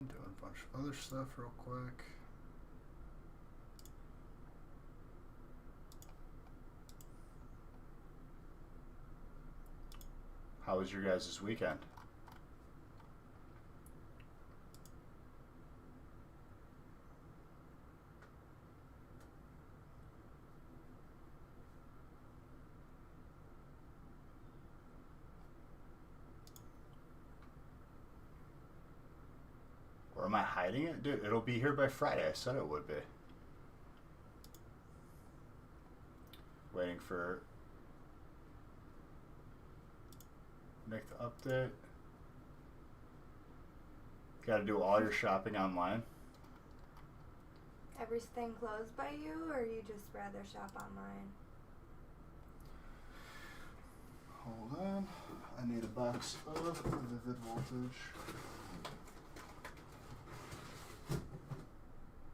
I'm doing a bunch of other stuff real quick. How was your guys' weekend? Or am I hiding it? Dude, it'll be here by Friday. I said it would be. Waiting for Nick to update. Got to do all your shopping online. Everything closed by you, or you just rather shop online? Hold on. I need a box of Vivid Voltage.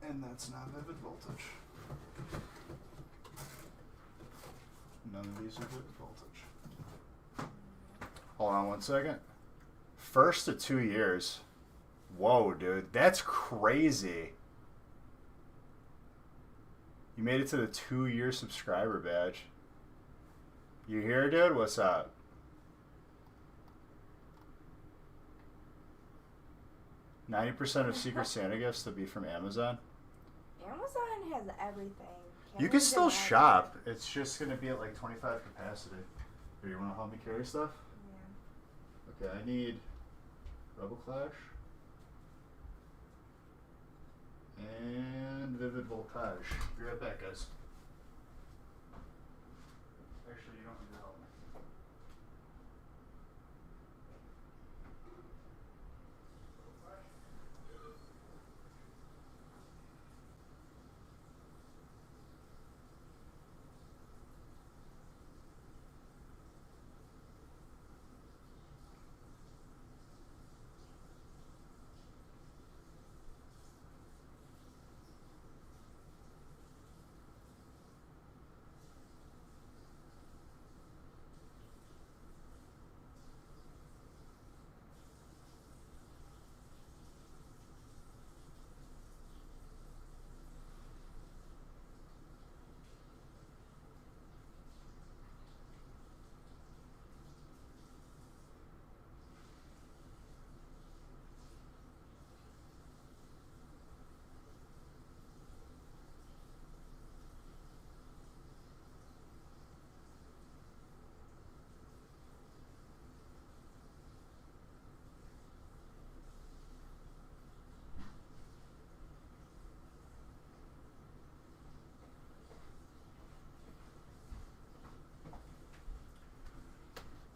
And that's not Vivid Voltage. None of these are Vivid Voltage. Hold on 1 second. First to 2 years. Whoa, dude. That's crazy. You made it to the 2-year subscriber badge. You here, dude? What's up? %90 of Secret Santa gifts to be from Amazon. Amazon has everything. You can still shop. It's just going to be at like 25 capacity. Here, you want to help me carry stuff? Yeah. Okay, I need Rebel Clash and Vivid Voltage. Be right back, guys. Actually, you don't need to help me.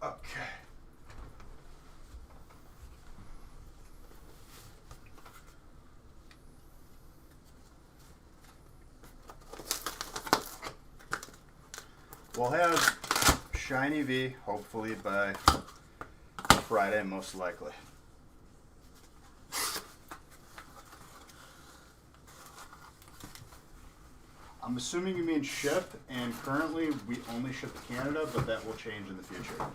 Okay. We'll have Shiny V hopefully by Friday, most likely. I'm assuming you mean ship, and currently we only ship to Canada, but that will change in the future.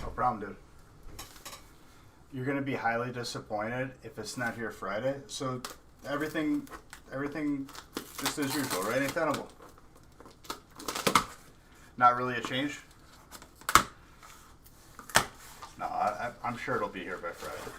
No problem, dude. You're gonna be highly disappointed if it's not here Friday. So everything just as usual, right? Ain't tenable. Not really a change. No, I'm sure it'll be here by Friday.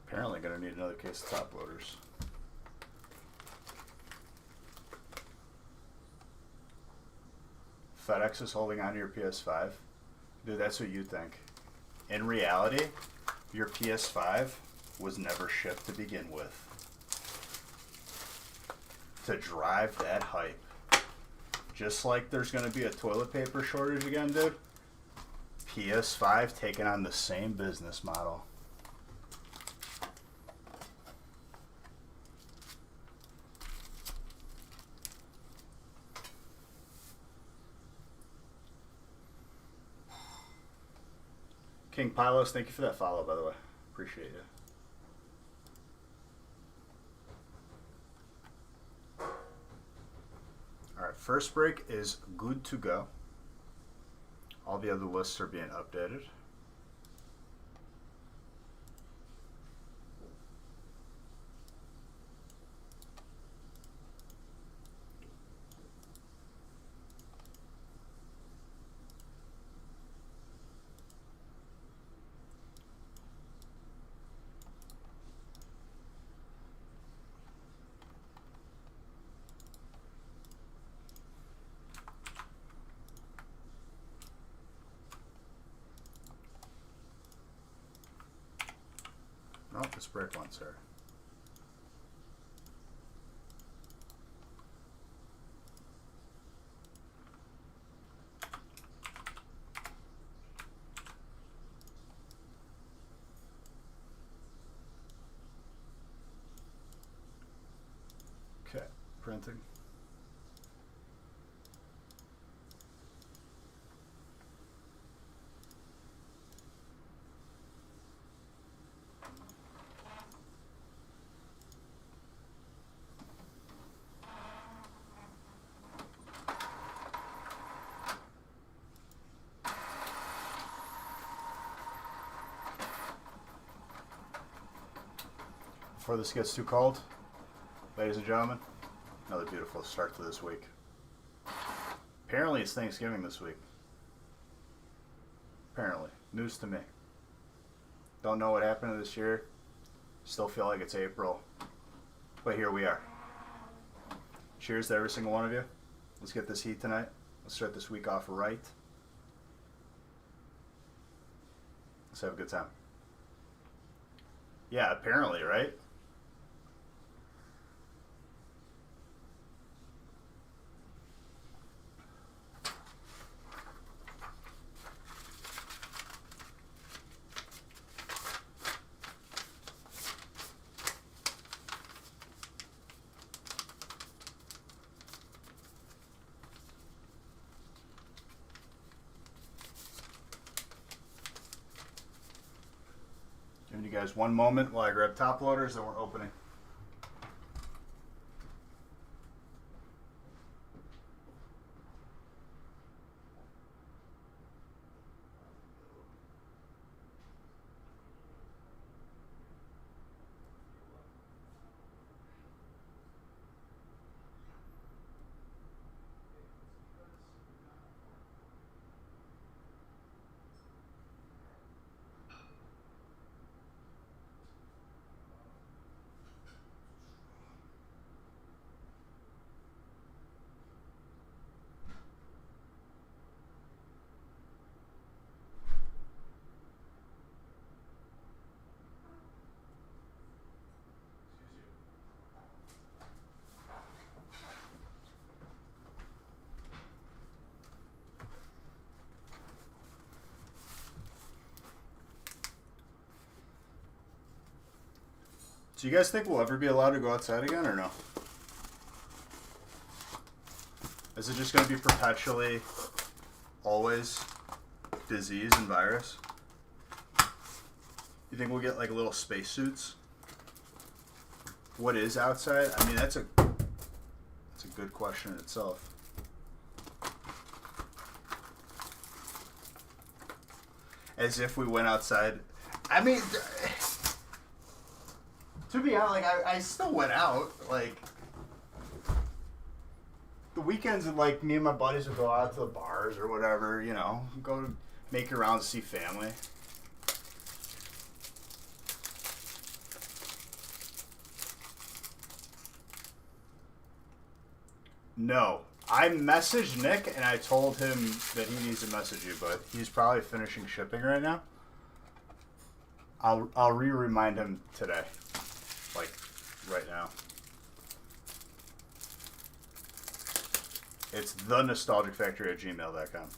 Apparently gonna need another case of top loaders. FedEx is holding on to your PS5. Dude, that's what you think. in reality, your PS5 was never shipped to begin with. To drive that hype. Just like there's going to be a toilet paper shortage again, dude. PS5 taking on the same business model. King Pylos, thank you for that follow, by the way. Appreciate you. Alright, first break is good to go. All the other lists are being updated. Oh, this break once, sir. Okay, printing. Before this gets too cold, ladies and gentlemen, another beautiful start to this week. Apparently it's Thanksgiving this week. Apparently. News to me. Don't know what happened this year. Still feel like it's April. But here we are. Cheers to every single one of you. Let's get this heat tonight. Let's start this week off right. Let's have a good time. Yeah, apparently, right? Giving you guys one moment while I grab top loaders that we're opening. Do you guys think we'll ever be allowed to go outside again or no? Is it just going to be perpetually, always, disease and virus? You think we'll get like little spacesuits? What is outside? I mean, that's a good question in itself. As if we went outside. I mean, to be honest, like I still went out. Like the weekends, like me and my buddies would go out to the bars or whatever. You know, go make your rounds, see family. No. I messaged Nick and I told him that he needs to message you, but he's probably finishing shipping right now. I'll remind him today, like right now. It's thenostalgicfactory@gmail.com.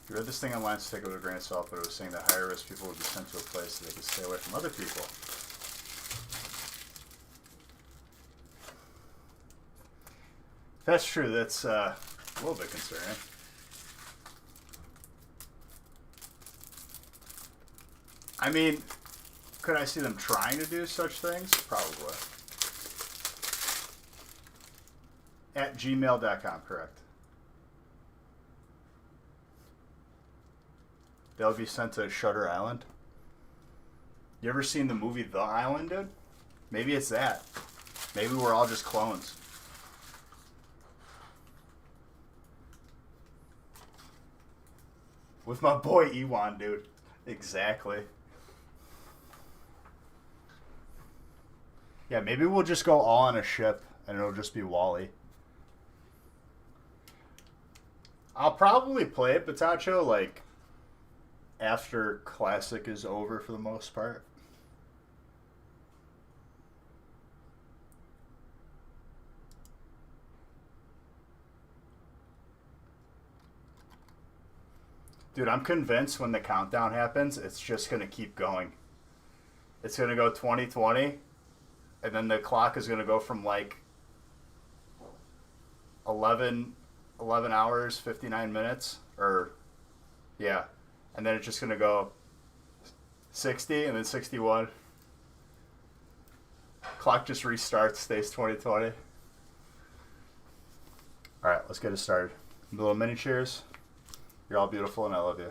You read this thing online, so take it with a grain of salt, but it was saying that higher risk people would be sent to a place so they could stay away from other people. If that's true, that's a little bit concerning. I mean, could I see them trying to do such things? Probably. At gmail.com, correct. They'll be sent to Shutter Island. You ever seen the movie The Island, dude? Maybe it's that. Maybe we're all just clones. With my boy Ewan, dude. Exactly. Yeah, maybe we'll just go all on a ship and it'll just be Wally. I'll probably play it, Batacho, like after Classic is over for the most part. Dude, I'm convinced when the countdown happens, it's just going to keep going. It's going to go 2020, and then the clock is going to go from like 11 hours, 59 minutes, or, yeah. And then it's just going to go 60 and then 61. Clock just restarts, stays 2020. All right, let's get it started. Little mini cheers. You're all beautiful and I love you.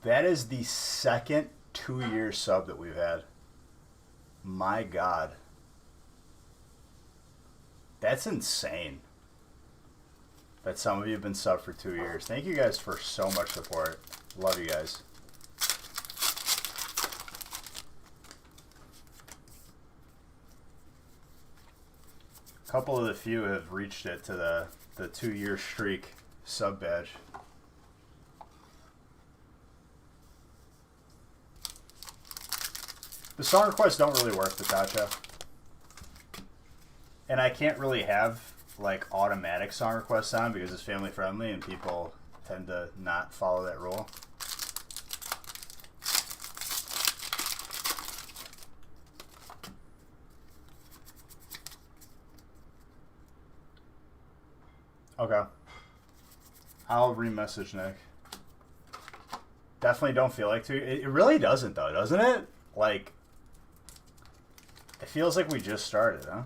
That is the second 2-year sub that we've had. My God. That's insane. That some of you have been subbed for 2 years. Thank you guys for so much support. Love you guys. A couple of the few have reached it to the 2-year streak sub badge. The song requests don't really work, Patacha. And I can't really have like automatic song requests on because it's family friendly and people tend to not follow that rule. Okay. I'll re-message Nick. Definitely don't feel like to. It really doesn't though, doesn't it? Like, it feels like we just started, huh?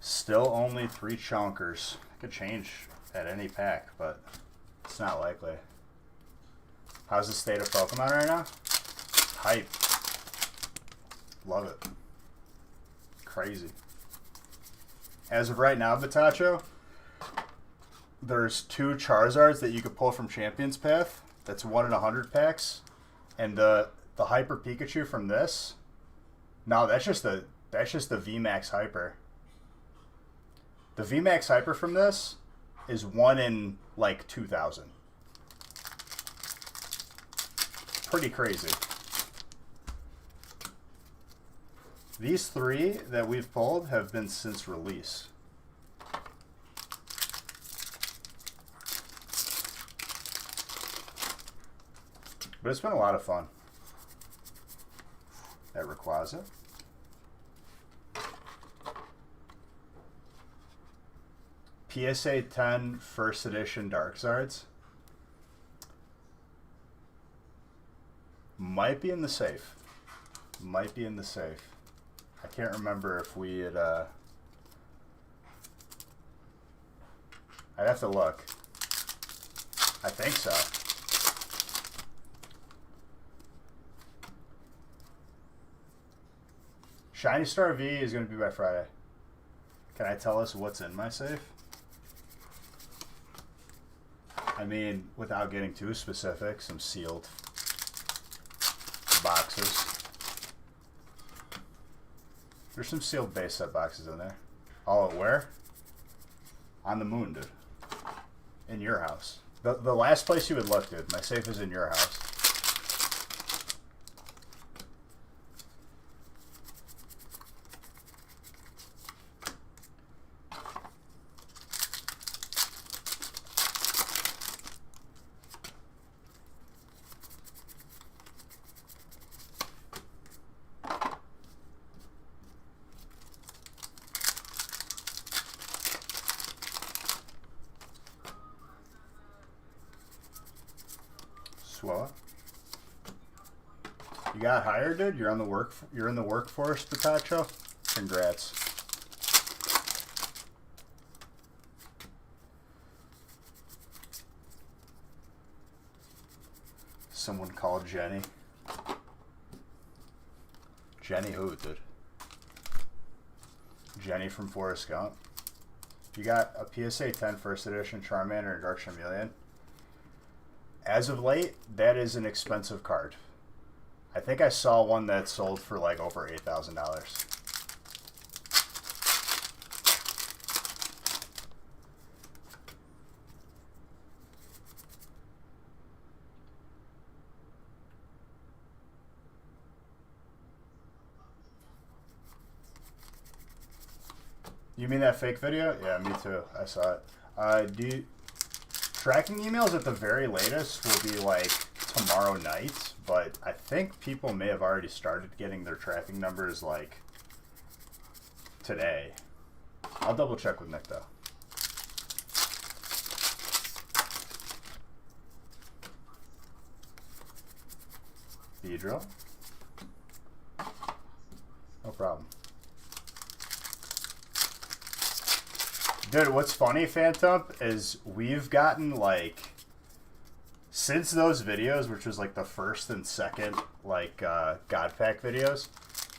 Still only 3 chonkers. Could change at any pack, but it's not likely. How's the state of Pokemon right now? Hype. Love it. Crazy. As of right now, Batacho, there's 2 Charizards that you could pull from Champion's Path. That's 1 in 100 packs. And the Hyper Pikachu from this. No, that's just the VMAX Hyper. The VMAX Hyper from this is 1 in like 2,000. Pretty crazy. These 3 that we've pulled have been since release. But it's been a lot of fun at Rayquaza. PSA 10 First Edition Darkzards. Might be in the safe. Might be in the safe. I can't remember if we had I'd have to look. I think so. Shiny Star V is going to be by Friday. Can I tell us what's in my safe? I mean, without getting too specific, some sealed boxes. There's some sealed base set boxes in there. All at where? On the moon, dude. In your house. The last place you would look, dude. My safe is in your house. Swell. You got hired, dude? You're on the you're in the workforce, Pitacho? Congrats. Someone called Jenny. Jenny who, dude? Jenny from Forrest Gump. You got a PSA 10 first edition Charmander and Dark Charmeleon. As of late, that is an expensive card. I think I saw one that sold for like over $8,000. You mean that fake video? Yeah, me too. I saw it. Tracking emails at the very latest will be like tomorrow night, but I think people may have already started getting their tracking numbers like today. I'll double check with Nick though. Beedrill? No problem. Dude, what's funny, Phantom, is we've gotten, like, since those videos, which was, like, the first and second, like, God Pack videos,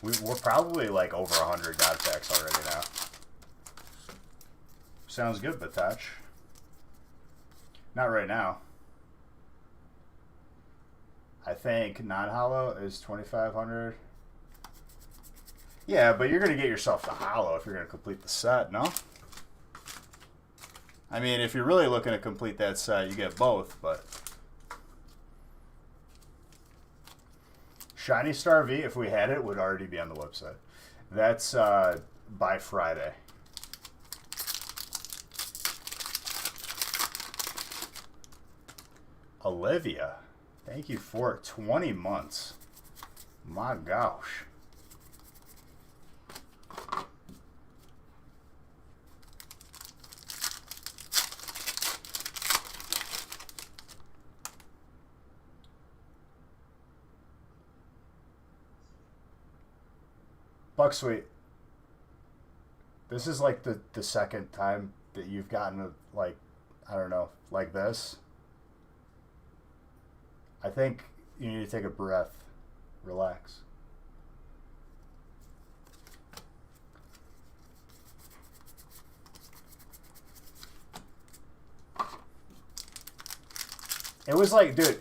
we're probably, like, over 100 God Packs already now. Sounds good, Batach. Not right now. I think non-hollow is 2,500. Yeah, but you're going to get yourself the hollow if you're going to complete the set, no? I mean, if you're really looking to complete that set, you get both, but... Shiny Star V, if we had it, would already be on the website. That's by Friday. Olivia, thank you for 20 months. My gosh. Bucksweet, this is like the second time that you've gotten a, like, I don't know, like this. I think you need to take a breath. Relax. It was like, dude,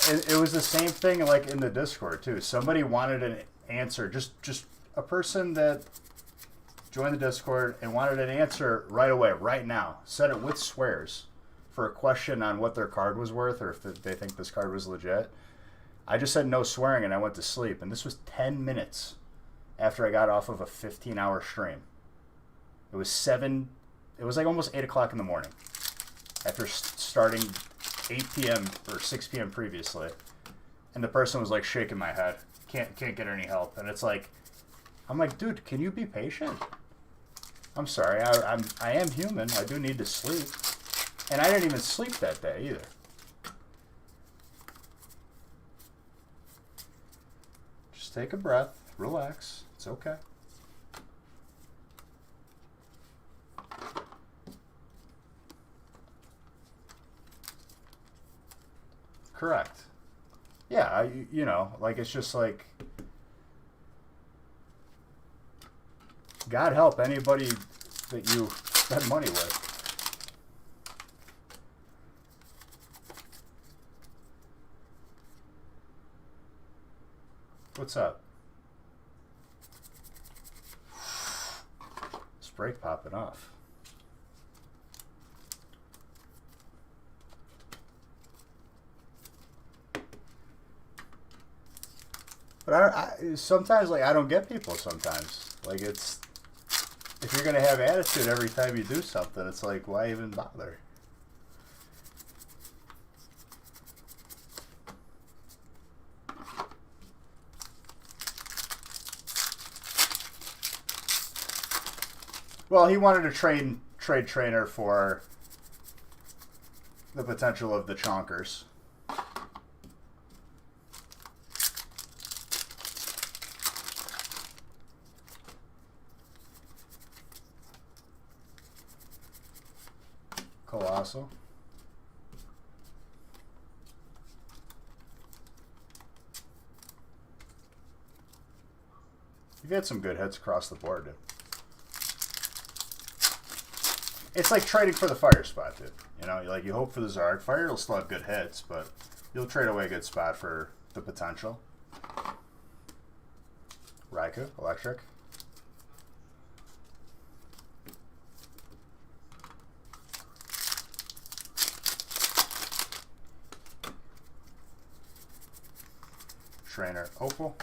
it was the same thing like in the Discord too. Somebody wanted an answer, just a person that joined the Discord and wanted an answer right away, right now. Said it with swears for a question on what their card was worth or if they think this card was legit. I just said no swearing and I went to sleep. And this was 10 minutes after I got off of a 15-hour stream. It was like almost 8 o'clock in the morning after starting 8 p.m. or 6 p.m. previously. And the person was like shaking my head. Can't get any help. And it's like, I'm like, dude, can you be patient? I'm sorry, I am human. I do need to sleep. And I didn't even sleep that day either. Just take a breath, relax. It's okay. Correct. Yeah, you know, like it's just like God help anybody that you spend money with. What's up? This brake popping off. But I sometimes, like, I don't get people sometimes. Like, it's, if you're going to have attitude every time you do something, it's like, why even bother? Well, he wanted a trade trainer for the potential of the chonkers. Colossal. You've had some good hits across the board, dude. It's like trading for the fire spot, dude. You know, like you hope for the Zarg. Fire will still have good hits, but you'll trade away a good spot for the potential. Raikou, electric. Trainer, Opal.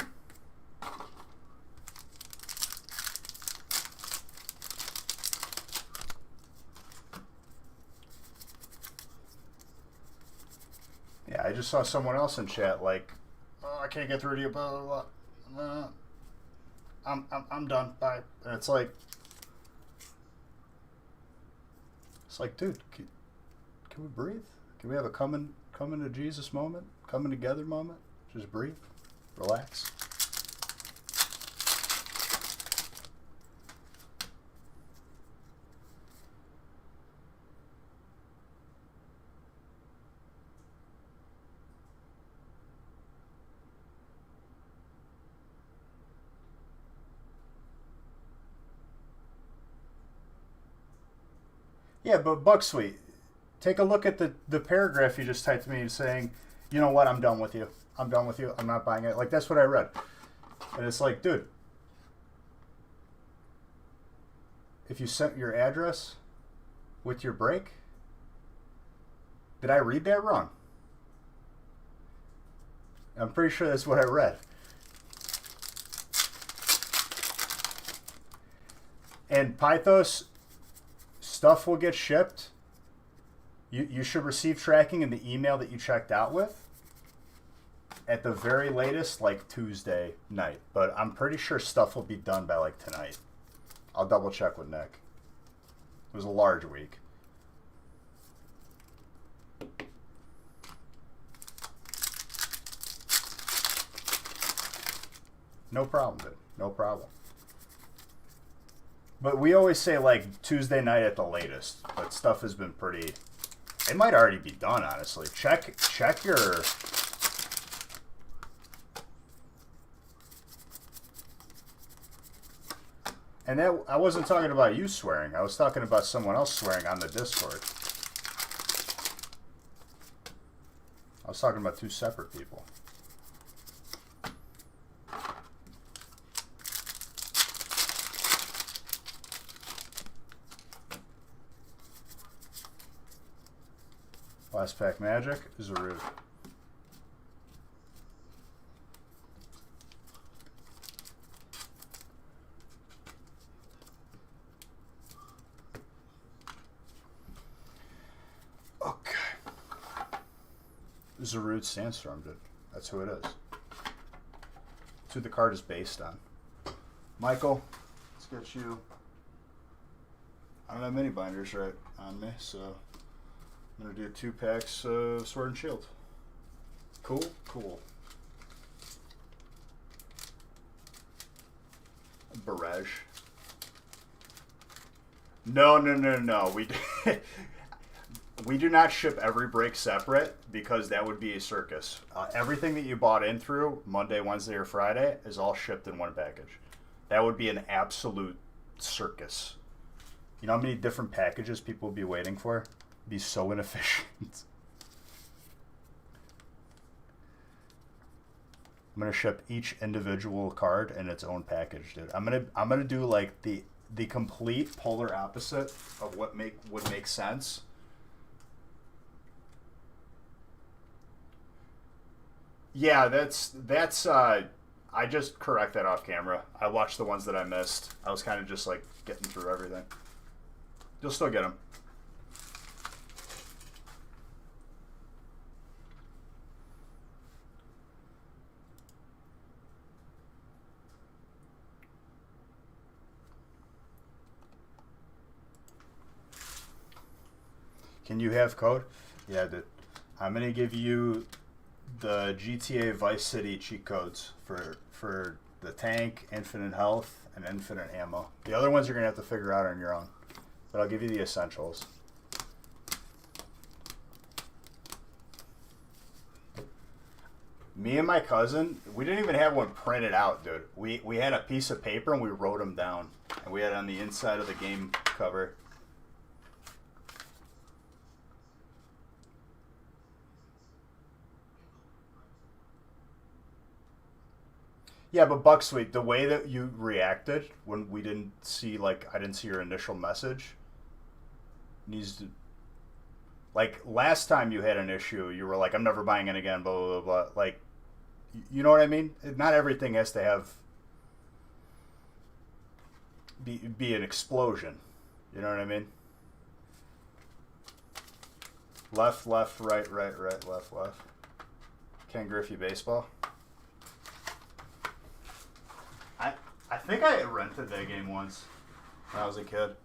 Yeah, I just saw someone else in chat like, oh, I can't get through to you, blah, blah, blah. I'm done, bye. And it's like, dude, can we breathe? Can we have a coming to Jesus moment? Coming together moment? Just breathe. Relax. Yeah, but Bucksweet, take a look at the paragraph you just typed to me saying, you know what, I'm done with you. I'm done with you. I'm not buying it. Like, that's what I read. And it's like, dude, if you sent your address with your break, did I read that wrong? I'm pretty sure that's what I read. And Pythos, stuff will get shipped. You should receive tracking in the email that you checked out with. At the very latest, like Tuesday night. But I'm pretty sure stuff will be done by like tonight. I'll double check with Nick. It was a large week. No problem, dude. No problem. But we always say like Tuesday night at the latest. But stuff has been pretty... It might already be done, honestly. Check your... And that, I wasn't talking about you swearing. I was talking about someone else swearing on the Discord. I was talking about two separate people. Last pack magic is a root. Okay. Zarude Sandstorm, dude. That's who it is. That's who the card is based on. Michael, let's get you. I don't have many binders right on me, so I'm going to do 2 packs of Sword and Shield. Cool? Cool. Barrage. No. We We do not ship every break separate because that would be a circus. Everything that you bought in through Monday, Wednesday, or Friday is all shipped in one package. That would be an absolute circus. You know how many different packages people would be waiting for? It'd be so inefficient. I'm gonna ship each individual card in its own package, dude. I'm gonna do like the complete polar opposite of what would make sense. Yeah, that's I just correct that off camera. I watched the ones that I missed. I was kind of just like getting through everything. You'll still get them. Can you have code? Yeah, dude. I'm gonna give you the GTA Vice City cheat codes for the tank, infinite health, and infinite ammo. The other ones you're gonna have to figure out on your own, but I'll give you the essentials. Me and my cousin, we didn't even have one printed out, dude. We had a piece of paper and we wrote them down, and we had it on the inside of the game cover. Yeah, but Bucksweet, the way that you reacted when we didn't see, like, I didn't see your initial message needs to, like, last time you had an issue, you were like, I'm never buying it again, blah, blah, blah, blah. Like, you know what I mean? Not everything has to have, be an explosion. You know what I mean? Left, left, right, right, right, left, left. Ken Griffey Baseball. I think I rented that game once when I was a kid.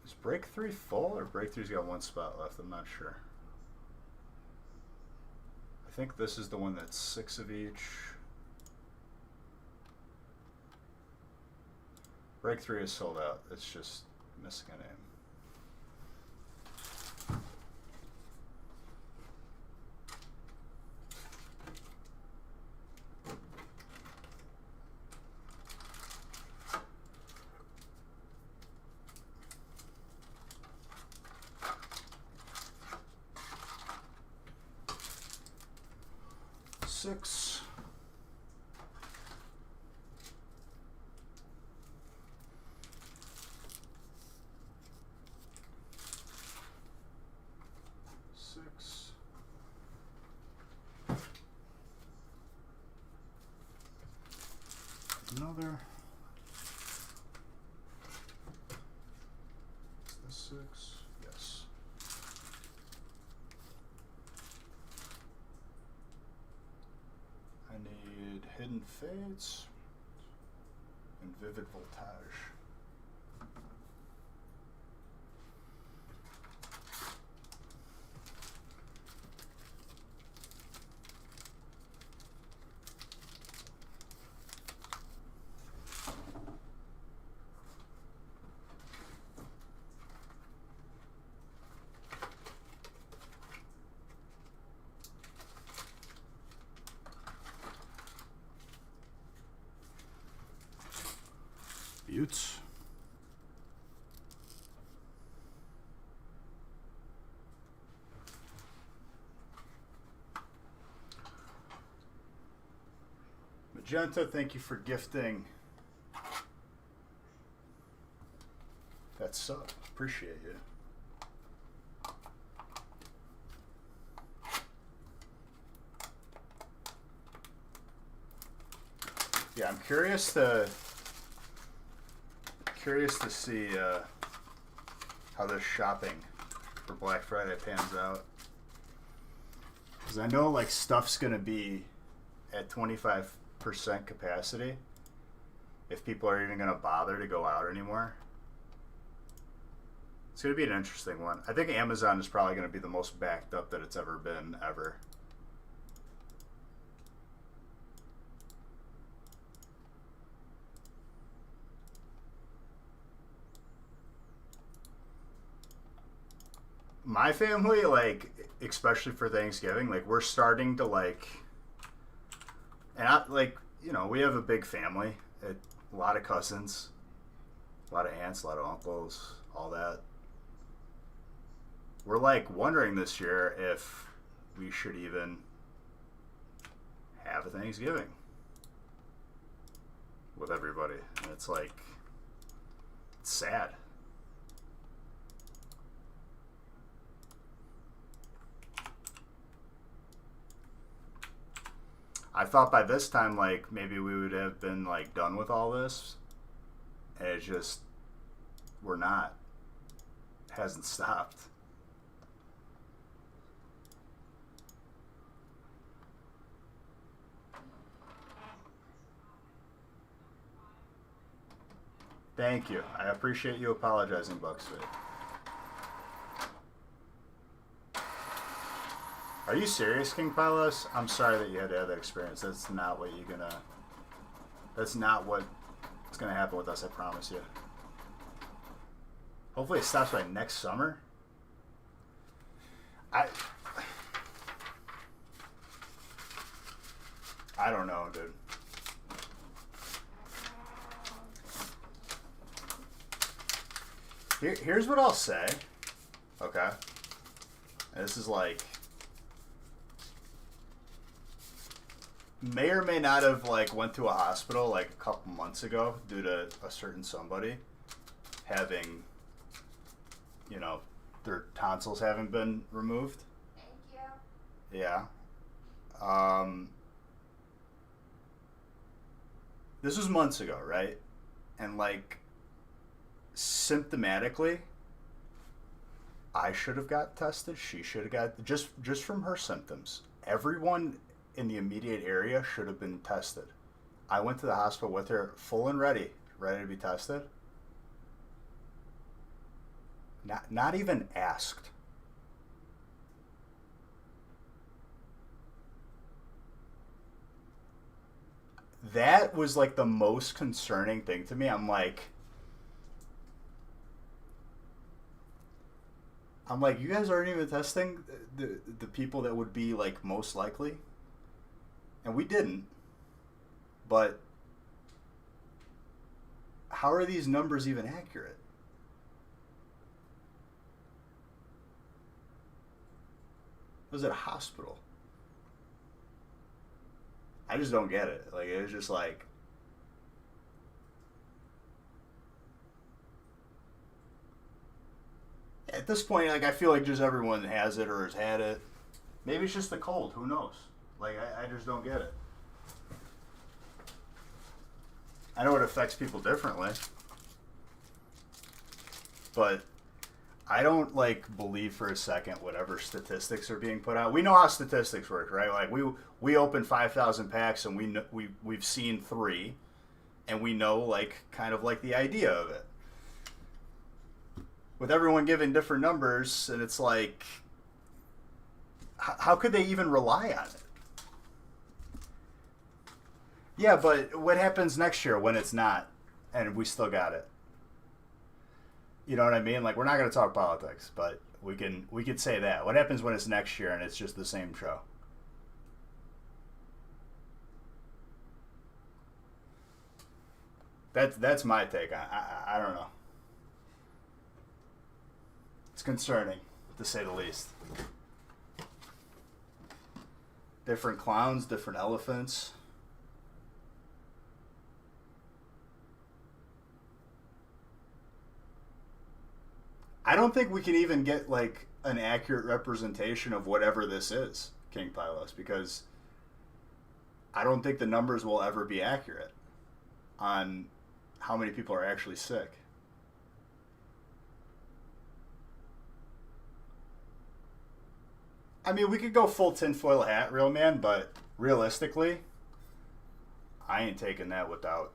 Is Break 3 full or Break 3's got one spot left? I'm not sure. I think this is the one that's 6 of each. Break 3 is sold out. It's just missing a name. Six. Another. Is this 6? Yes. I need Hidden Fates and Vivid Voltage. Buttes. Magenta, thank you for gifting that sub. Appreciate you. Yeah, I'm curious to see how this shopping for Black Friday pans out, because I know like stuff's gonna be at 25% capacity if people are even gonna bother to go out anymore. It's going to be an interesting one. I think Amazon is probably going to be the most backed up that it's ever been, ever. My family, like, especially for Thanksgiving, like, we're starting to, like, and I, like, you know, we have a big family, a lot of cousins, a lot of aunts, a lot of uncles, all that. We're like wondering this year if we should even have a Thanksgiving with everybody. And it's like, it's sad. I thought by this time, like, maybe we would have been, like, done with all this. And it just, we're not. It hasn't stopped. Thank you. I appreciate you apologizing, Bucksweet. Are you serious, King Pylos? I'm sorry that you had to have that experience. That's not what you're gonna. That's not what's gonna happen with us. I promise you. Hopefully, it stops by next summer. I don't know, dude. Here's what I'll say. Okay. And this is like, may or may not have like went to a hospital like a couple months ago due to a certain somebody having, you know, their tonsils having been removed. Thank you. Yeah. This was months ago, right? And like, symptomatically, I should have got tested. She should have got just from her symptoms. Everyone in the immediate area should have been tested. I went to the hospital with her, full and ready to be tested. Not even asked. That was like the most concerning thing to me. I'm like, you guys aren't even testing the people that would be like most likely, and we didn't. But how are these numbers even accurate? It was at a hospital. I just don't get it. Like, it was just like, at this point, like, I feel like just everyone has it or has had it. Maybe it's just the cold. Who knows? Like, I just don't get it. I know it affects people differently, but I don't like believe for a second whatever statistics are being put out. We know how statistics work, right? Like, we open 5,000 packs and we've seen 3, and we know like kind of like the idea of it. With everyone giving different numbers, and it's like, how could they even rely on it? Yeah, but what happens next year when it's not, and we still got it? You know what I mean? Like, we're not going to talk politics, but we could say that. What happens when it's next year and it's just the same show? That's my take. I don't know. It's concerning, to say the least. Different clowns, different elephants. I don't think we can even get like an accurate representation of whatever this is, King Pylos, because I don't think the numbers will ever be accurate on how many people are actually sick. I mean, we could go full tinfoil hat, real man, but realistically, I ain't taking that without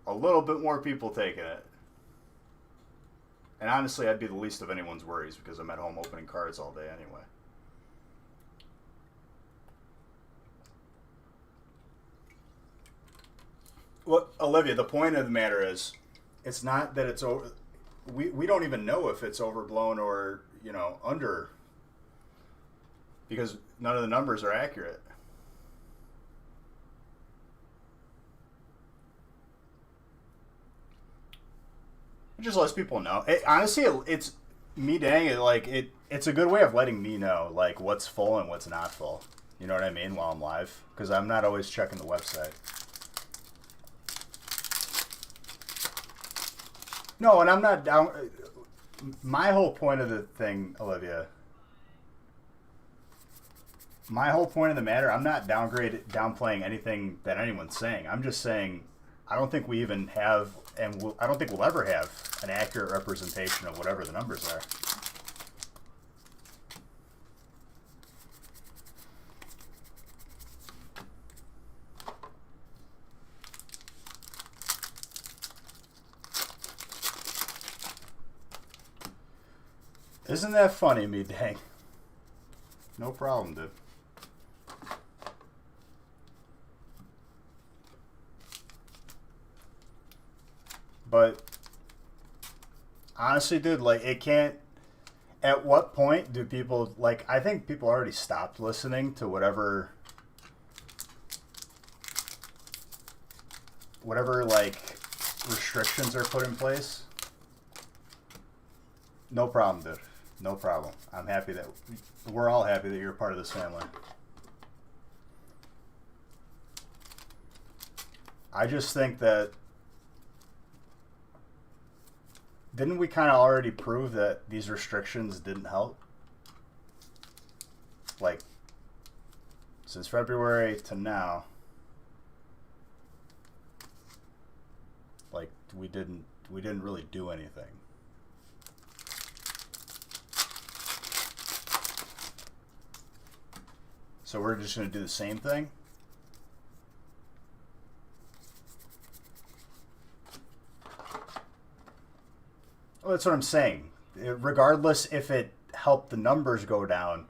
a little bit more people taking it. And honestly, I'd be the least of anyone's worries because I'm at home opening cards all day anyway. Well, Olivia, the point of the matter is, it's not that it's over. We don't even know if it's overblown or, under, because none of the numbers are accurate. It just lets people know. Honestly, it's me dang it. Like it's a good way of letting me know like what's full and what's not full. You know what I mean? While I'm live, because I'm not always checking the website. No, and I'm not down. My whole point of the thing, Olivia. My whole point of the matter, I'm not downplaying anything that anyone's saying. I'm just saying I don't think we even have, and I don't think we'll ever have an accurate representation of whatever the numbers are. Isn't that funny, me dang? No problem, dude. But honestly, dude, like it can't. At what point do people like? I think people already stopped listening to whatever like restrictions are put in place. No problem, dude. No problem. I'm happy that we're all happy that you're part of this family. I just think that didn't we kind of already prove that these restrictions didn't help? Like since February to now, like we didn't really do anything. So we're just going to do the same thing? Well, that's what I'm saying. Regardless if it helped the numbers go down,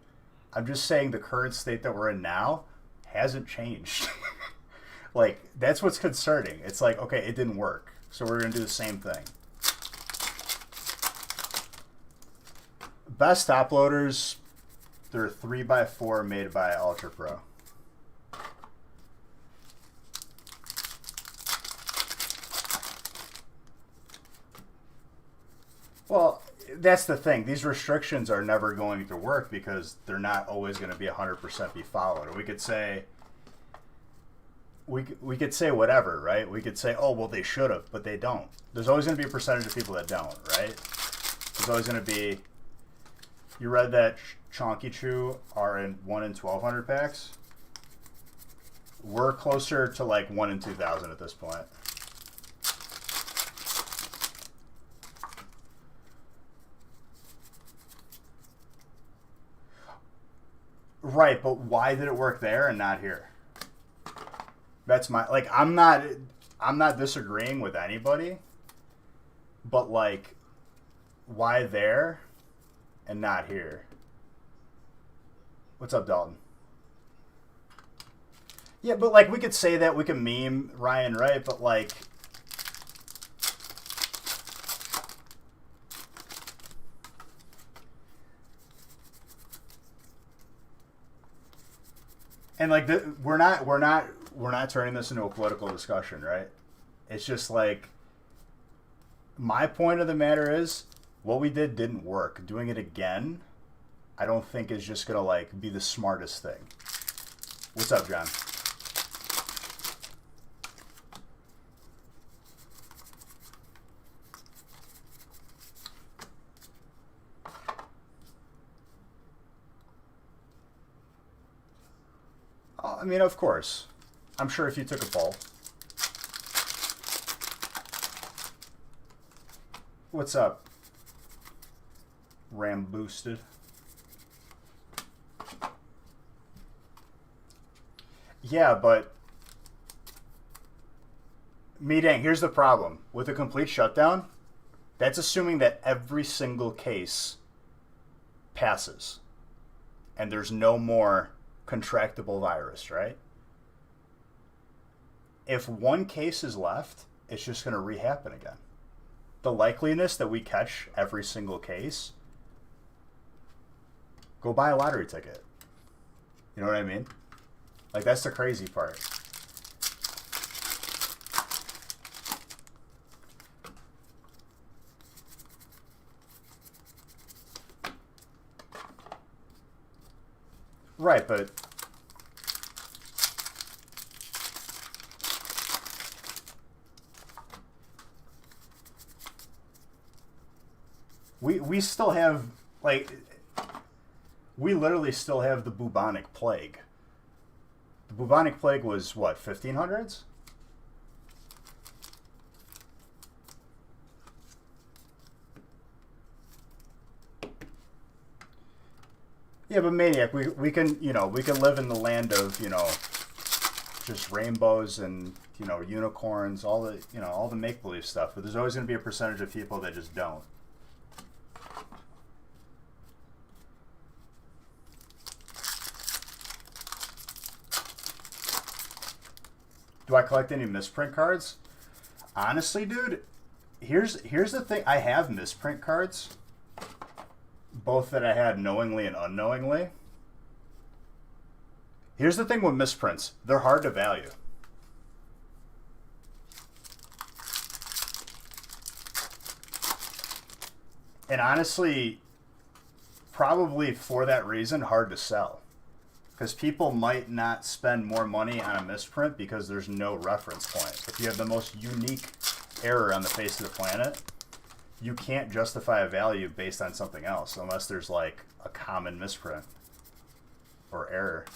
I'm just saying the current state that we're in now hasn't changed. Like, that's what's concerning. It's like, okay, it didn't work, so we're going to do the same thing. Best top loaders, they're 3x4 made by Ultra Pro. Well, that's the thing. These restrictions are never going to work because they're not always going to be 100% be followed. Or we could say, we could say whatever, right? We could say, oh, well, they should have, but they don't. There's always going to be a percentage of people that don't, right? There's always going to be. You read that Chonky Chew are in 1 in 1,200 packs? We're closer to like 1 in 2,000 at this point. Right, but why did it work there and not here? That's my like I'm not disagreeing with anybody, but like why there and not here? What's up, Dalton? Yeah, but like we could say that, we can meme Ryan, right? But like and like we're not turning this into a political discussion, right? It's just like my point of the matter is what we did didn't work. Doing it again, I don't think is just gonna like be the smartest thing. What's up, John? I mean, of course. I'm sure if you took a poll. What's up? Ram boosted. Yeah, but me dang, here's the problem. With a complete shutdown, That's assuming that every single case passes and there's no more contractable virus, right? If one case is left, it's just going to rehappen again. The likeliness that we catch every single case, go buy a lottery ticket. You know what I mean? Like, that's the crazy part. Right, but we still have, like, we literally still have the bubonic plague. The bubonic plague was what, 1500s? Yeah, but Maniac, we can, you know, we can live in the land of, you know, just rainbows and, you know, unicorns, all the, you know, all the make-believe stuff, but there's always going to be a percentage of people that just don't. Do I collect any misprint cards? Honestly, dude, here's the thing. I have misprint cards, both that I had knowingly and unknowingly. Here's the thing with misprints. They're hard to value. And honestly, probably for that reason, hard to sell. Because people might not spend more money on a misprint because there's no reference point. If you have the most unique error on the face of the planet, you can't justify a value based on something else unless there's like a common misprint or error.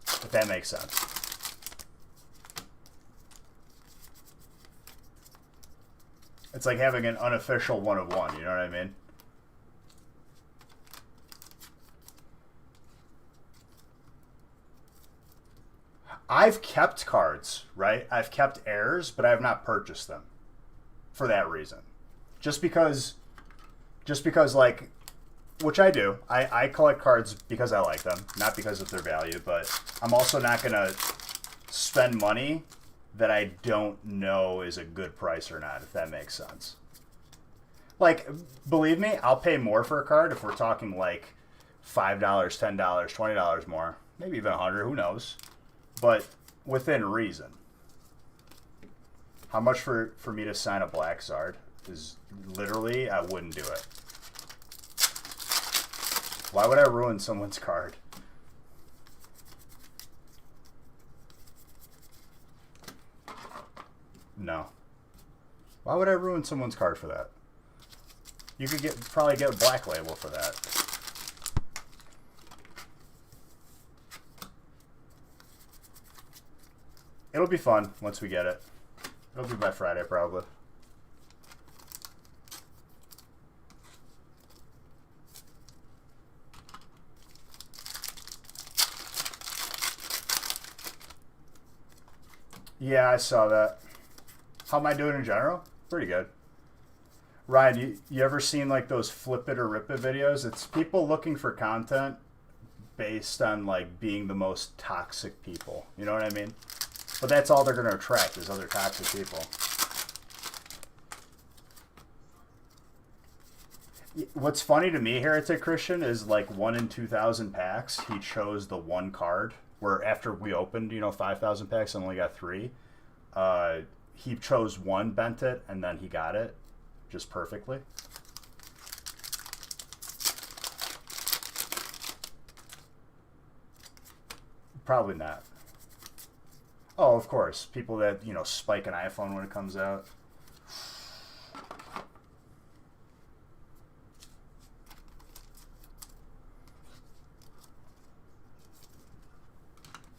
If that makes sense. It's like having an unofficial 1 of 1, you know what I mean? I've kept cards, right? I've kept errors, but I have not purchased them for that reason. Just because like, which I do. I collect cards because I like them, not because of their value, but I'm also not going to spend money that I don't know is a good price or not, if that makes sense. Like, believe me, I'll pay more for a card if we're talking like $5, $10, $20 more, maybe even $100, who knows. But within reason. How much for me to sign a Black Zard is literally, I wouldn't do it. Why would I ruin someone's card? No. Why would I ruin someone's card for that? You could probably get a Black Label for that. It'll be fun once we get it. It'll be by Friday, probably. Yeah, I saw that. How am I doing in general? Pretty good. Ryan, you ever seen like those flip it or rip it videos? It's people looking for content based on like being the most toxic people. You know what I mean? But that's all they're going to attract is other toxic people. What's funny to me, Heretic Christian, is like 1 in 2,000 packs, he chose the one card where after we opened, 5,000 packs and only got 3, he chose one, bent it, and then he got it just perfectly. Probably not. Oh, of course. People that, spike an iPhone when it comes out.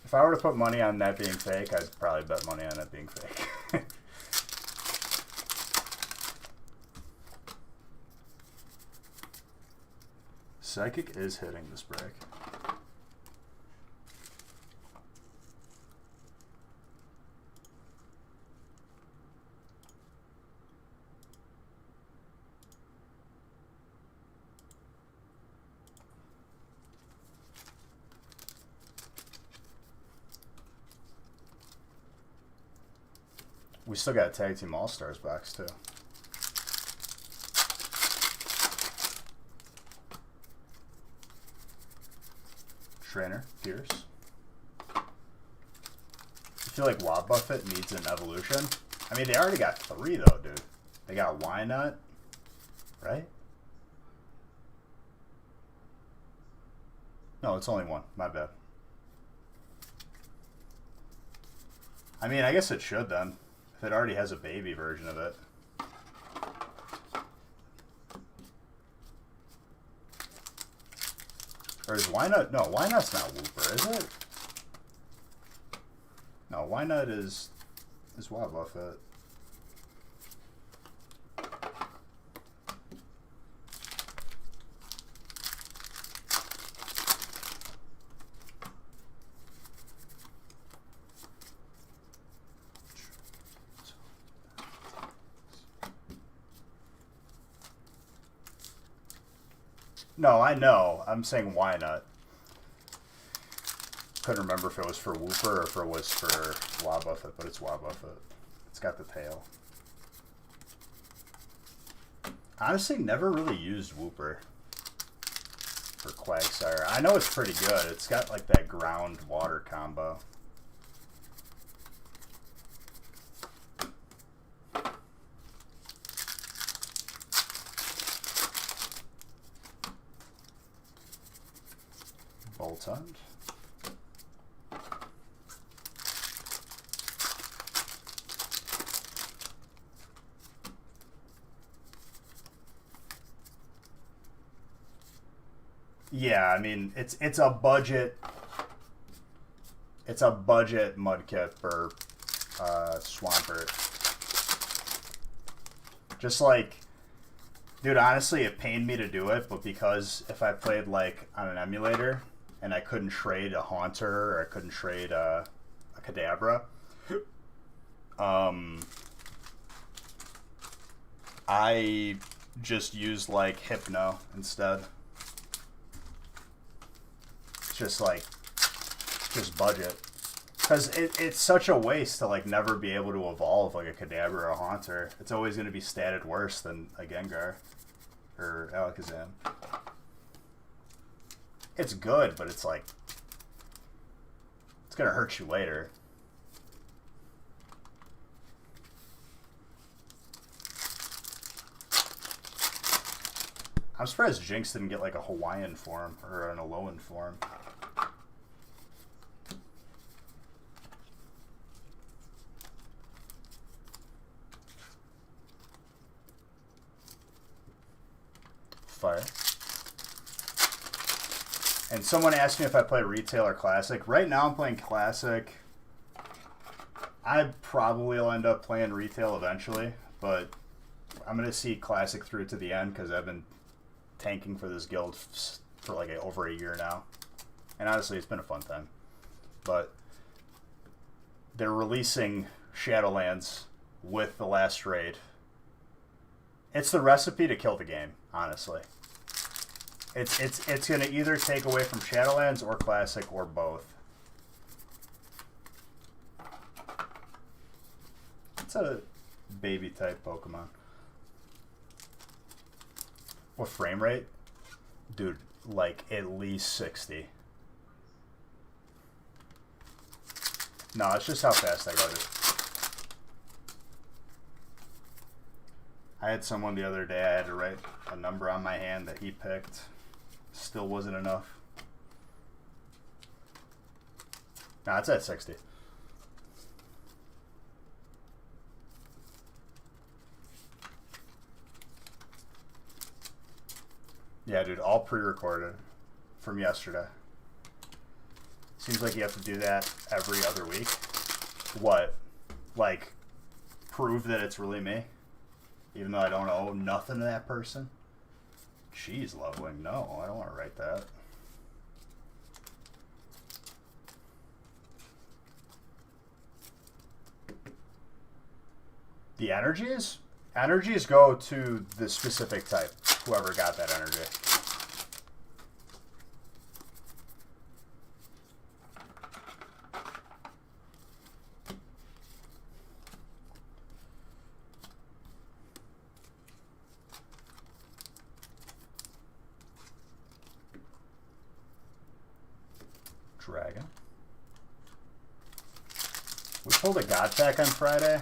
If I were to put money on that being fake, I'd probably bet money on it being fake. Psychic is hitting this break. We still got a Tag Team All-Stars box, too. Trainer, Pierce. I feel like Wob Buffett needs an evolution. I mean, they already got 3, though, dude. They got Wynut, right? No, it's only 1. My bad. I mean, I guess it should, then. If it already has a baby version of it. Or is Wynut? No, Wynut's not Wooper, is it? No, Wynut is Wob Buffett. No, I know. I'm saying Wynut. Couldn't remember if it was for Wooper or if it was for Wob Buffett, but it's Wob Buffett. It's got the tail. Honestly, never really used Wooper for Quagsire. I know it's pretty good. It's got like that ground water combo. Boltund. Yeah, I mean it's a budget. It's a budget Mudkip or Swampert. Just like, dude, honestly, it pained me to do it, but because if I played like on an emulator and I couldn't trade a Haunter or I couldn't trade a Kadabra, I just used like Hypno instead. Just budget, because it's such a waste to like never be able to evolve like a Kadabra or a Haunter. It's always going to be statted worse than a Gengar or Alakazam. It's good, but it's like it's going to hurt you later. I'm surprised Jinx didn't get like a Hawaiian form or an Alolan form. Fire. And someone asked me if I play Retail or Classic. Right now I'm playing Classic. I probably will end up playing Retail eventually, but I'm going to see Classic through to the end because I've been tanking for this guild for like over a year now. And honestly, it's been a fun time. But they're releasing Shadowlands with the last raid. It's the recipe to kill the game, honestly. It's going to either take away from Shadowlands or Classic or both. It's a baby type Pokemon. What frame rate? Dude, like at least 60. No, it's just how fast I got it. I had someone the other day, I had to write a number on my hand that he picked. Still wasn't enough. Nah, it's at 60. Yeah, dude, all pre-recorded from yesterday. Seems like you have to do that every other week. What? Like, prove that it's really me? Even though I don't owe nothing to that person? Jeez, Lovewing, no, I don't want to write that. The energies? Energies go to the specific type, whoever got that energy. pulled a God Pack on Friday.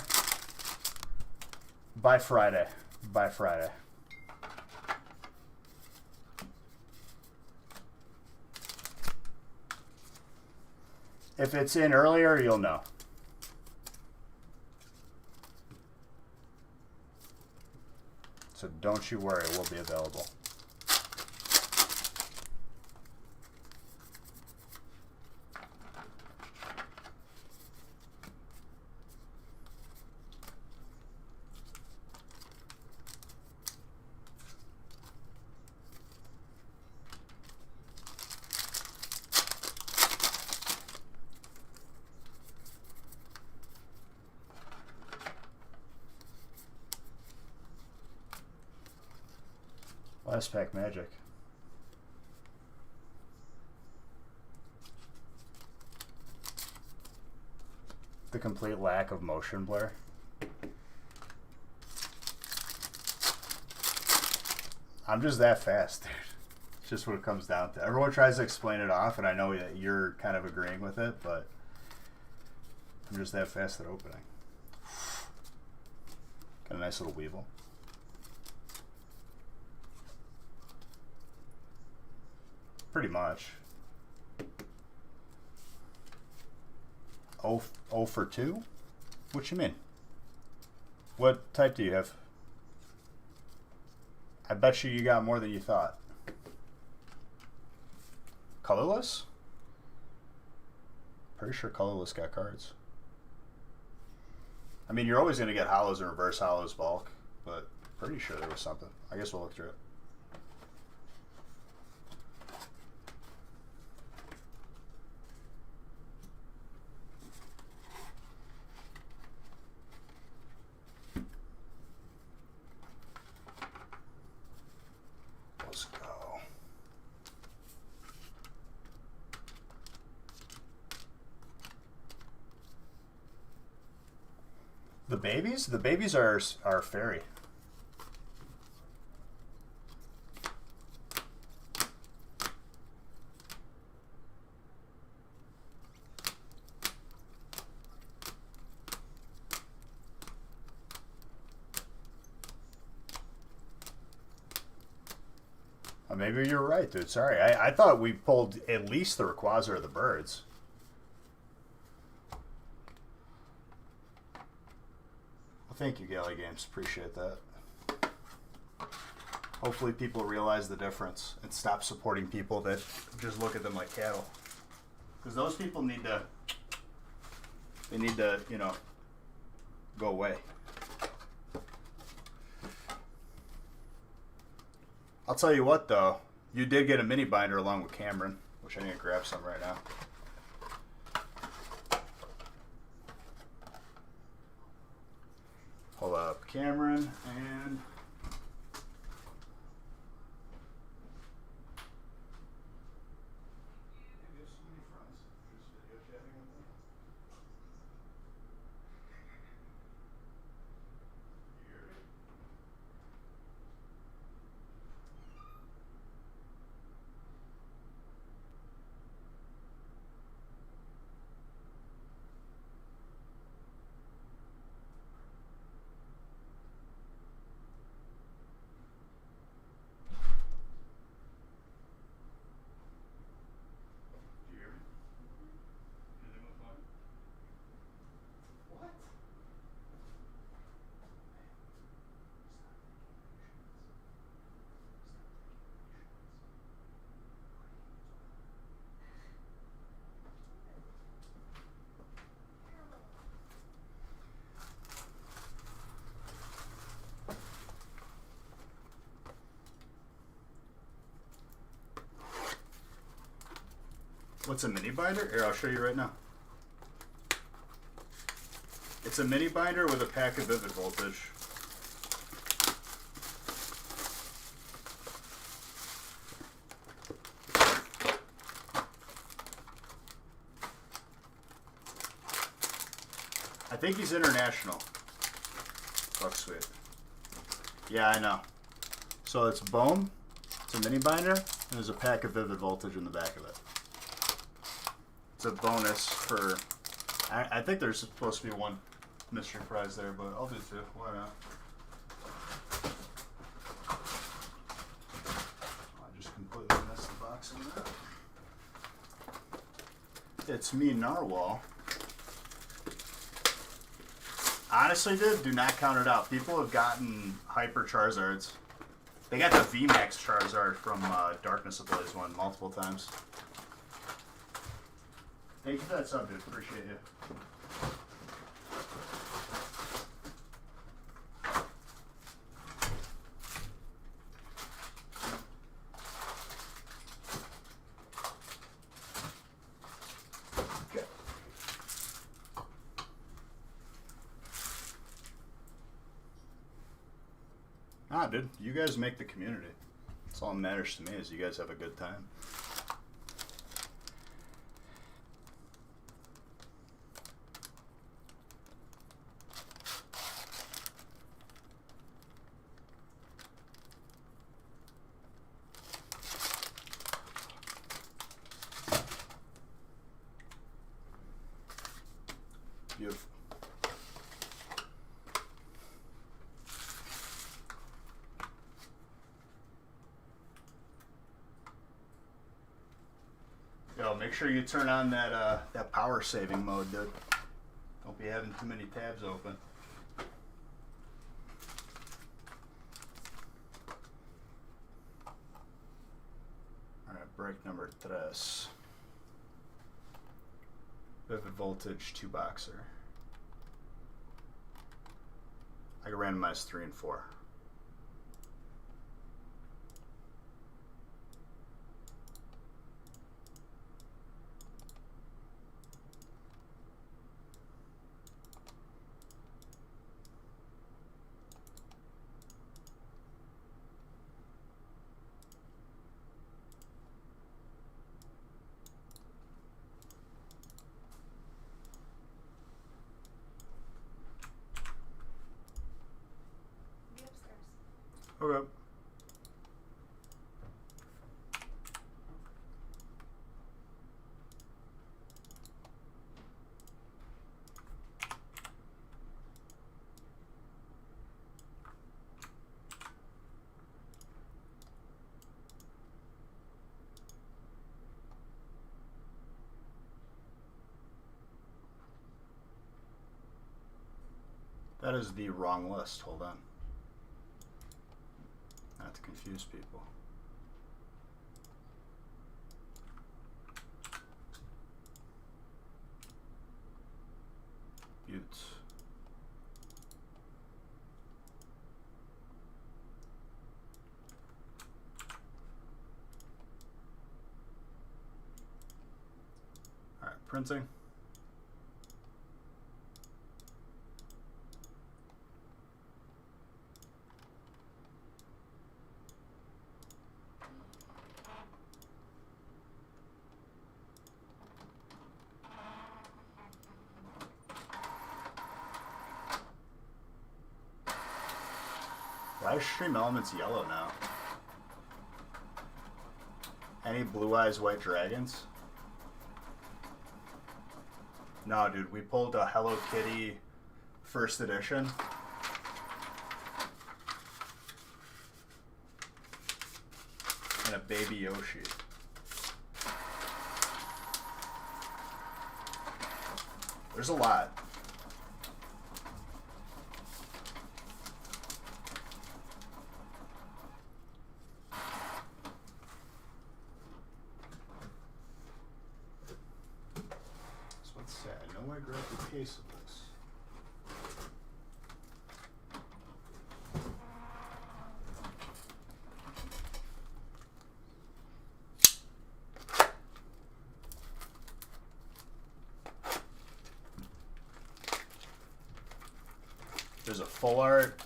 By Friday. By Friday. If it's in earlier, you'll know. So don't you worry, it will be available. Last pack magic. The complete lack of motion blur. I'm just that fast, dude. It's just what it comes down to. Everyone tries to explain it off, and I know that you're kind of agreeing with it, but I'm just that fast at opening. Got a nice little weevil. Pretty much. Oh for 2? What you mean? What type do you have? I bet you got more than you thought. Colorless? Pretty sure colorless got cards. I mean, you're always going to get hollows and reverse hollows bulk, but pretty sure there was something. I guess we'll look through it. Let's go. The babies? The babies are fairy. Maybe you're right, dude. Sorry. I thought we pulled at least the Rayquaza or the birds. Well, thank you, Galley Games. Appreciate that. Hopefully people realize the difference and stop supporting people that just look at them like cattle. Because those people need to, you know, go away. I'll tell you what, though. You did get a mini binder along with Cameron, which I need to grab some right now. Pull up Cameron and... What's a mini binder? Here, I'll show you right now. It's a mini binder with a pack of Vivid Voltage. I think he's international. Fuck sweet. Yeah, I know. So it's Bohm, it's a mini binder, and there's a pack of Vivid Voltage in the back of it. It's a bonus for, I think there's supposed to be one mystery prize there, but I'll do two. Why not? I just completely missed the box on that. It's me, Narwhal. Honestly, dude, do not count it out. People have gotten Hyper Charizards. They got the VMAX Charizard from Darkness Ablaze one multiple times. Thank you for that sub, dude. Appreciate you. Okay. Ah, dude, you guys make the community. That's all that matters to me is you guys have a good time. Beautiful. Yo, make sure you turn on that power saving mode, dude. Don't be having too many tabs open. Alright, break number 3. Vivid Voltage 2 Boxer. I can randomize 3 and 4. Be upstairs. Okay. That is the wrong list. Hold on. Not to confuse people. Buttes. All right, printing. Why is Stream Elements yellow now? Any Blue Eyes White Dragons? No, dude, we pulled a Hello Kitty first edition. And a Baby Yoshi. There's a lot. So let's say I know I grabbed the case of this. There's a full art,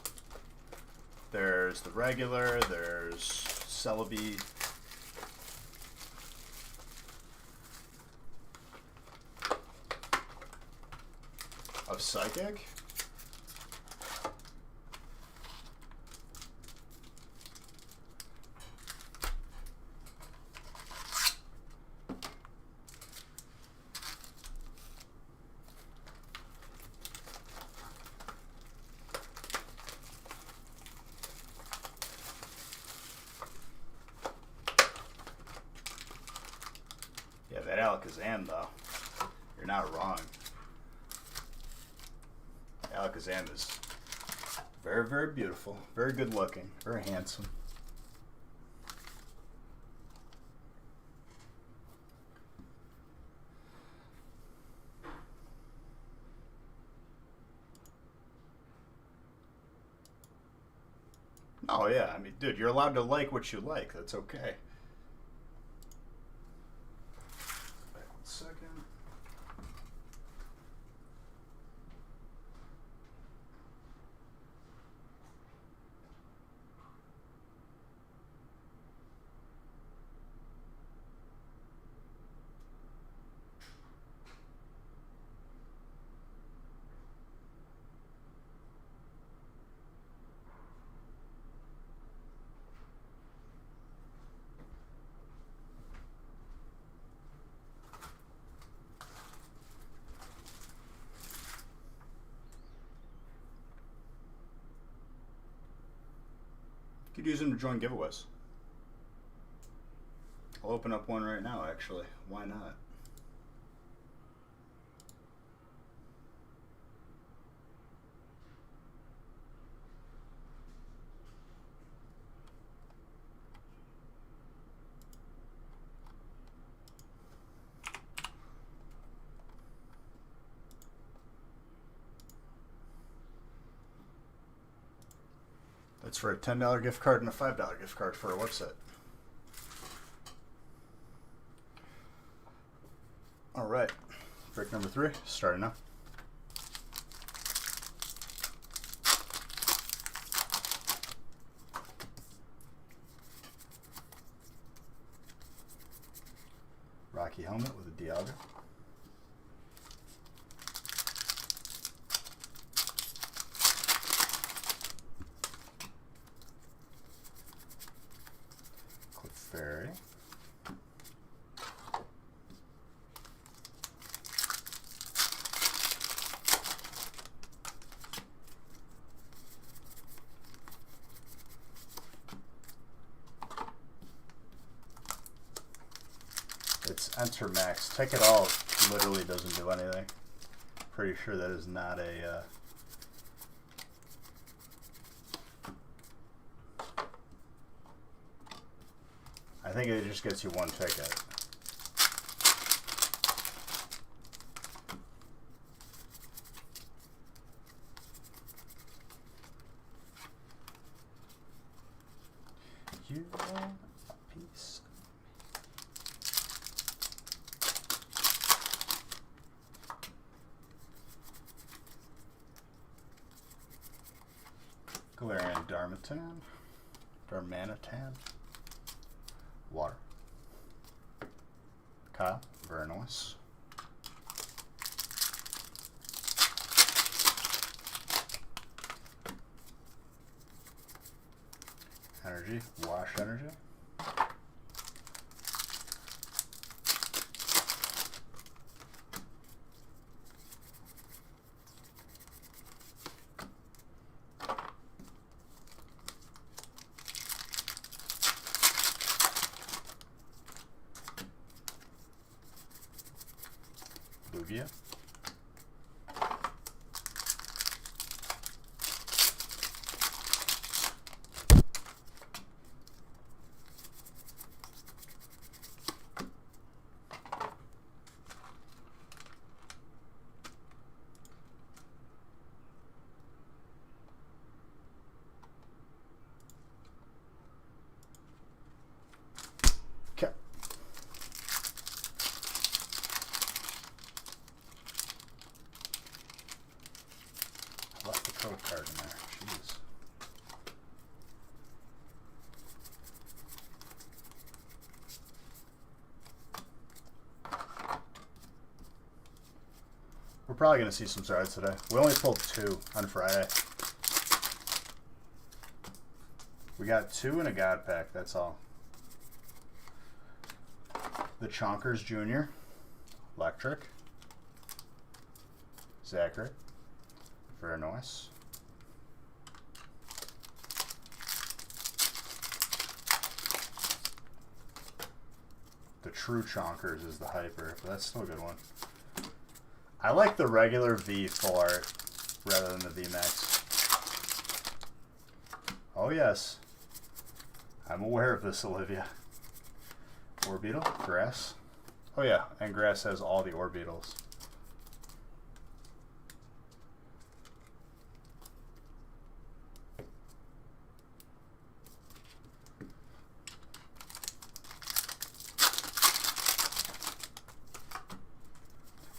there's the regular, there's Celebi. Of Psychic? Alakazam, though. You're not wrong. Alakazam is very, very beautiful. Very good looking. Very handsome. Oh, yeah. I mean, dude, you're allowed to like what you like. That's okay. Wait 1 second. You could use them to join giveaways. I'll open up one right now, actually. Why not? That's for a $10 gift card and a $5 gift card for a website. All right, break number 3, starting now. Rocky helmet with a Dialga. Clefairy. It's Enter Max. Take It All literally doesn't do anything. Pretty sure that is not a... I think it just gets you 1 ticket. You are a piece. Galarian Darmanitan. Water. Kyle, very nice. Energy, Wash Energy. Lugia. Okay. I left the code card in there. Jeez. We're probably going to see some Zards today. We only pulled 2 on Friday. We got 2 in a God Pack, that's all. The Chonkers Jr., Electric, Zachary, very nice. The True Chonkers is the hyper, but that's still a good one. I like the regular V full art rather than the V Max. Oh yes. I'm aware of this, Olivia. Orbeetle? Grass? Oh yeah, and Grass has all the Orbeetles.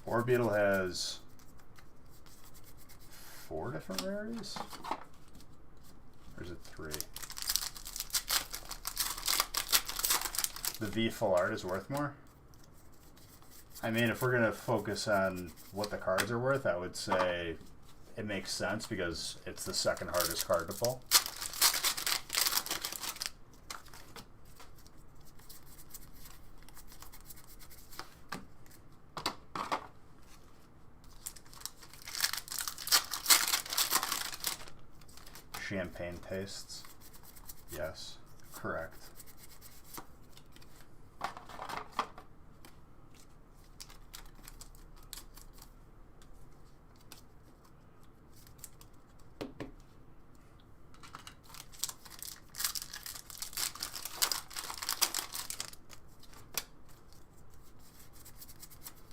Orbeetle has 4 different rarities? Or is it 3? The V full art is worth more? I mean, if we're going to focus on what the cards are worth, I would say it makes sense because it's the second hardest card to pull. Champagne tastes. Yes, correct.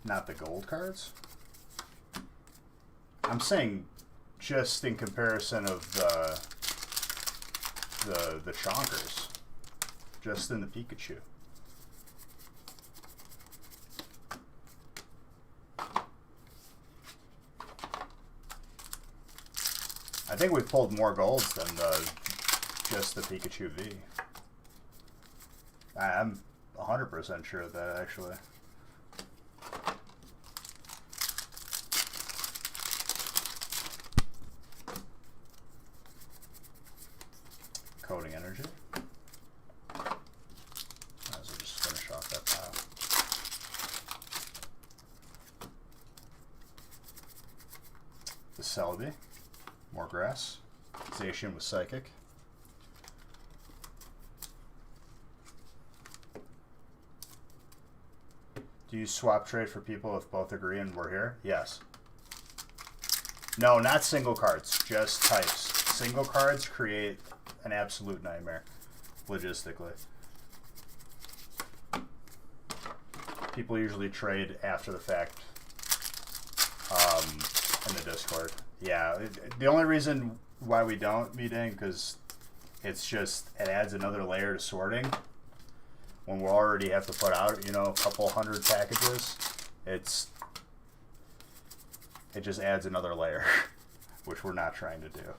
Not the gold cards? I'm saying just in comparison of the Chonkers. Just in the Pikachu. I think we've pulled more golds than just the Pikachu V. I'm 100% sure of that, actually. Coding Energy. Might as well just finish off that pile. The Celebi. More Grass. Zacian with Psychic. Do you swap trade for people if both agree and we're here? Yes. No, not single cards, just types. Single cards create an absolute nightmare, logistically. People usually trade after the fact in the Discord. Yeah, the only reason why we don't, meeting, because it's just, it adds another layer to sorting. When we already have to put out, you know, a couple hundred packages, it just adds another layer, which we're not trying to do.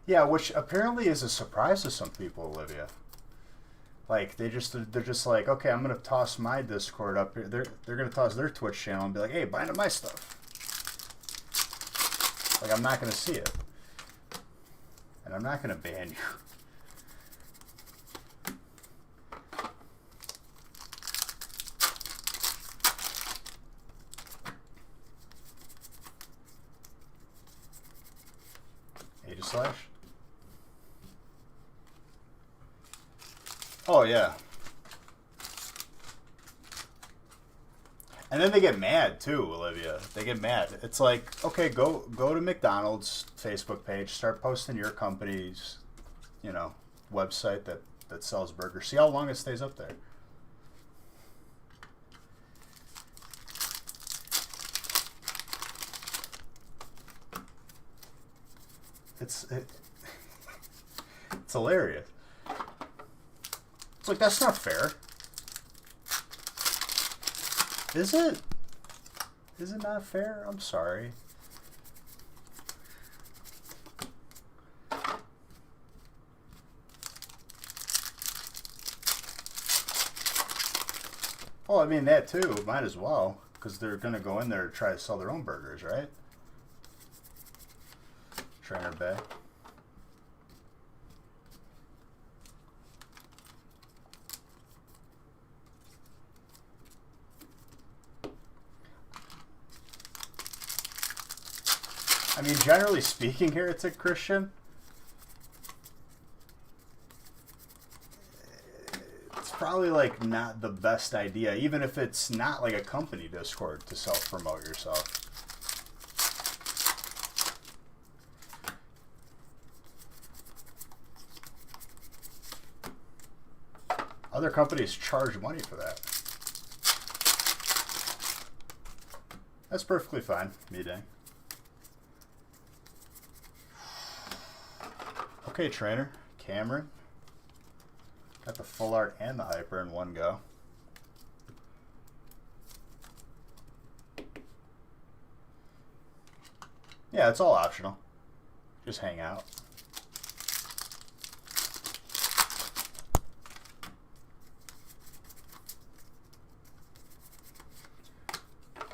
Yeah, which apparently is a surprise to some people, Olivia. Like they're just like, okay, I'm gonna toss my Discord up here. They're gonna toss their Twitch channel and be like, hey, buy into my stuff. Like I'm not gonna see it, and I'm not gonna ban you. Aegislash. Oh yeah. And then they get mad too, Olivia. They get mad. It's like, okay, go to McDonald's Facebook page, start posting your company's, you know, website that sells burgers. See how long it stays up there. It's hilarious. It's like, that's not fair. Is it? Is it not fair? I'm sorry. Oh, I mean, that too. Might as well. Because they're going to go in there to try to sell their own burgers, right? Trainer Bay. I mean, generally speaking, Heretic Christian, it's probably like not the best idea, even if it's not like a company Discord, to self-promote yourself. Other companies charge money for that. That's perfectly fine, meeting. Okay, trainer. Cameron. Got the full art and the hyper in one go. Yeah, it's all optional. Just hang out.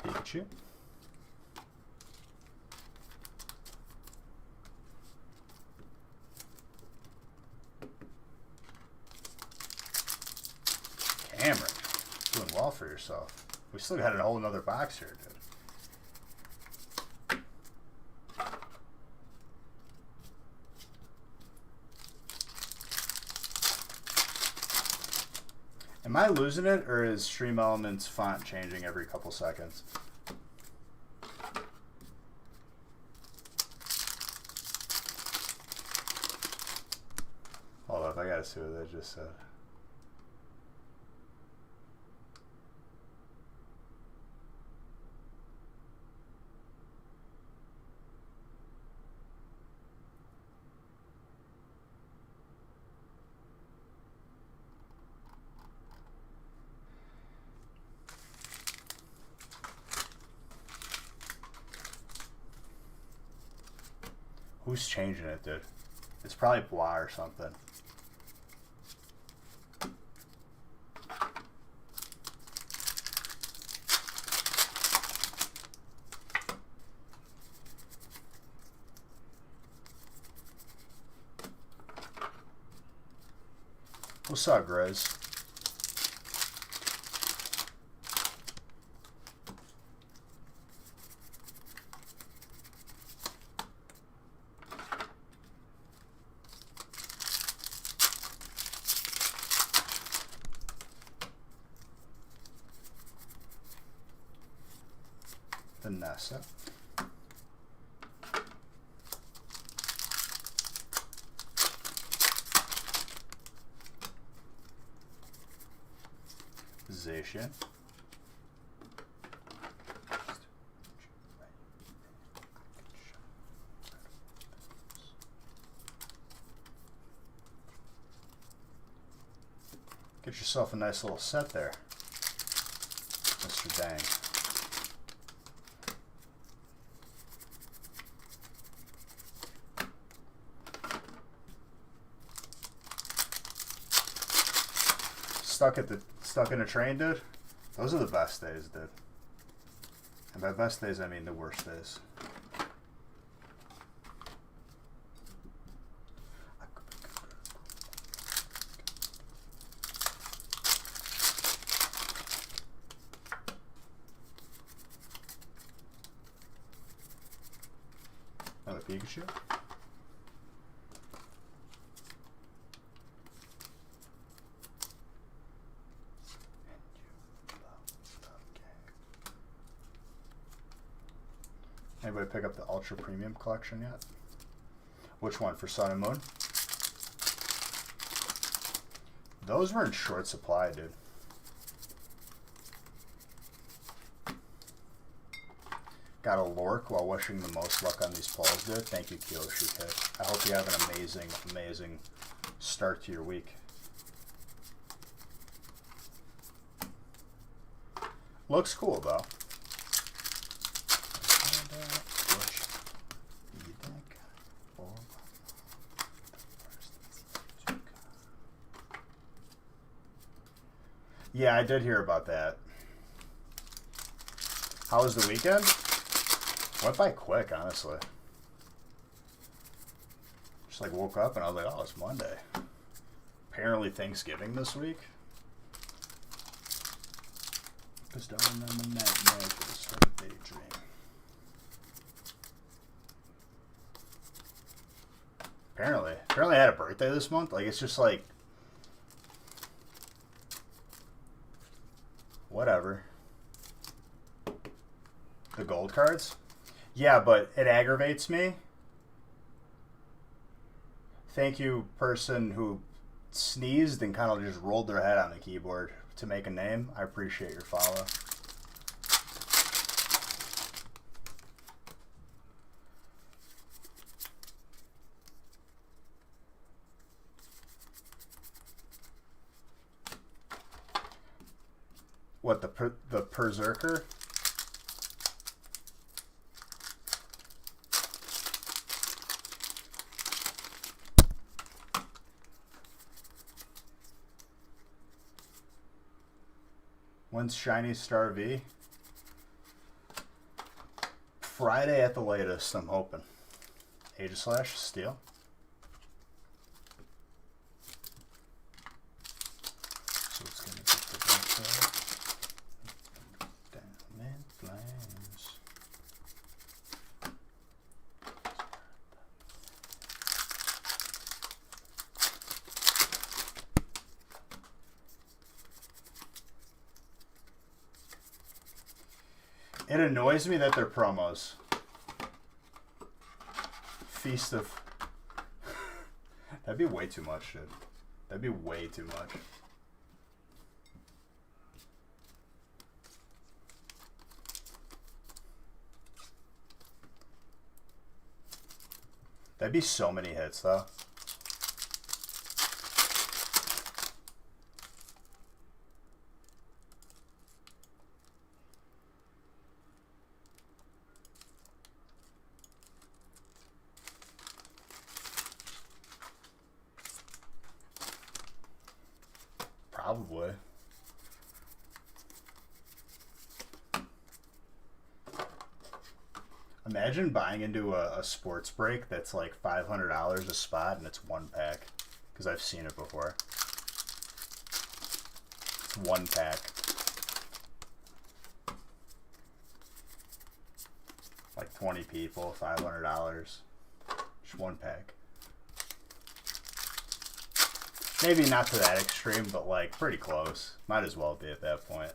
Pikachu. Cameron, doing well for yourself. We still got a whole another box here, dude. Am I losing it, or is Stream Elements font changing every couple seconds? Hold up, I gotta see what they just said. Who's changing it, dude? It's probably Bois or something. What's up, Grizz? Vanessa. Zacian. Get yourself a nice little set there, Mr. Dang. Stuck in a train, dude. Those are the best days, dude. And by best days, I mean the worst days. Another Pikachu. Anybody pick up the Ultra Premium collection yet? Which one, for Sun and Moon? Those were in short supply, dude. Got a Lork while wishing the most luck on these polls, dude. Thank you, Kyoshi Kid. I hope you have an amazing, amazing start to your week. Looks cool, though. Yeah, I did hear about that. How was the weekend? Went by quick, honestly. Just like woke up and I was like, oh, it's Monday. Apparently Thanksgiving this week. Because don't remember night, start a daydream. Apparently. Apparently I had a birthday this month. Like, it's just like... Whatever. The gold cards? Yeah, but it aggravates me. Thank you, person who sneezed and kind of just rolled their head on the keyboard to make a name. I appreciate your follow. What, the Berserker? When's Shiny Star V? Friday at the latest, I'm hoping. Aegislash, Steel. So it's gonna get the backside. Damn it, flames. It annoys me that they're promos. Feast of... That'd be way too much, dude. That'd be way too much. That'd be so many hits, though. Probably. Imagine buying into a sports break that's like $500 a spot and it's one pack. Because I've seen it before. It's one pack. Like 20 people, $500. Just one pack. Maybe not to that extreme, but like pretty close. Might as well be at that point.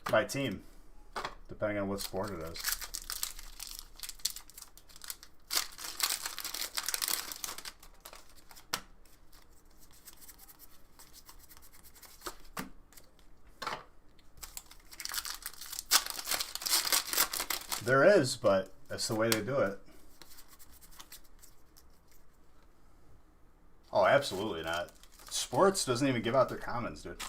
By team, depending on what sport it is. There is, but that's the way they do it. Oh, absolutely not. Sports doesn't even give out their commons, dude.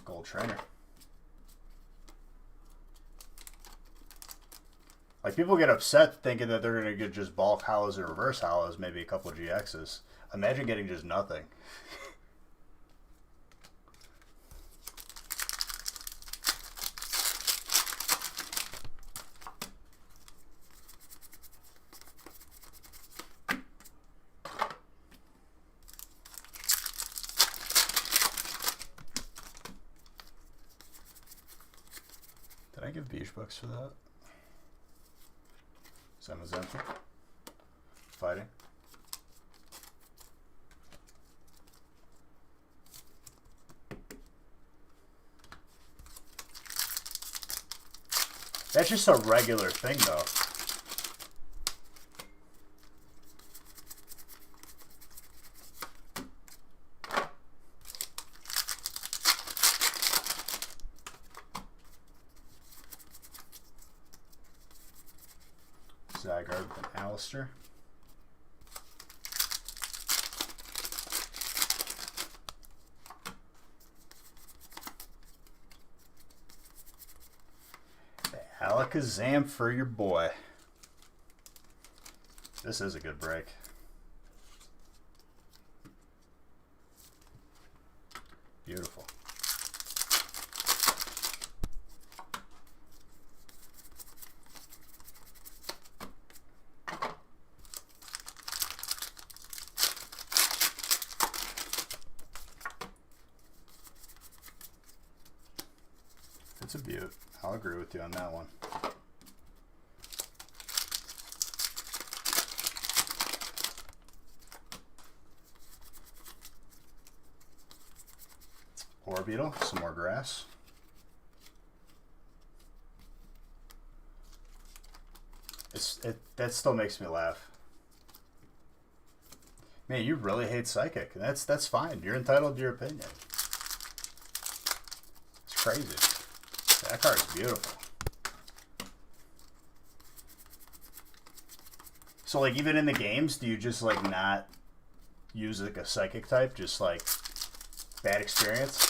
Gold trainer. Like, people get upset thinking that they're going to get just bulk hollows or reverse hollows, maybe a couple of GXs. Imagine getting just nothing. Did I give Beach Bucks for that? Zamazenta. Fighting. That's just a regular thing, though. Zygarde with an Alistair. Alakazam for your boy. This is a good break. Beautiful. It's a beaut. I'll agree with you on that one. Orbeetle, some more grass. That still makes me laugh. Man, you really hate Psychic. That's fine. You're entitled to your opinion. It's crazy. That card's beautiful. So like even in the games, do you just like not use like a Psychic type? Just like bad experience?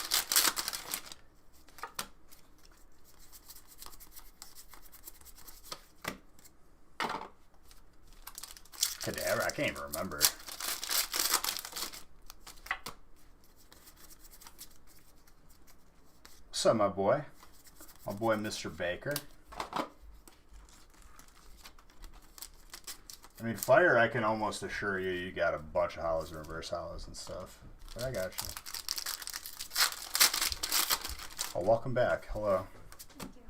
Cadaver? I can't even remember. What's up, my boy? My boy, Mr. Baker. I mean, fire, I can almost assure you, you got a bunch of hollows and reverse hollows and stuff. But I got you. Oh, welcome back. Hello. Thank you.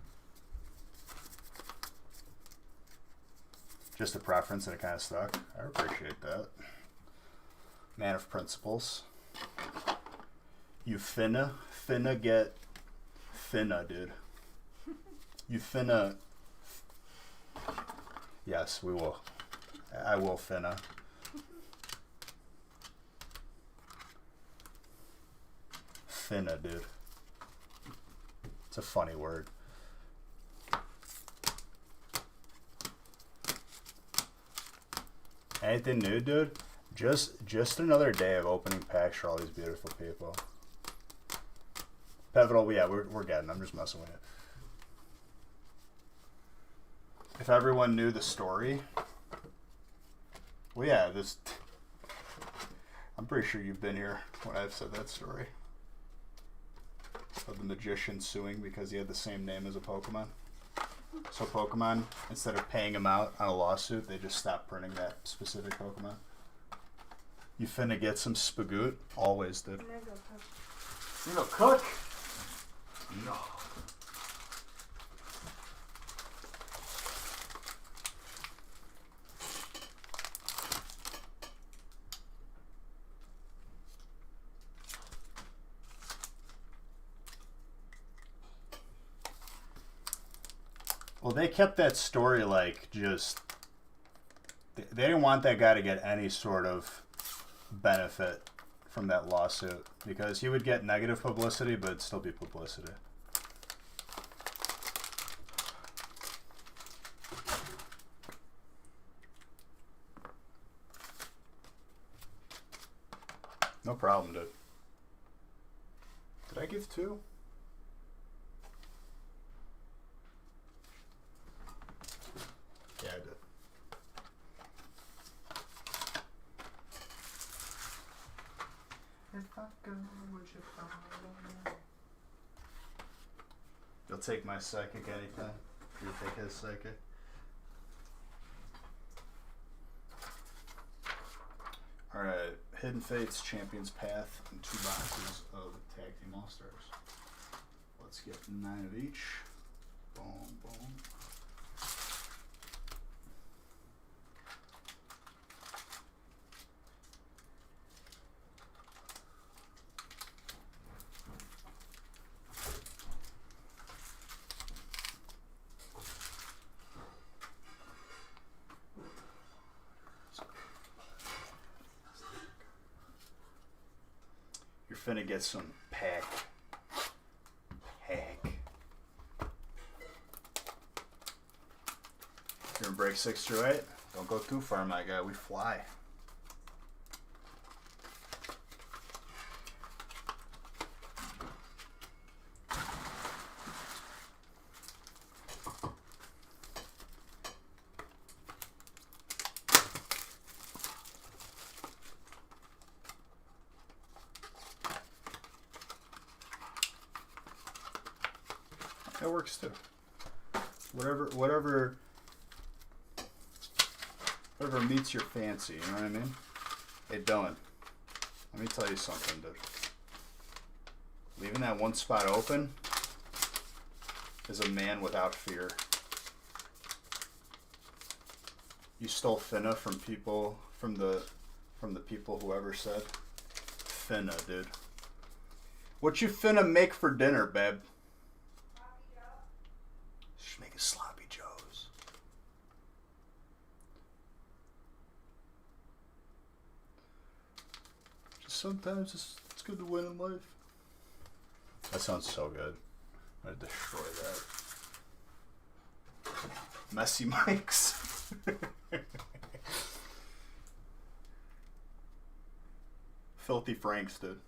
Just a preference and it kind of stuck. I appreciate that. Man of principles. You finna get finna, dude. You finna. Yes, we will. I will finna. Finna, dude. It's a funny word. Anything new, dude? Just another day of opening packs for all these beautiful people. Pivotal, yeah, we're getting. I'm just messing with it. If everyone knew the story, well, yeah, this. I'm pretty sure you've been here when I've said that story of the magician suing because he had the same name as a Pokemon. So Pokemon, instead of paying him out on a lawsuit, they just stopped printing that specific Pokemon. You finna get some Spagoot? Always did. I'm gonna go cook. You know, cook? No. Well, they kept that story like just. They didn't want that guy to get any sort of benefit from that lawsuit because he would get negative publicity, but it'd still be publicity. No problem, dude. Did I give two? Yeah, I did. If I go, would you follow? You'll take my Psychic anytime. You'll take his Psychic. Alright, Hidden Fates, Champion's Path, and 2 boxes of Tag Team All-Stars. Let's get 9 of each. Boom, boom. You're finna get some pack. You're gonna break 6 through 8? Don't go too far, my guy. We fly. That works too. Whatever meets your fancy, you know what I mean? Hey Dylan, let me tell you something, dude. Leaving that one spot open is a man without fear. You stole Finna from people, from the people whoever said Finna, dude. What you finna make for dinner, babe? She's making sloppy joes. Just sometimes it's good to win in life. That sounds so good. I'm gonna destroy that. Messy Mike's. Filthy Franks, dude.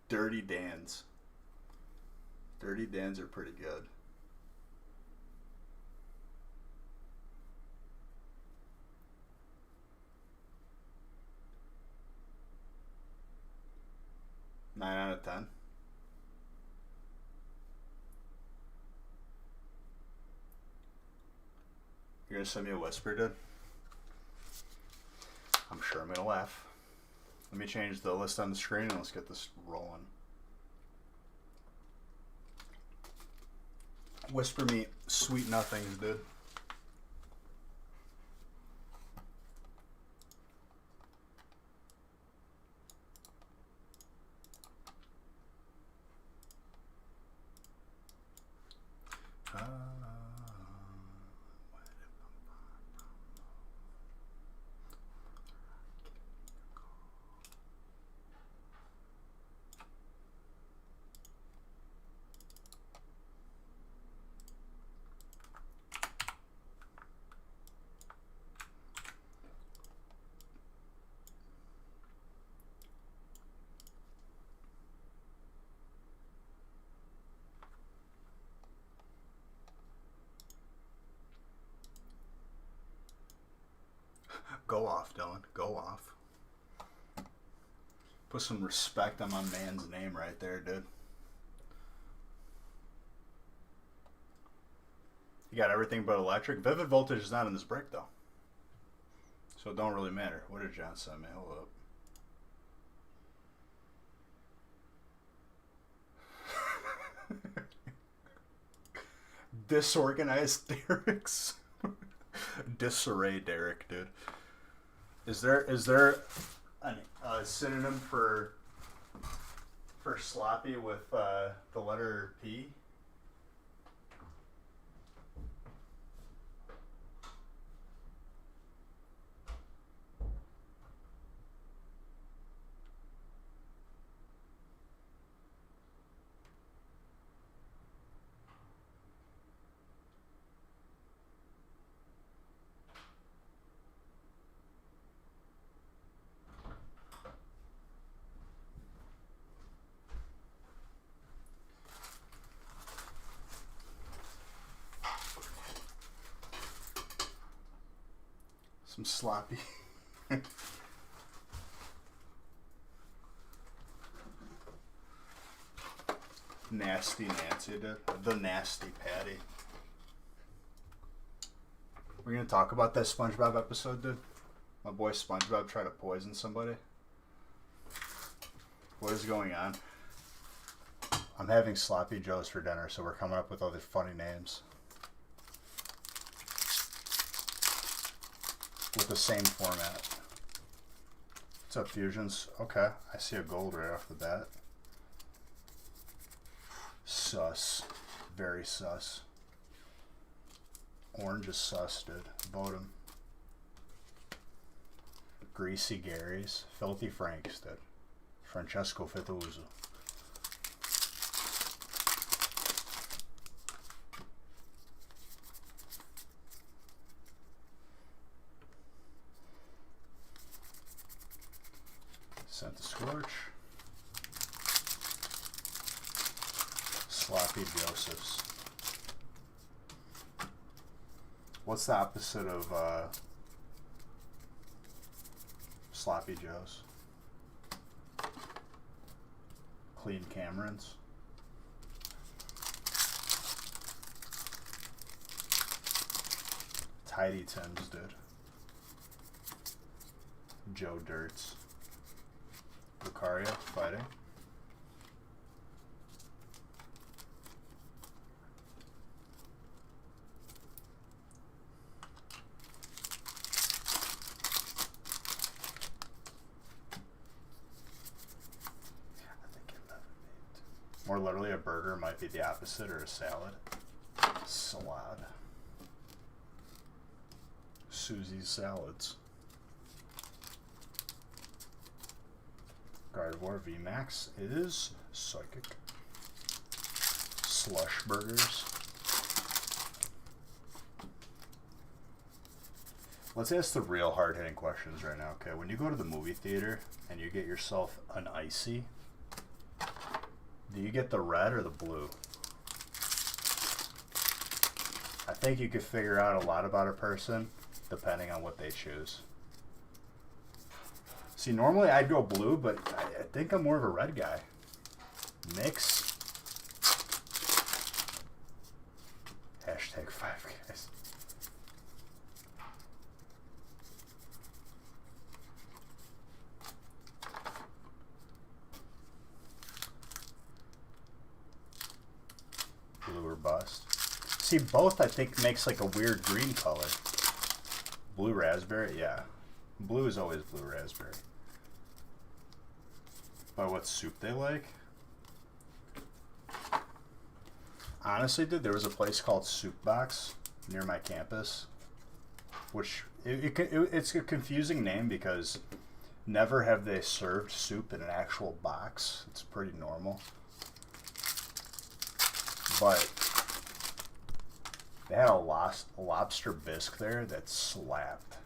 Dirty Dan's. Dirty Dan's are pretty good. Nine out of 10. You're gonna send me a whisper, dude? I'm sure I'm gonna laugh. Let me change the list on the screen and let's get this rolling. Whisper me sweet nothings, dude. Go off, Dylan. Go off. Put some respect on my man's name right there, dude. You got everything but electric. Vivid voltage is not in this brick, though. So it don't really matter. What did John send me? Hold up. Disorganized Derek's. Disarray Derek, dude. Is there a synonym for sloppy with the letter P? Some sloppy. Nasty Nancy, dude. The Nasty Patty. We're gonna talk about that SpongeBob episode, dude. My boy SpongeBob tried to poison somebody. What is going on? I'm having Sloppy Joes for dinner, so we're coming up with other funny names. With the same format. What's up, Fusions? Okay, I see a gold right off the bat. Sus. Very sus. Orange is sus, dude. Vote him. Greasy Gary's. Filthy Franks, dude. Francesco Fittuso. Sent to Scorch. Sloppy Josephs. What's the opposite of Sloppy Joes? Clean Camerons. Tidy Tims, dude. Joe Dirts. Lucario fighting. More literally, a burger might be the opposite, or a salad. Salad. Susie's Salads. Gardevoir VMAX is Psychic. Slush Burgers. Let's ask the real hard-hitting questions right now, okay? When you go to the movie theater and you get yourself an icy, do you get the red or the blue? I think you could figure out a lot about a person depending on what they choose. See, normally I'd go blue, but I think I'm more of a red guy. Mix. Hashtag 5 guys. Blue or bust. See, both I think makes like a weird green color. Blue raspberry, yeah. Blue is always blue raspberry. By what soup they like? Honestly, dude, there was a place called Soup Box near my campus, which it's a confusing name because never have they served soup in an actual box. It's pretty normal. But they had a lobster bisque there that slapped.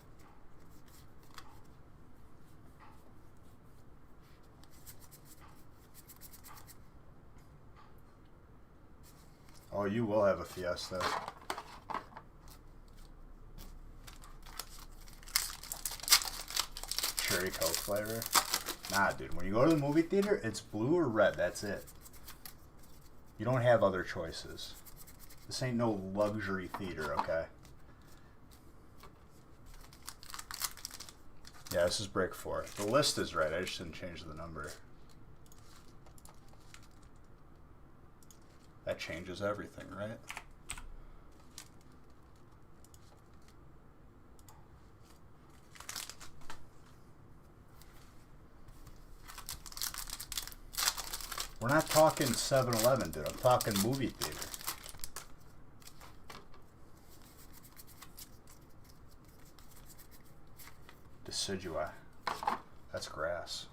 Oh, you will have a Fiesta. Cherry Coke flavor? Nah, dude. When you go to the movie theater, it's blue or red. That's it. You don't have other choices. This ain't no luxury theater, okay? Yeah, this is break 4. The list is right. I just didn't change the number. That changes everything, right? We're not talking 7-Eleven, dude. I'm talking movie theater. Decidua. That's grass.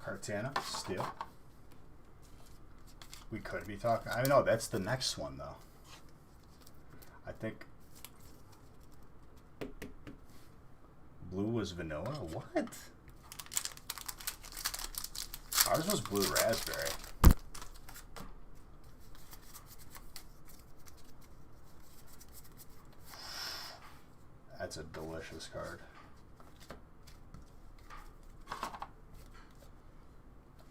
Cartana, Steel. We could be talking. I know that's the next one though. I think blue was vanilla. What? Ours was blue raspberry. That's a delicious card.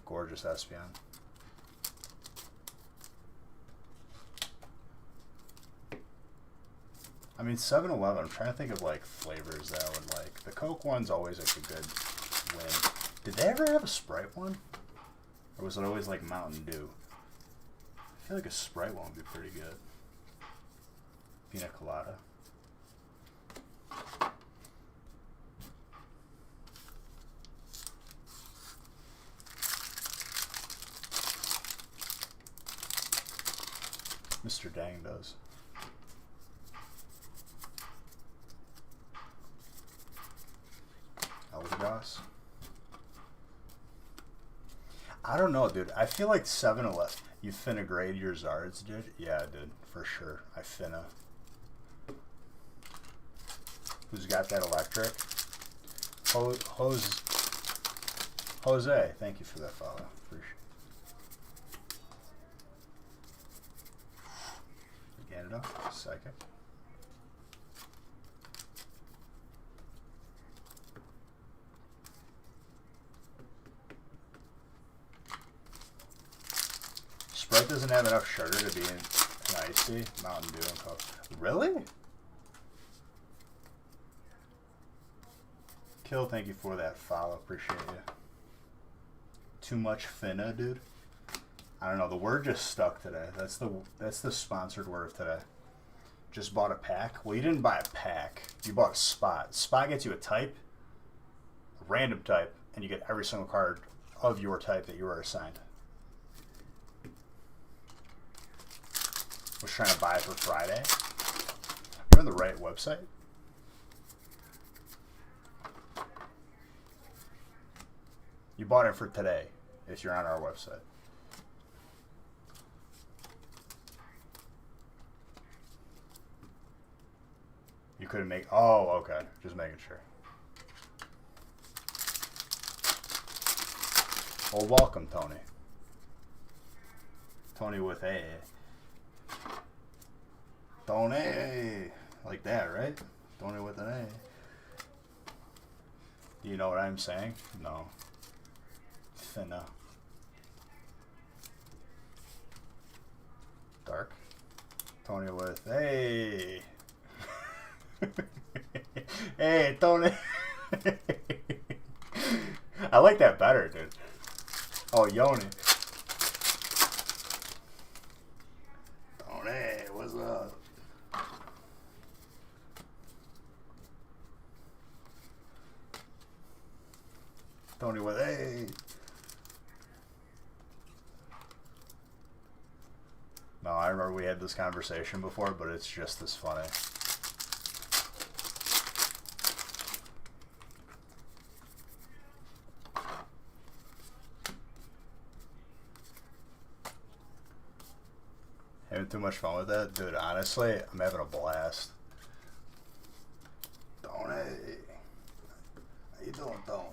Gorgeous Espion. I mean, 7-Eleven, I'm trying to think of like flavors that I would like. The Coke one's always like a good win. Did they ever have a Sprite one? Or was it always like Mountain Dew? I feel like a Sprite one would be pretty good. Pina Colada. Mr. Dang does. Eldegoss. I don't know, dude. I feel like 7-Eleven. You finna grade your Zards, dude? Yeah, dude. For sure. I finna. Who's got that electric? Jose. Thank you for that follow. Appreciate it. Canada. Psychic. doesn't have enough sugar to be an iced tea. Mountain Dew and Coke. Really? Kill, thank you for that follow. Appreciate you. Too much finna, dude. I don't know. The word just stuck today. That's the sponsored word of today. Just bought a pack. Well, you didn't buy a pack. You bought a spot. Spot gets you a type, a random type, and you get every single card of your type that you were assigned. Was trying to buy it for Friday. You're on the right website. You bought it for today if you're on our website. You couldn't make... Oh, okay. Just making sure. Well, welcome, Tony. Tony with A. Tony. Like that, right? Tony with an A. Do you know what I'm saying? No. Finna. Dark. Tony with... Hey. Hey, Tony. I like that better, dude. Oh, Yoni. Tony, what's up? Tony with A. No, I remember we had this conversation before, but it's just as funny. Having too much fun with that? Dude, honestly, I'm having a blast. Tony. How you doing, Tony?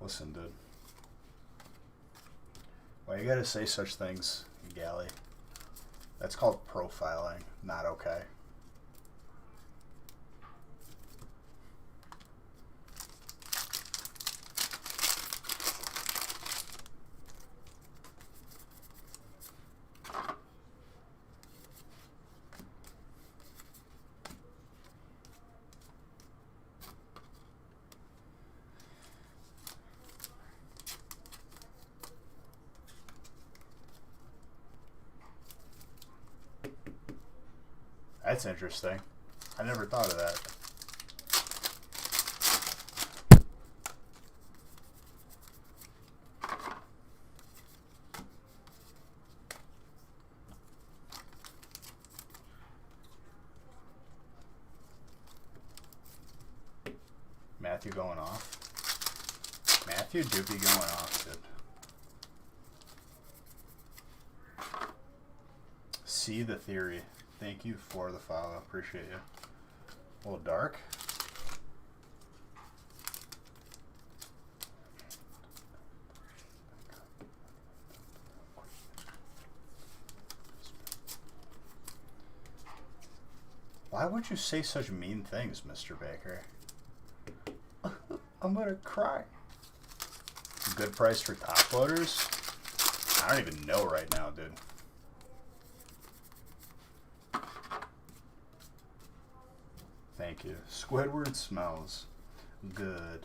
Listen, dude. Why you gotta say such things, Galley? That's called profiling, not okay. That's interesting. I never thought of that. Matthew going off. Matthew do be going off, dude. See the theory. Thank you for the follow. Appreciate you. A little dark. Why would you say such mean things, Mr. Baker? I'm gonna cry. Good price for top loaders? I don't even know right now, dude. Thank you. Squidward smells good.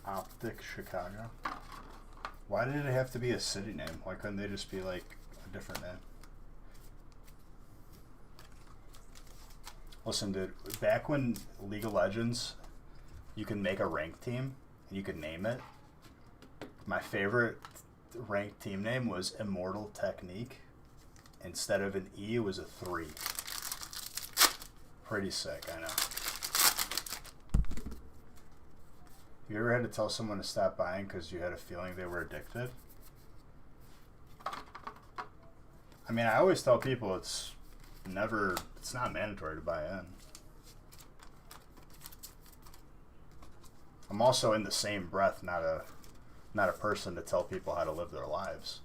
Optic Chicago. Why did it have to be a city name? Why couldn't they just be like a different name? Listen, dude, back when League of Legends you can make a ranked team and you can name it. My favorite ranked team name was Immortal Technique. Instead of an E, it was a 3. Pretty sick, I know. You ever had to tell someone to stop buying because you had a feeling they were addicted? I mean, I always tell people it's not mandatory to buy in. I'm also in the same breath not a person to tell people how to live their lives.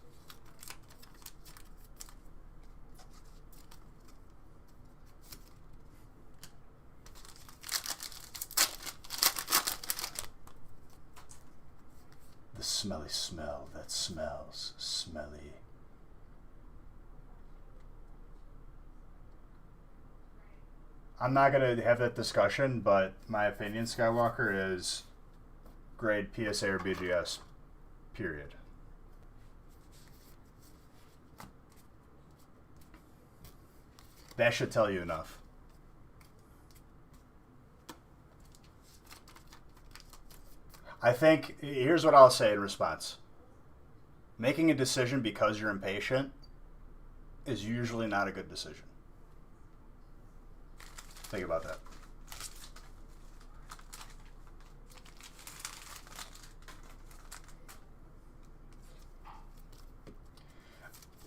The smelly smell that smells smelly. I'm not going to have that discussion, but my opinion, Skywalker, is grade PSA or BGS, period. That should tell you enough. I think, here's what I'll say in response. Making a decision because you're impatient is usually not a good decision. Think about that.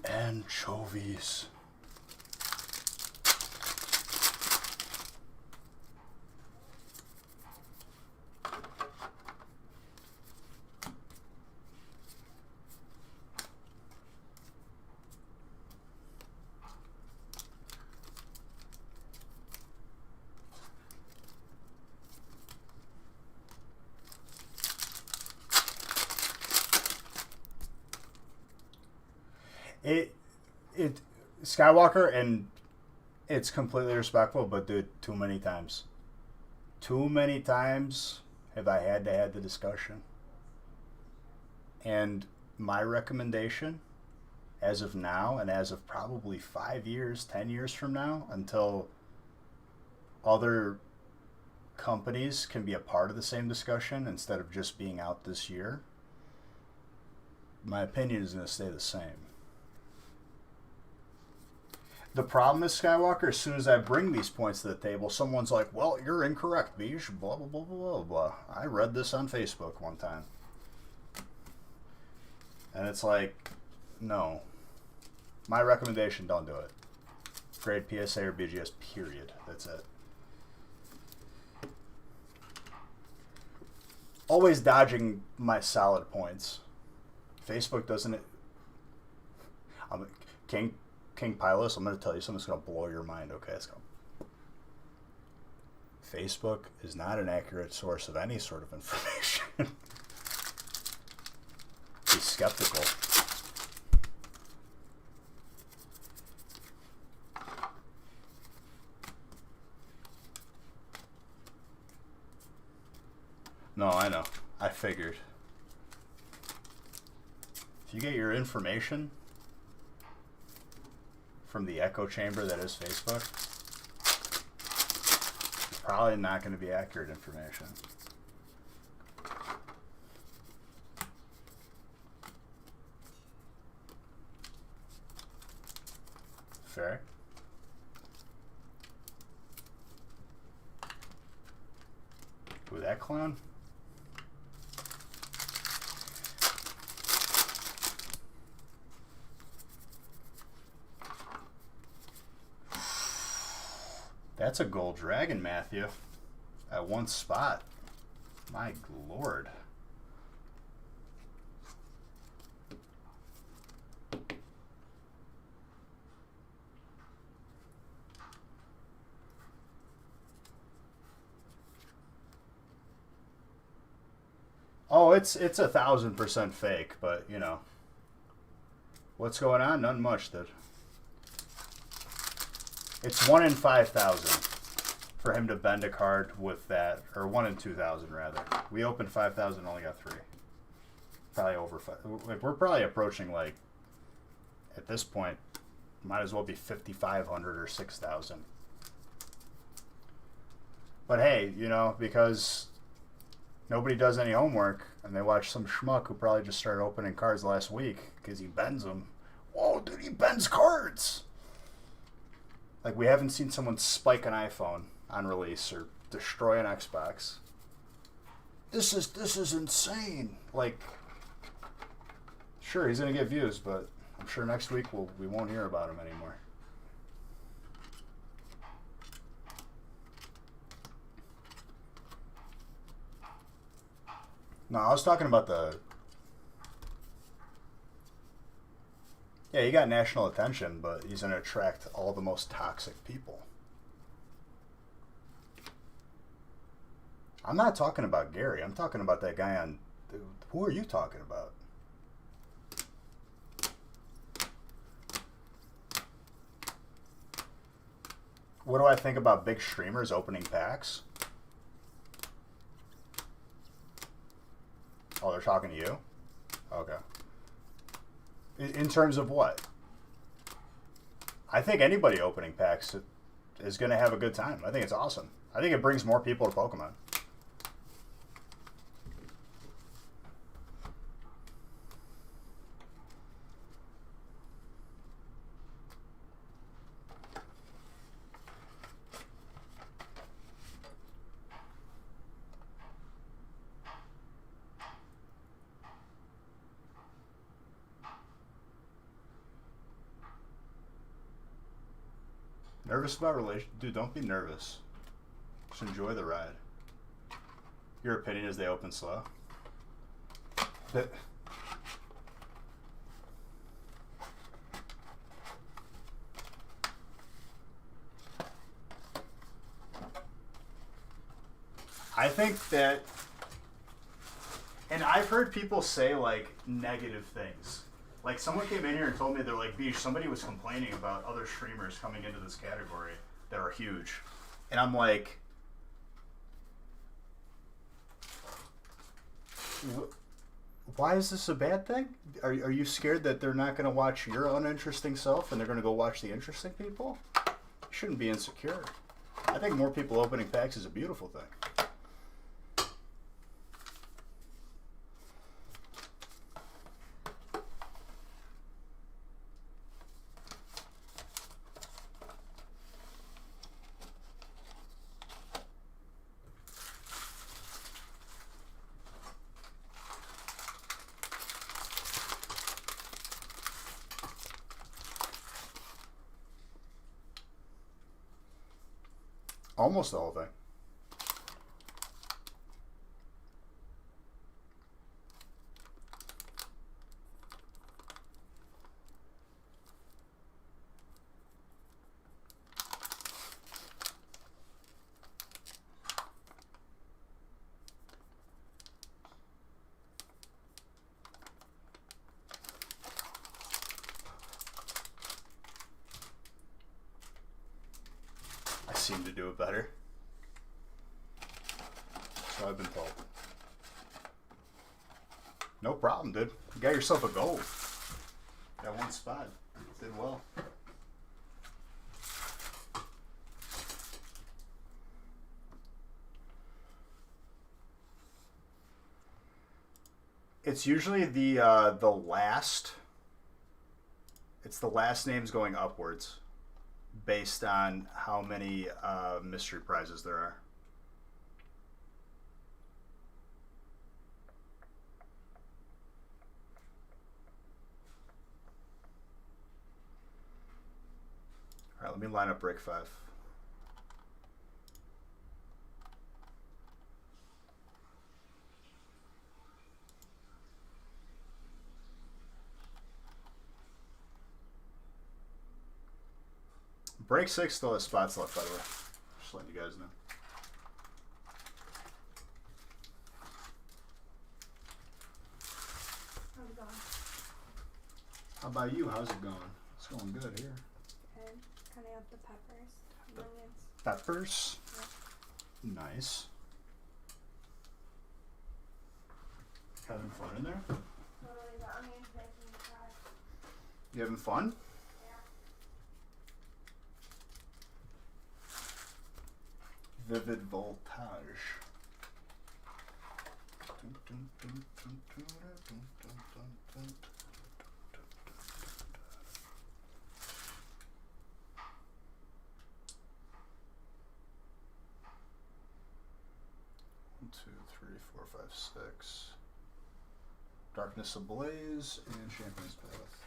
Anchovies. It Skywalker, and it's completely respectful, but dude, too many times have I had to have the discussion. And my recommendation, as of now, and as of probably 5 years, 10 years from now, until other companies can be a part of the same discussion instead of just being out this year, my opinion is going to stay the same. The problem is, Skywalker, as soon as I bring these points to the table, someone's like, well, you're incorrect, Beej, blah, blah, blah, blah, blah. I read this on Facebook one time. And it's like, no. My recommendation, don't do it. Grade PSA or BGS, period. That's it. Always dodging my solid points. Facebook doesn't it. King Pylos, I'm going to tell you something that's going to blow your mind, okay? Facebook is not an accurate source of any sort of information. Be skeptical. No, I know. I figured. If you get your information from the echo chamber that is Facebook, it's probably not going to be accurate information. Fair. Ooh, that clown? That's a gold dragon, Matthew. At one spot. My lord. Oh, it's 1,000% fake, but you know. What's going on? Nothing much, dude. It's 1 in 5,000 for him to bend a card with that, or 1 in 2,000 rather. We opened 5,000, only got 3. Probably over 5. We're probably approaching, like, at this point, might as well be 5,500 or 6,000. But hey, you know, because nobody does any homework, and they watch some schmuck who probably just started opening cards last week because he bends them. Whoa, dude, he bends cards! Like, we haven't seen someone spike an iPhone on release or destroy an Xbox. This is insane. Like, sure, he's gonna get views, but I'm sure next week we won't hear about him anymore. No, I was talking about the... Yeah, he got national attention, but he's going to attract all the most toxic people. I'm not talking about Gary. I'm talking about that guy on... Who are you talking about? What do I think about big streamers opening packs? Oh, they're talking to you? Okay. In terms of what? I think anybody opening packs is going to have a good time. I think it's awesome. I think it brings more people to Pokemon. Nervous about relation? Dude, don't be nervous. Just enjoy the ride. Your opinion is they open slow? But I think that, and I've heard people say like negative things. Like, someone came in here and told me, they're like, Beach, somebody was complaining about other streamers coming into this category that are huge. And I'm like, why is this a bad thing? Are you scared that they're not going to watch your uninteresting self and they're going to go watch the interesting people? You shouldn't be insecure. I think more people opening packs is a beautiful thing. Almost the whole thing. I seem to do it better. So I've been told. No problem, dude. You got yourself a gold. Got one spot. Did well. It's usually the last. It's the last names going upwards, based on how many mystery prizes there are. All right, let me line up break 5. Break 6 still has spots left, by the way. Just letting you guys know. How's it going? How about you? How's it going? It's going good here. Good. Cutting up the peppers, onions. Peppers? Yep. Nice. Having fun in there? Totally, the onions making me cry. You having fun? Yeah. Vivid voltage. One, two, three, four, five, six. Darkness Ablaze and Champion's Path.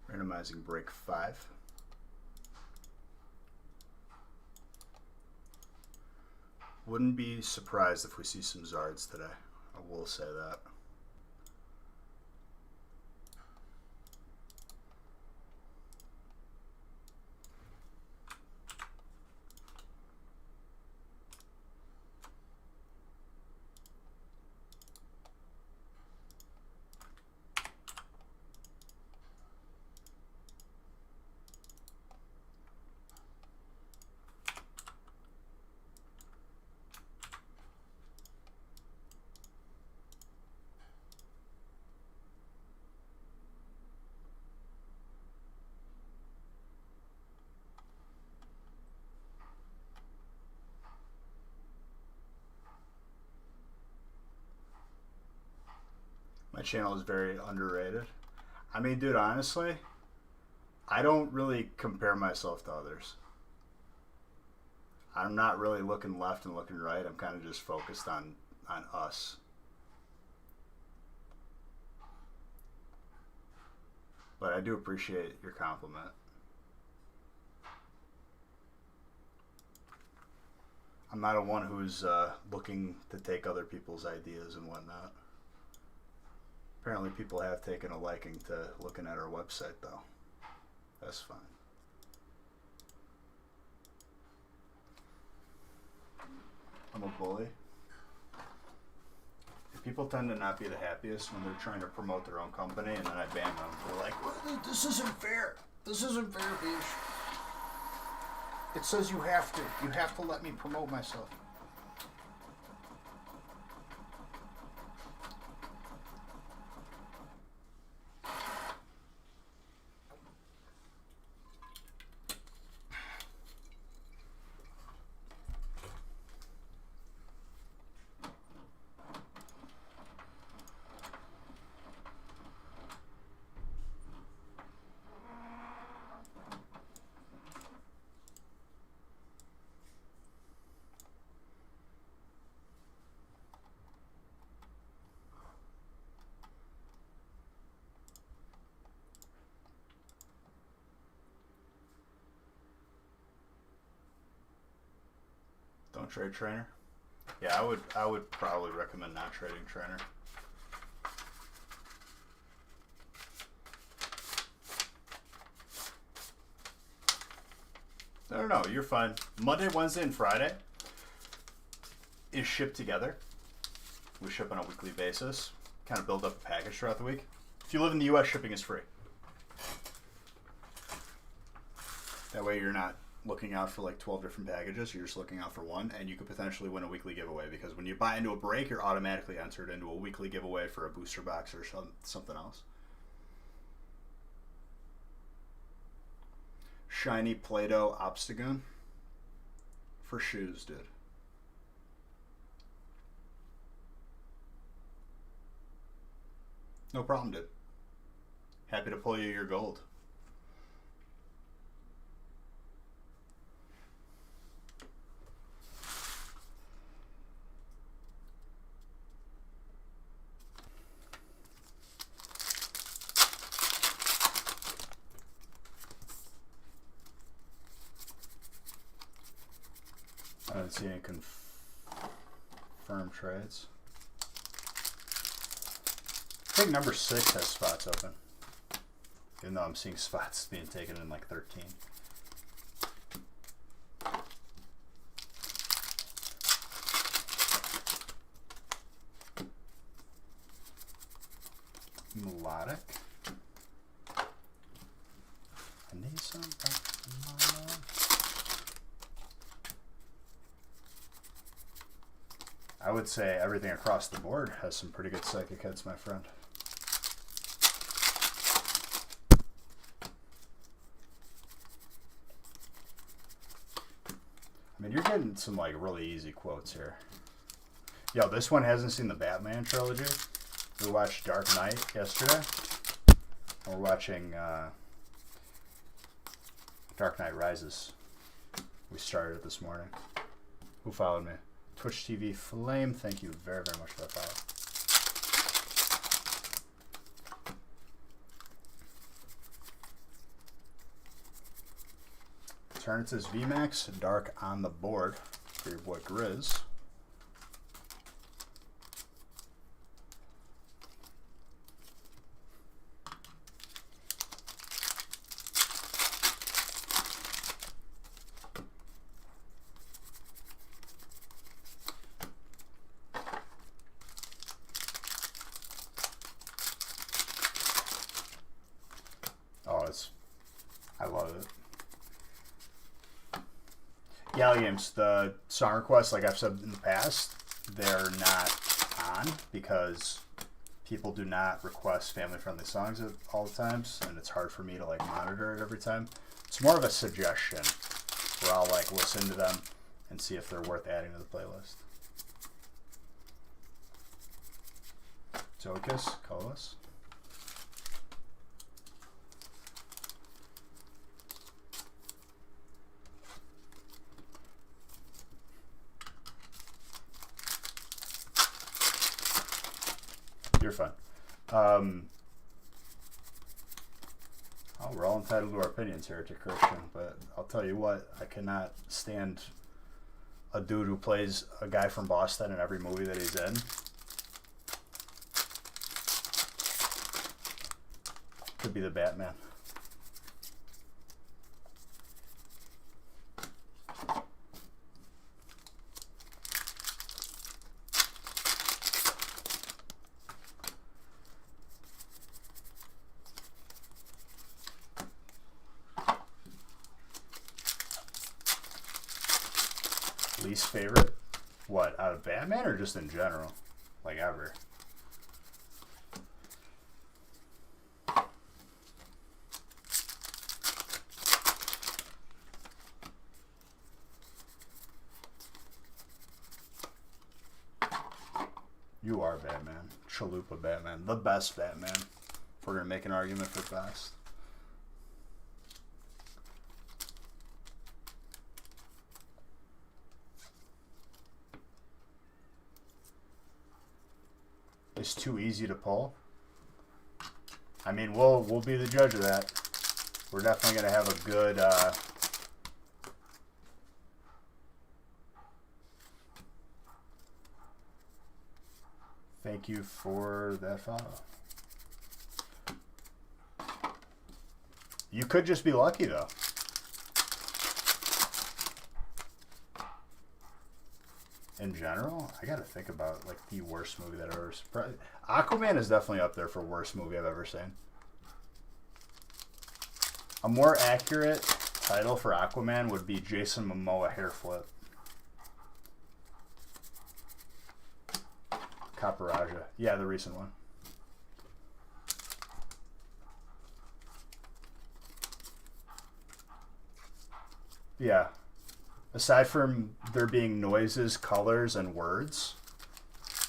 Randomizing break 5. Wouldn't be surprised if we see some Zards today. I will say that. My channel is very underrated. I mean, dude, honestly, I don't really compare myself to others. I'm not really looking left and looking right. I'm kind of just focused on us. But I do appreciate your compliment. I'm not a one who's looking to take other people's ideas and whatnot. Apparently people have taken a liking to looking at our website, though. That's fine. I'm a bully. People tend to not be the happiest when they're trying to promote their own company, and then I ban them. They're like, well, this isn't fair. This isn't fair, bitch. It says you have to. You have to let me promote myself. Don't trade trainer. Yeah, I would probably recommend not trading trainer. No, you're fine. Monday, Wednesday, and Friday is shipped together. We ship on a weekly basis. Kind of build up a package throughout the week. If you live in the US, shipping is free. That way you're not looking out for like 12 different packages. You're just looking out for one, and you could potentially win a weekly giveaway, because when you buy into a break, you're automatically entered into a weekly giveaway for a booster box or something else. Shiny Play-Doh Obstagoon for shoes, dude. No problem, dude. Happy to pull you your gold. I didn't see any confirmed trades. think number 6 has spots open. Even though I'm seeing spots being taken in like 13. Melodic. I need some. I would say everything across the board has some pretty good psychic heads, my friend. I mean, you're getting some like really easy quotes here. Yo, this one hasn't seen the Batman trilogy. We watched Dark Knight yesterday. And we're watching Dark Knight Rises. We started it this morning. Who followed me? Twitch TV Flame, thank you very, very much for that follow. Turn it says VMAX, dark on the board for your boy Grizz. I love it. Yally Games, the song requests, like I've said in the past, they're not on because people do not request family-friendly songs at all the times, and it's hard for me to like monitor it every time. It's more of a suggestion where I'll like listen to them and see if they're worth adding to the playlist. Zoicus, call us. You're fine. Oh, we're all entitled to our opinions here, to Christian, but I'll tell you what, I cannot stand a dude who plays a guy from Boston in every movie that he's in. Could be the Batman. Least favorite? What, out of Batman or just in general? Like ever? You are Batman. Chalupa Batman. The best Batman. If we're going to make an argument for best. It's too easy to pull. I mean, we'll be the judge of that. We're definitely going to have a good thank you for that follow. You could just be lucky though. In general, I gotta think about like the worst movie that I've ever seen. Aquaman is definitely up there for worst movie I've ever seen. A more accurate title for Aquaman would be Jason Momoa Hair Flip. Caparaja. Yeah, the recent one. Yeah. Aside from there being noises, colors, and words,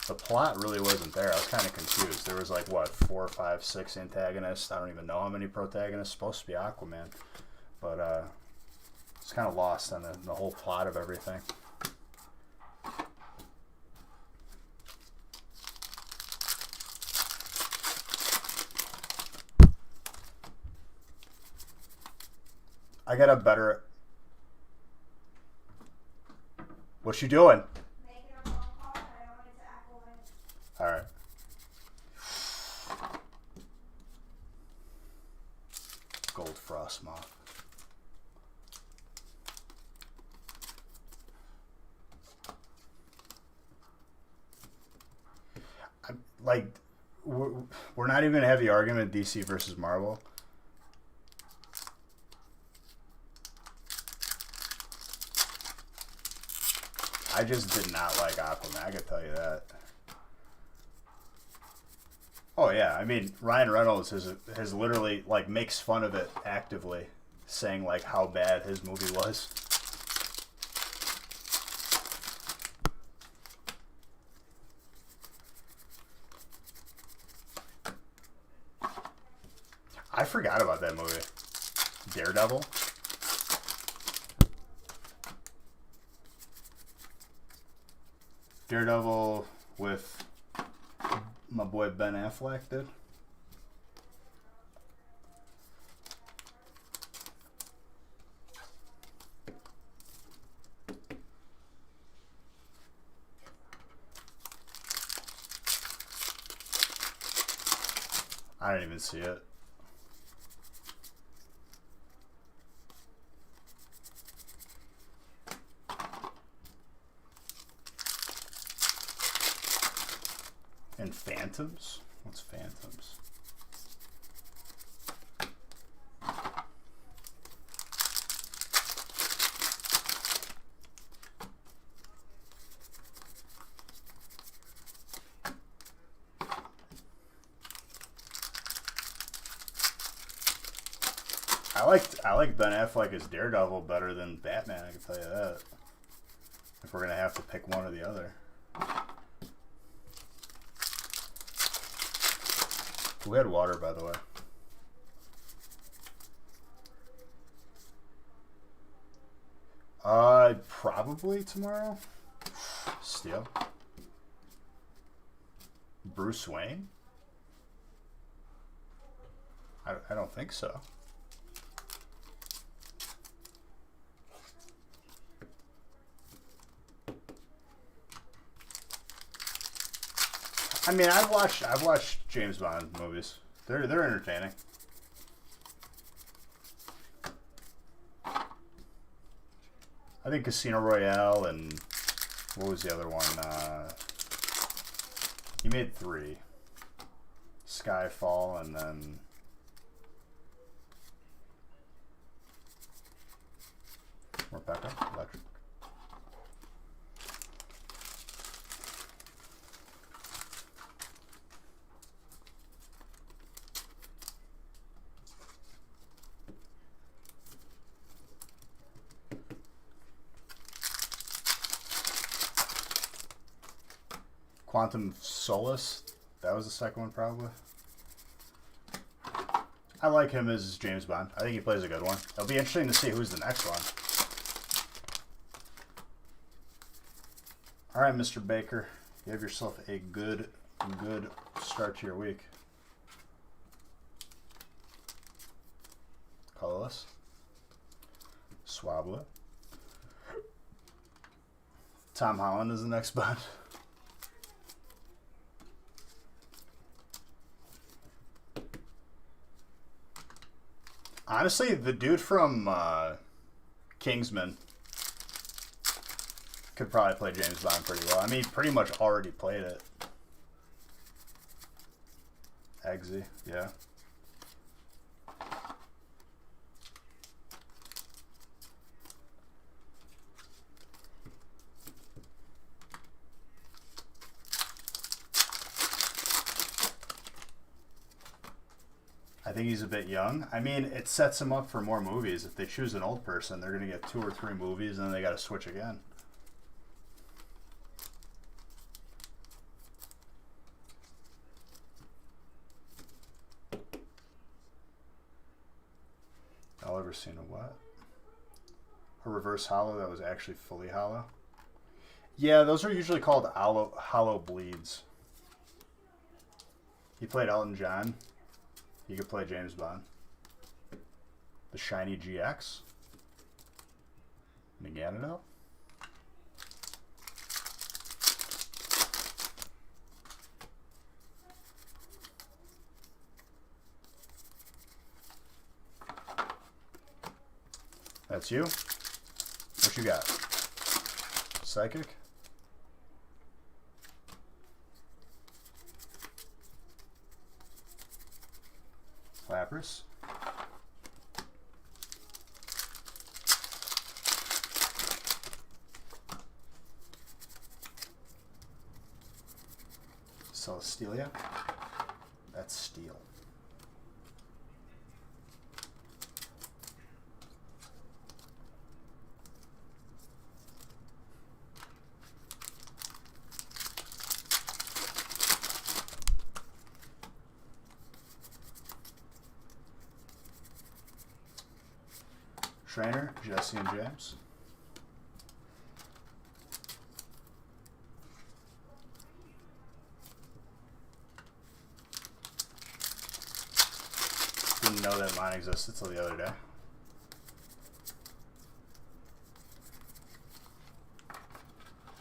the plot really wasn't there. I was kind of confused. There was like, what, 4, 5, 6 antagonists? I don't even know how many protagonists. Supposed to be Aquaman. But it's kind of lost on the whole plot of everything. I got a better... What you doing? Making a phone call, but I wanted to Aquaman. All right. like, we're not even gonna have the argument DC versus Marvel. I just did not like Aquaman, I can tell you that. Oh yeah, I mean Ryan Reynolds has literally like makes fun of it actively, saying like how bad his movie was. I forgot about that movie. Daredevil. Daredevil with my boy Ben Affleck did. I didn't even see it. And Phantoms? What's Phantoms? I like Ben Affleck as Daredevil better than Batman, I can tell you that. If we're gonna have to pick one or the other. Who had water, by the way? Probably tomorrow. Steel. Bruce Wayne? I don't think so. I mean, I've watched James Bond movies. They're entertaining. I think Casino Royale and what was the other one? He made 3. Skyfall and then Rebecca Electric. Quantum Solace. That was the second one, probably. I like him as James Bond. I think he plays a good one. It'll be interesting to see who's the next one. All right, Mr. Baker. You have yourself a good start to your week. Colorless. Swabla. Tom Holland is the next Bond. Honestly, the dude from Kingsman could probably play James Bond pretty well. I mean, he pretty much already played it. Eggsy, yeah. I think he's a bit young. I mean, it sets him up for more movies. If they choose an old person, they're going to get 2 or 3 movies, and then they got to switch again. Y'all ever seen a what? A reverse hollow that was actually fully hollow? Yeah, those are usually called hollow bleeds. He played Elton John. He could play James Bond. The Shiny GX. Meganito. That's you? What you got? Psychic? Lapras. Celestelia. That's steel. Trainer, Jesse and James. Didn't know that mine existed till the other day.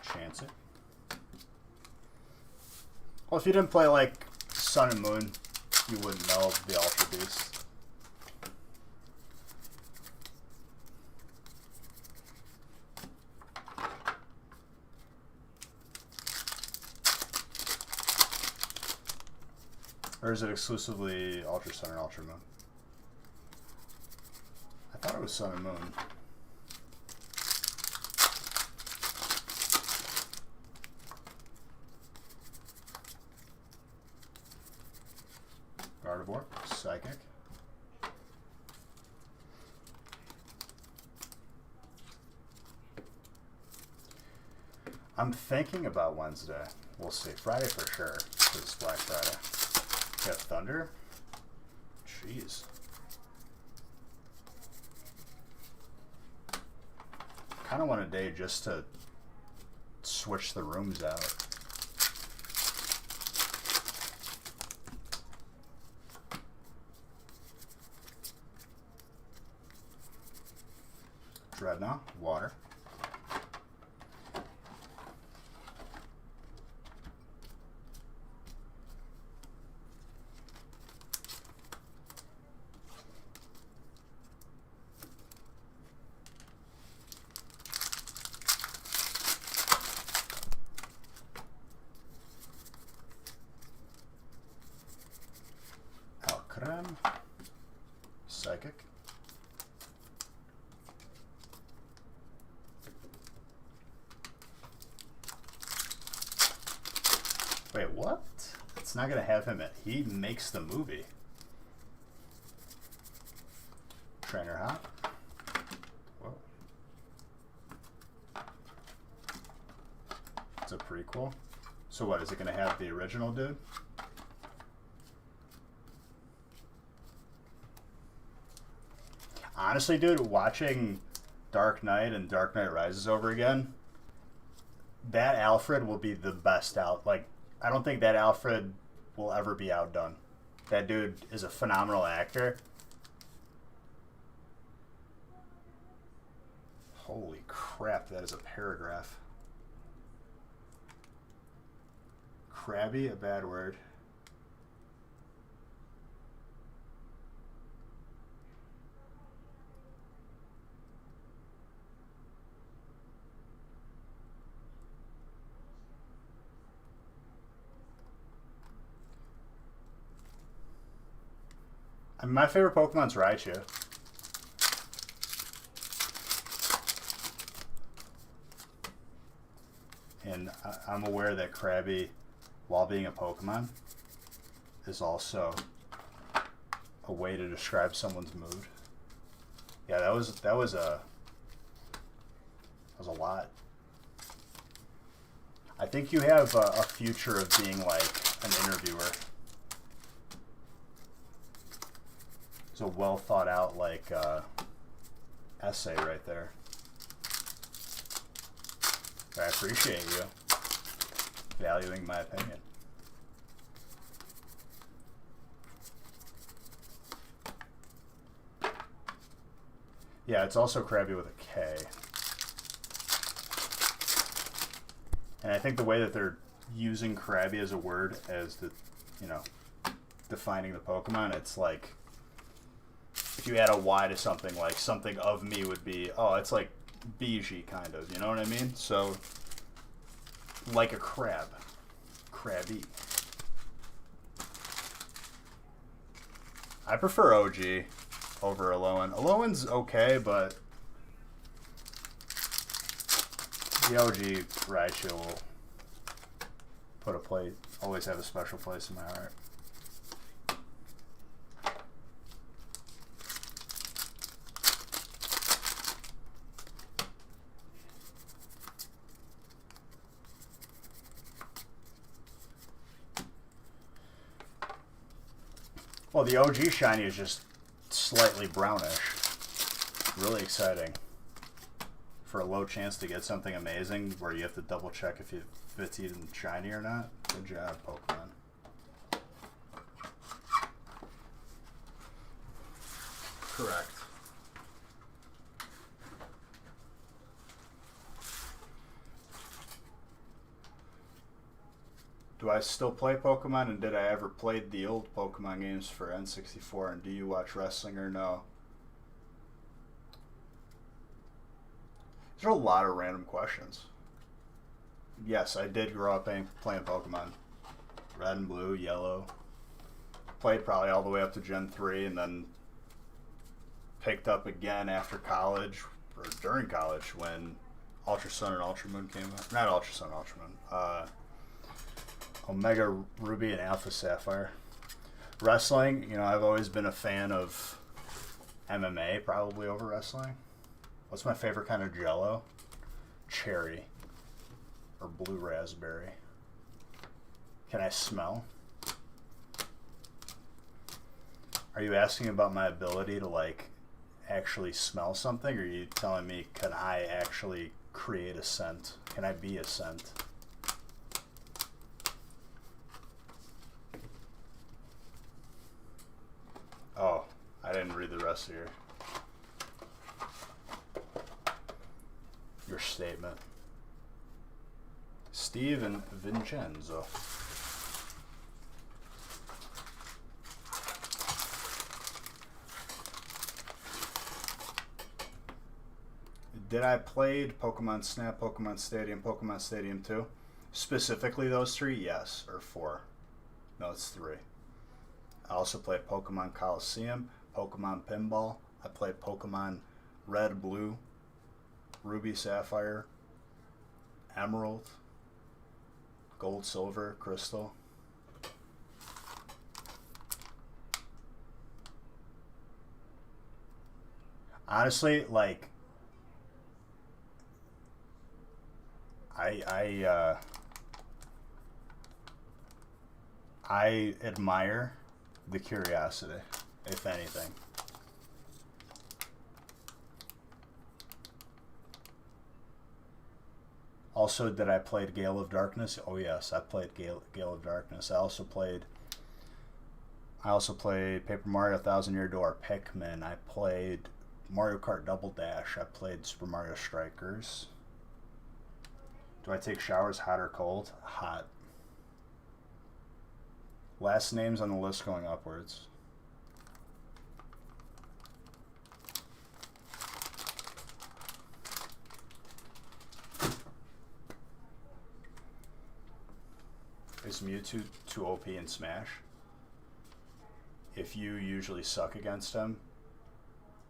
Chance it. Well, if you didn't play like Sun and Moon, you wouldn't know the Ultra Beast. Or is it exclusively Ultra Sun and Ultra Moon? I thought it was Sun and Moon. Gardevoir, Psychic. I'm thinking about Wednesday. We'll see. Friday for sure, because it's Black Friday. We have Thunder. Jeez. Kind of want a day just to switch the rooms out. Dreadnought, water. Alcrem, Psychic. Wait, what? It's not gonna have him. He makes the movie. Trainer Hot. Whoa. It's a prequel. So what? Is it gonna have the original dude? Honestly, dude, watching Dark Knight and Dark Knight Rises over again, that Alfred will be the best out. Like, I don't think that Alfred will ever be outdone. That dude is a phenomenal actor. Holy crap, that is a paragraph. Crabby, a bad word. I mean, my favorite Pokemon's Raichu. And I'm aware that Krabby, while being a Pokemon, is also a way to describe someone's mood. Yeah, that was a lot. I think you have a future of being like an interviewer. It's a well thought out like essay right there. I appreciate you valuing my opinion. Yeah, it's also Krabby with a K. And I think the way that they're using Krabby as a word as the, you know, defining the Pokemon, it's like if you add a Y to something, like something of me would be, oh, it's like Biji kind of, you know what I mean? So, like a crab. Crabby. I prefer OG over Alolan. Alolan's okay, but the OG Raichu will always have a special place in my heart. Well, the OG shiny is just slightly brownish. Really exciting. For a low chance to get something amazing where you have to double check if it's even shiny or not. Good job, Pokemon. Correct. Do I still play Pokemon, and did I ever play the old Pokemon games for N64, and do you watch wrestling or no? These are a lot of random questions. Yes, I did grow up playing Pokemon. Red and blue, yellow. Played probably all the way up to Gen 3, and then picked up again after college, or during college, when Ultra Sun and Ultra Moon came out. Not Ultra Sun, Ultra Moon. Omega Ruby and Alpha Sapphire. Wrestling, I've always been a fan of MMA, probably over wrestling. What's my favorite kind of Jell-O? Cherry or blue raspberry. Can I smell? Are you asking about my ability to actually smell something, or are you telling me can I actually create a scent? Can I be a scent? Oh, I didn't read the rest of your statement. Steve and Vincenzo. Did I played Pokemon Snap, Pokemon Stadium 2? Specifically those three? Yes. Or four. No, it's three. I also played Pokemon Coliseum, Pokemon Pinball. I played Pokemon Red, Blue, Ruby, Sapphire, Emerald, Gold, Silver, Crystal. Honestly, I admire the curiosity, if anything. Also, did I play Gale of Darkness? Oh yes, I played Gale of Darkness. I also played Paper Mario Thousand Year Door, Pikmin. I played Mario Kart Double Dash. I played Super Mario Strikers. Do I take showers hot or cold? Hot. Last names on the list going upwards. Is Mewtwo too OP in Smash? If you usually suck against him.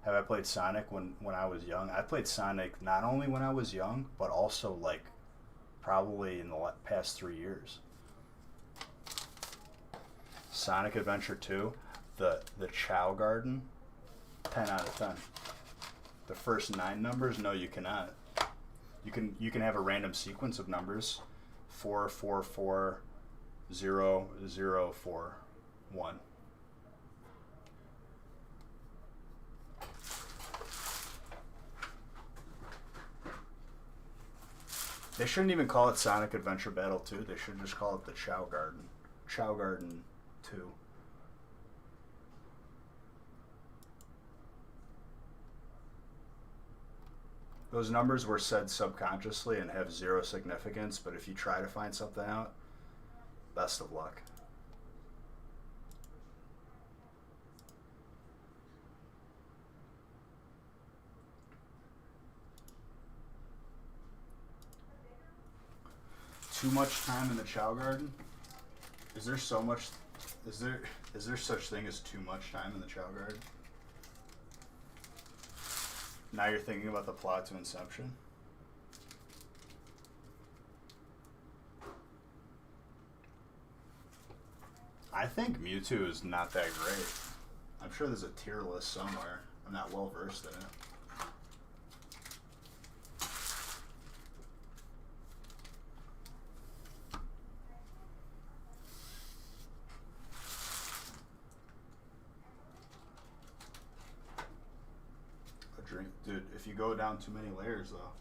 Have I played Sonic when I was young? I played Sonic not only when I was young, but also probably in the past 3 years. Sonic Adventure 2, the Chow Garden, 10 out of 10. The first 9 numbers, no, you cannot. You can have a random sequence of numbers, 4 4 4 0 0 4 1. They shouldn't even call it Sonic Adventure Battle 2. They should just call it the Chow Garden. Chow Garden 2. Those numbers were said subconsciously and have zero significance, but if you try to find something out, best of luck. Too much time in the Chow Garden? Is Is there such thing as too much time in the Chow Garden? Now you're thinking about the plot to Inception? I think Mewtwo is not that great. I'm sure there's a tier list somewhere. I'm not well versed in it. A drink, dude. If you go down too many layers, though,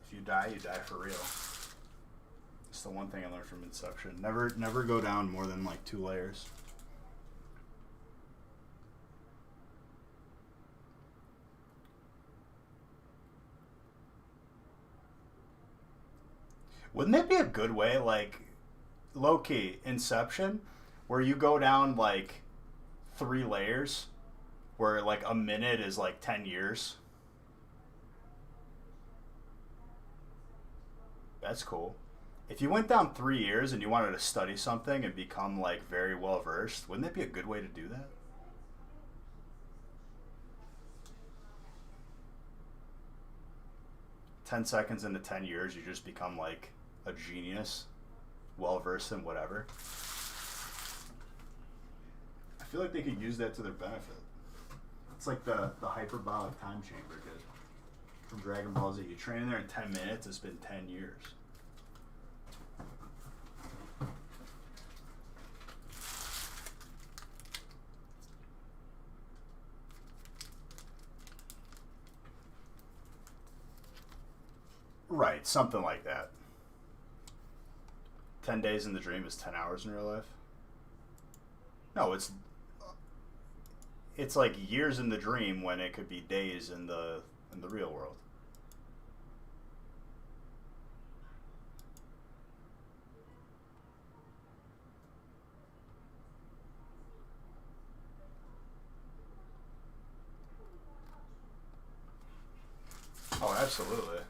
if you die for real. It's the one thing I learned from Inception. Never go down more than like 2 layers. Wouldn't that be a good way, like, low-key, Inception, where you go down, like, 3 layers, where, like, a minute is, like, 10 years? That's cool. If you went down 3 years and you wanted to study something and become, like, very well-versed, wouldn't that be a good way to do that? "10 seconds into 10 years, you just become, like, a genius, well-versed in whatever." I feel like they could use that to their benefit. It's like the hyperbolic time chamber kid from Dragon Ball Z. You train in there in 10 minutes, it's been 10 years. Right, something like that. 10 days in the dream is 10 hours in real life. No, it's like years in the dream when it could be days in the real world. Oh, absolutely.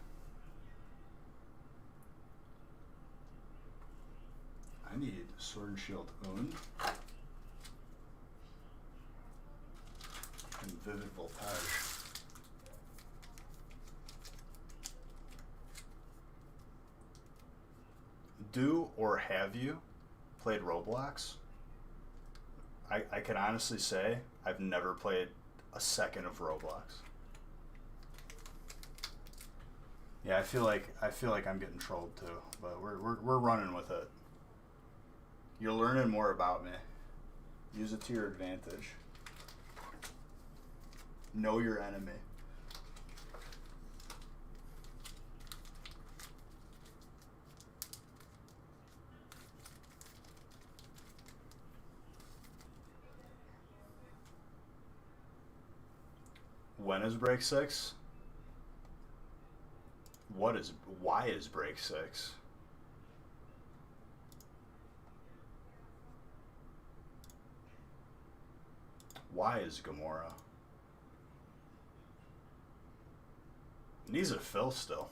I need Sword and Shield Un and Vivid Voltage. Do or have you played Roblox? I can honestly say I've never played a second of Roblox. Yeah, I feel like I'm getting trolled too, but we're running with it. You're learning more about me. Use it to your advantage. Know your enemy. When is break 6? Why is break 6? Why is Gamora? Needs a fill still.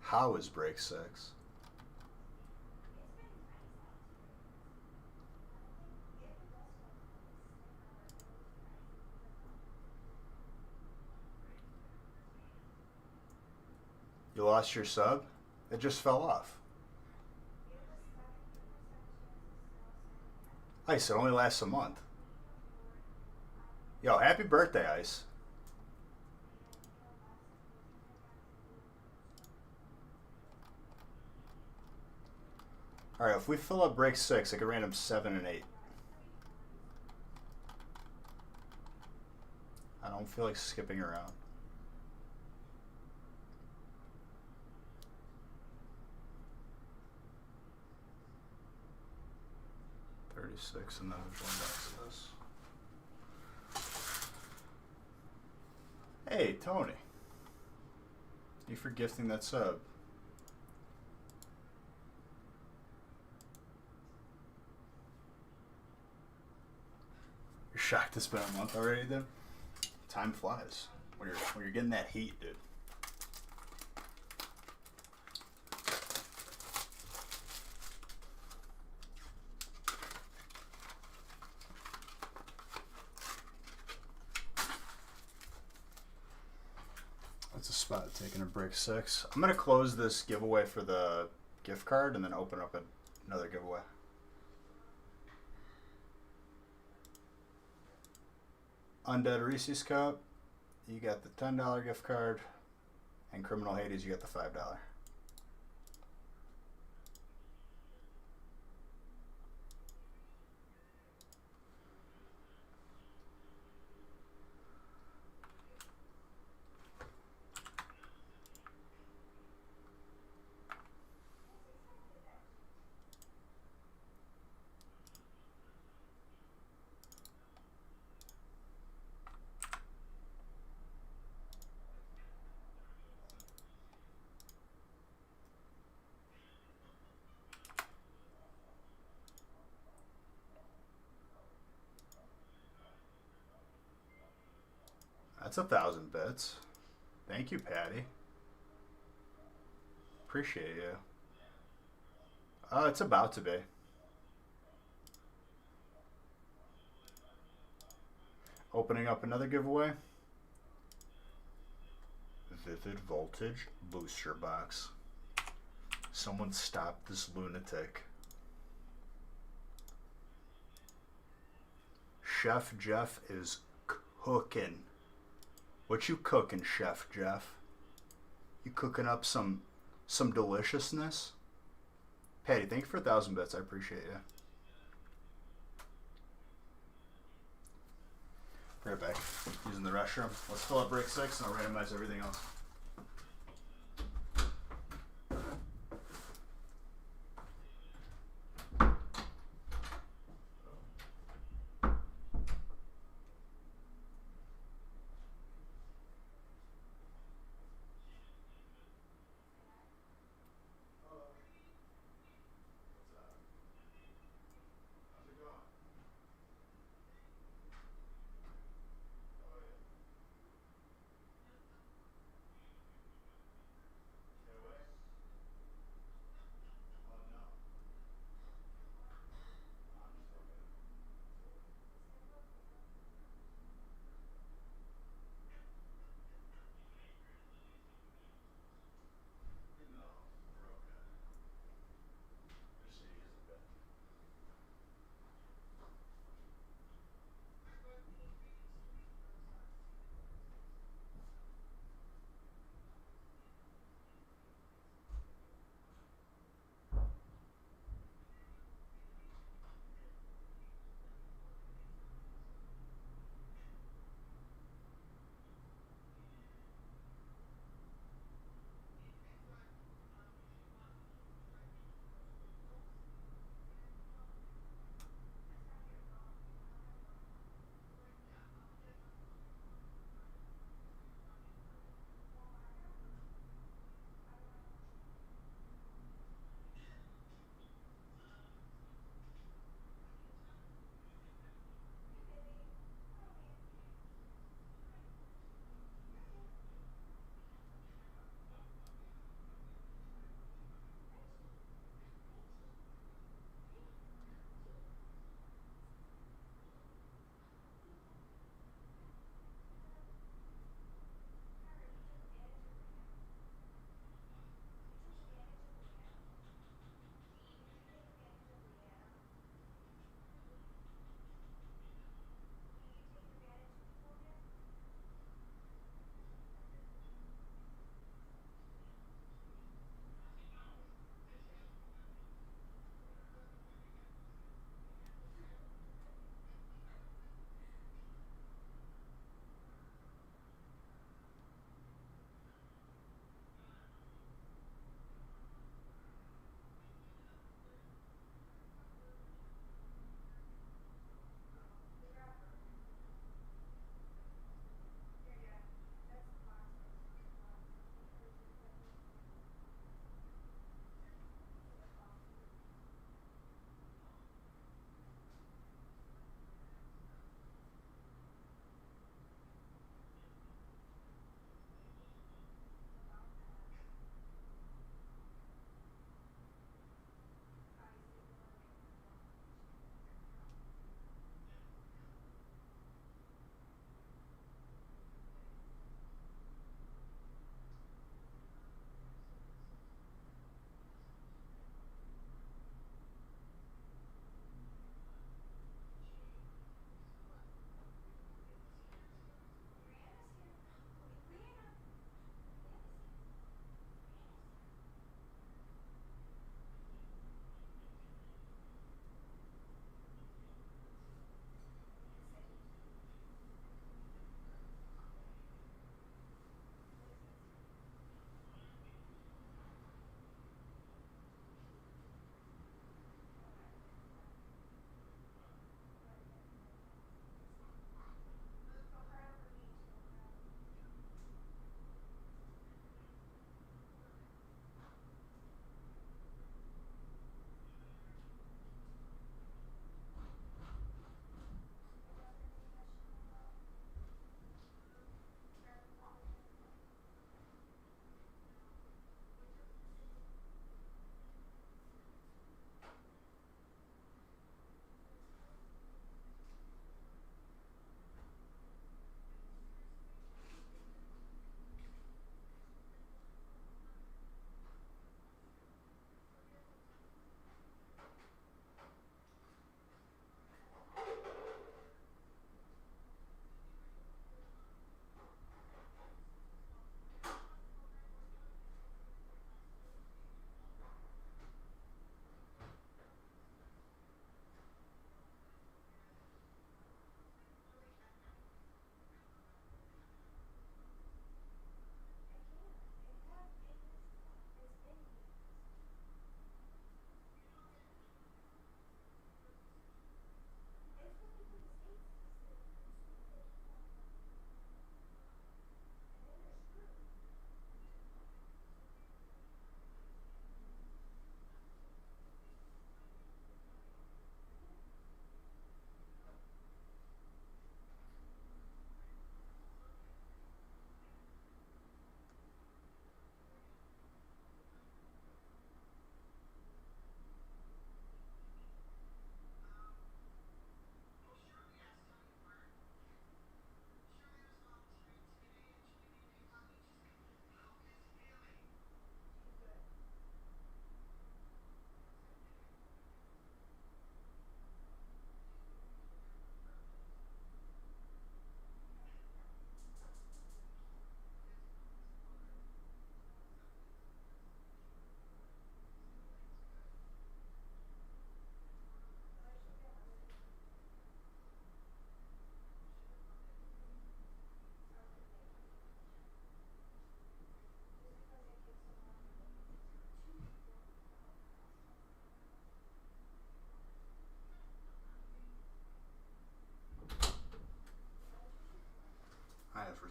How is break 6? You lost your sub? It just fell off. Ice, it only lasts a month. Yo, happy birthday, Ice. Alright, if we fill up break 6, I could random 7 and 8. I don't feel like skipping around. $36 and then we're going back to this. Hey, Tony. Thank you for gifting that sub. You're shocked it's been a month already, then? time flies when you're getting that heat, dude. That's a spot taking a break 6. I'm gonna close this giveaway for the gift card and then open up another giveaway. Undead Reese's Cup, you got the $10 gift card, and Criminal Hades, you got the $5. That's 1,000 bits. Thank you, Patty. Appreciate you. It's about to be. Opening up another giveaway. Vivid Voltage Booster Box. Someone stop this lunatic. Chef Jeff is cooking. What you cooking, Chef Jeff? You cooking up some deliciousness? Patty, thank you for 1,000 bits. I appreciate you. Right back. Using the restroom. Let's fill up break 6 and I'll randomize everything else.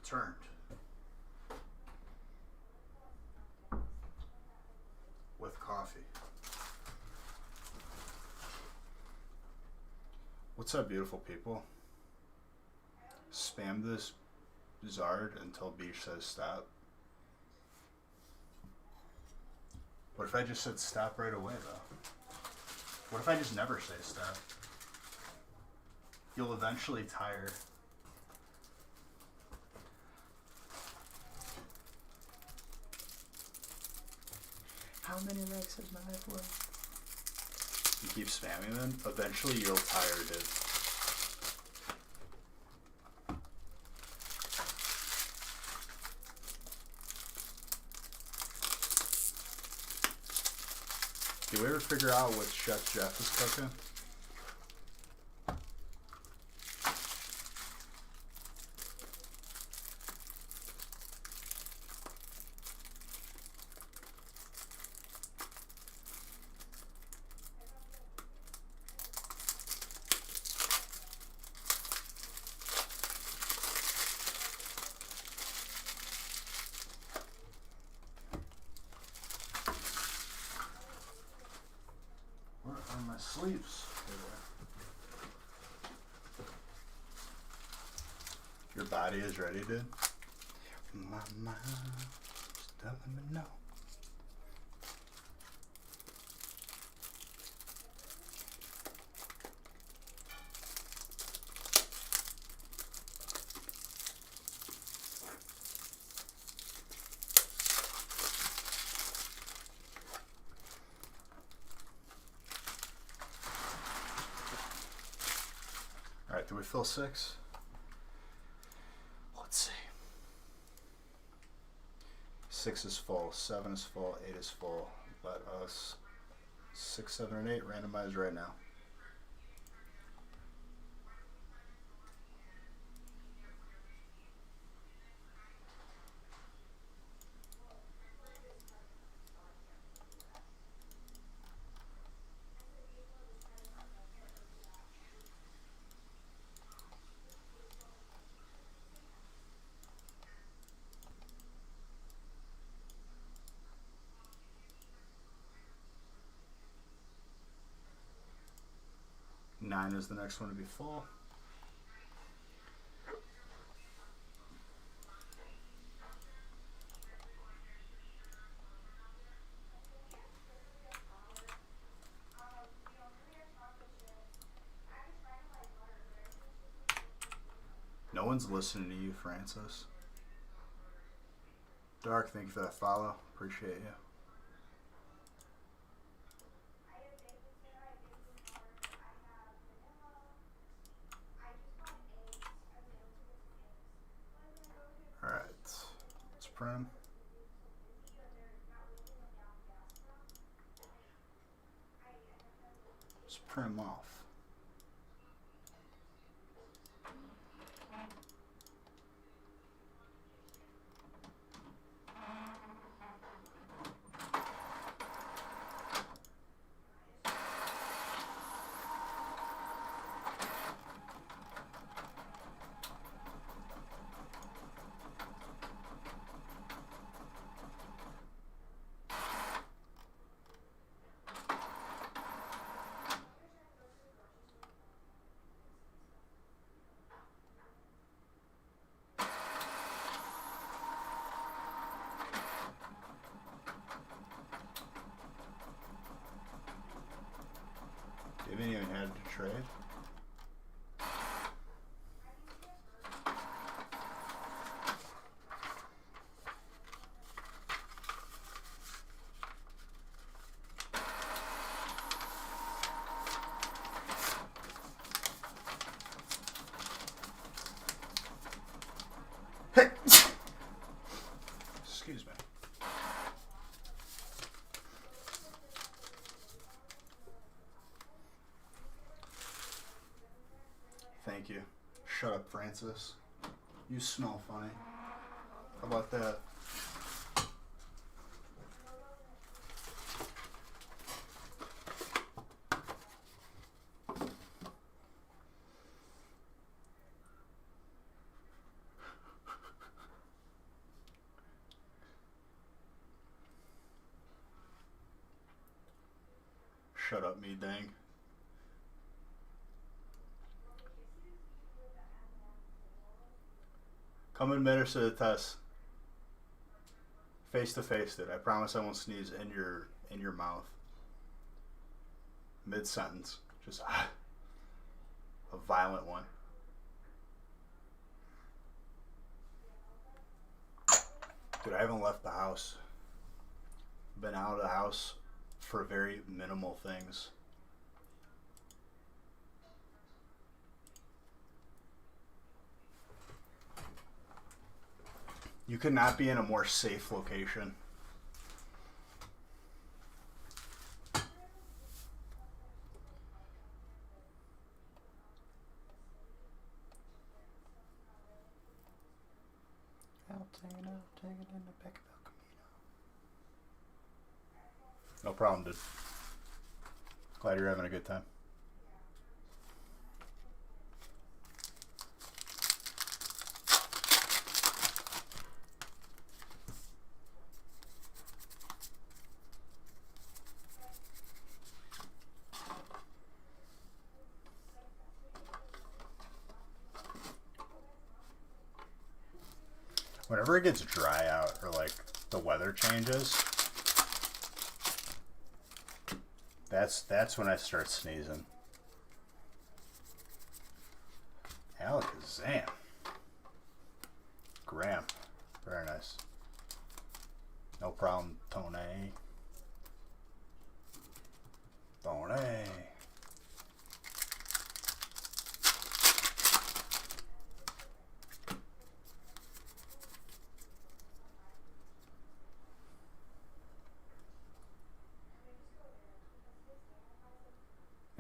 returned with coffee. What's up, beautiful people? Spam this Zard until Beach says stop. What if I just said stop right away, though? What if I just never say stop? You'll eventually tire. How many likes is my life worth? You keep spamming them, eventually you'll tire, dude. Did we ever figure out what Chef Jeff is cooking? Where are my sleeves? Your body is ready, dude? My mind's telling me no. Alright, do we fill 6? Let's see. 6 is full, 7 is full, 8 is full. Let us 6, 7, and 8 randomize right now. Nine is the next one to be full. No one's listening to you, Francis. Dark, thank you for that follow. Appreciate you. Alright, let's prim. Let's prim off. You haven't even had to trade? Hey! Excuse me. Thank you. Shut up, Francis. You smell funny. How about that? Shut up, me dang. Come admit us to the test. Face to face, dude. I promise I won't sneeze in your mouth. Mid sentence. Just a violent one. Dude, I haven't left the house. Been out of the house for very minimal things. You could not be in a more safe location. I'll take it in the back of El Camino. No problem, dude. Glad you're having a good time. Whenever it gets dry out or like the weather changes, that's when I start sneezing. Alakazam. Graham. Very nice. No problem, Tony. Tony.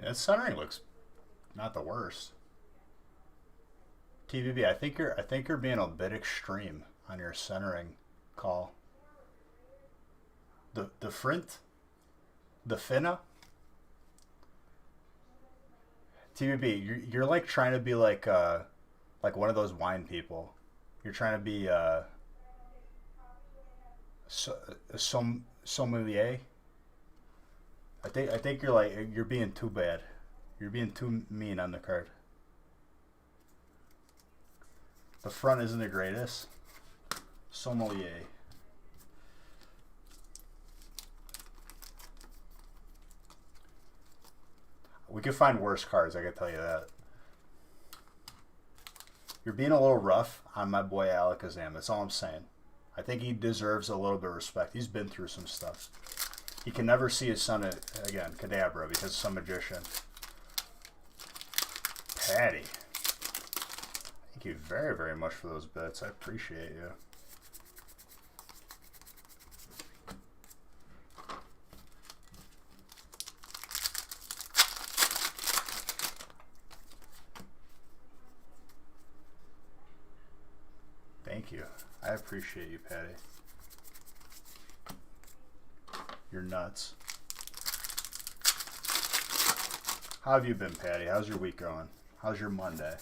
Yeah, centering looks not the worst. TVB, I think you're being a bit extreme on your centering call. The Frint, the Finna. TVB, you're like trying to be like one of those wine people. You're trying to be sommelier. I think you're being too bad. You're being too mean on the card. The front isn't the greatest. Sommelier. We could find worse cards, I can tell you that. You're being a little rough on my boy Alakazam. That's all I'm saying. I think he deserves a little bit of respect. He's been through some stuff. He can never see his son again, Kadabra, because he's some magician. Patty. Thank you very, very much for those bits. I appreciate you. Thank you. I appreciate you, Patty. You're nuts. How have you been, Patty? How's your week going? How's your Monday?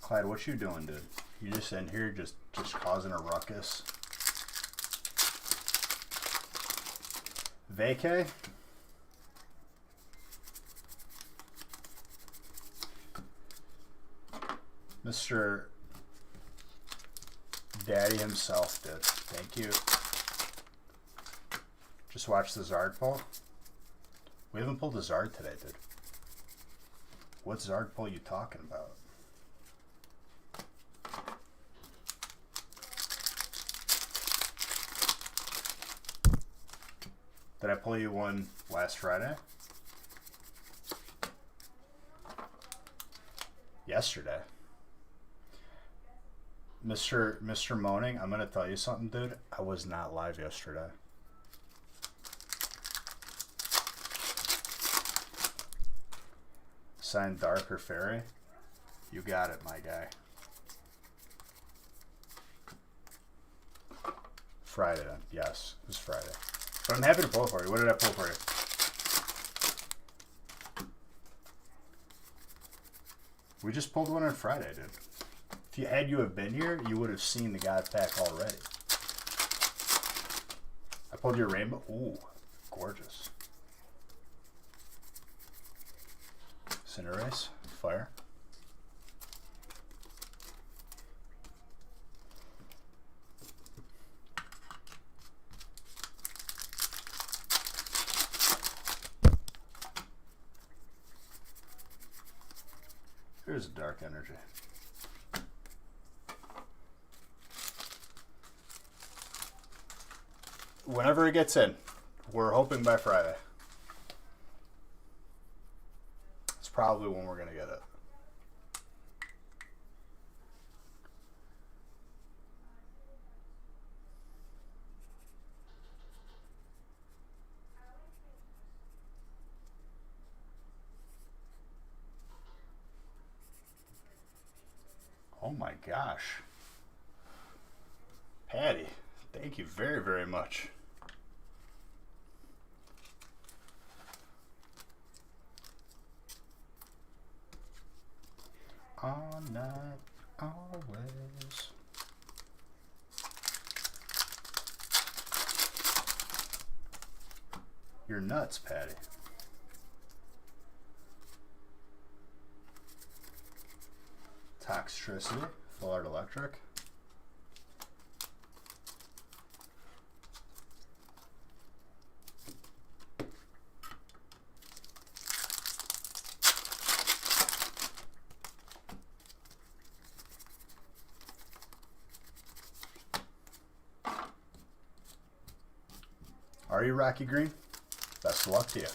Clyde, what you doing, dude? You just in here just causing a ruckus? Vacay? Mr. Daddy himself did. Thank you. Just watch the Zard pull. We haven't pulled a Zard today, dude. What Zard pull you talking about? Did I pull you one last Friday? Yesterday. Mr. Moaning, I'm gonna tell you something, dude. I was not live yesterday. Sign Dark or Fairy? You got it, my guy. Friday then. Yes, it was Friday. But I'm happy to pull for you. What did I pull for you? We just pulled one on Friday, dude. If you have been here, you would have seen the God pack already. I pulled your rainbow. Ooh, gorgeous. Cinderace, fire. Here's a dark energy. Whenever it gets in, we're hoping by Friday. It's probably when we're going to get it. Oh my gosh. Patty, thank you very, very much. All night, always. You're nuts, Patty. Toxtricity, Full Art Electric. Are you Rocky Green? Best of luck to you.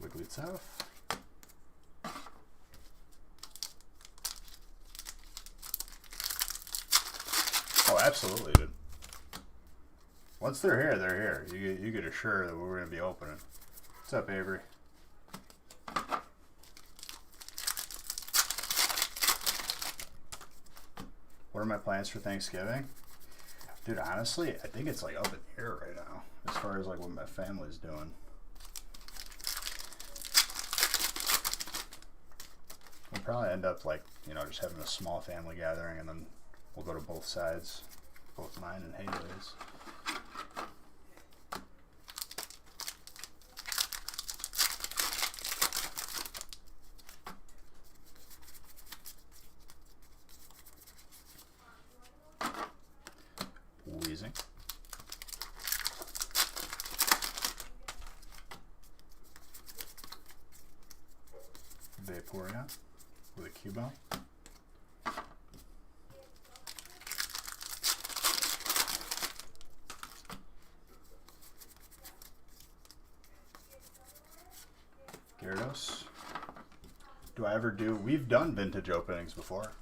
Wigglytuff. Oh, absolutely, dude. Once they're here, they're here. You get assured that we're going to be opening. What's up, Avery? What are my plans for Thanksgiving? Dude, honestly, I think it's like up in here right now, as far as like what my family's doing. We'll probably end up like, you know, just having a small family gathering, and then we'll go to both sides, both mine and Haley's. Wheezing. Vaporeon with a Cubone. Gyarados. Do I ever do? We've done vintage openings before.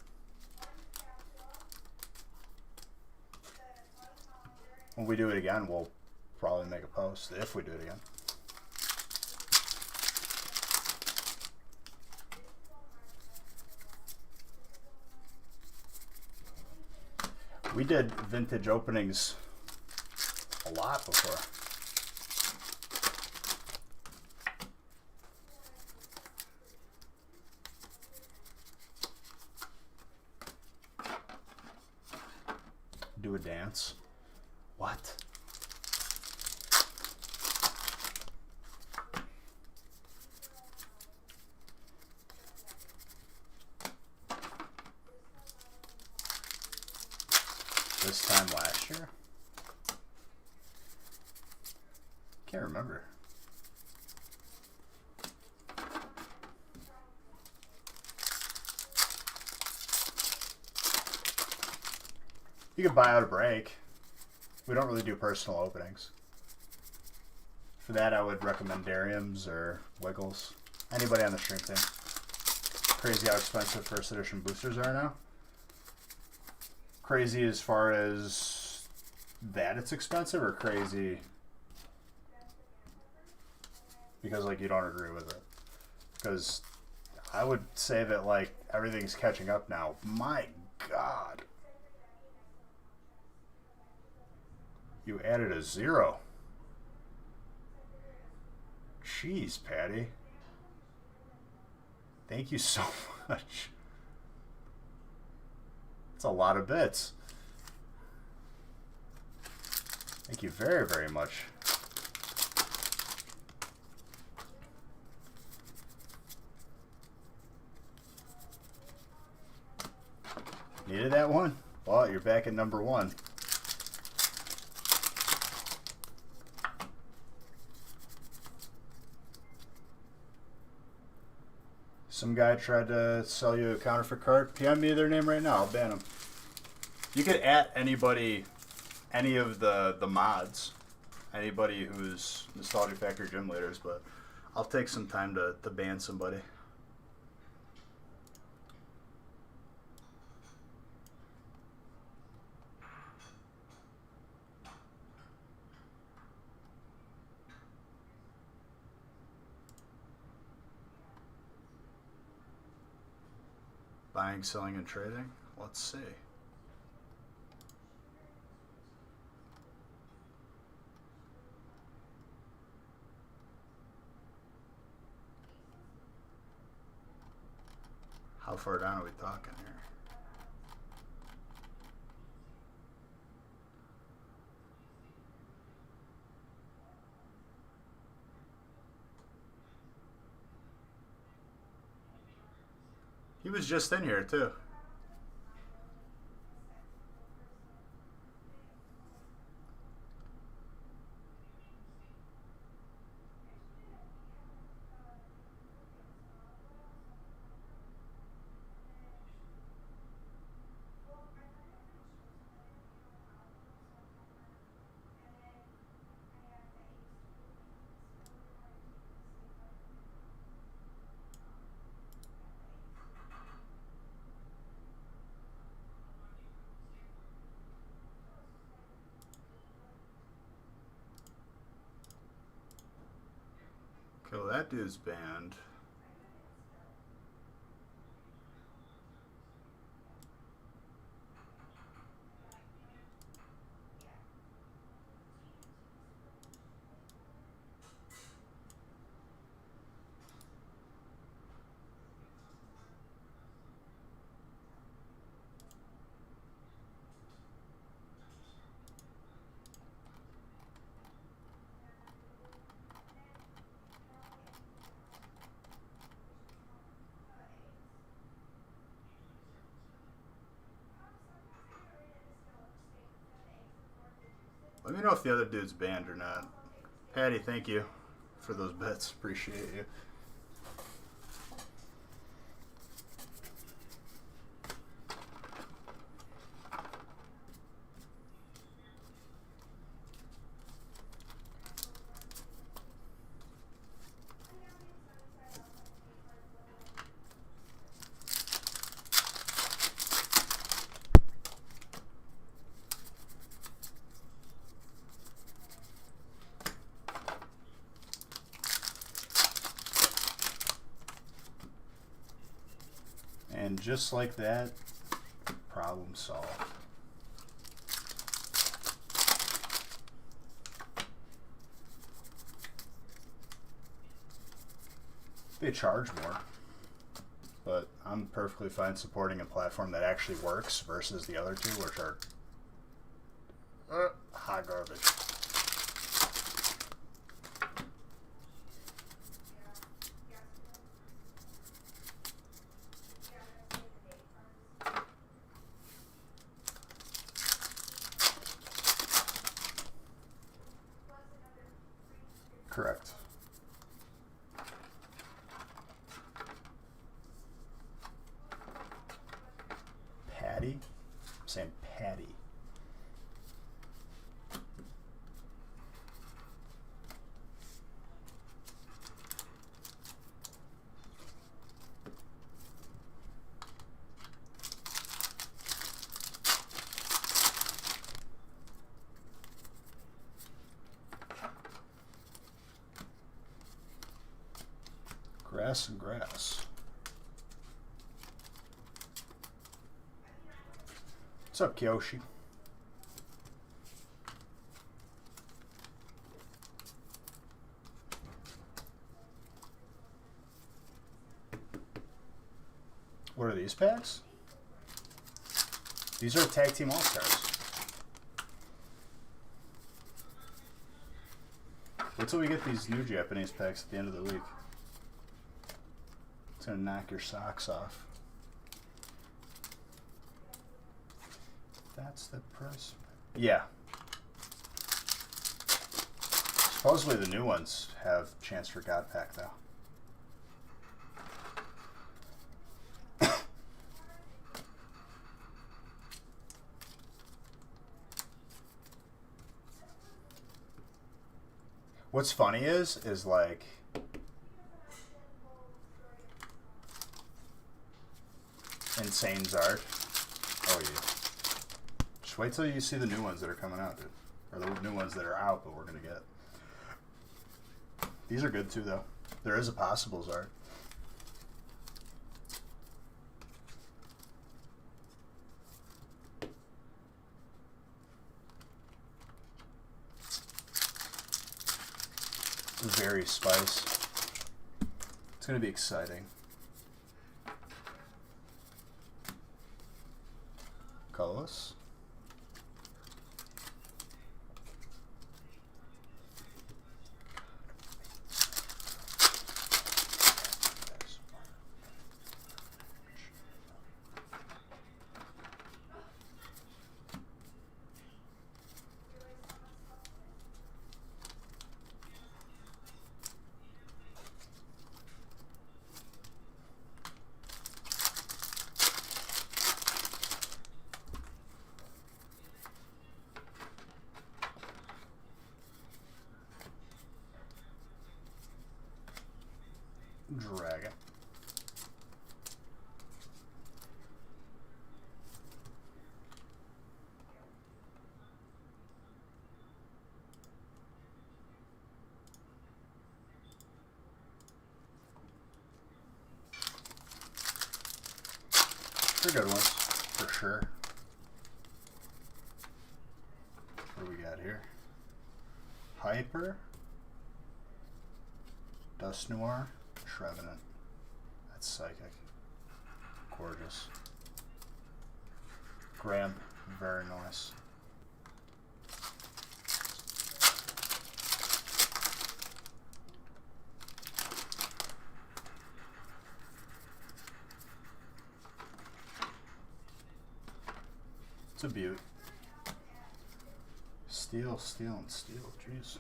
When we do it again, we'll probably make a post if we do it again. We did vintage openings a lot before. Do a dance. What? This time last year? Can't remember. You could buy out a break. We don't really do personal openings. For that, I would recommend Dariums or Wiggles. Anybody on the stream team. Crazy how expensive first edition boosters are now. Crazy as far as that it's expensive, or crazy because like you don't agree with it? Because I would say that like everything's catching up now. My God. You added a 0. Jeez, Patty. Thank you so much. That's a lot of bits. Thank you very, very much. Needed that one? Well, you're back at number 1. Some guy tried to sell you a counterfeit card. PM me their name right now. I'll ban them. You could at anybody, any of the mods, anybody who's Nostalgia Factory gym leaders, but I'll take some time to ban somebody. Buying, selling, and trading? Let's see. How far down are we talking here? He was just in here too. Okay, well that dude's banned. Let me know if the other dude's banned or not. Patty, thank you for those bets. Appreciate you. And just like that, problem solved. They charge more, but I'm perfectly fine supporting a platform that actually works versus the other two, which are hot garbage. Correct. Patty? I'm saying Patty. grass and grass. What's up, Kyoshi? What are these packs? These are Tag Team All-Stars. Wait till we get these new Japanese packs at the end of the week. It's gonna knock your socks off. That's the price. Yeah. Supposedly the new ones have chance for God Pack though. What's funny is like Insane's art. Oh yeah. Just wait till you see the new ones that are coming out, dude. Or the new ones that are out, but we're gonna get. These are good too, though. There is a Possibles art. Very spice. It's gonna be exciting. Colorless. Dragon. They're good ones, for sure. What do we got here? Hyper. Dust Noir. Trevenant. That's psychic. Gorgeous. Graham. Very nice. It's a beaut. Steel, steel, and steel. Jeez.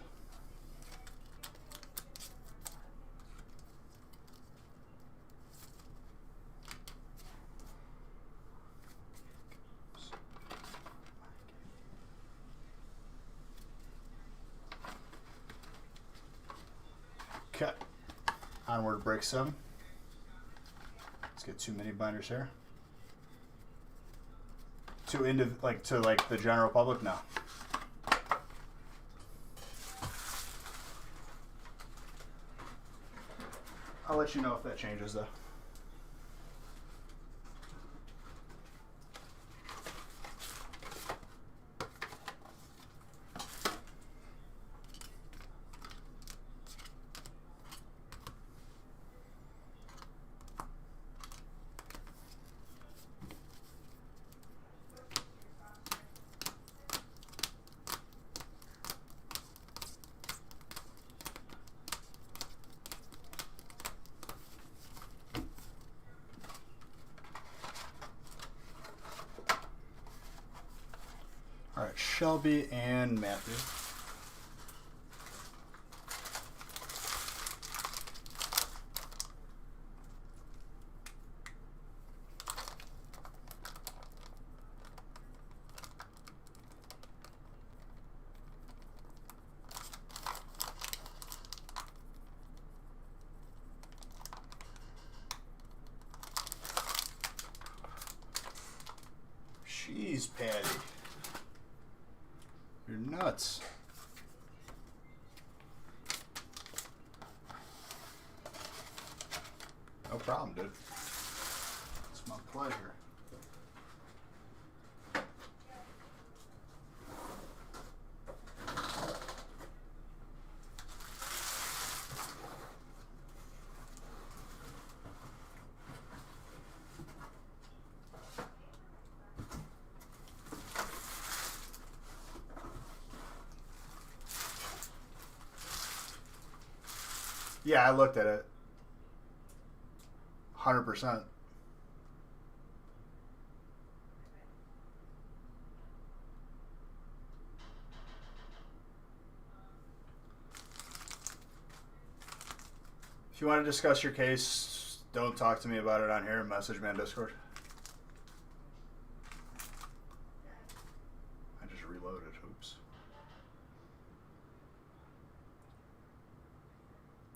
Okay, onward break 7. Let's get 2 mini binders here. To the general public? No. I'll let you know if that changes though. Alright, Shelby and Matthew. Jeez, Patty. You're nuts. No problem, dude. It's my pleasure. Yeah, I looked at it. 100%. If you want to discuss your case, don't talk to me about it on here. Message me on Discord. I just reloaded. Oops.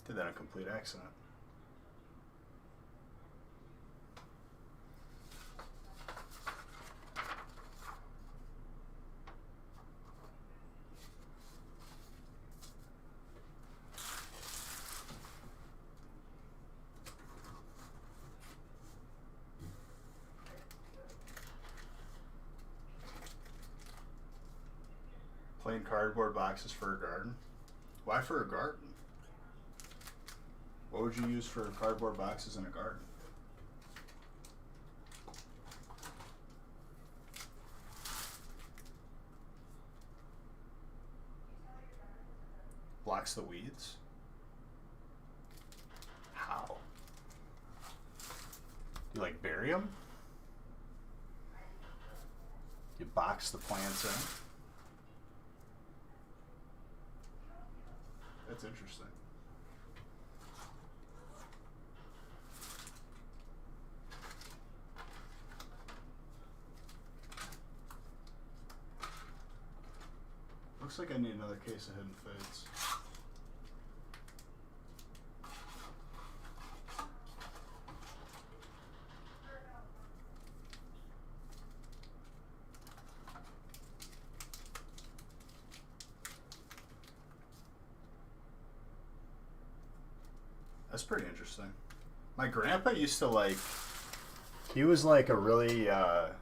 Did that on complete accident. Plain cardboard boxes for a garden? Why for a garden? What would you use for cardboard boxes in a garden? Blocks the weeds? How? You like bury them? You box the plants in? That's interesting. Looks like I need another case of Hidden Fates. That's pretty interesting. My grandpa used to like, he was like a really, there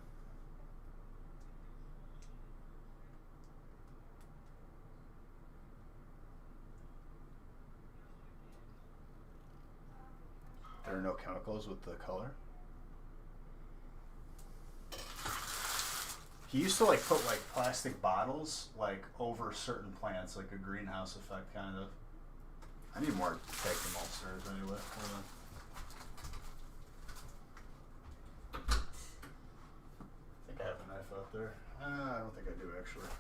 are no chemicals with the color. He used to like put like plastic bottles like over certain plants, like a greenhouse effect kind of. I need more take them upstairs anyway. Hold on. I think I have a knife out there. I don't think I do actually.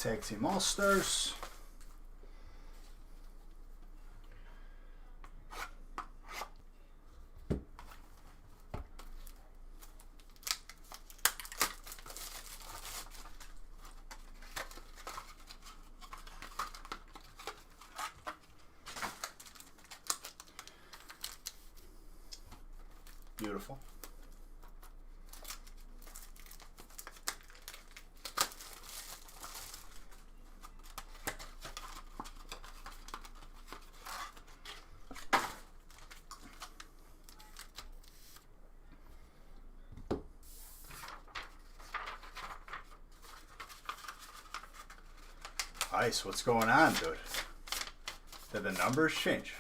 Tag Team All Stars. Beautiful. Ice, what's going on, dude? Did the numbers change?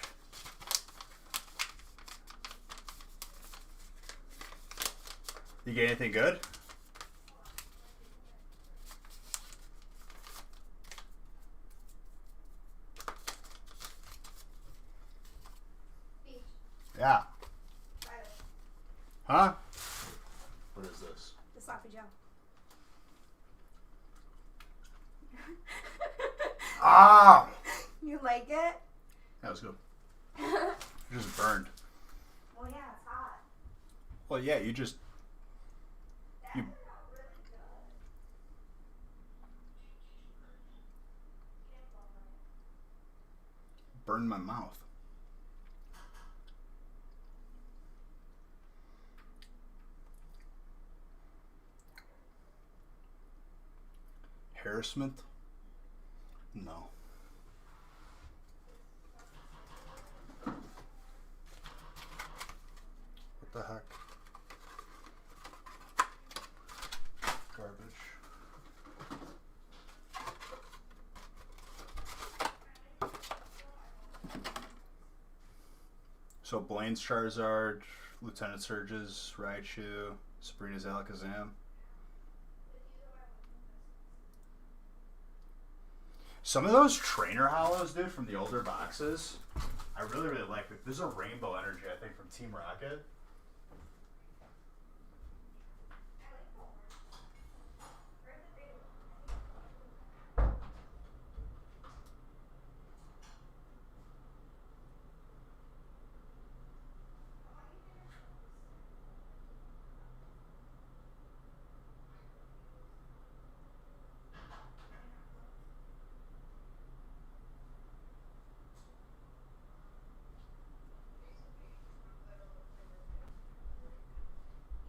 You get anything good? Beach. Yeah. Friday. Huh? What is this? The sloppy Joe. Ah! You like it? That was good. You just burned. Well, yeah, it's hot. Well, yeah, you just... You... Burned my mouth. Harassment? No. What the heck? Garbage. So Blaine's Charizard, Lieutenant Surge's Raichu, Sabrina's Alakazam. Some of those trainer hollows, dude, from the older boxes, I really, really like it. There's a rainbow energy, I think, from Team Rocket.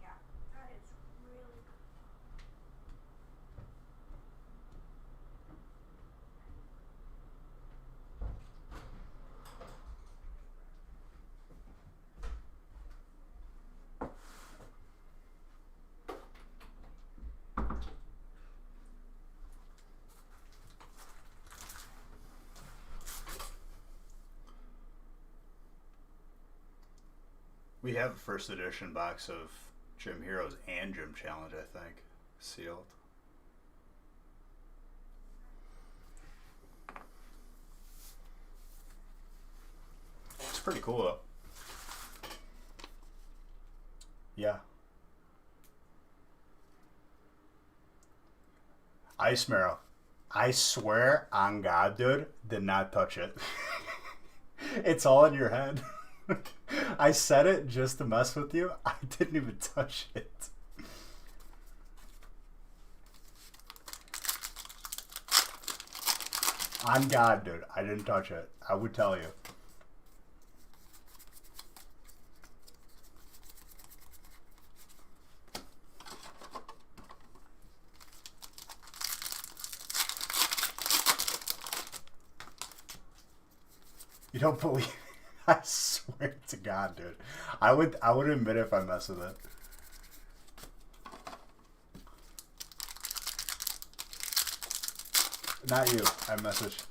Yeah, that is really good. We have a first edition box of Gym Heroes and Gym Challenge, I think, sealed. It's pretty cool, though. Yeah. Ice Marrow. I swear on God, dude, did not touch it. It's all in your head. I said it just to mess with you. I didn't even touch it. On God, dude, I didn't touch it. I would tell you. You don't believe? I swear to God, dude. I would admit if I mess with it. Not you. I messaged.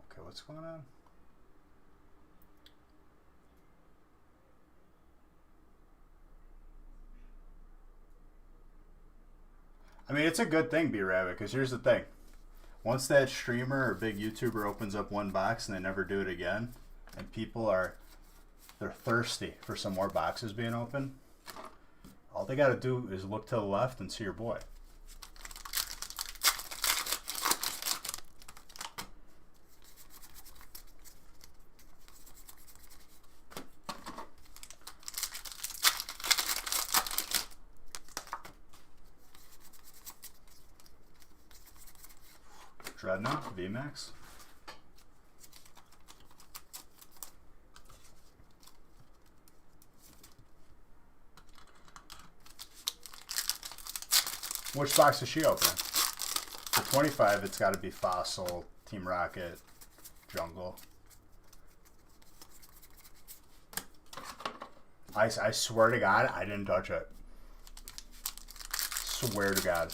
Okay, what's going on? I mean, it's a good thing, B-Rabbit, because here's the thing. Once that streamer or big YouTuber opens up one box and they never do it again, and people are they're thirsty for some more boxes being open, all they got to do is look to the left and see your boy. Dreadnought VMAX. Which box is she opening? For 25, it's got to be Fossil, Team Rocket, Jungle. I swear to God, I didn't touch it. Swear to God.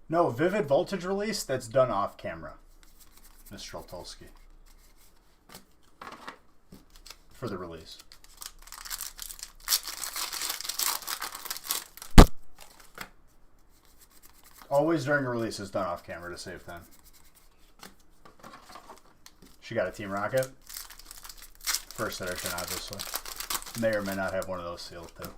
No, Vivid Voltage release, that's done off camera. Mr. Oltulski. For the release. Always during a release is done off camera to save time. She got a Team Rocket. First edition, obviously. May or may not have one of those sealed too.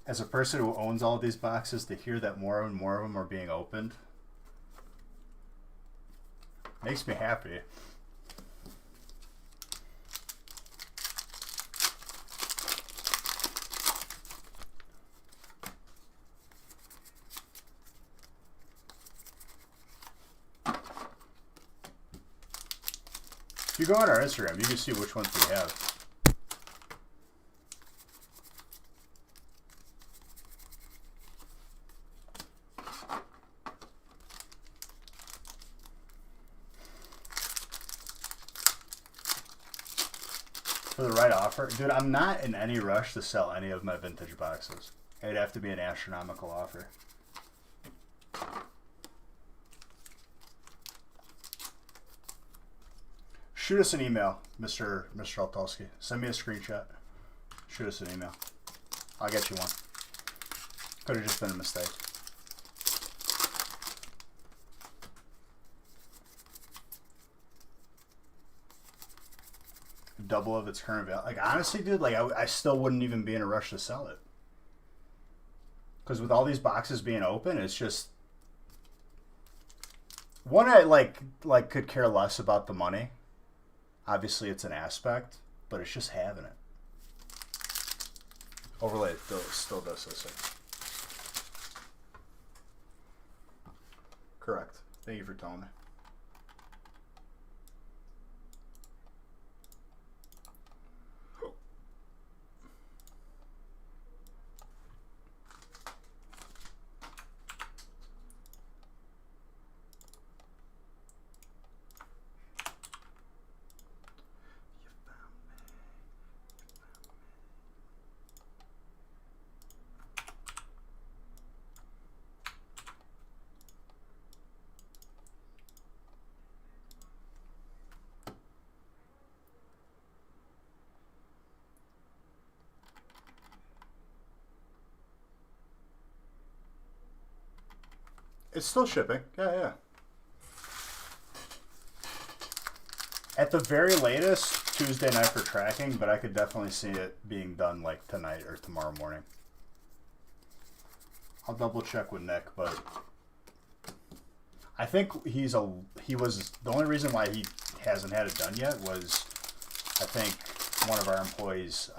As a person who owns all these boxes, to hear that more and more of them are being opened makes me happy. If you go on our Instagram, you can see which ones we have. For the right offer, dude, I'm not in any rush to sell any of my vintage boxes. It'd have to be an astronomical offer. Shoot us an email, Mr. Oltulski. Send me a screenshot. Shoot us an email. I'll get you one. Could have just been a mistake. Double of its current value. Like, honestly, dude, like, I still wouldn't even be in a rush to sell it. Because with all these boxes being open, it's just... One, I, could care less about the money. Obviously, it's an aspect, but it's just having it. Overlay still does this thing. Correct. Thank you for telling me. It's still shipping. Yeah. At the very latest, Tuesday night for tracking, but I could definitely see it being done like tonight or tomorrow morning. I'll double check with Nick, but I think he was the only reason why he hasn't had it done yet was I think one of our employees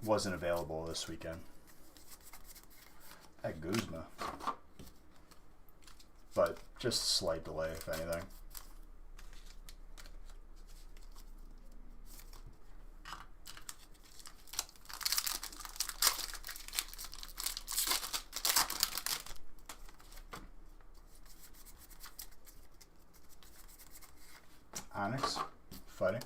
wasn't available this weekend. At Guzma. But just a slight delay, if anything. Onyx, fighting.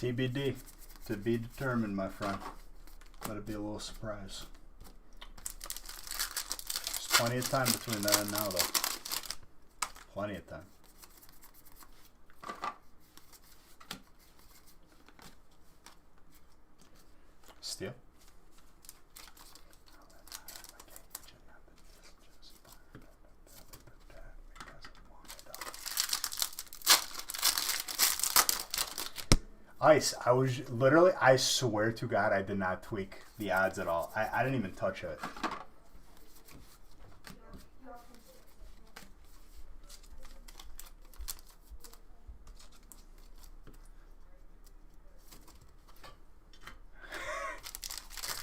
TBD. To be determined, my friend. Let it be a little surprise. There's plenty of time between then and now, though. Plenty of time. Steel. Ice. I was literally, I swear to God, I did not tweak the odds at all. I didn't even touch it.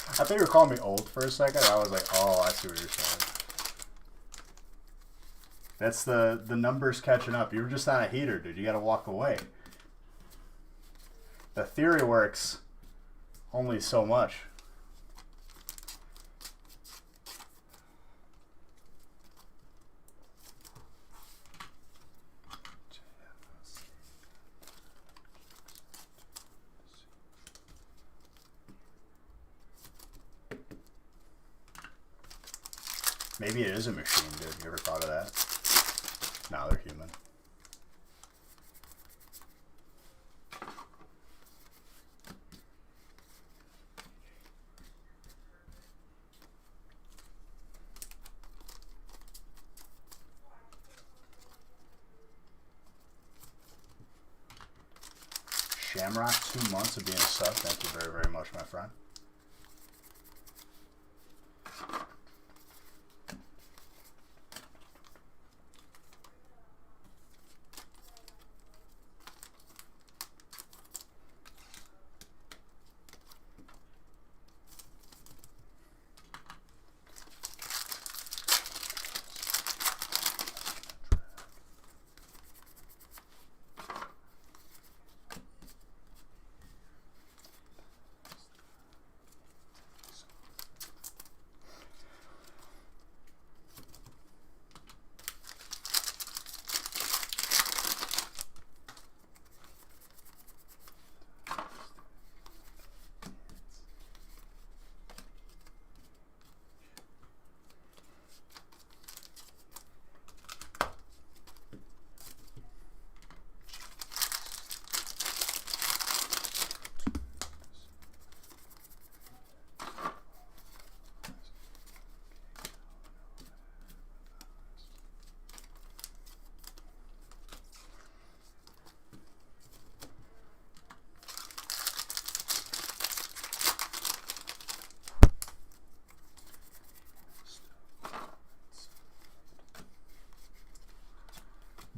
I thought you were calling me old for a second. I was like, oh, I see what you're saying. That's the numbers catching up. You were just on a heater, dude. You got to walk away. The theory works only so much. Maybe it is a machine, dude. You ever thought of that? No, they're human. Shamrock, 2 months of being a sub. Thank you very, very much, my friend.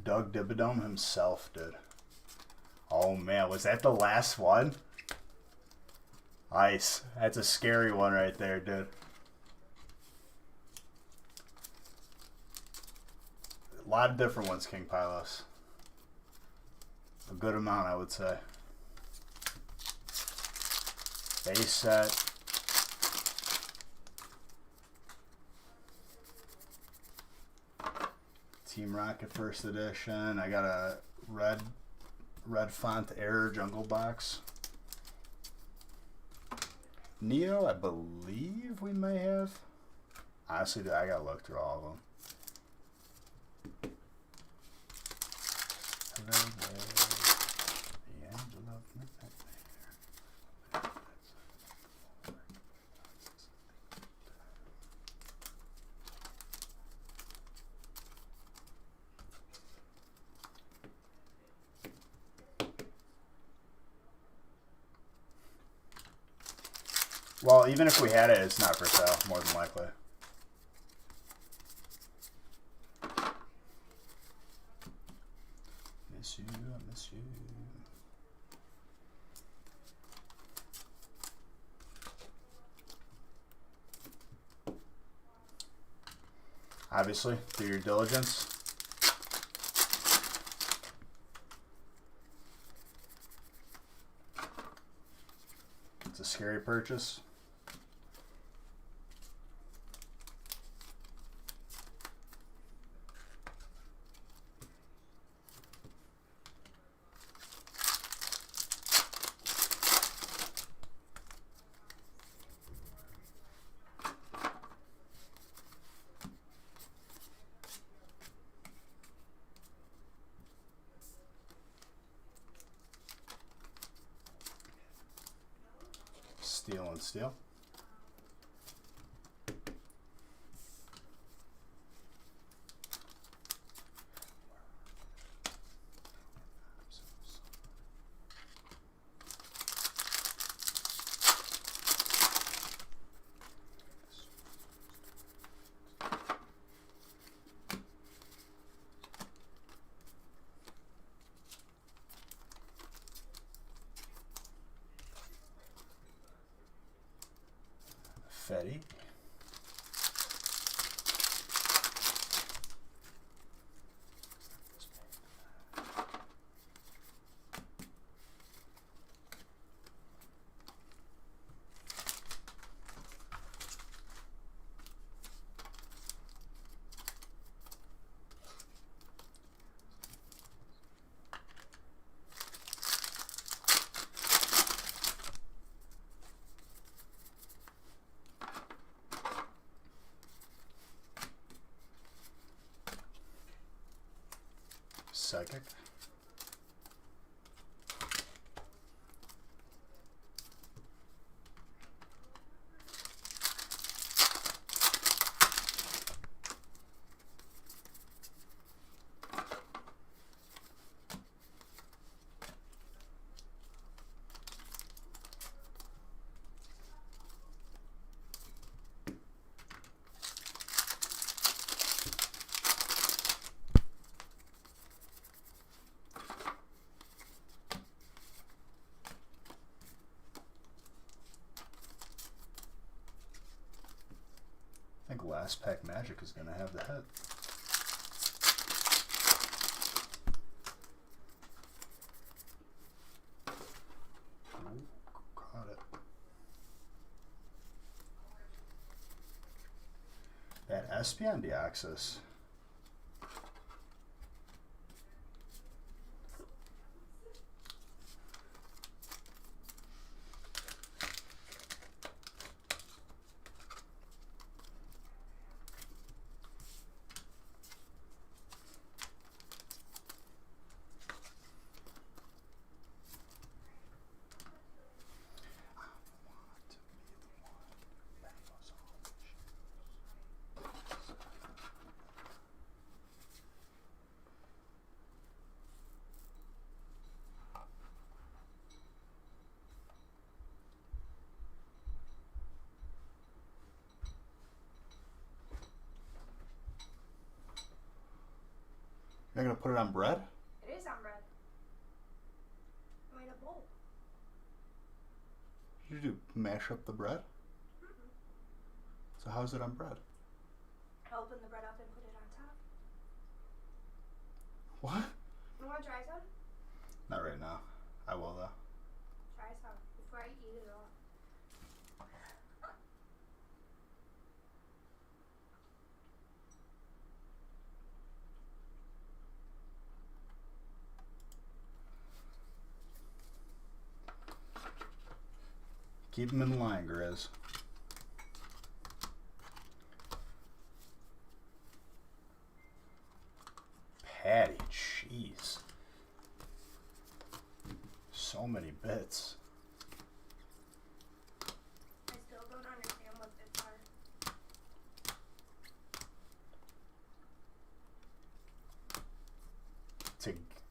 Doug Dibadome himself, dude. Oh man, was that the last one? Ice. That's a scary one right there, dude. A lot of different ones, King Pylos. A good amount, I would say. Base set. Team Rocket First Edition. I got a red font error jungle box. Neo, I believe we may have. Honestly, I gotta look through all of them. Hello there, the angel of midnight. Well, even if we had it, it's not for sale, more than likely. Miss you, I miss you. Obviously, do your diligence. It's a scary purchase. Steel and steel. Fetty. Psychic. I think Last Pack Magic is going to have the hit. Ooh, got it. That Espeon Deoxys. You're gonna put it on bread? It is on bread. I made a bowl. Did you mash up the bread? Mm-mm. So how's it on bread? I opened the bread up and put it on top. What? You want to try some? Not right now. I will though. Try some before I eat it all. Keep them in line, Grizz. Patty, jeez. So many bits. I still don't understand what this are.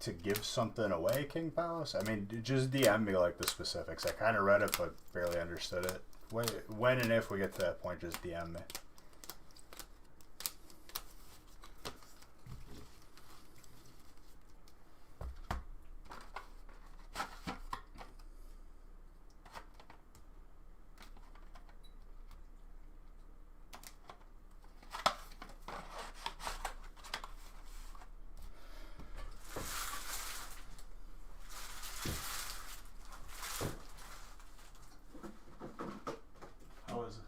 To give something away, King Palace? I mean, just DM me like the specifics. I kind of read it, but barely understood it. When and if we get to that point, just DM me. How is it?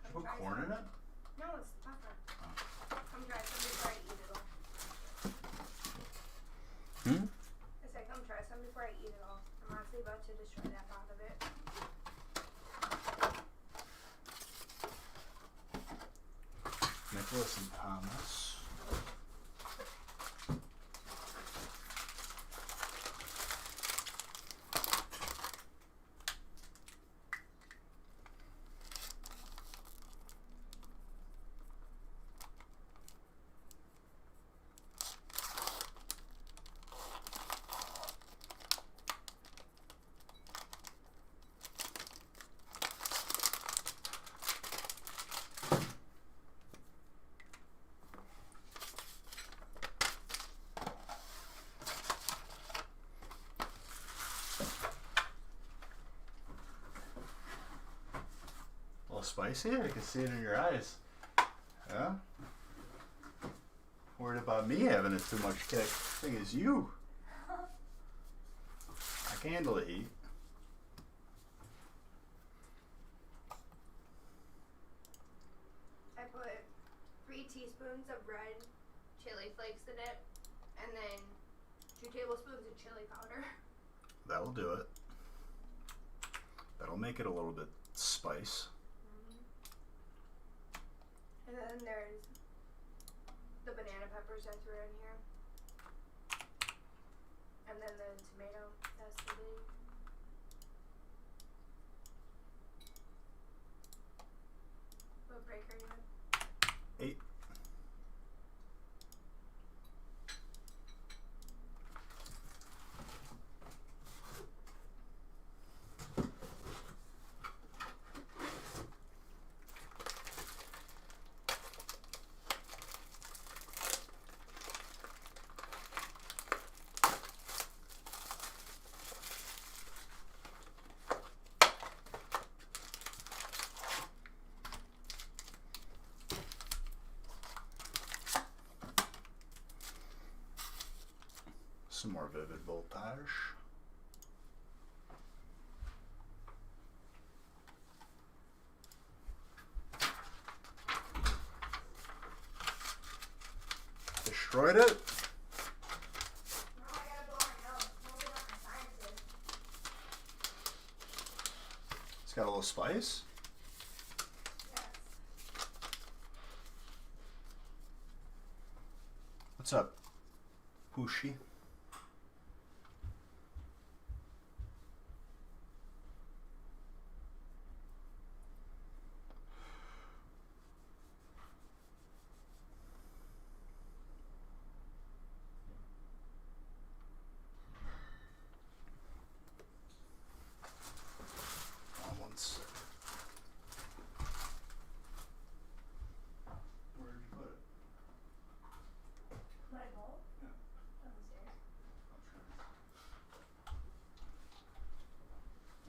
Did you put corn in it? No, it's pepper. Come try some before I eat it all. I said come try some before I eat it all. I'm honestly about to destroy that pot of it. Nicholas and Thomas. spicy? I can see it in your eyes. Yeah? Worried about me having it too much kick. Thing is you. I can handle the heat. I put 3 teaspoons of red chili flakes in it, and then 2 tablespoons of chili powder. That'll do it. That'll make it a little bit spice. And then there's the banana peppers I threw in here. And then the tomato pasty. What break are you in? 8. Some more Vivid Voltage. Destroyed it? No, I gotta blow my nose. Nobody got my sciences. It's got a little spice. Yes. What's up, Pooshi? One sec. Where did you put it? My bowl? Yeah. Downstairs.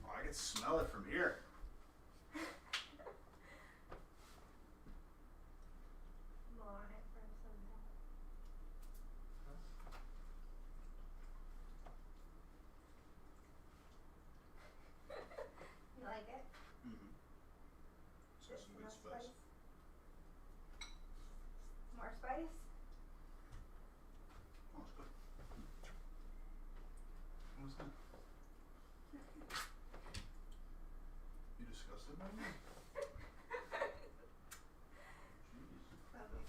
Oh, I can smell it from here. Blow on it for some help. You like it? Mm-hmm. So Just some good enough spice. More spice? Oh, it's good. What was that? You disgusted by me? Jeez. Lovely.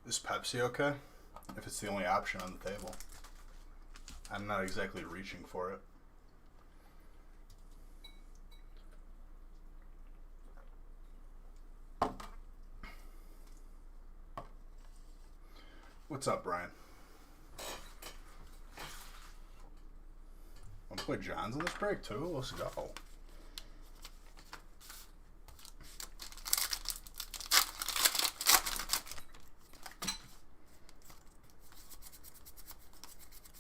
Is Pepsi okay? If it's the only option on the table. I'm not exactly reaching for it. What's up, Brian? Want to play John's on this break too? Let's go.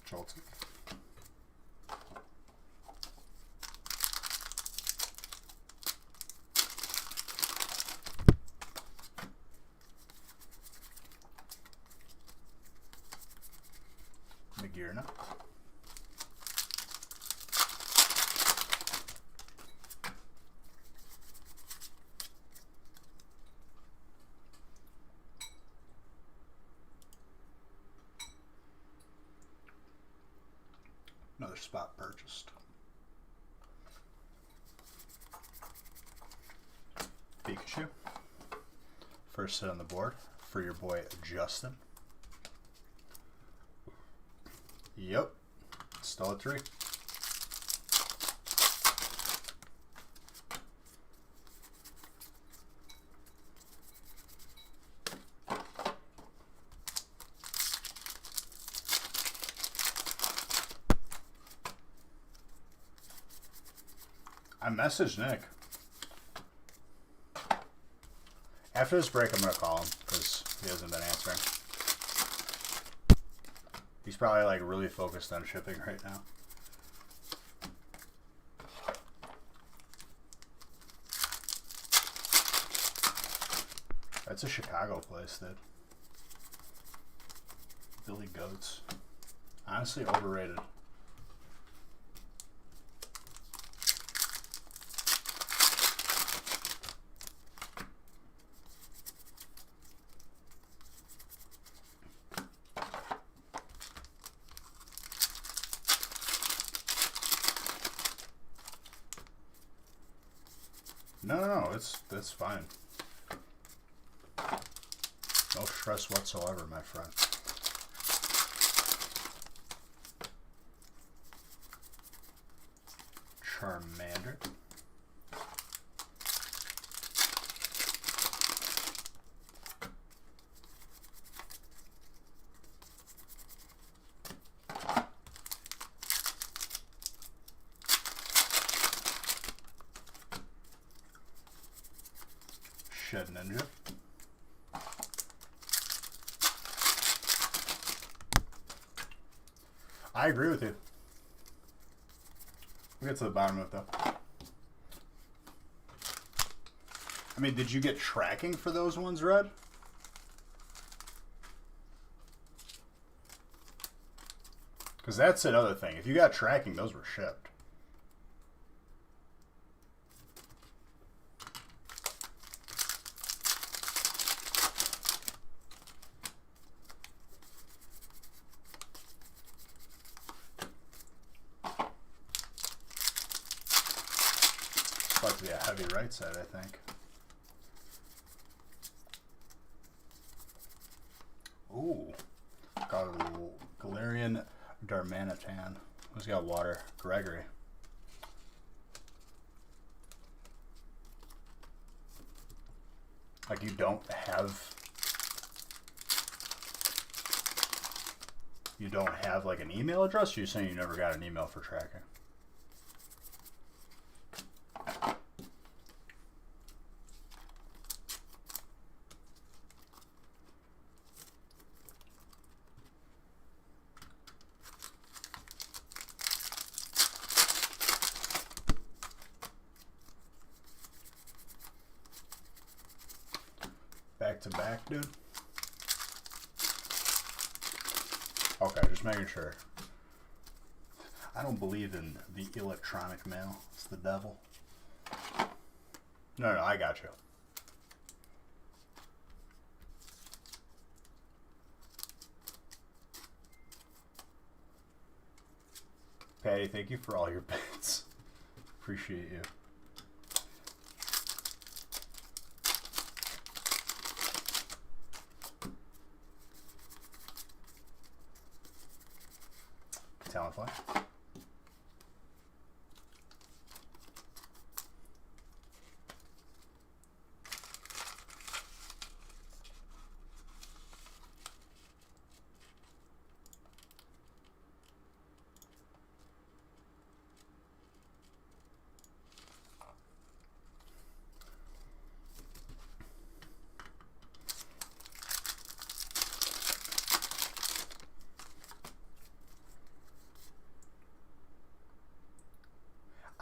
Chelsea. Magirna. Another spot purchased. First hit on the board for your boy Justin. Yep. Still at 3. I messaged Nick. After this break, I'm going to call him because he hasn't been answering. He's probably like really focused on shipping right now. That's a Chicago place, dude. Billy Goats. Honestly, overrated. No, that's fine. No stress whatsoever, my friend. Charmander. Shed Ninja. I agree with you. We'll get to the bottom of it, though. I mean, did you get tracking for those ones, Red? Because that's another thing. If you got tracking, those were shipped. About to be a heavy right side, I think. Ooh. Galarian Darmanitan. Who's got water? Gregory. Like, you don't have like an email address? Or you're saying you never got an email for tracking? Back to back, dude. Okay, just making sure. I don't believe in the electronic mail. It's the devil. No, I got you. Patty, thank you for all your bits. Appreciate you. Talonflame.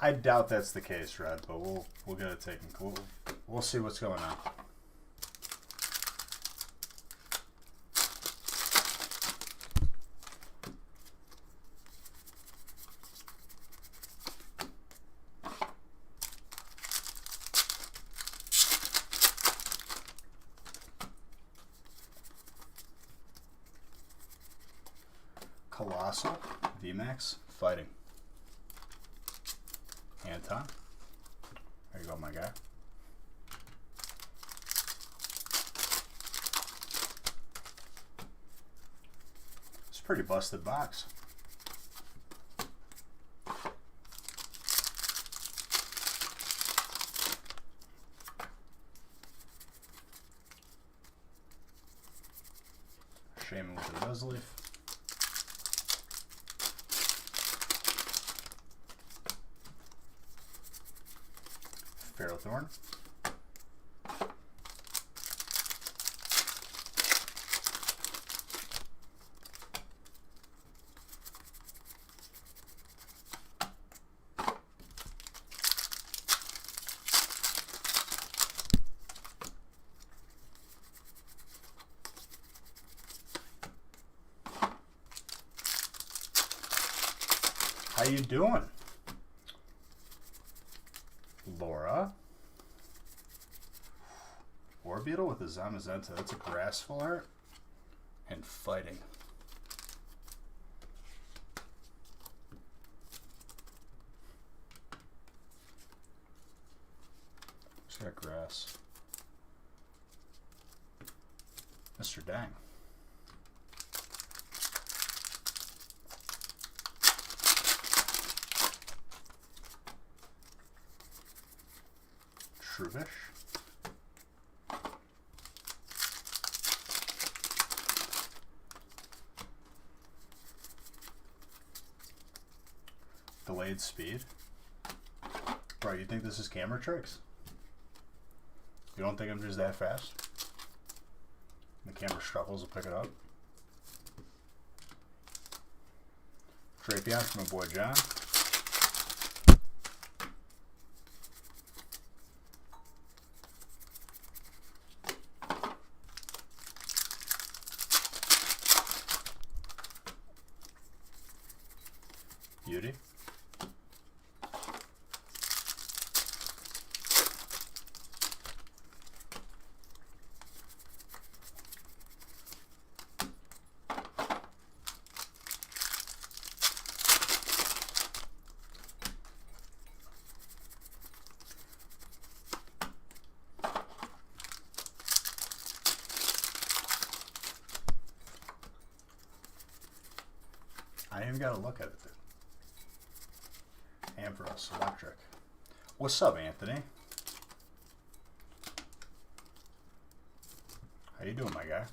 I doubt that's the case, Red, but we'll get it taken. We'll see what's going on. Colossal VMAX fighting. Anton. There you go, my guy. Pretty busted box. Shaman with a Nuzleaf. Ferrothorn. How you doing? Laura. Orbeetle with a Zamazenta. That's a grass full art. And fighting. Who's got grass? Mr. Dang. Trubbish. Delayed speed. Bro, you think this is camera tricks? You don't think I'm just that fast? The camera struggles to pick it up. Drapion from my boy John. Beauty. I ain't even gotta look at it, dude. Ampharos Electric. What's up, Anthony? How you doing, my guy?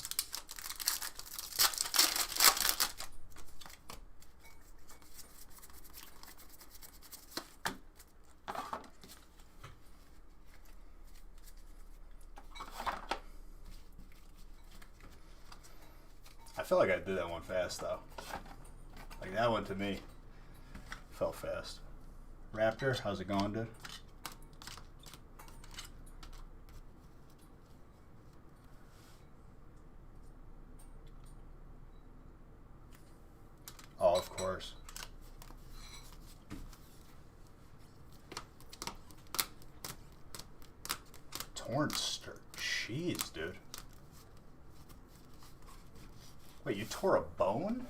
I feel like I did that one fast, though. Like, that one, to me, felt fast. Raptor, how's it going, dude? Oh, of course. Torn stir. Jeez, dude. Wait, you tore a bone?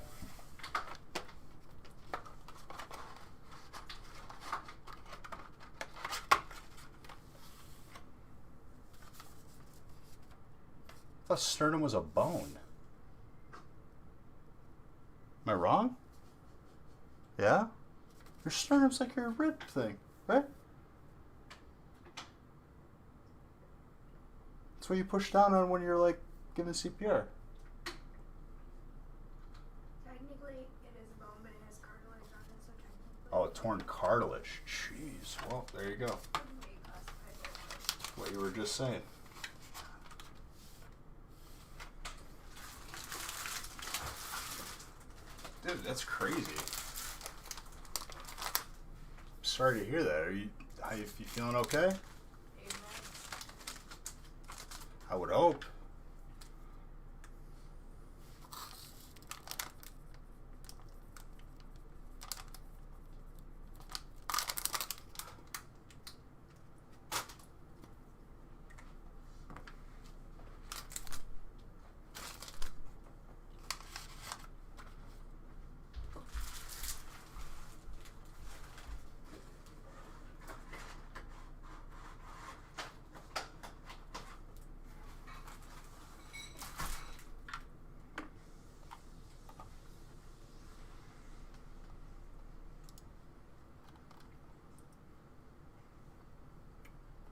I thought sternum was a bone. Am I wrong? Yeah? Your sternum's like your rib thing, right? That's what you push down on when you're like giving CPR. Technically, it is a bone, but it has cartilage on it, so technically. Oh, torn cartilage. Jeez. Well, there you go. May classify it. What you were just saying. Dude, that's crazy. Sorry to hear that. Are you feeling okay? Amen. I would hope.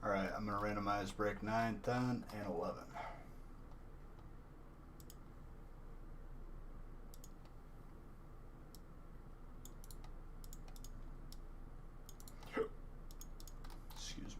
Alright, I'm going to randomize break 9, 10, and 11. Excuse me.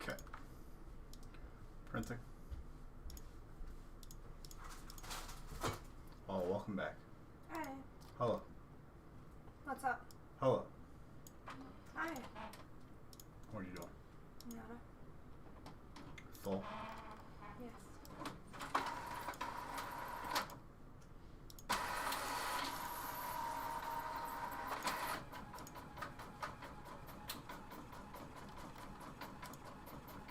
Okay. Printing. Oh, welcome back. Hi. Hello. What's up? Hello. Hi. What are you doing? Nada. Full? Yes.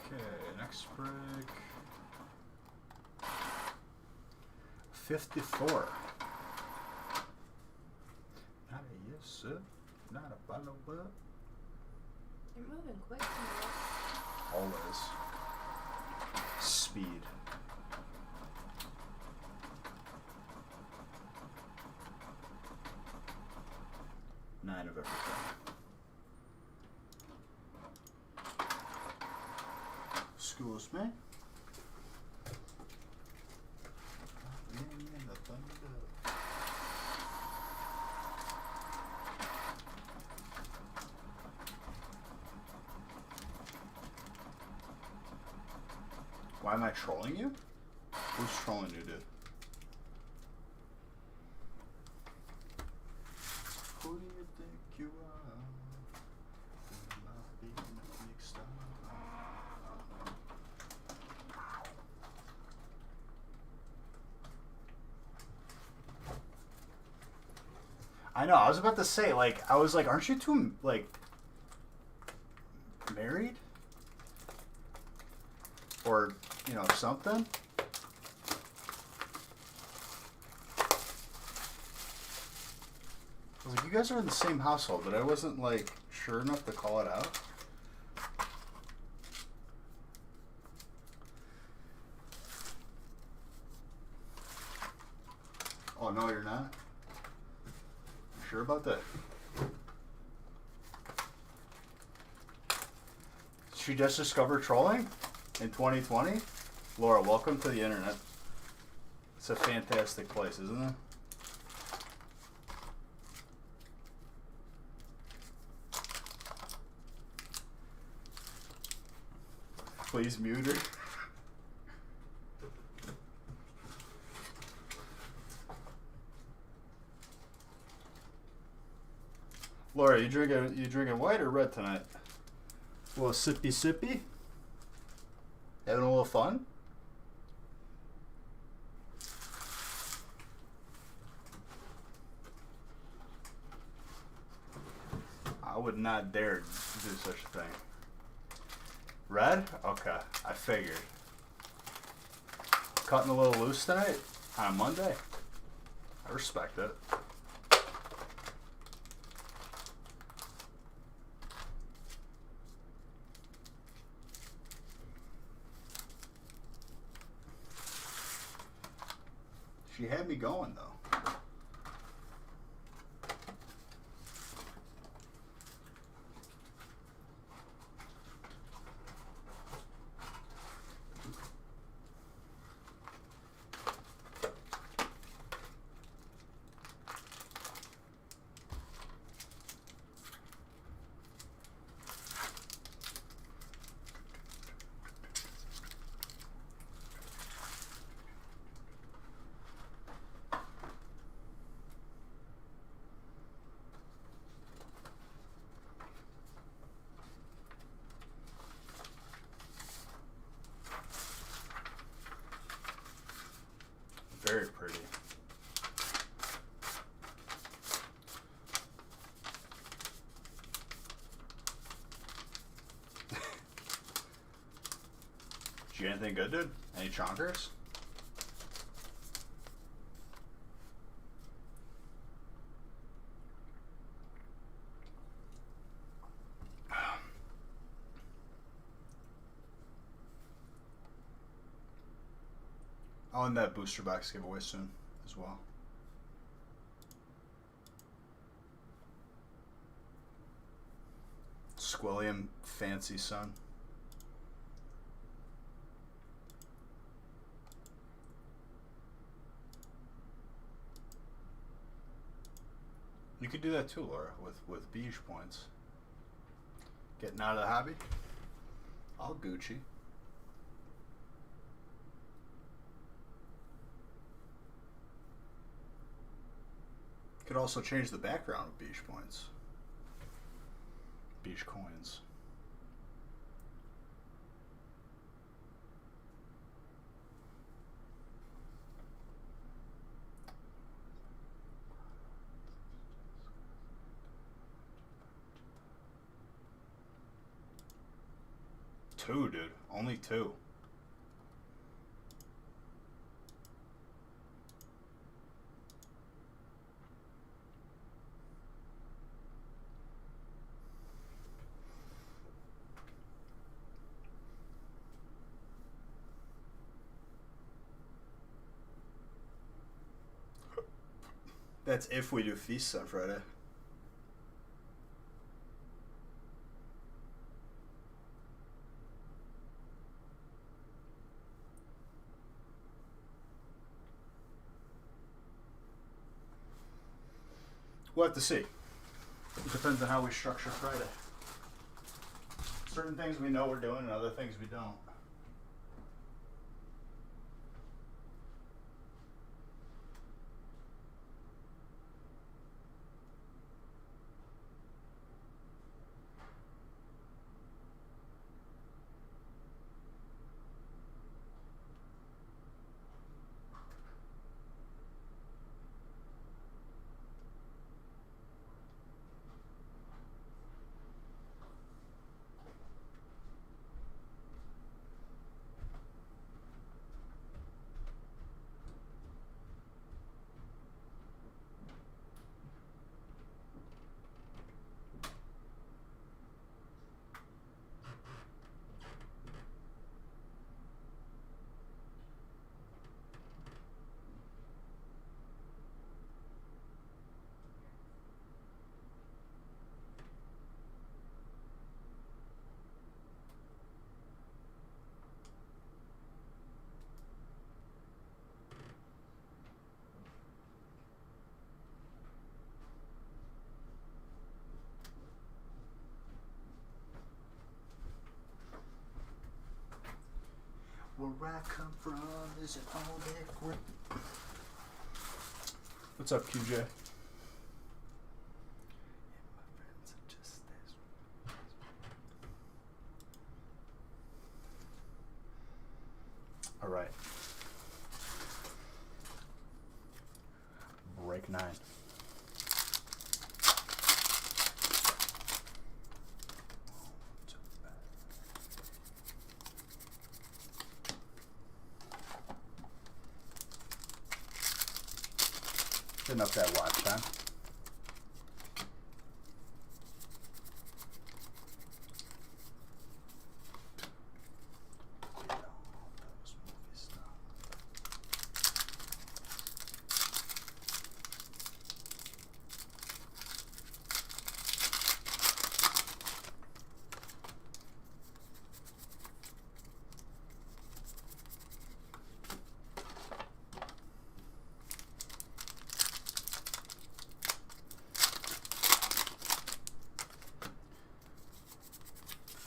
Okay, next break. 54. Not a yes, sir. Not a follow up. You're moving quick tonight. Always. Speed. Nine of everything. Excuse me. In the thunder. Why am I trolling you? Who's trolling you, dude? Who do you think you are? You might be a big star. I know, I was about to say, like, I was like, aren't you two, like, married? Or, you know, something? I was like, you guys are in the same household, but I wasn't, like, sure enough to call it out. Oh, no, you're not? You sure about that? She just discovered trolling in 2020? Laura, welcome to the internet. It's a fantastic place, isn't it? Please mute her. Laura, you drinking white or red tonight? A little sippy sippy? Having a little fun? I would not dare do such a thing. Red? Okay, I figured. Cutting a little loose tonight on a Monday. I respect it. She had me going though. get anything good, dude? Any chonkers? I'll end that booster box giveaway soon as well. Squilliam Fancy Son. You could do that too, Laura, with Beige points. Getting out of the hobby? All Gucci. Could also change the background of Beige points. Beige coins. Two, dude. Only two. That's if we do feasts on Friday. We'll have to see. It depends on how we structure Friday. Certain things we know we're doing and other things we don't. Where I come from is an all that grip. What's up, QJ? All right. Break 9. Getting up that watch time.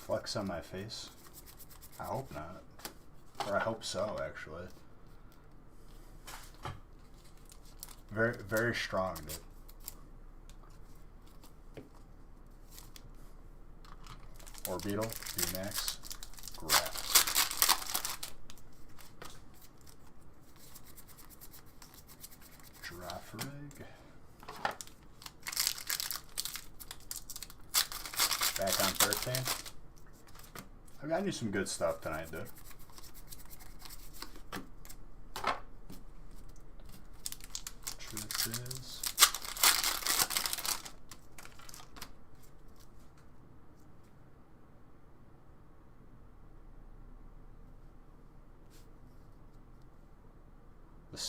Flex on my face? I hope not. Or I hope so, actually. Very, very strong, dude. Orbital, VMAX, Grass. Giraffe Rig. Back on 13. I mean, I knew some good stuff tonight, dude.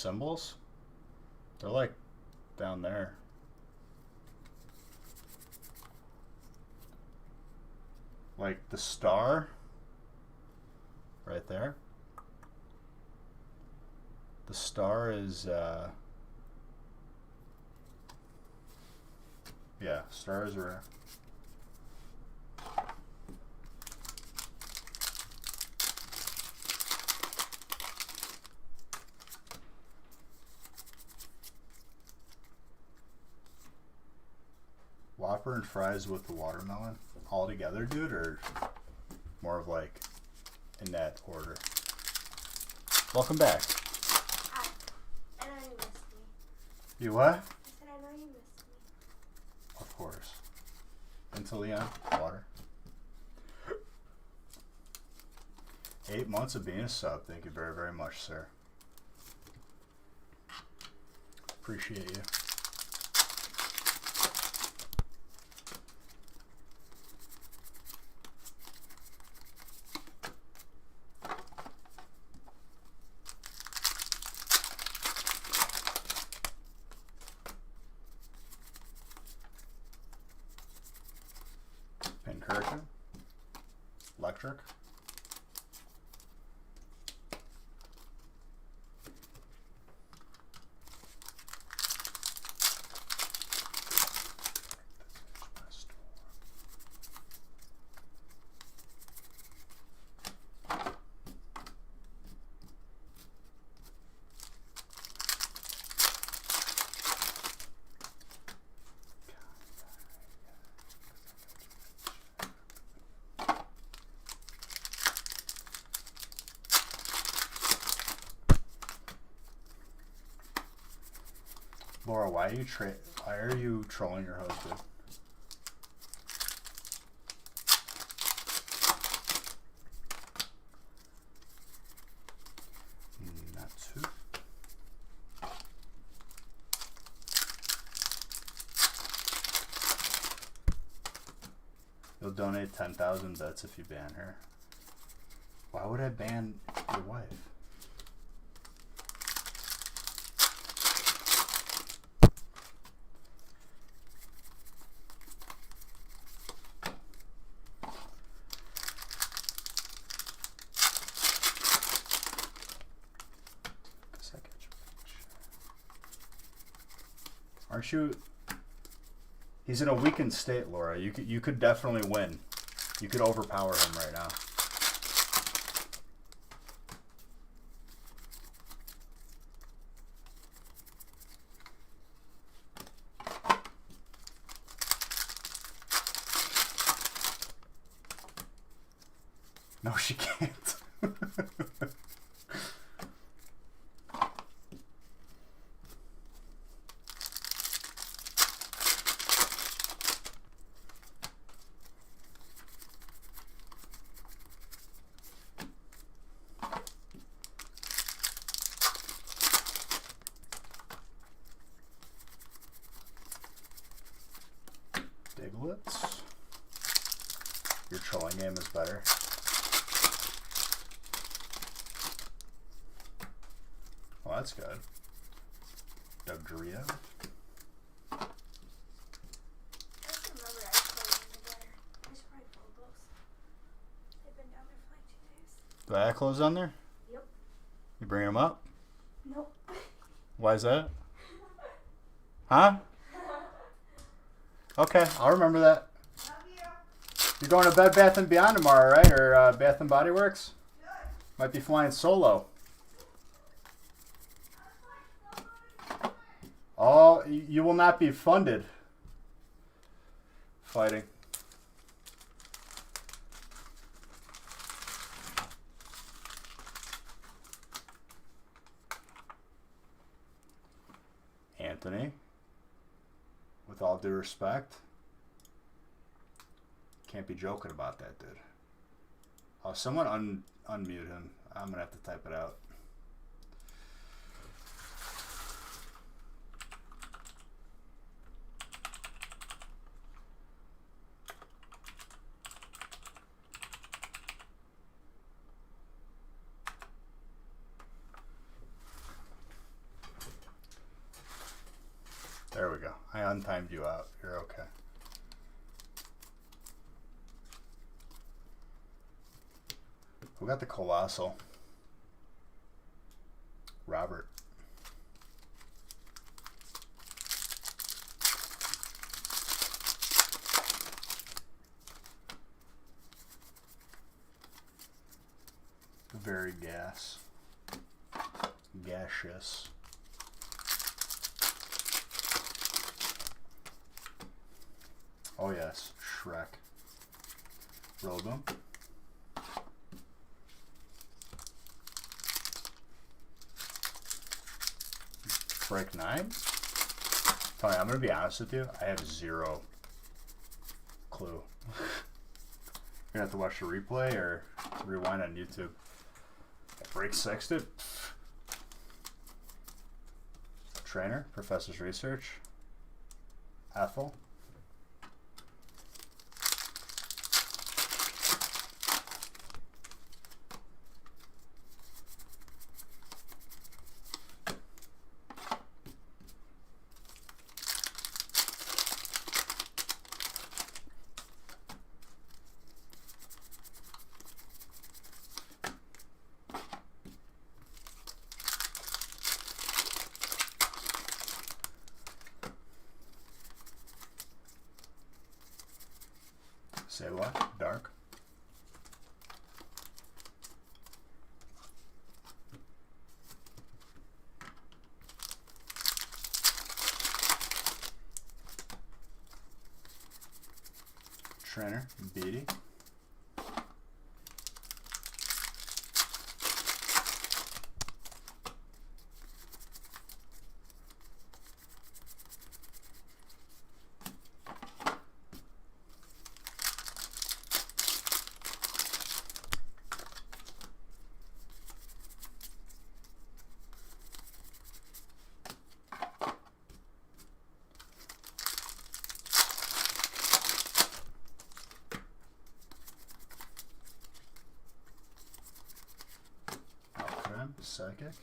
symbols? They're like down there. Like the star right there. The star is yeah, stars are Whopper and fries with the watermelon all together, dude, or more of like in that order? Welcome back. Hi. I know you missed me. You what? I said I know you missed me. Of course. Into Leon, water. 8 months of being a sub. Thank you very, very much, sir. Appreciate you. Pincurtain. Electric. Laura, why are you trolling your husband? Natsu. You'll donate 10,000 bits if you ban her. Why would I ban your wife? Aren't you? He's in a weakened state, Laura. You could definitely win. You could overpower him right now. No, she can't. Diglets. Your trolling game is better. Well, that's good. Dugtrio. I just remember I closed in the dryer. I should probably fold those. They've been down there for like 2 days. Do I have clothes on there? Yep. You bring them up? Nope. Why is that? Huh? Okay, I'll remember that. Love you. You're going to Bed Bath & Beyond tomorrow, right? Or Bath & Body Works? Good. Might be flying solo. Oh, you will not be funded. Fighting. Anthony, with all due respect, can't be joking about that, dude. Oh, someone unmute him. I'm gonna have to type it out. There we go. I untimed you out. You're okay. Who got the Colossal? Robert. Very gaseous. Oh yes, Shrek. Robo. Break 9? Tony, I'm gonna be honest with you, I have zero clue. You're gonna have to watch the replay or rewind on YouTube. Break 6, dude. Trainer, Professor's Research. Ethel. Say what? Dark? Trainer, Beatty. Psychic.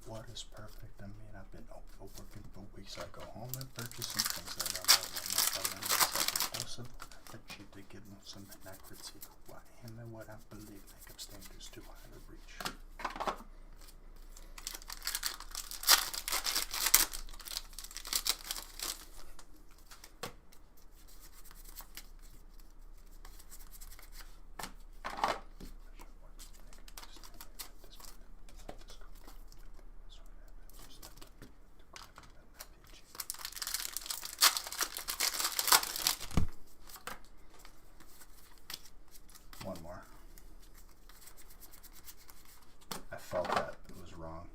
What is perfect? I mean, I've been working for weeks. I go home and purchase some things that I love. Possible. I cheap to give them some accuracy. Who I am and what I believe make up standards too high to reach. One more. I felt that it was wrong.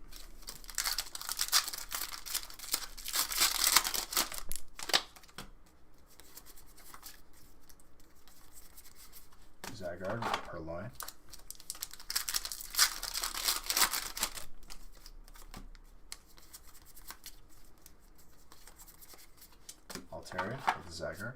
Zygarde with Purloin. Altaria with Zygarde.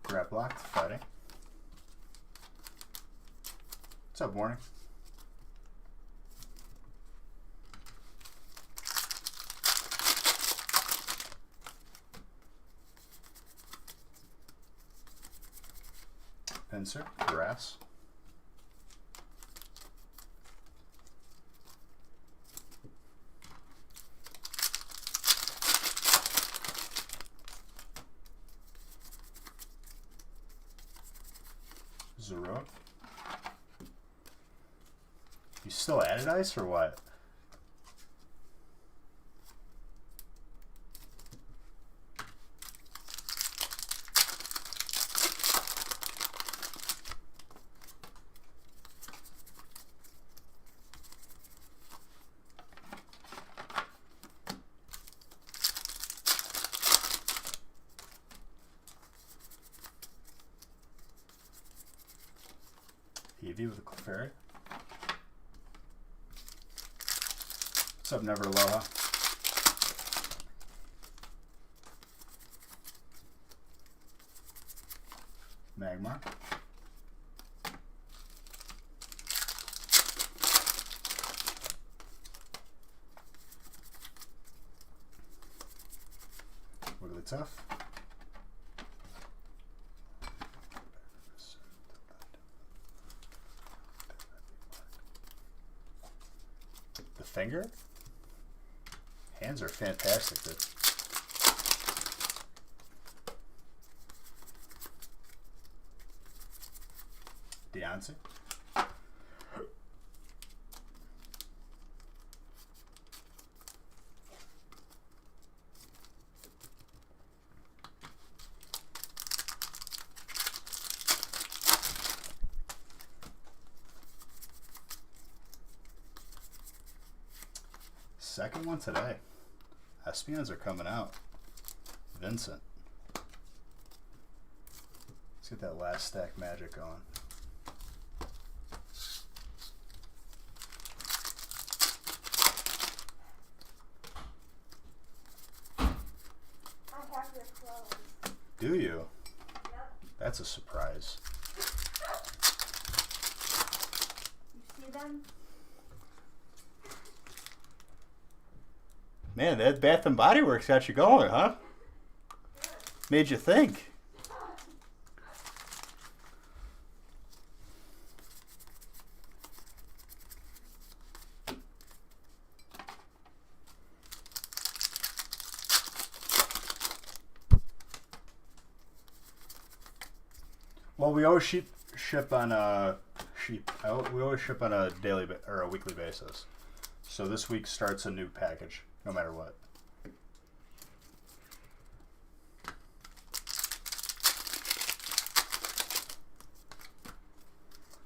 Graplocked, fighting. What's up, Warning? Pinsir, Grass. Zero. You still added ice or what? Eevee with a Clefairy. What's up, Never Aloha? Magmar. Wigglytuff. The finger? Hands are fantastic, dude. Deontay. Second one today. Espions are coming out. Vincent. Let's get that last stack magic going. I have your clothes. Do you? Yep. That's a surprise. You see them? Man, that Bath and Body Works got you going, huh? Made you think. Well, we always ship on a we always ship on a daily or a weekly basis. So this week starts a new package, no matter what.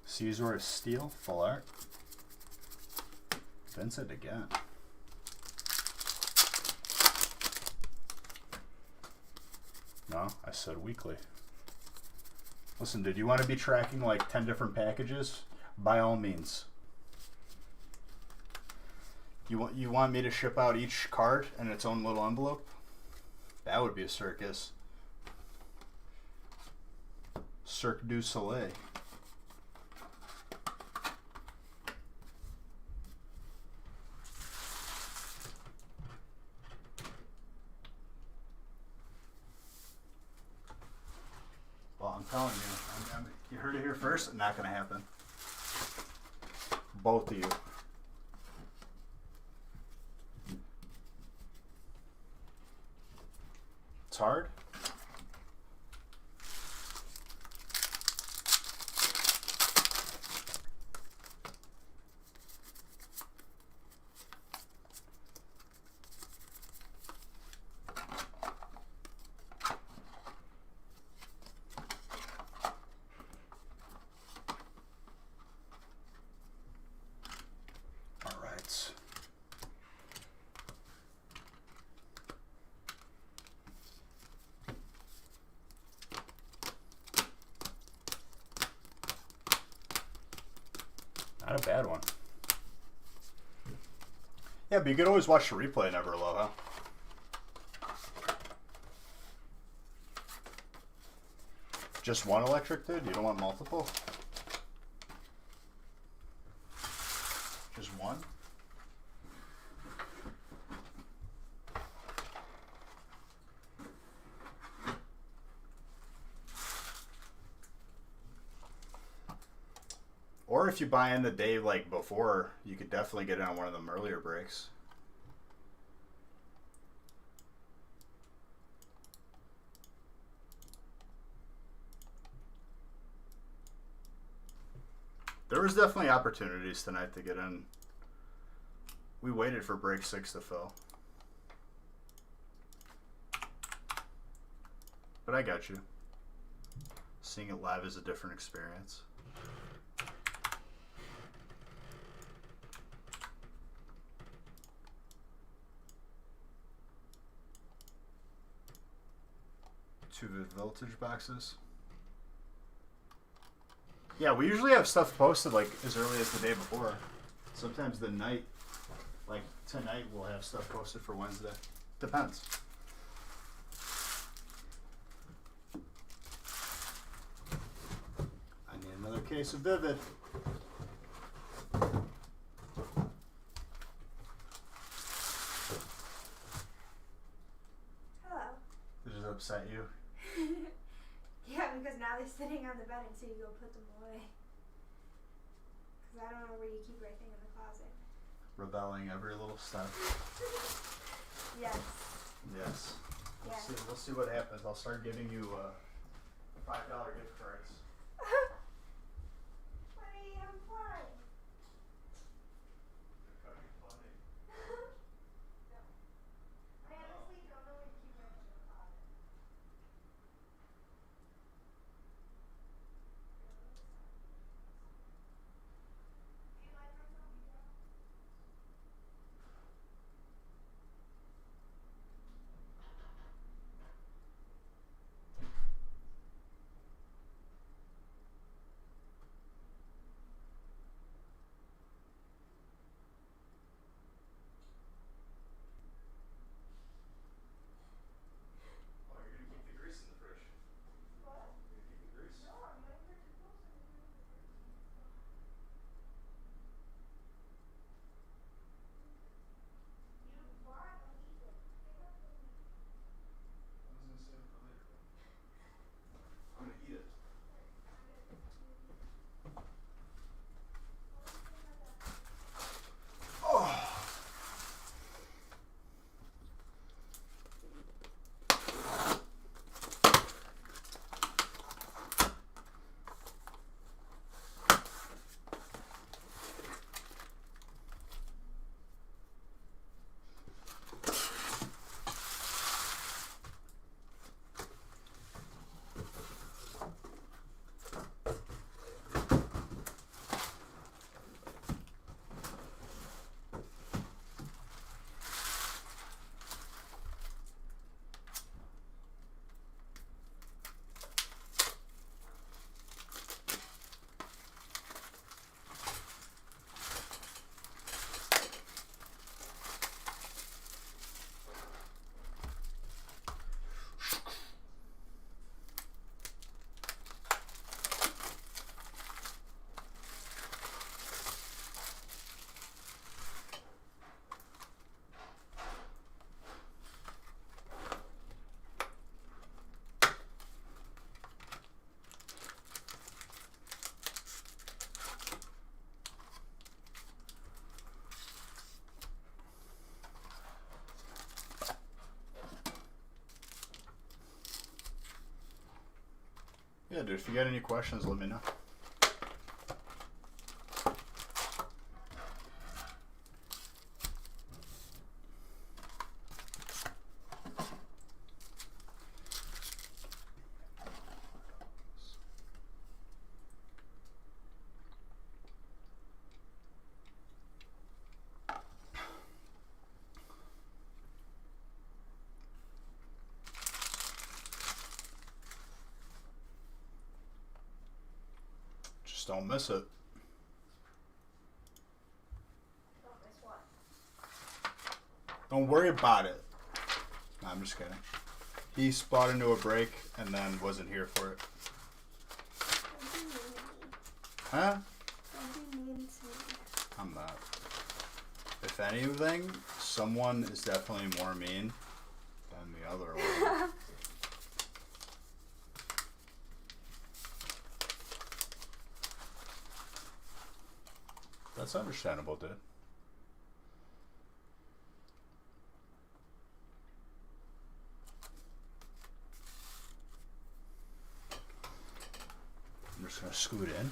Caesar is Steel, full art. Vincent again. No, I said weekly. Listen, dude, you want to be tracking like 10 different packages? By all means. You want me to ship out each card in its own little envelope? That would be a circus. Cirque du Soleil. Well, I'm telling you, you heard it here first. Not going to happen. Both of you. It's hard. All right. Not a bad one. Yeah, but you could always watch the replay, never low, huh? Just one electric, dude? You don't want multiple? Just one? Or if you buy in the day like before, you could definitely get it on one of them earlier breaks. There was definitely opportunities tonight to get in. We waited for break 6 to fill. But I got you. Seeing it live is a different experience. Two voltage boxes. Yeah, we usually have stuff posted like as early as the day before. Sometimes the night, like tonight, we'll have stuff posted for Wednesday. Depends. case of Vivid. Hello. Does it upset you? Yeah, because now they're sitting on the bed until you go put them away. Because I don't know where you keep everything in the closet. Rebelling every little step. Yes. Yes. Yeah. We'll see what happens. I'll start giving you $5 gift cards. Honey, I'm fine. Funny. No. I honestly don't know where to keep everything in the closet. Do you like my selfie girl? Oh, you're gonna keep the grease in the fridge. What? You're gonna keep the grease? No, I'm waiting for it to cool so I can do it with the bird. You why? Don't eat it. Save it for me. I was gonna save it for later. I'm gonna eat it. Oh. Yeah, dude, if you got any questions, let me know. Just don't miss it. Don't miss what? Don't worry about it. No, I'm just kidding. He spot into a break and then wasn't here for it. Don't be mean to me. Huh? Don't be mean to me. I'm not. If anything, someone is definitely more mean than the other one. That's understandable, dude. I'm just gonna scoot in.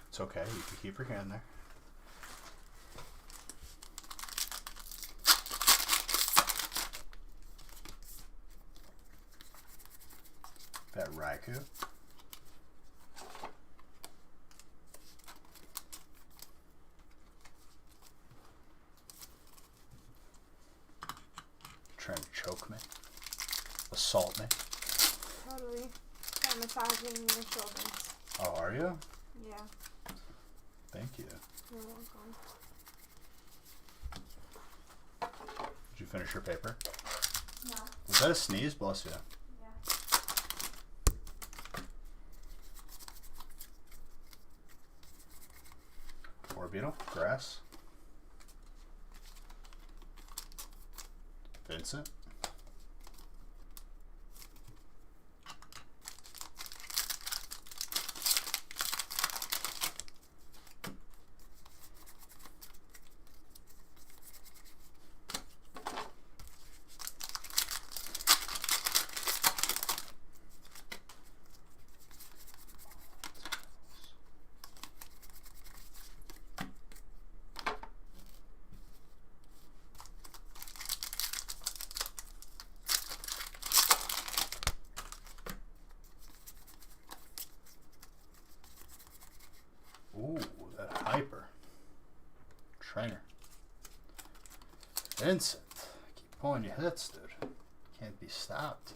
It's okay, you can keep your hand there. That Raikou. Trying to choke me, assault me. Totally. I'm massaging your shoulders. Oh, are you? Yeah. Thank you. You're welcome. Did you finish your paper? No. Was that a sneeze? Bless you. Yeah. Beetle, grass. Vincent. Ooh, that hyper. Trainer. Vincent. Keep pulling your hits, dude. Can't be stopped.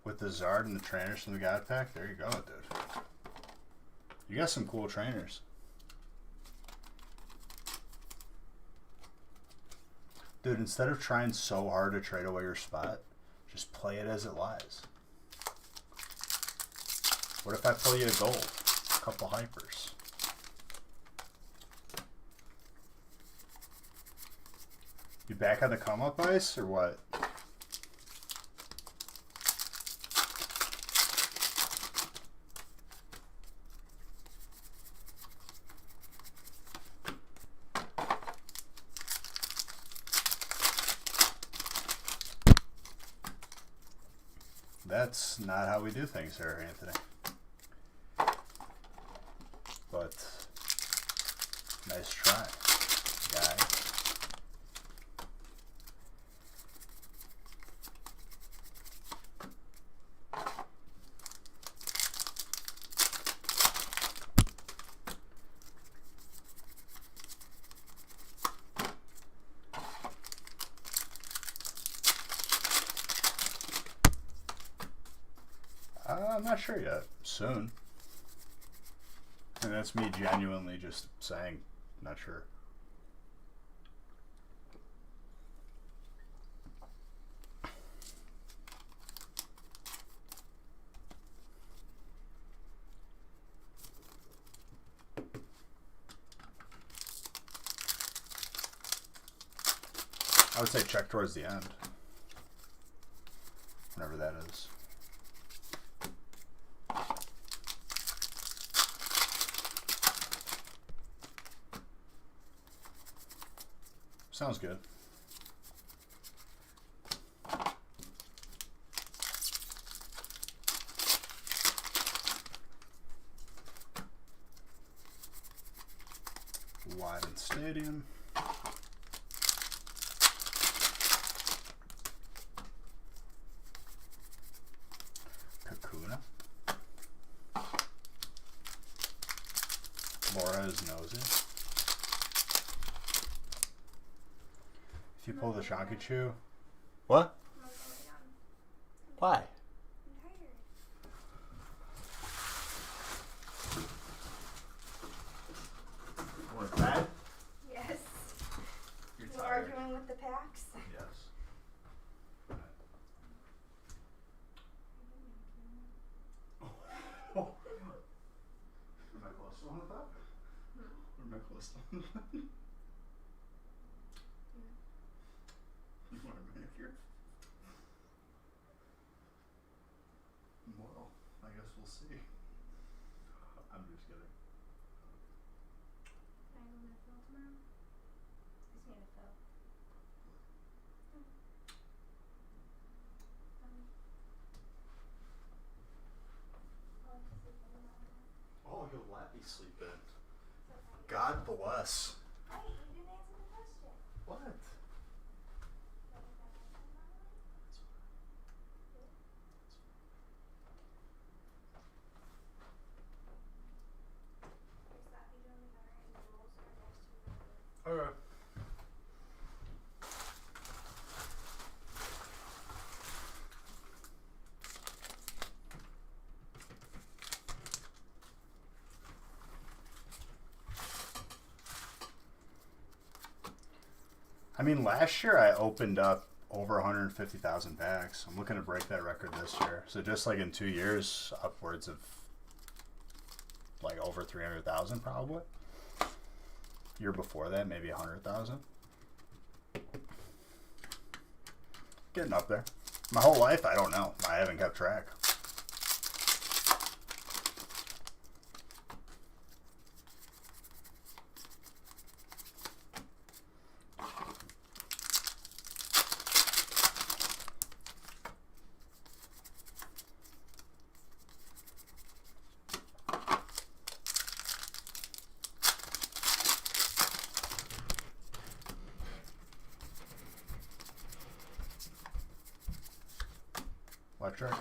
With the Zard and the trainers from the God Pack, there you go, dude. You got some cool trainers. Dude, instead of trying so hard to trade away your spot, just play it as it lies. What if I pull you a gold? A couple hypers. You back on the come up ice or what? That's not how we do things here, Anthony. But nice try, guy. I'm not sure yet. Soon. And that's me genuinely just saying, not sure. I would say check towards the end. Whenever that is. Sounds good. Wyden Stadium. Kakuna. Laura is nosy. If you pull the Shonky Chew. What? Why? I'm tired. Want it bad? Yes. You're We're arguing with the packs. Yes. Oh. Am I close to one of that? Or am I close to one of that? You want a manicure? Well, I guess we'll see. I'm just kidding. Can I go to Phil tomorrow? I just need a Phil. Oh, you'll let me sleep in. God bless. Hey, you didn't answer the question. What? mean, last year I opened up over 150,000 packs. I'm looking to break that record this year. So just like in 2 years, upwards of like over 300,000 probably. Year before that, maybe 100,000. Getting up there. My whole life, I don't know. I haven't kept track. Electric.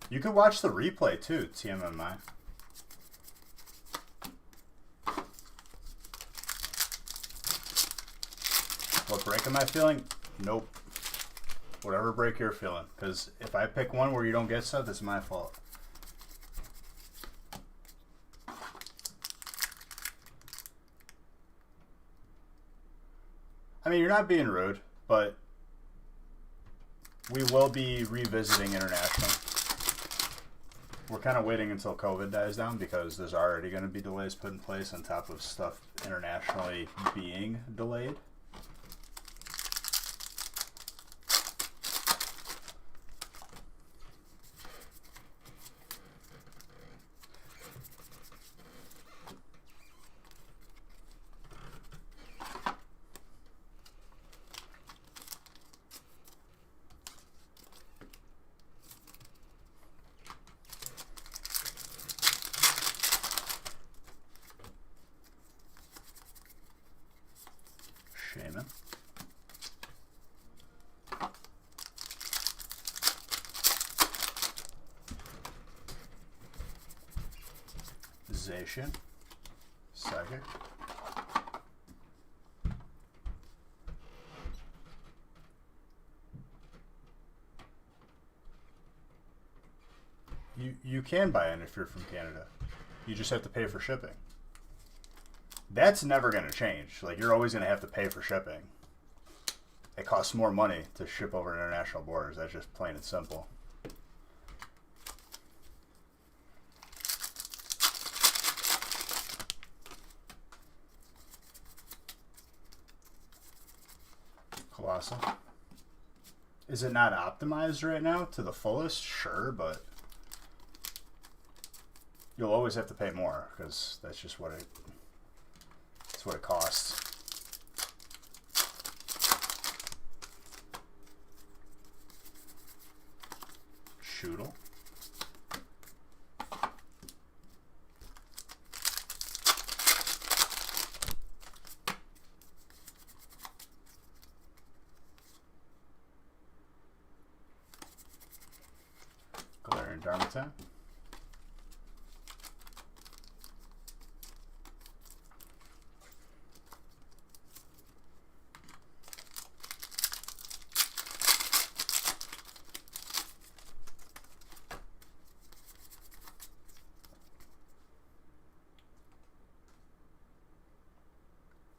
You could watch the replay too, TMMI. What break am I feeling? Nope. Whatever break you're feeling. Because if I pick one where you don't get stuff, it's my fault. I mean, you're not being rude, but we will be revisiting international. We're kind of waiting until COVID dies down because there's already going to be delays put in place on top of stuff internationally being delayed. Shaman. Zacian. Psychic. You can buy it if you're from Canada. You just have to pay for shipping. That's never going to change. Like, you're always going to have to pay for shipping. It costs more money to ship over international borders. That's just plain and simple. Colossal. Is it not optimized right now to the fullest? Sure, but you'll always have to pay more because that's just what it costs. Shoodle. Galarian Darmanitan.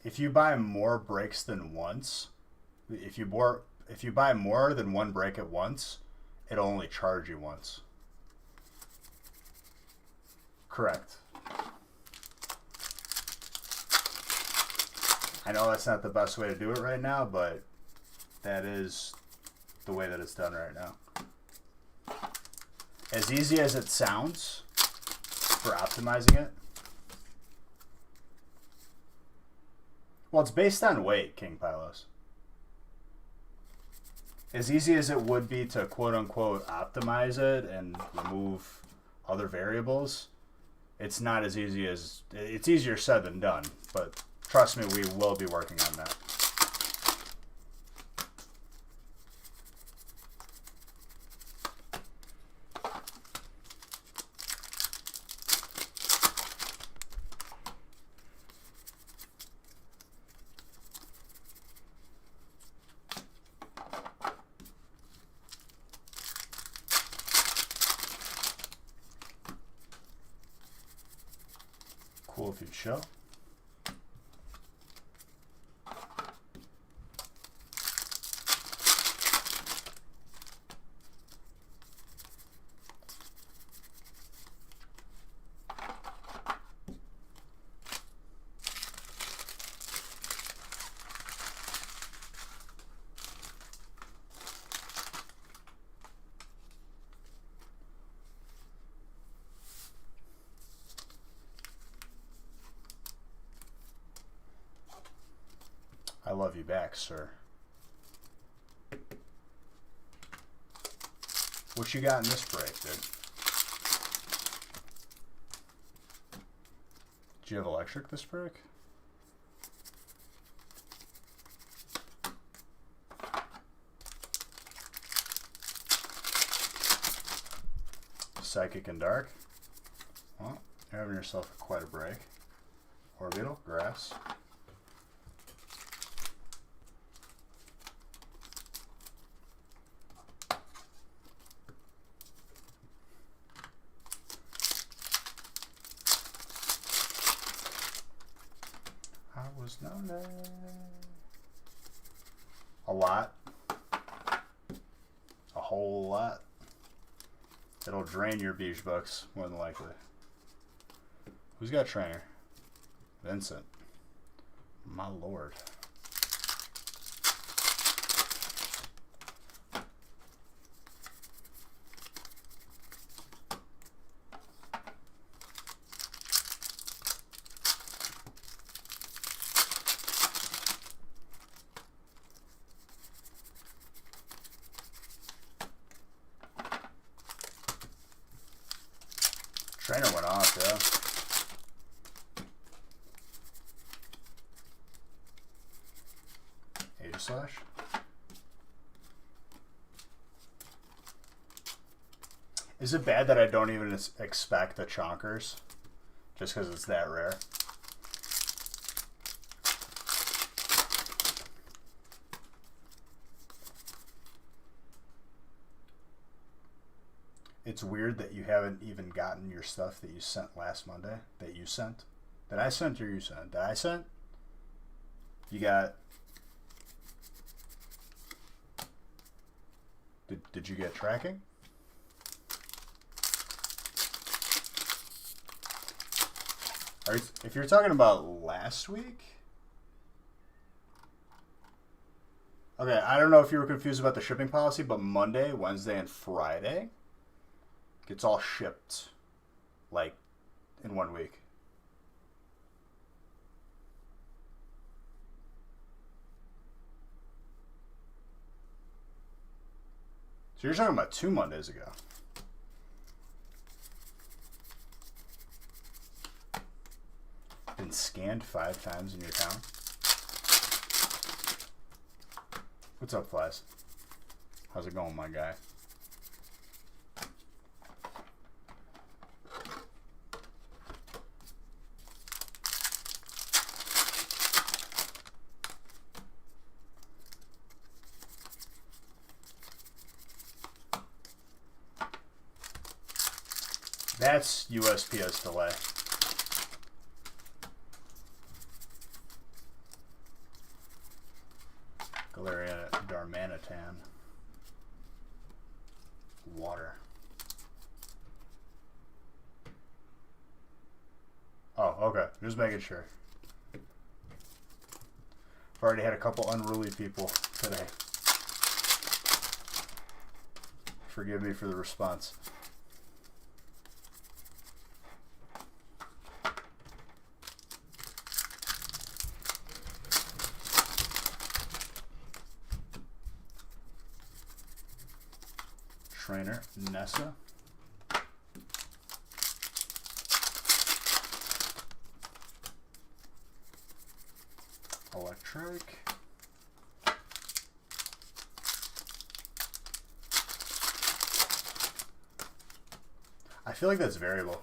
If you buy more breaks than once, if you buy more than one break at once, it'll only charge you once. Correct. I know that's not the best way to do it right now, but that is the way that it's done right now. As easy as it sounds for optimizing it. Well, it's based on weight, King Pylos. As easy as it would be to quote-unquote optimize it and remove other variables, it's not as easy as... It's easier said than done, but trust me, we will be working on that. Cool if you'd show. love you back, sir. What you got in this break, dude? Do you have electric this break? Psychic and dark. Well, you're having yourself quite a break. Orbital, grass. I was known as a lot. A whole lot. It'll drain your beige bucks, more than likely. Who's got trainer? Vincent. My lord. Trainer went off, yeah. Slash. Is it bad that I don't even expect the chonkers just because it's that rare? It's weird that you haven't even gotten your stuff that you sent last Monday. That you sent? That I sent or you sent? That I sent? You got... Did you get tracking? If you're talking about last week... Okay, I don't know if you were confused about the shipping policy, but Monday, Wednesday, and Friday gets all shipped, like, in 1 week. So you're talking about 2 Mondays ago. Been scanned 5 times in your town. What's up, Flies? How's it going, my guy? That's USPS delay. Galarian Darmanitan. Water. Oh, okay. Just making sure. I've already had a couple unruly people today. Forgive me for the response. Trainer, Nessa. Electric. I feel like that's variable.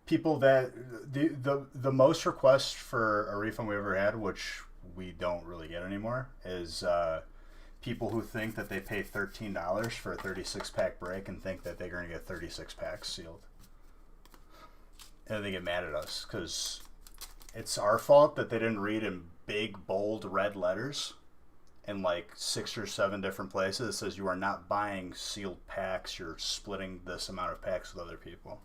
People that the most requests for a refund we ever had, which we don't really get anymore, is people who think that they pay $13 for a 36-pack break and think that they're going to get 36 packs sealed. And they get mad at us because it's our fault that they didn't read in big, bold, red letters in like 6 or 7 different places. It says you are not buying sealed packs, you're splitting this amount of packs with other people.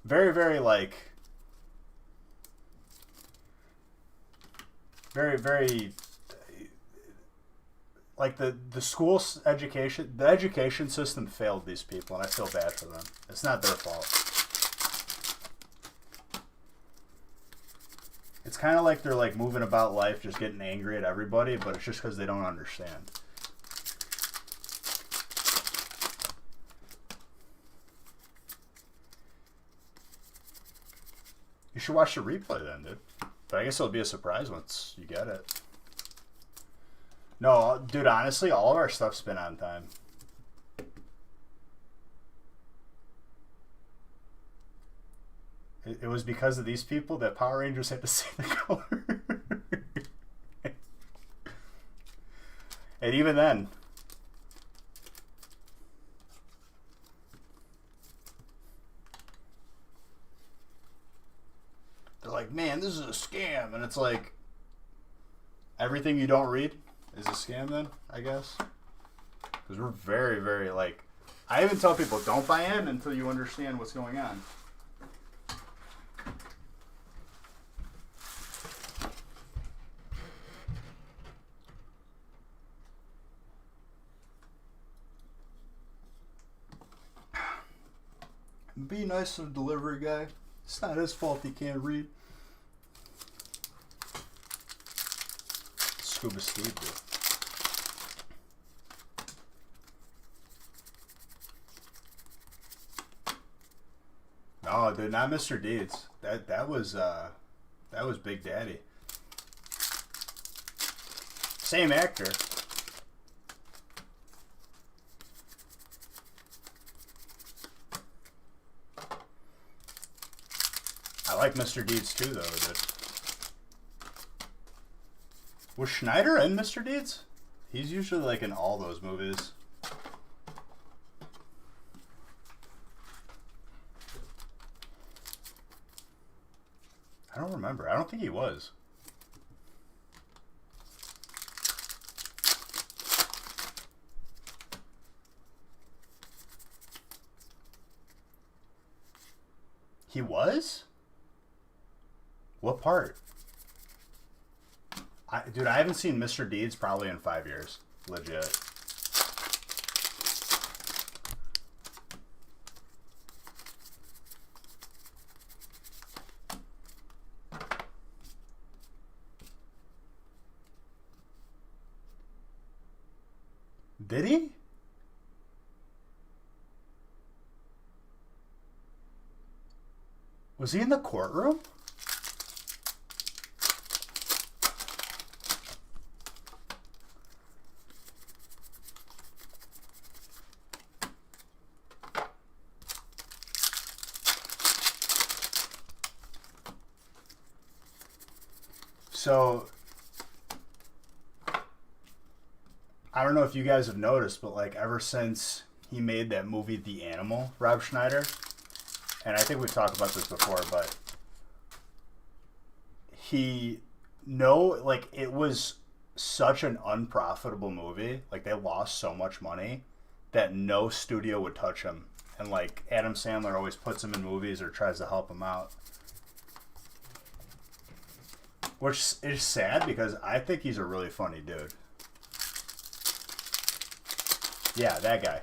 Very, very like... Very, very, like the education system failed these people, and I feel bad for them. It's not their fault. It's kind of like they're like moving about life, just getting angry at everybody, but it's just because they don't understand. You should watch the replay then, dude. But I guess it'll be a surprise once you get it. No, dude, honestly, all of our stuff's been on time. It was because of these people that Power Rangers had to say the color. And even then, they're like, man, this is a scam. And it's like, everything you don't read is a scam then, I guess. Because we're very, very, like, I even tell people, don't buy in until you understand what's going on. Be nice to the delivery guy. It's not his fault he can't read. Scuba Steve, dude. No, dude, not Mr. Deeds. That was Big Daddy. Same actor. I like Mr. Deeds too, though. Was Schneider in Mr. Deeds? He's usually like in all those movies. I don't remember. I don't think he was. He was? What part? Dude, I haven't seen Mr. Deeds probably in 5 years. Legit. Did he? Was he in the courtroom? So, I don't know if you guys have noticed, but like ever since he made that movie The Animal, Rob Schneider, and I think we've talked about this before, but it was such an unprofitable movie. Like, they lost so much money that no studio would touch him. And like, Adam Sandler always puts him in movies or tries to help him out. Which is sad because I think he's a really funny dude. Yeah, that guy.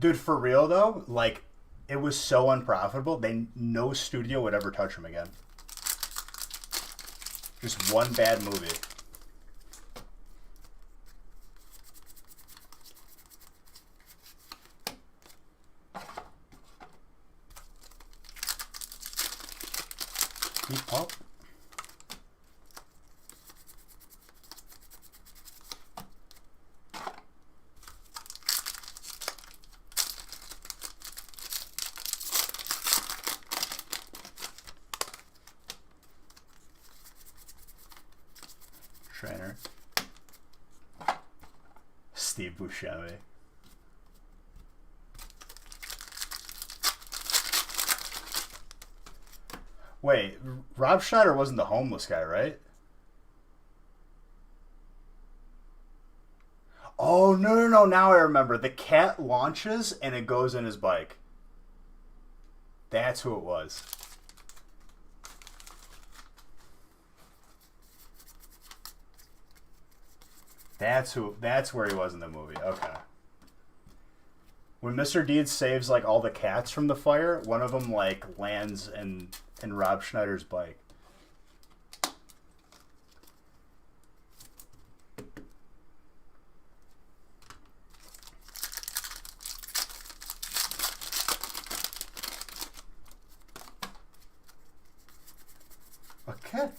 Dude, for real though, like, it was so unprofitable, no studio would ever touch him again. Just one bad movie. Keep up. Trainer. Steve Buscemi. Wait, Rob Schneider wasn't the homeless guy, right? Oh, no, now I remember. The cat launches and it goes in his bike. That's who it was. That's who. That's where he was in the movie. Okay. When Mr. Deeds saves like all the cats from the fire, one of them like lands in Rob Schneider's bike. A cat.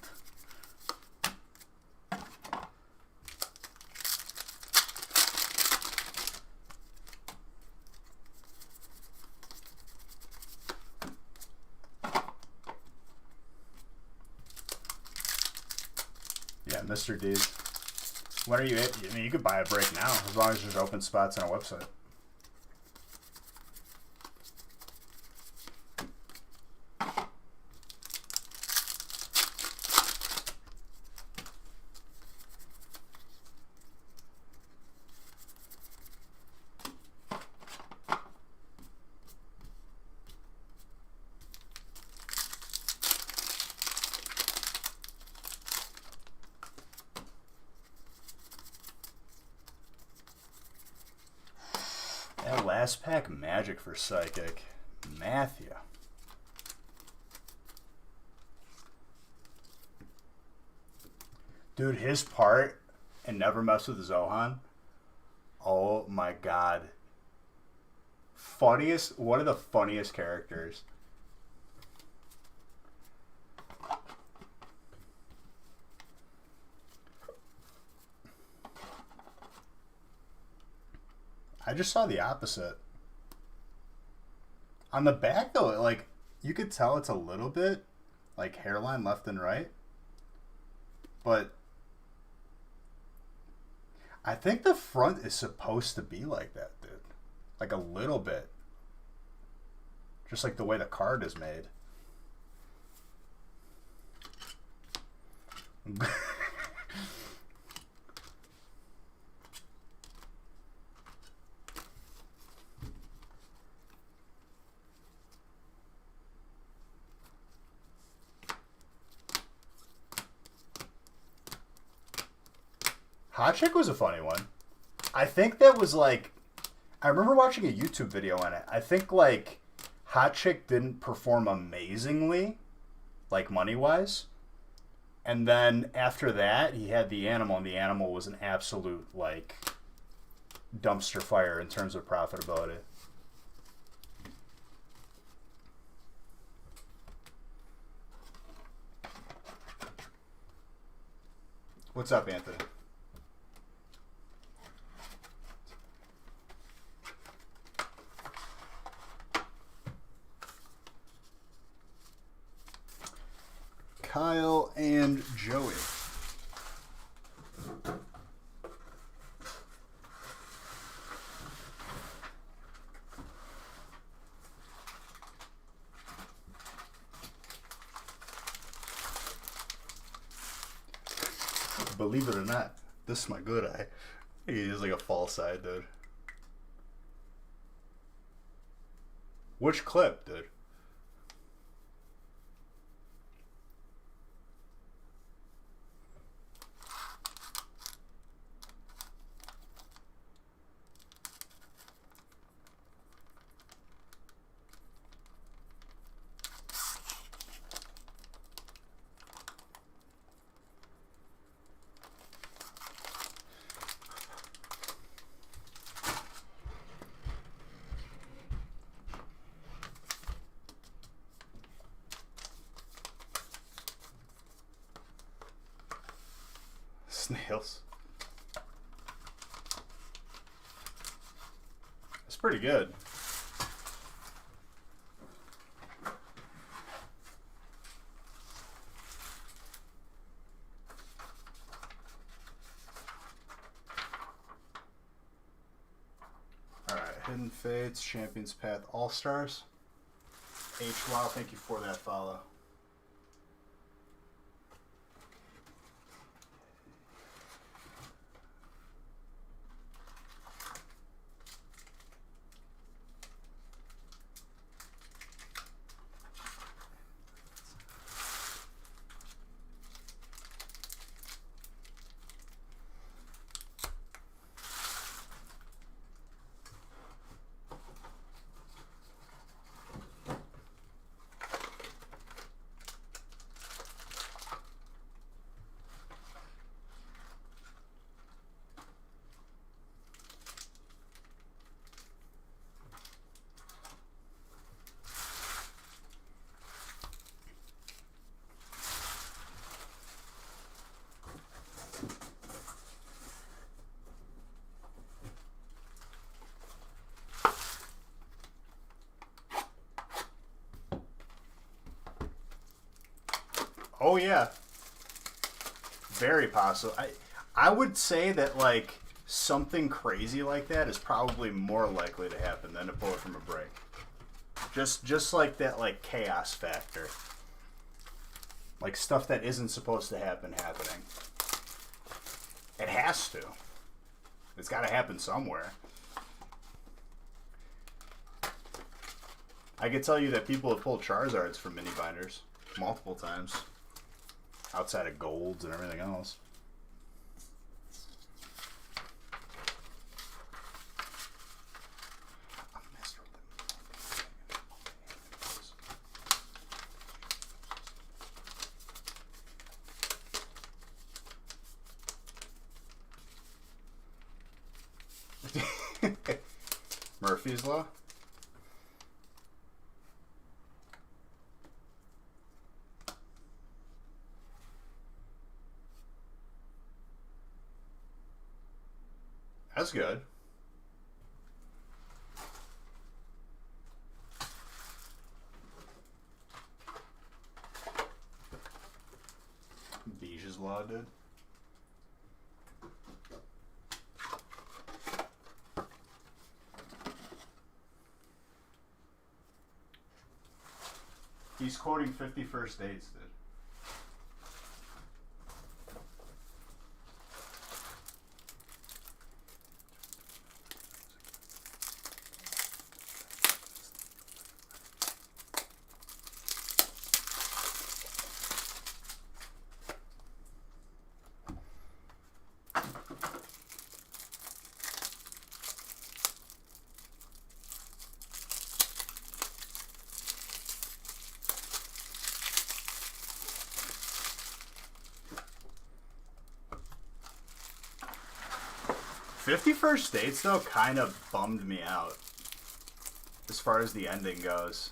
Yeah, Mr. Deeds. When are you? I mean, you could buy a break now as long as there's open spots on a website. That last pack magic for Psychic. Matthew. Dude, his part and Never Mess with Zohan. Oh my god. Funniest, one of the funniest characters. I just saw the opposite. On the back, though, like, you could tell it's a little bit, like, hairline left and right. But I think the front is supposed to be like that, dude. Like, a little bit. Just like the way the card is made. Hot Chick was a funny one. I think that was like, I remember watching a YouTube video on it. I think like Hot Chick didn't perform amazingly, like money-wise. And then after that, he had The Animal, and The Animal was an absolute like dumpster fire in terms of profitability. What's up, Anthony? Kyle and Joey. Believe it or not, this is my good eye. He is like a false side, dude. Which clip, dude? Snails. It's pretty good. Alright, Hidden Fates, Champions Path, All-Stars. H-Wow, thank you for that follow. Oh yeah, very possible. I would say that like something crazy like that is probably more likely to happen than a bullet from a break. Just like that, like chaos factor, like stuff that isn't supposed to happen happening. It has to. It's got to happen somewhere. I can tell you that people have pulled Charizards from mini binders multiple times, outside of golds and everything else. Murphy's Law? That's good. Beege's Law, dude. He's quoting 50 First Dates, dude. "50 First Dates" though kind of bummed me out as far as the ending goes.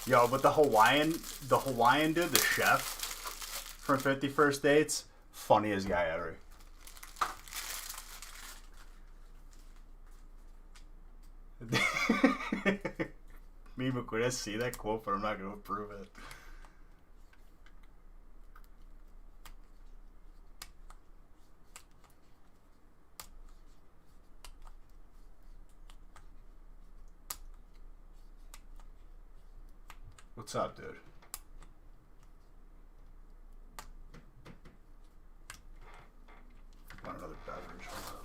Yo, but the Hawaiian dude, the chef from 50 First Dates, funniest guy ever. Me and McQueen see that quote, but I'm not going to approve it. What's up, dude? Want another beverage? Hold up.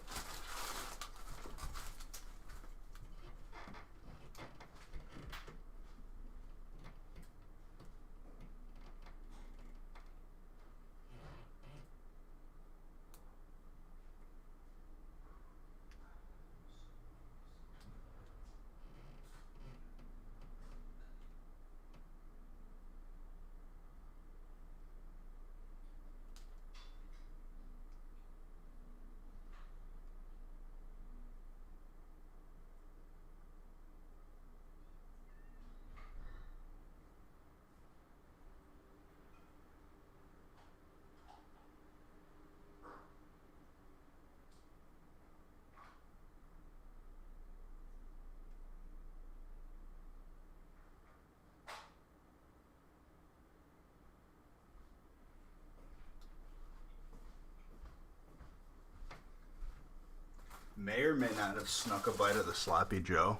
May or may not have snuck a bite of the Sloppy Joe.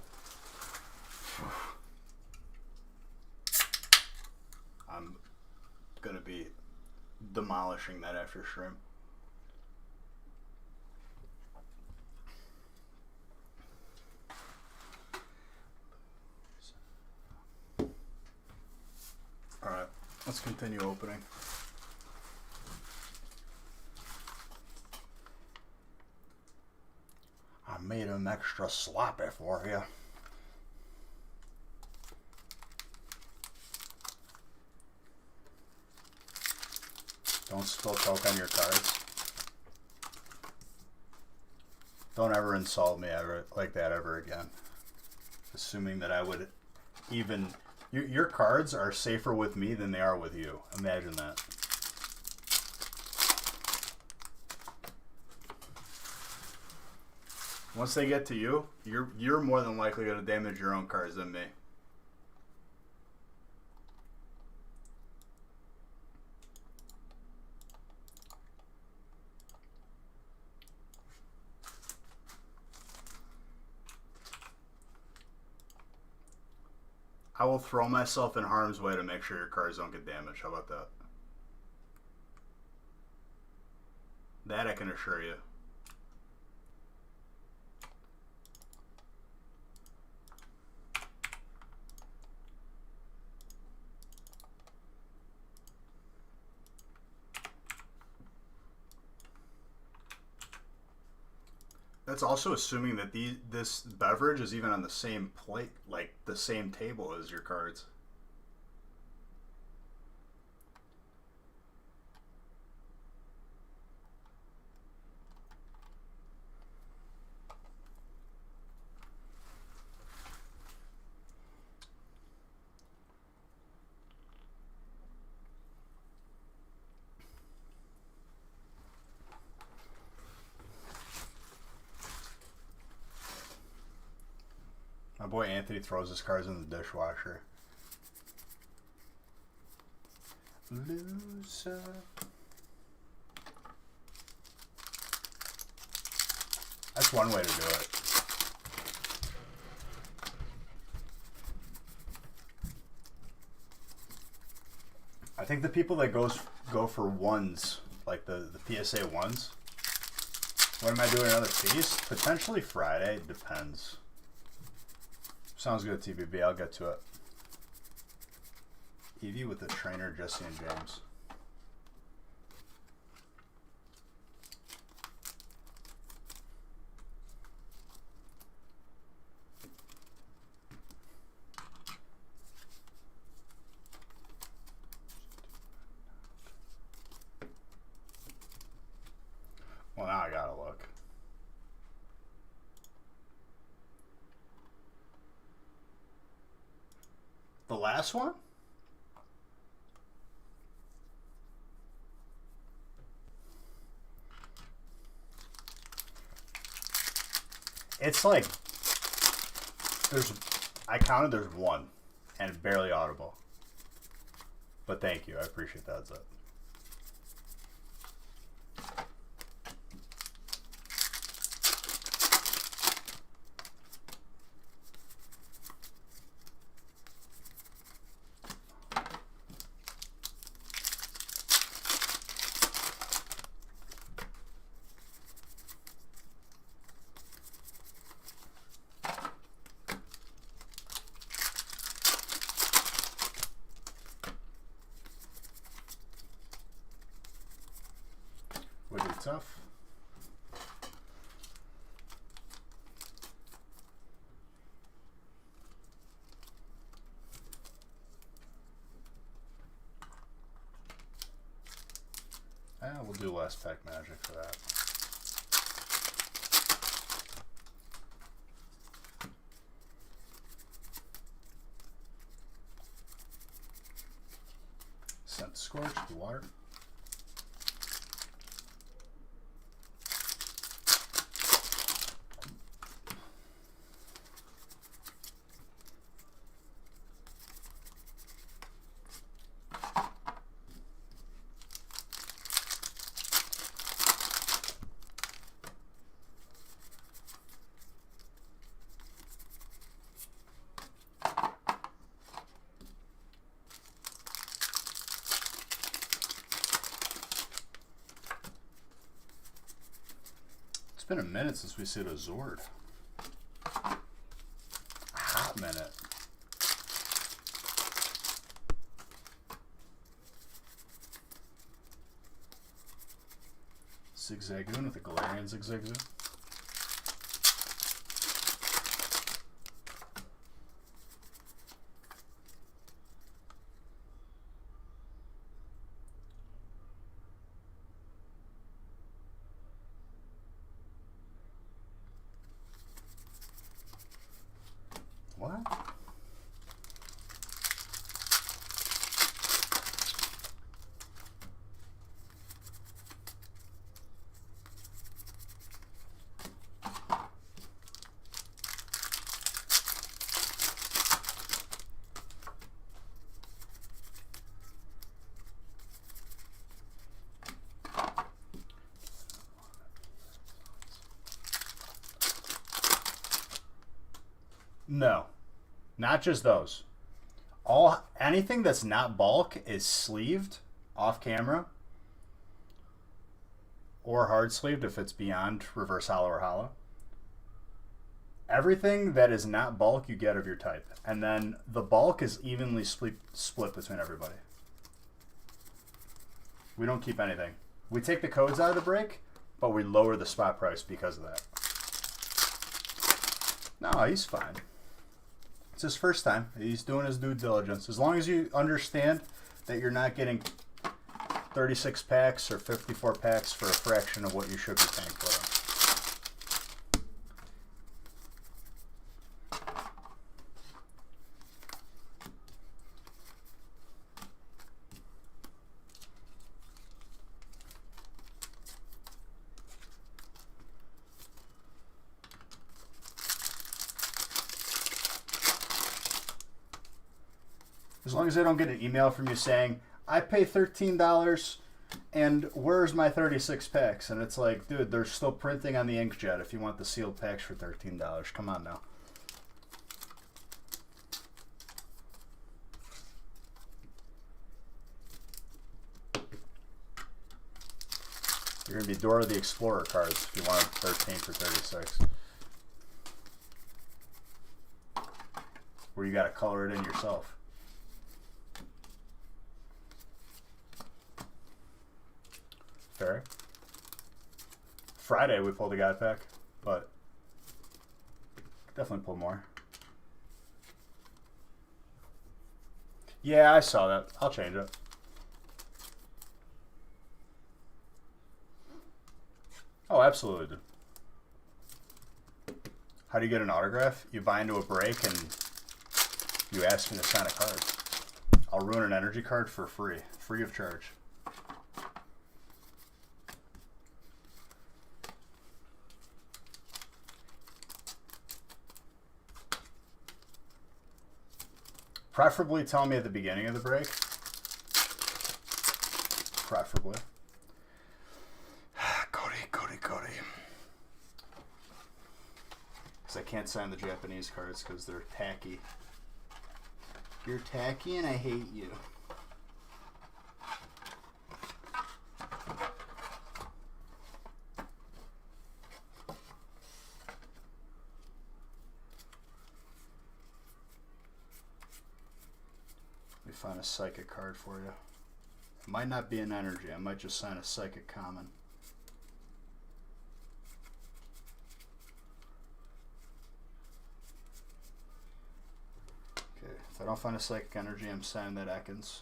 I'm gonna be demolishing that after shrimp. Alright, let's continue opening. I made them extra sloppy for you. Don't spill Coke on your cards. Don't ever insult me ever like that ever again. Assuming that I would even... Your cards are safer with me than they are with you. Imagine that. Once they get to you, you're more than likely going to damage your own cards than me. I will throw myself in harm's way to make sure your cards don't get damaged. How about that? That I can assure you. That's also assuming that this beverage is even on the same plate, like the same table as your cards. My boy Anthony throws his cards in the dishwasher. Loser. That's one way to do it. I think the people that go for ones, like the PSA ones. When am I doing another feast? Potentially Friday. It depends. Sounds good, TBB. I'll get to it. Evie with the trainer, Jesse and James. Well, now I gotta look. The last one? It's like I counted there's one and barely audible. But thank you. I appreciate that. That's it. Would be tough. We'll do last pack magic for that. Scent Scorch, the water. It's been a minute since we said a Zord. A hot minute. Zigzagoon with a Galarian Zigzagoon. What? No, not just those. Anything that's not bulk is sleeved off camera or hard sleeved if it's beyond reverse hollow or hollow. Everything that is not bulk you get of your type, and then the bulk is evenly split between everybody. We don't keep anything. We take the codes out of the break, but we lower the spot price because of that. No, he's fine. It's his first time. He's doing his due diligence. As long as you understand that you're not getting 36 packs or 54 packs for a fraction of what you should be paying for them. As long as I don't get an email from you saying, I pay $13 and where's my 36 packs? And it's like, dude, they're still printing on the inkjet if you want the sealed packs for $13. Come on now. You're going to be Dora the Explorer cards if you want 13 for 36. Where you got to color it in yourself. Fair. Friday we pulled a guide pack, but definitely pull more. Yeah, I saw that. I'll change it. Oh, absolutely. How do you get an autograph? You buy into a break and you ask me to sign a card. I'll ruin an energy card for free of charge. Preferably tell me at the beginning of the break. Preferably. Cody. Because I can't sign the Japanese cards because they're tacky. You're tacky and I hate you. Let me find a psychic card for you. It might not be an energy. I might just sign a psychic common. Okay, if I don't find a psychic energy, I'm signing that Ekans.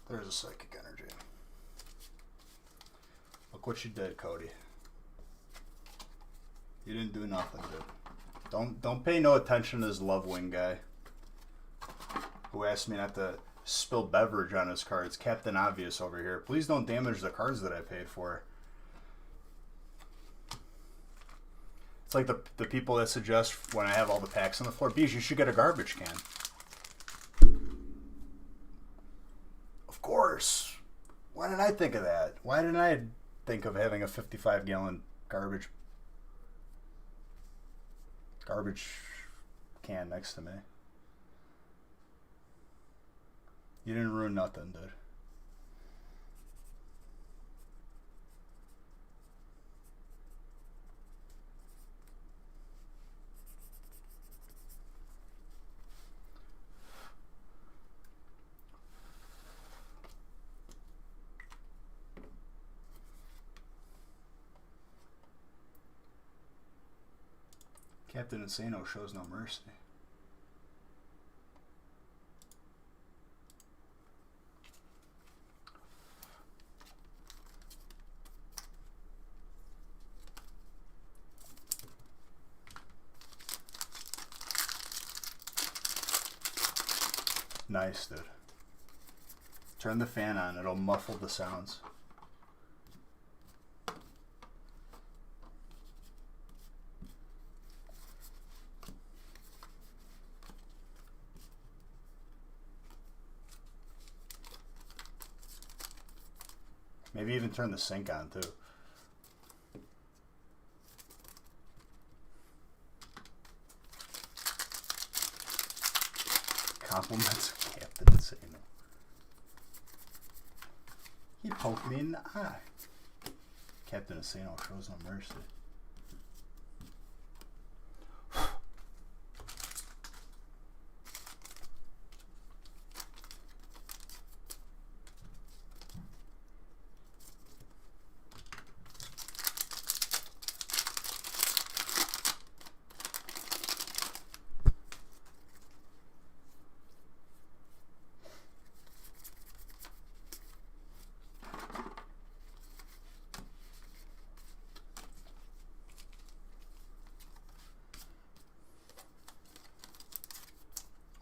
There's a psychic energy. Look what you did, Cody. You didn't do nothing, dude. Don't pay no attention to this Love Wing guy who asked me not to spill beverage on his cards. Captain Obvious over here. Please don't damage the cards that I paid for. It's like the people that suggest when I have all the packs on the floor, Bees, you should get a garbage can. Of course. Why didn't I think of that? Why didn't I think of having a 55-gallon garbage can next to me? You didn't ruin nothing, dude. Captain Insano shows no mercy. Nice, dude. Turn the fan on, it'll muffle the sounds. Maybe even turn the sink on too. Compliments of Captain Insano. He poked me in the eye. Captain Insano shows no mercy.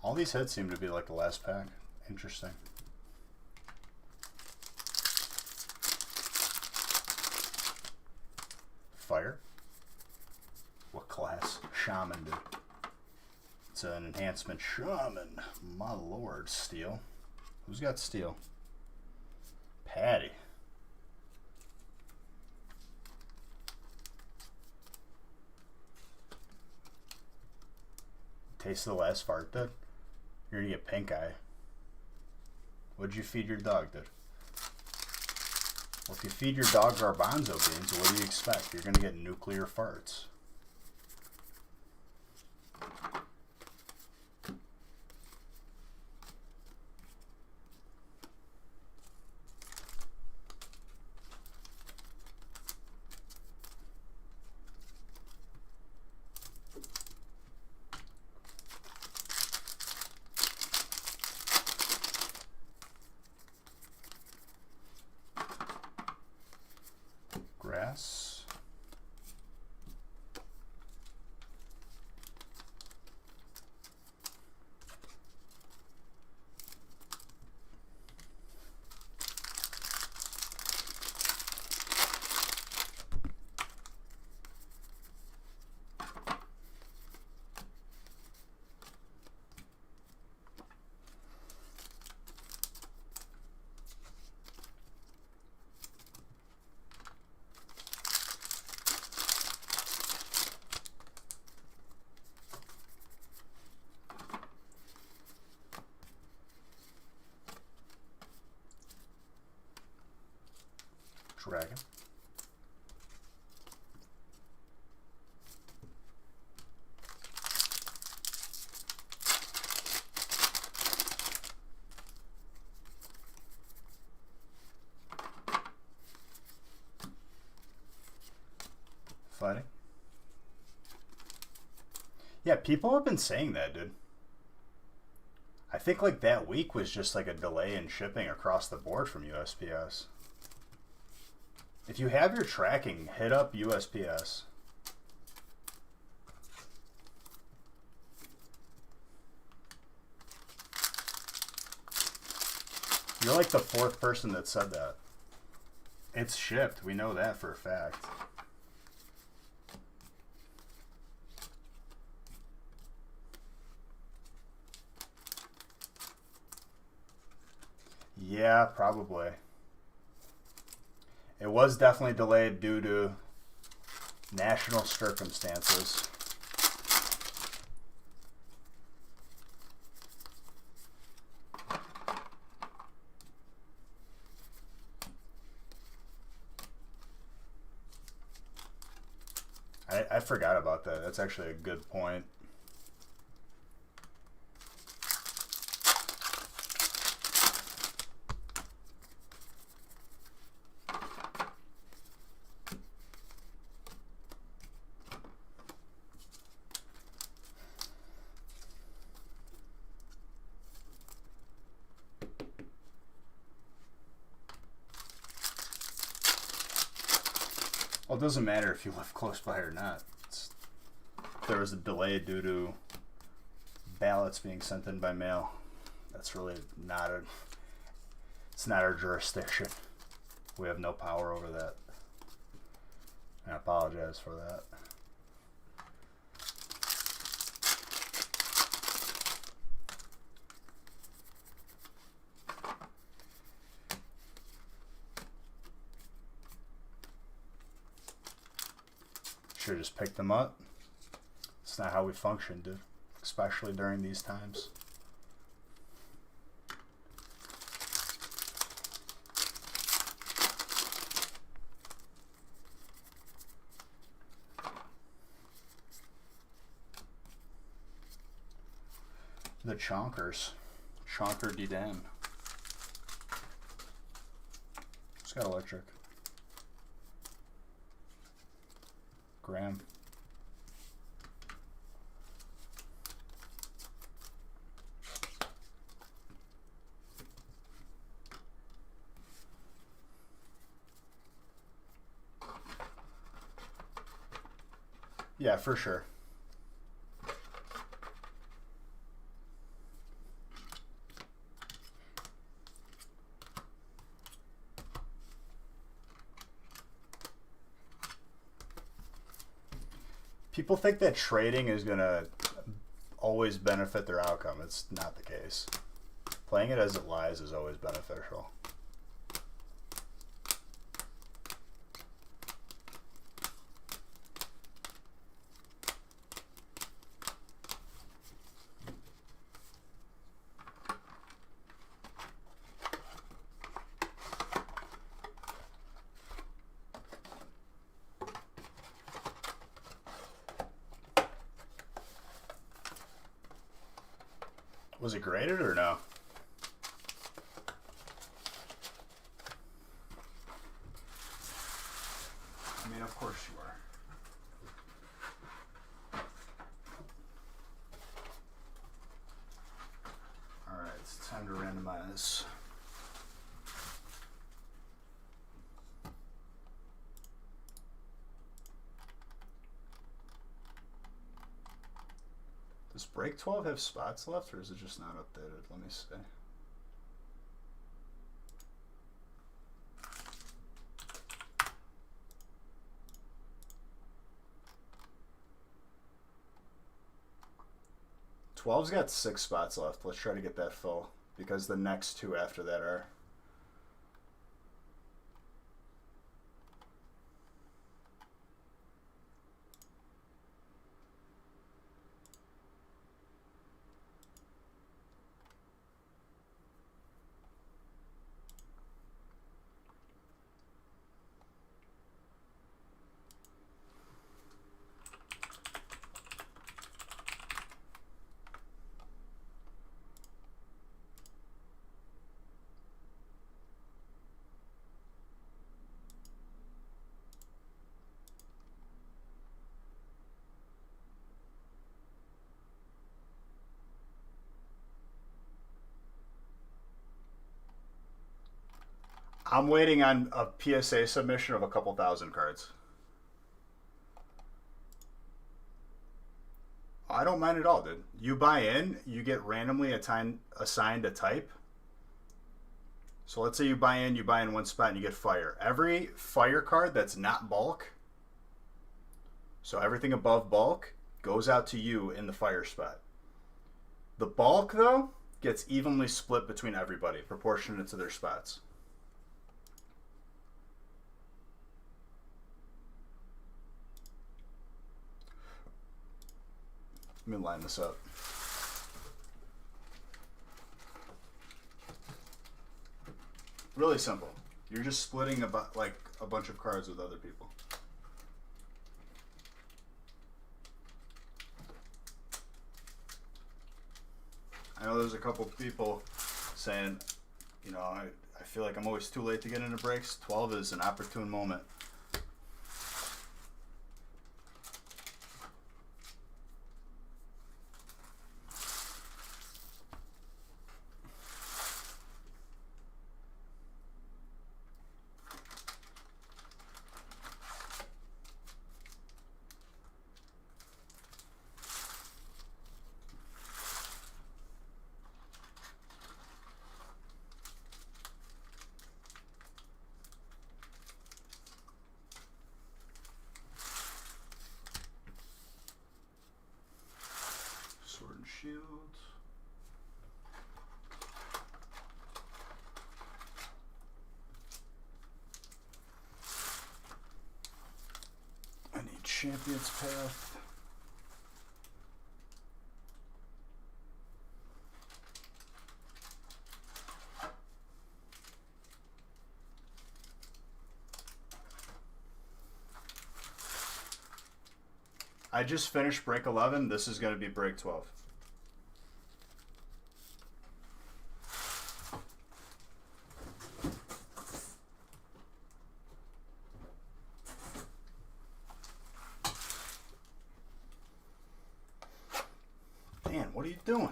All these hits seem to be like the last pack. Interesting. Fire. What class? Shaman, dude. It's an enhancement shaman. My lord. Steel. Who's got steel? Patty. Taste of the last fart, dude. You're gonna get pink eye. What'd you feed your dog, dude? Well, if you feed your dog garbanzo beans, what do you expect? You're gonna get nuclear farts. Grass. Dragon. Fighting. Yeah, people have been saying that, dude. I think like that week was just like a delay in shipping across the board from USPS. If you have your tracking, hit up USPS. You're like the fourth person that said that. It's shipped. We know that for a fact. Yeah, probably. It was definitely delayed due to national circumstances. I forgot about that. That's actually a good point. Well, it doesn't matter if you live close by or not. There was a delay due to ballots being sent in by mail. That's really not a... It's not our jurisdiction. We have no power over that. I apologize for that. Should have just picked them up. It's not how we function, dude. Especially during these times. The Chonkers. Chonker D-Dan. It's got electric. Graham. Yeah, for sure. People think that trading is going to always benefit their outcome. It's not the case. Playing it as it lies is always beneficial. Was it graded or no? I mean, of course you are. All right, it's time to randomize. Does break 12 have spots left, or is it just not updated? Let me see. Twelve's got 6 spots left. Let's try to get that full, because the next 2 after that are. I'm waiting on a PSA submission of a couple thousand cards. I don't mind at all, dude. You buy in, you get randomly assigned a type. So let's say you buy in one spot and you get fire. Every fire card that's not bulk, so everything above bulk, goes out to you in the fire spot. The bulk, though, gets evenly split between everybody, proportionate to their spots. Let me line this up. Really simple. You're just splitting like a bunch of cards with other people. I know there's a couple people saying, you know, I feel like I'm always too late to get into breaks. 12 is an opportune moment. Sword and Shield. I need Champion's Path. I just finished break 11. This is going to be break 12. What are you doing?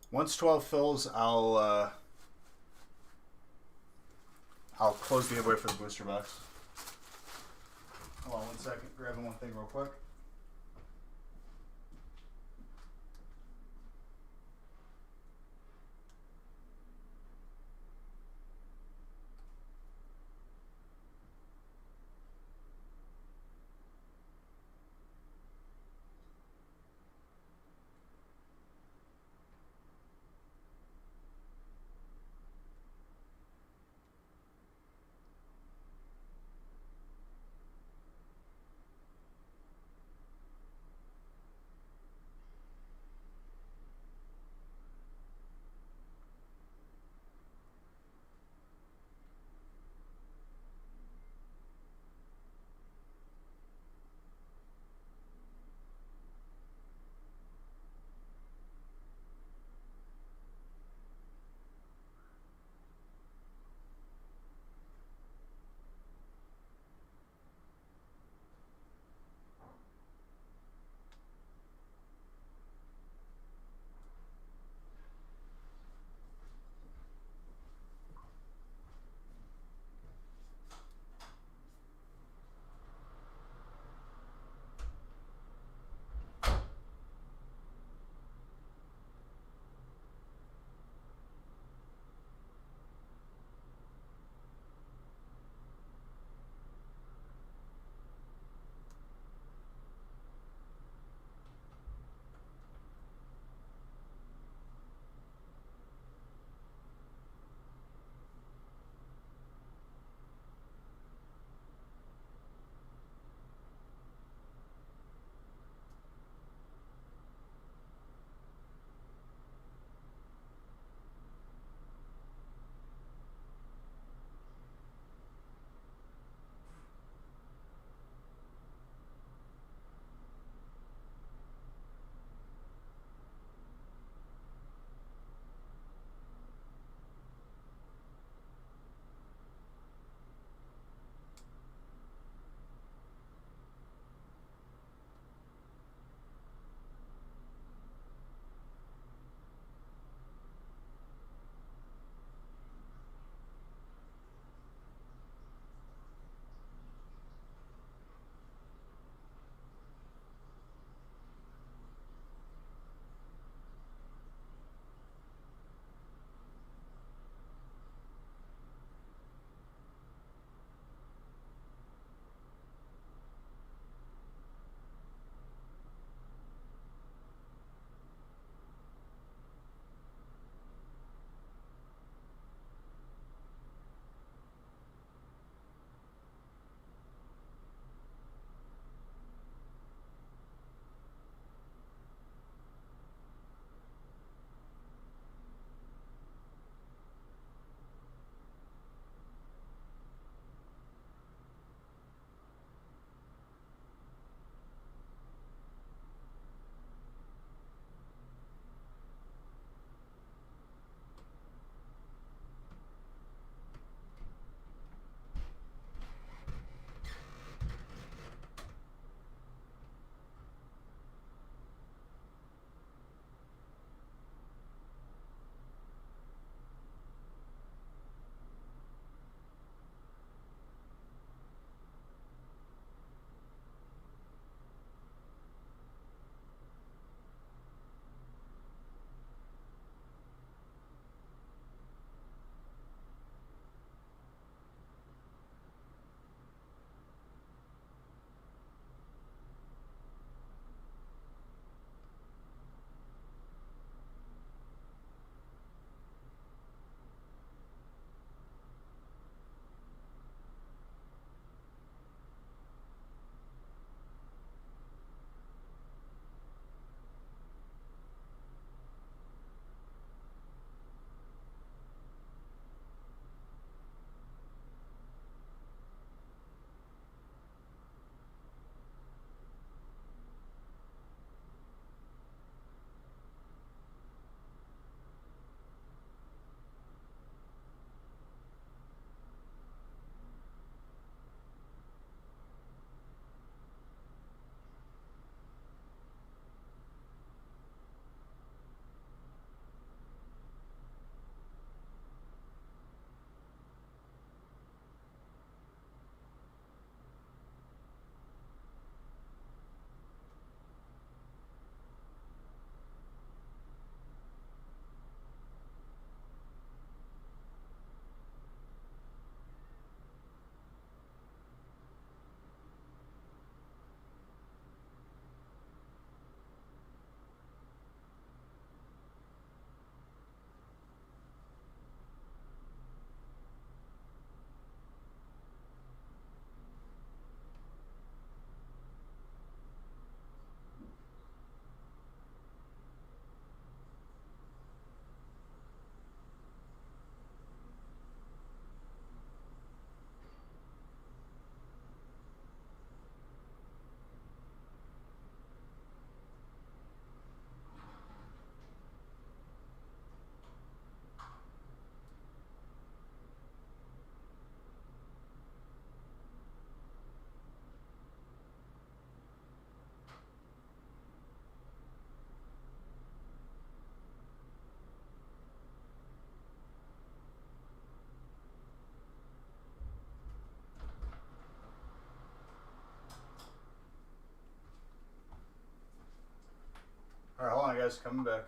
Once 12 fills, I'll close the giveaway for the booster box. Hold on 1 second, grabbing one thing real quick. guys. Coming back.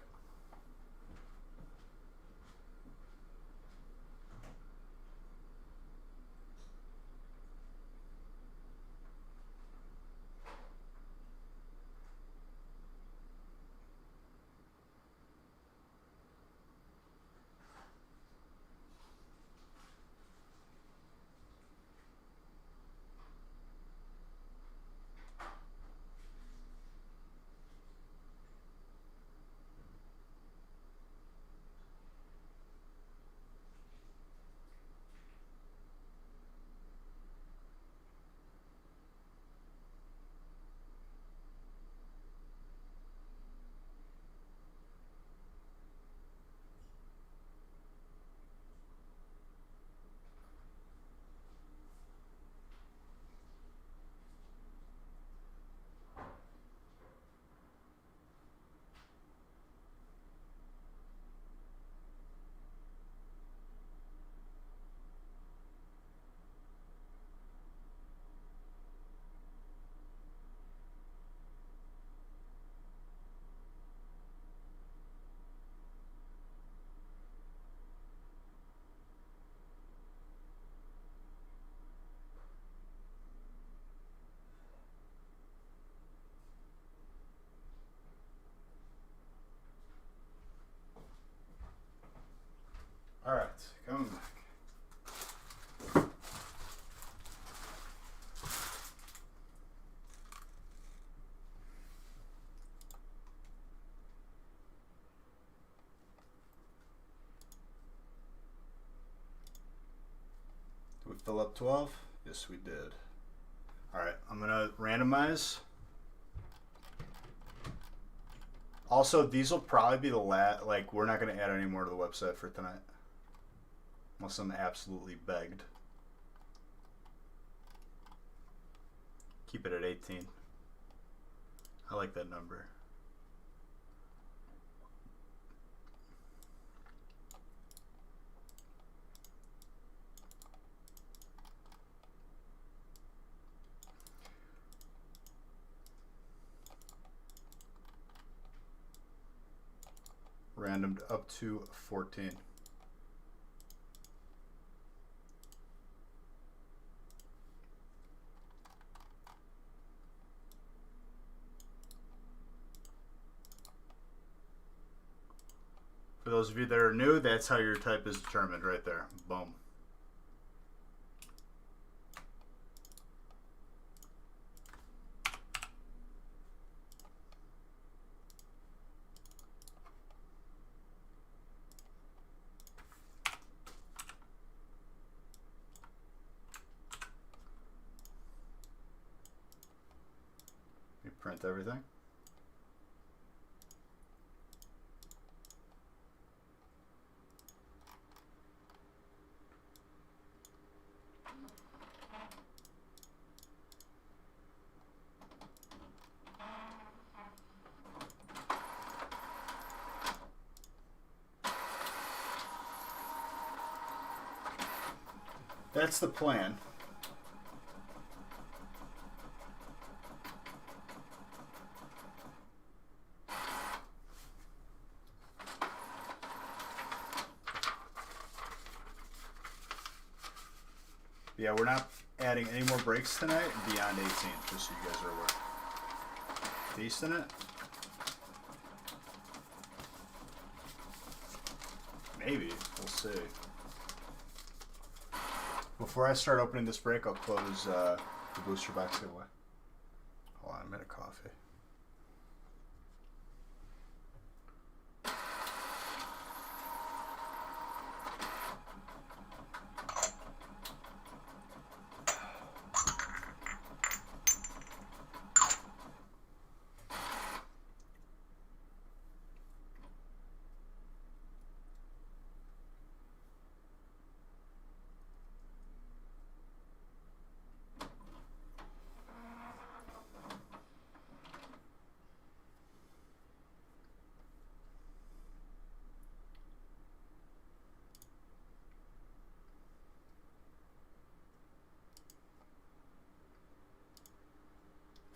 All right, coming back. Did we fill up 12? Yes, we did. All right, I'm gonna randomize. Also, these will probably be the last. Like, we're not gonna add any more to the website for tonight, unless I'm absolutely begged. Keep it at 18. I like that number. Randomed up to 14. For those of you that are new, that's how your type is determined right there. Boom. You print everything. That's the plan. Yeah, we're not adding any more breaks tonight beyond 18, just so you guys are aware. Decent it? Maybe. We'll see. Before I start opening this break, I'll close the booster box giveaway. Hold on, I'm out of coffee.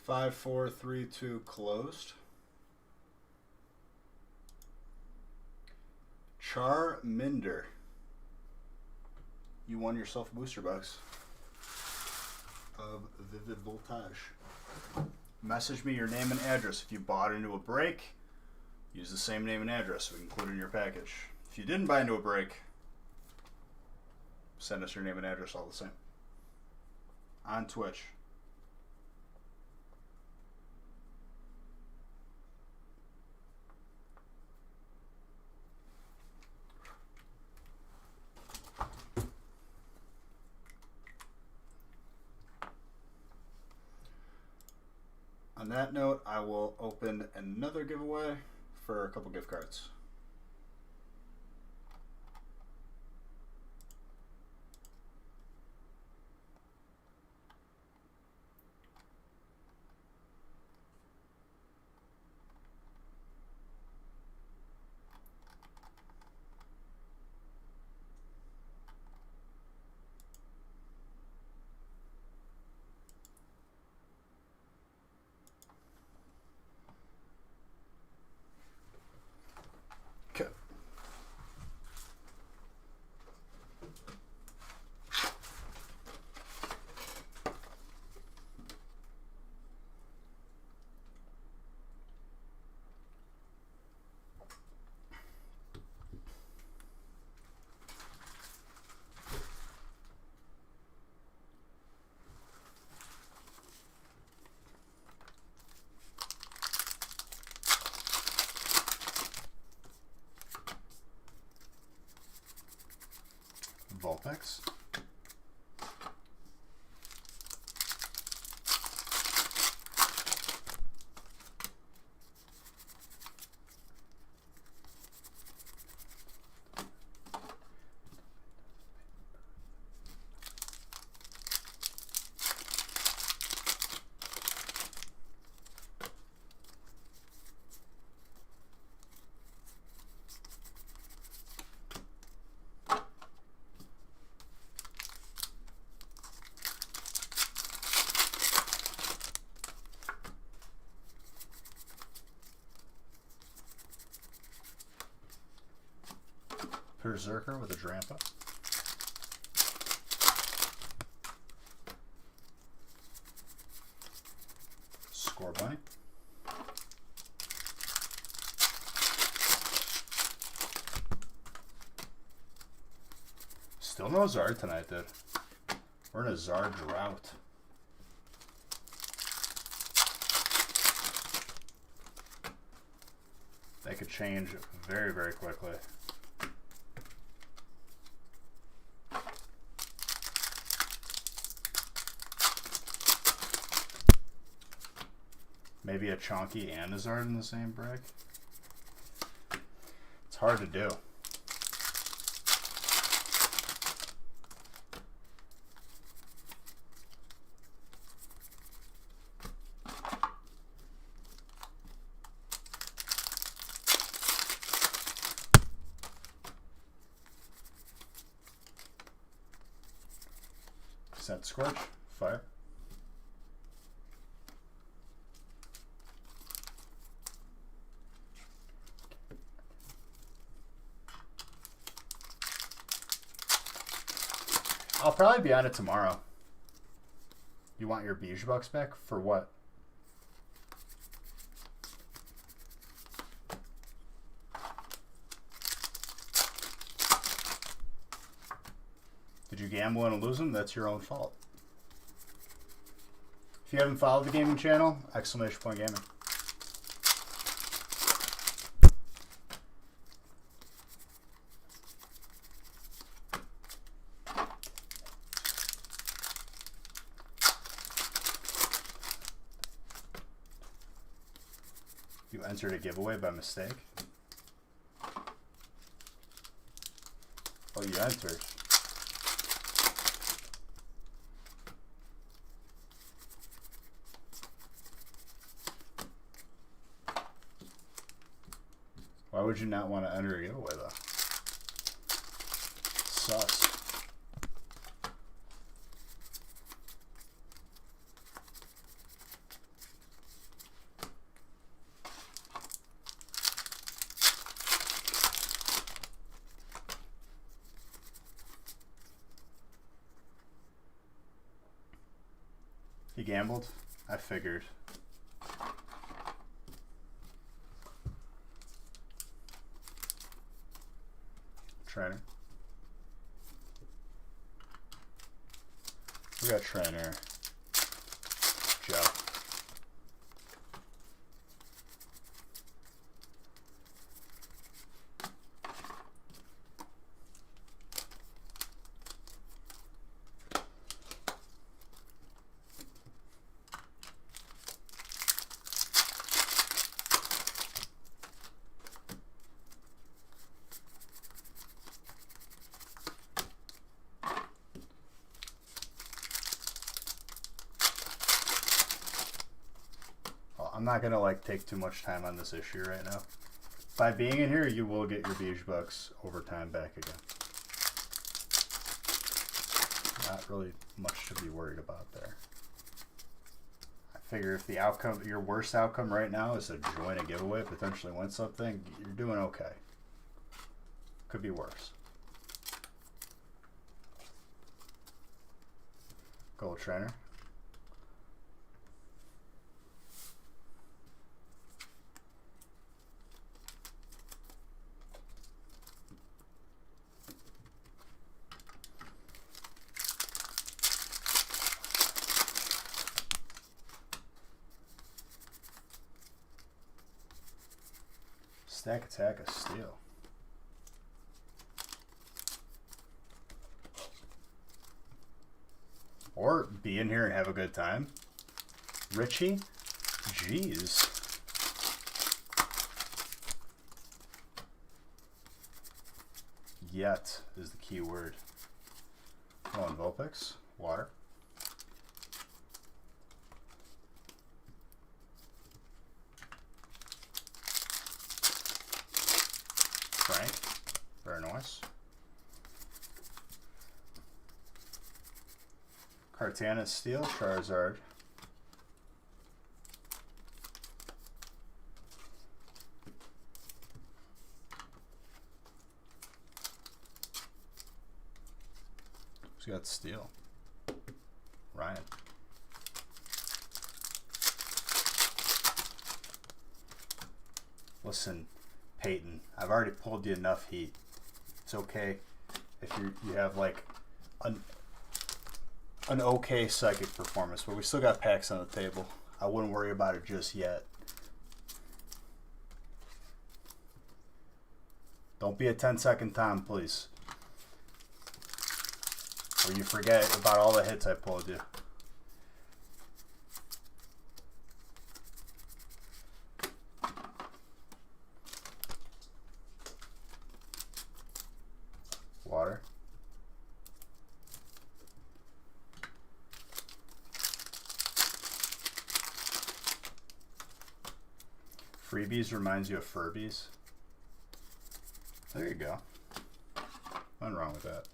Five, four, three, two, closed. Charminder. You won yourself a booster box of Vivid Voltage. Message me your name and address. If you bought into a break, use the same name and address we include in your package. If you didn't buy into a break, send us your name and address all the same. On Twitch. On that note, I will open another giveaway for a couple gift cards. Okay. Vulpix. Berserker with a Drampa. Score Bunny. Still no Zard tonight, dude. We're in a Zard drought. That could change very, very quickly. Maybe a Chonky and a Zard in the same break. It's hard to do. Set Scorch, fire. I'll probably be on it tomorrow. You want your Bijou Bucks back? For what? Did you gamble and lose them? That's your own fault. If you haven't followed the gaming channel, !gaming. You entered a giveaway by mistake? Oh, you entered. Why would you not want to enter a giveaway, though? Sus. You gambled? I figured. Trainer. We got trainer. Joe. I'm not gonna like take too much time on this issue right now. By being in here, you will get your Beige Bucks over time back again. Not really much to be worried about there. I figure if the outcome, your worst outcome right now is to join a giveaway, potentially win something, you're doing okay. Could be worse. Gold trainer. Stack Attack of Steel. Or be in here and have a good time. Richie? Jeez. Yet is the key word. Oh, and Vulpix. Water. Frank. Very nice. Kartana Steel, Charizard. Who's got Steel? Ryan. Listen, Peyton, I've already pulled you enough heat. It's okay if you have like an okay psychic performance, but we still got packs on the table. I wouldn't worry about it just yet. Don't be a 10-second Tom, please. Or you forget about all the hits I pulled you. Water. Freebies reminds you of Furbies. There you go. Nothing wrong with that.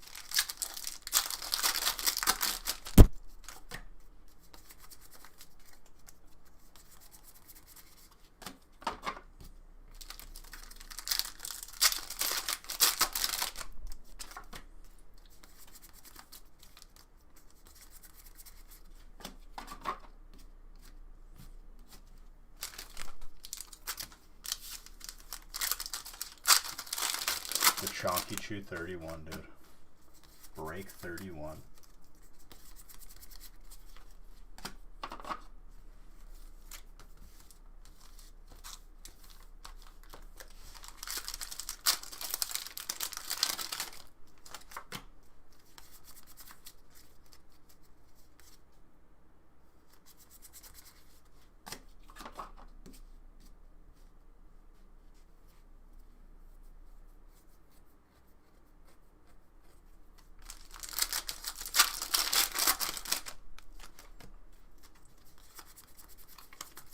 The Chonky Chew 31, dude. Break 31.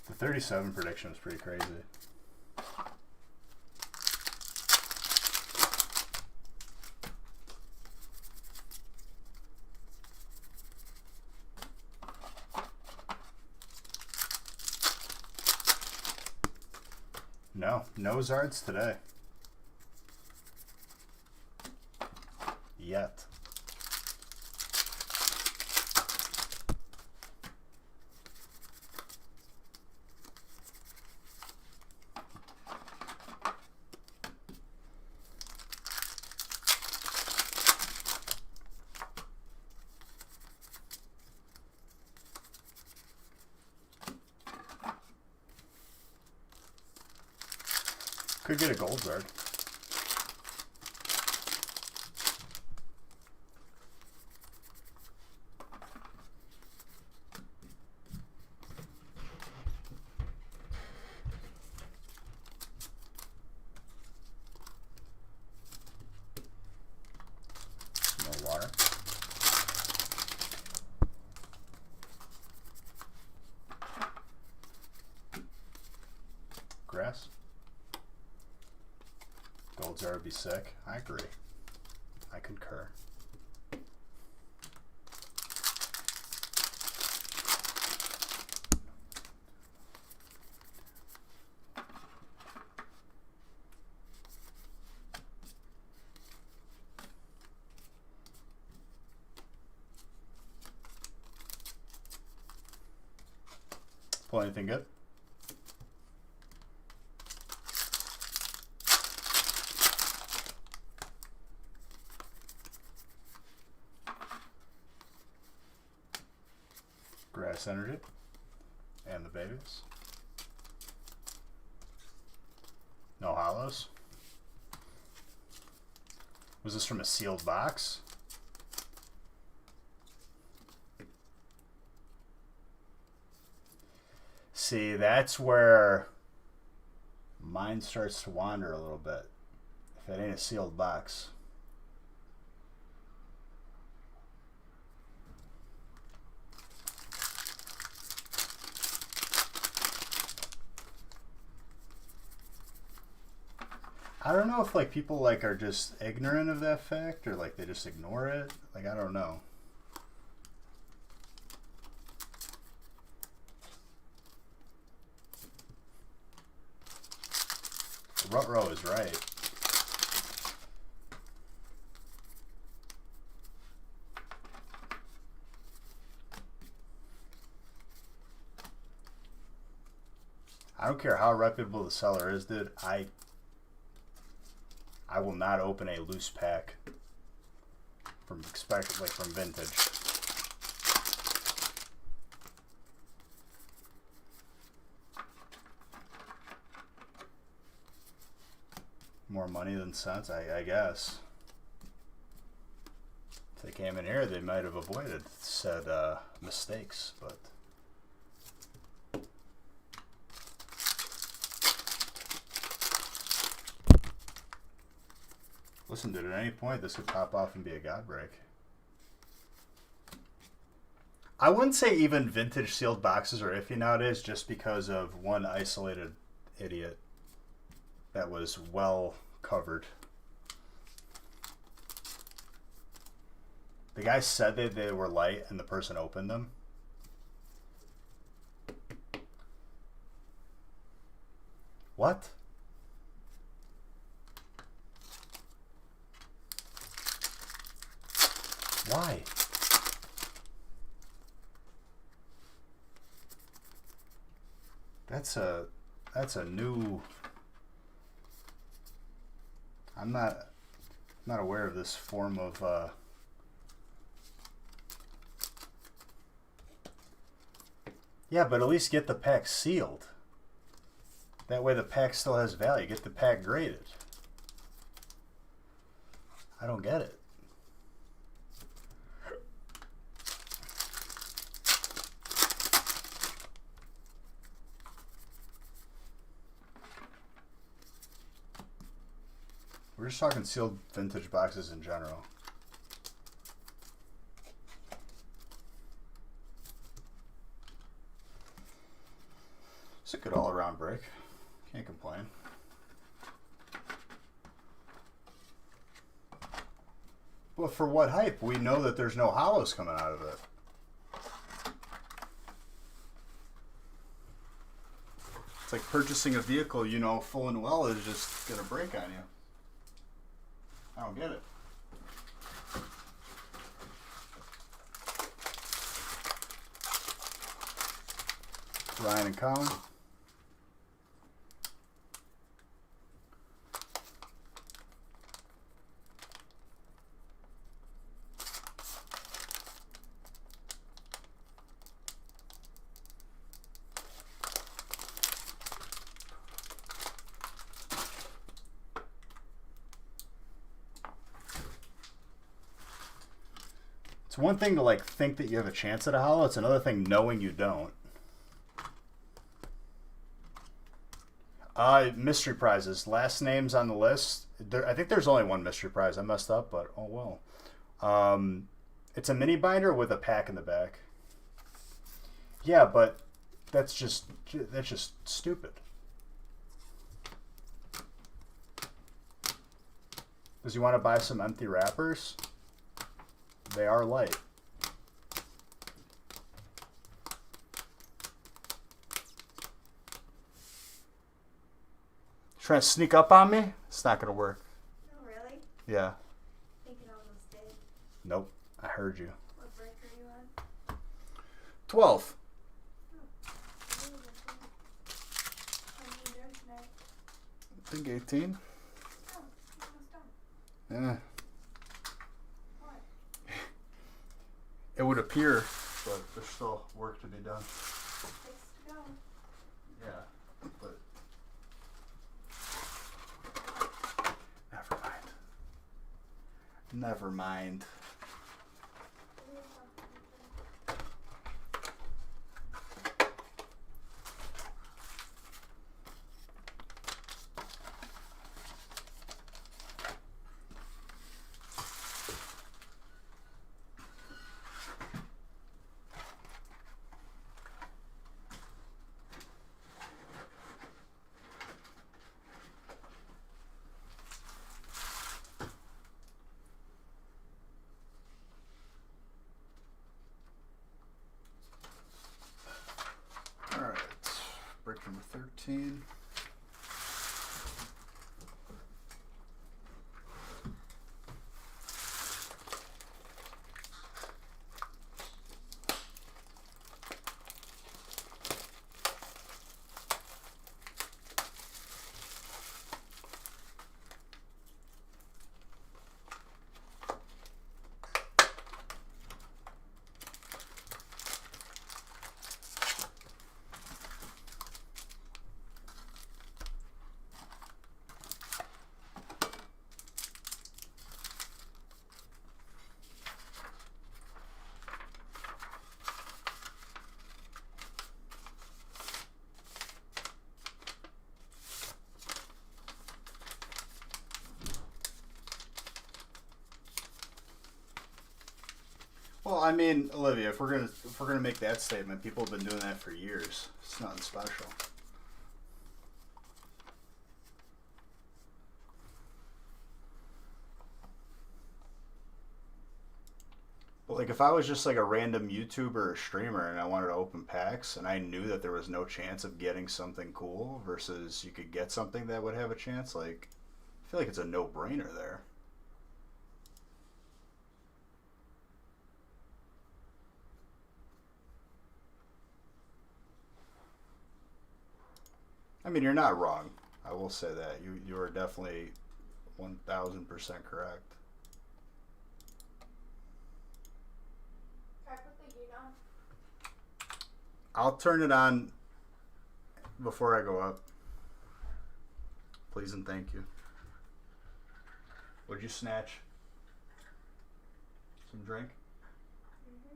The 37 prediction was pretty crazy. No Zards today. Yet. Could get a gold card. More water. Grass. Gold Zara would be sick. I agree. I concur. Pull anything good? Grass Energy and the babies. No hollows. Was this from a sealed box? See, that's where mine starts to wander a little bit. If it ain't a sealed box. I don't know if like people like are just ignorant of that fact or like they just ignore it. Like I don't know. Rutrow is right. I don't care how reputable the seller is, dude. I will not open a loose pack from from vintage. More money than sense, I guess. If they came in here, they might have avoided said mistakes, but. Listen, dude, at any point this could pop off and be a god break. I wouldn't say even vintage sealed boxes are iffy nowadays just because of one isolated idiot that was well covered. The guy said that they were light and the person opened them. What? Why? That's a new. I'm not aware of this form of yeah, but at least get the pack sealed. That way the pack still has value. Get the pack graded. I don't get it. We're just talking sealed vintage boxes in general. It's a good all-around break. Can't complain. But for what hype? We know that there's no hollows coming out of it. It's like purchasing a vehicle, you know, full and well is just gonna break on you. I don't get it. Ryan and Colin. It's one thing to like think that you have a chance at a holo. It's another thing knowing you don't. Mystery prizes. Last names on the list. I think there's only one mystery prize. I messed up, but oh well. It's a mini binder with a pack in the back. Yeah, but that's just stupid. Does you want to buy some empty wrappers? They are light. Trying to sneak up on me? It's not gonna work. Oh, really? Yeah. I think it almost did. Nope. I heard you. What break are you on? 12. How many doing tonight? I think 18. Oh, you're almost done. Yeah. What? It would appear, but there's still work to be done. 6 to go. Yeah, but never mind. Never mind. All right, break number 13. Well, I mean, Olivia, if we're gonna make that statement, people have been doing that for years. It's nothing special. But like, if I was just like a random YouTuber or streamer and I wanted to open packs and I knew that there was no chance of getting something cool versus you could get something that would have a chance, like, I feel like it's a no-brainer there. I mean, you're not wrong. I will say that. You are definitely 1000% correct. Can I put the heat on? I'll turn it on before I go up. Please and thank you. Would you snatch some drink? Mm-hmm.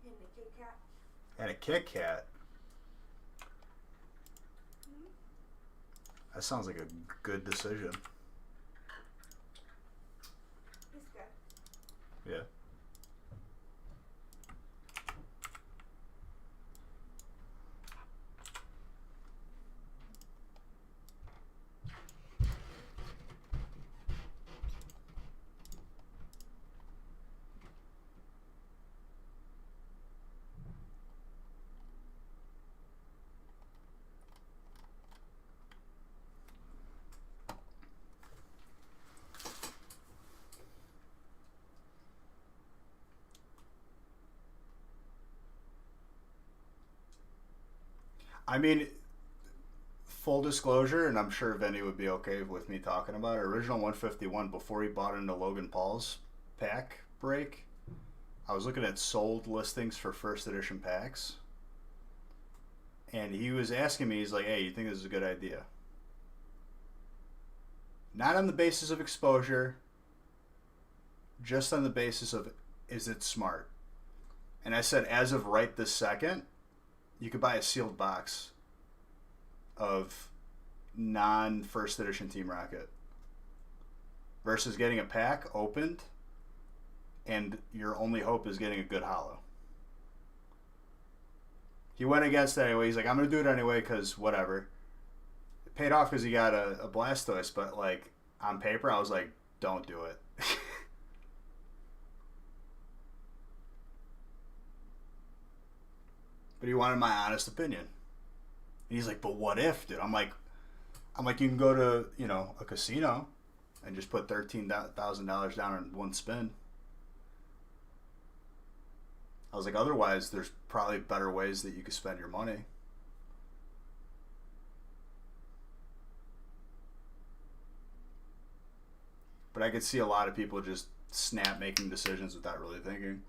And the Kit Kat. And a Kit Kat? That sounds like a good decision. He's good. Yeah. I mean, full disclosure, and I'm sure Vinny would be okay with me talking about it. Original 151, before he bought into Logan Paul's pack break, I was looking at sold listings for first edition packs. And he was asking me, he's like, hey, you think this is a good idea? Not on the basis of exposure, just on the basis of is it smart? And I said, as of right this second, you could buy a sealed box of non-first edition Team Rocket versus getting a pack opened and your only hope is getting a good holo. He went against it anyway. He's like, I'm going to do it anyway because whatever. It paid off because he got a Blastoise, but like on paper, I was like, don't do it. But he wanted my honest opinion. And he's like, but what if, dude? I'm like, you can go to, you know, a casino and just put $13,000 down on one spin. I was like, otherwise, there's probably better ways that you could spend your money. But I could see a lot of people just snap making decisions without really thinking.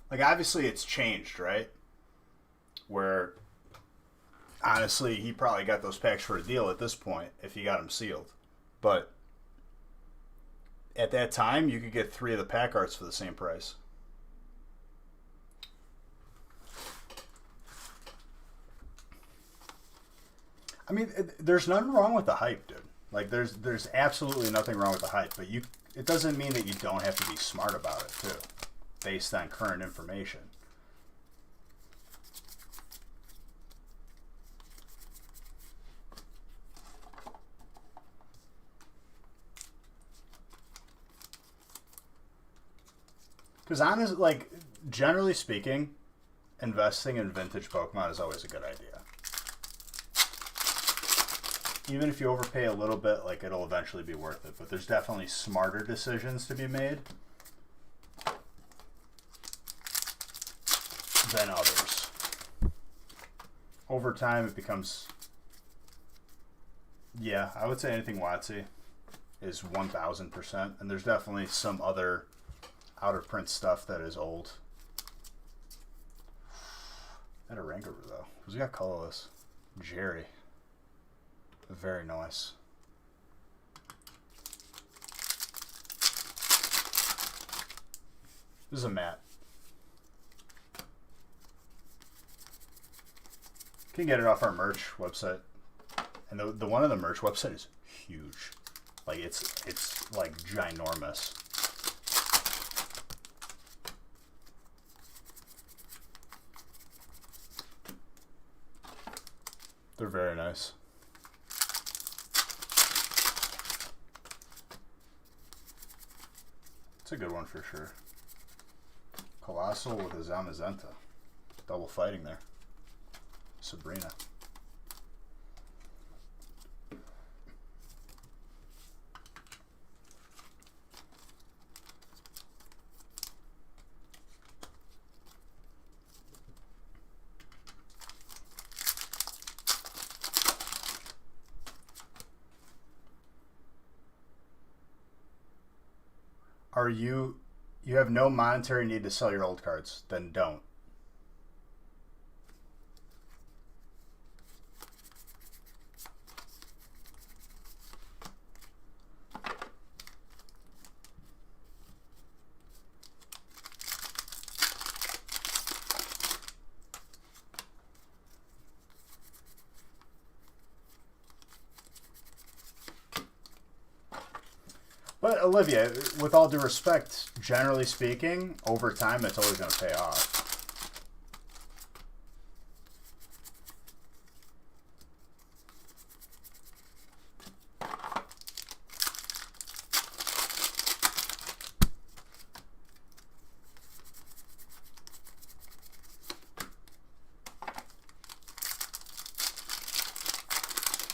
Like, obviously, it's changed, right? Where, honestly, he probably got those packs for a deal at this point if he got them sealed. But at that time, you could get 3 of the pack arts for the same price. I mean, there's nothing wrong with the hype, dude. Like, there's absolutely nothing wrong with the hype. But it doesn't mean that you don't have to be smart about it, too, based on current information. Because honestly, like, generally speaking, investing in vintage Pokemon is always a good idea. Even if you overpay a little bit, like, it'll eventually be worth it. But there's definitely smarter decisions to be made than others. Over time, it becomes... Yeah, I would say anything WotC is 1,000%. And there's definitely some other outer print stuff that is old. That a Rangaroo, though. Who's got colorless? Jerry. Very nice. This is a mat. You can get it off our merch website. And the one on the merch website is huge. Like, it's like ginormous. They're very nice. It's a good one for sure. Colossal with a Zamazenta. Double fighting there. Sabrina. Are you have no monetary need to sell your old cards, then don't. But Olivia, with all due respect, generally speaking, over time, it's always going to pay off.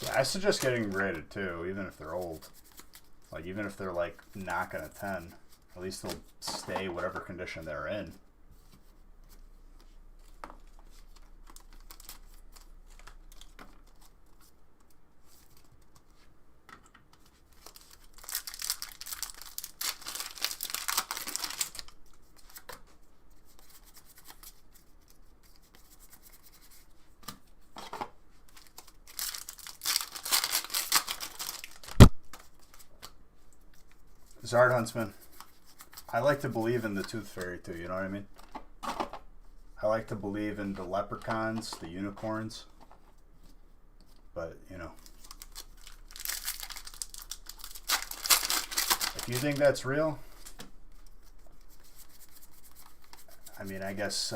Yeah, I suggest getting graded too, even if they're old. Like, even if they're, like, knocking a 10, at least they'll stay whatever condition they're in. Zard Huntsman. I like to believe in the Tooth Fairy too, you know what I mean? I like to believe in the leprechauns, the unicorns. But, you know. If you think that's real, I mean, I guess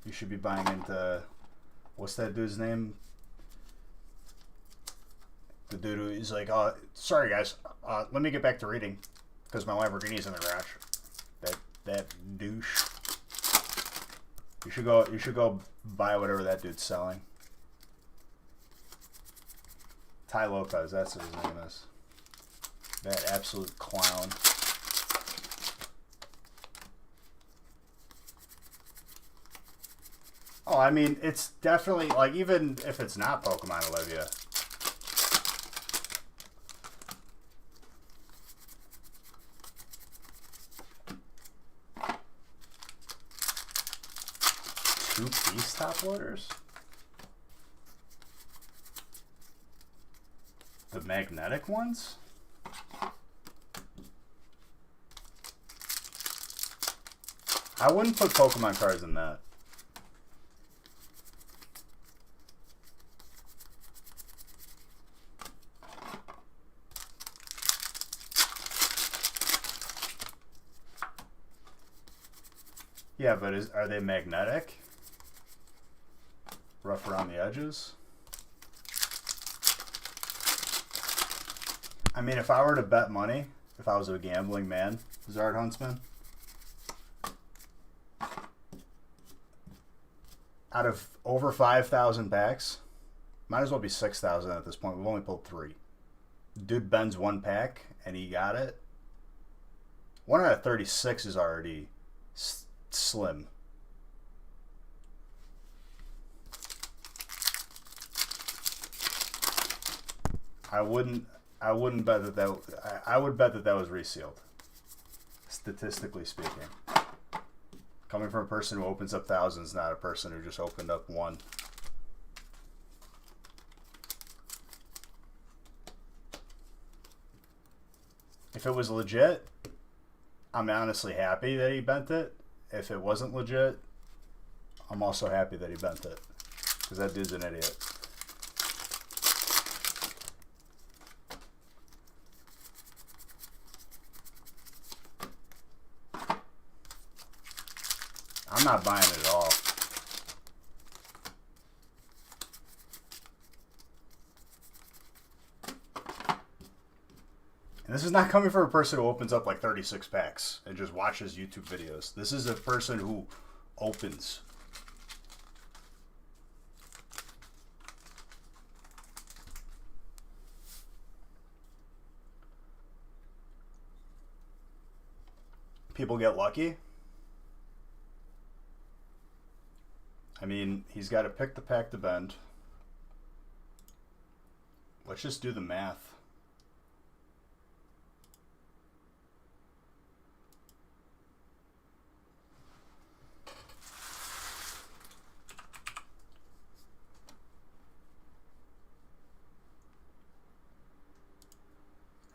you should be buying into, what's that dude's name? The dude who is like, oh, sorry guys, let me get back to reading because my Lamborghini's in the garage. That douche. You should go buy whatever that dude's selling. Ty Lopez, that's what his name is. That absolute clown. Oh, I mean, it's definitely, like, even if it's not Pokemon Olivia. Two-piece top loaders? The magnetic ones? I wouldn't put Pokemon cards in that. Yeah, but are they magnetic? Rough around the edges? I mean, if I were to bet money, if I was a gambling man, Zard Huntsman, out of over 5,000 packs, might as well be 6,000 at this point. We've only pulled 3. Dude bends 1 pack, and he got it. 1 out of 36 is already slim. I wouldn't bet that I would bet that was resealed. Statistically speaking. Coming from a person who opens up thousands, not a person who just opened up 1. If it was legit, I'm honestly happy that he bent it. If it wasn't legit, I'm also happy that he bent it. Because that dude's an idiot. I'm not buying it at all. And this is not coming from a person who opens up like 36 packs and just watches YouTube videos. This is a person who opens. People get lucky. I mean, he's got to pick the pack to bend. Let's just do the math.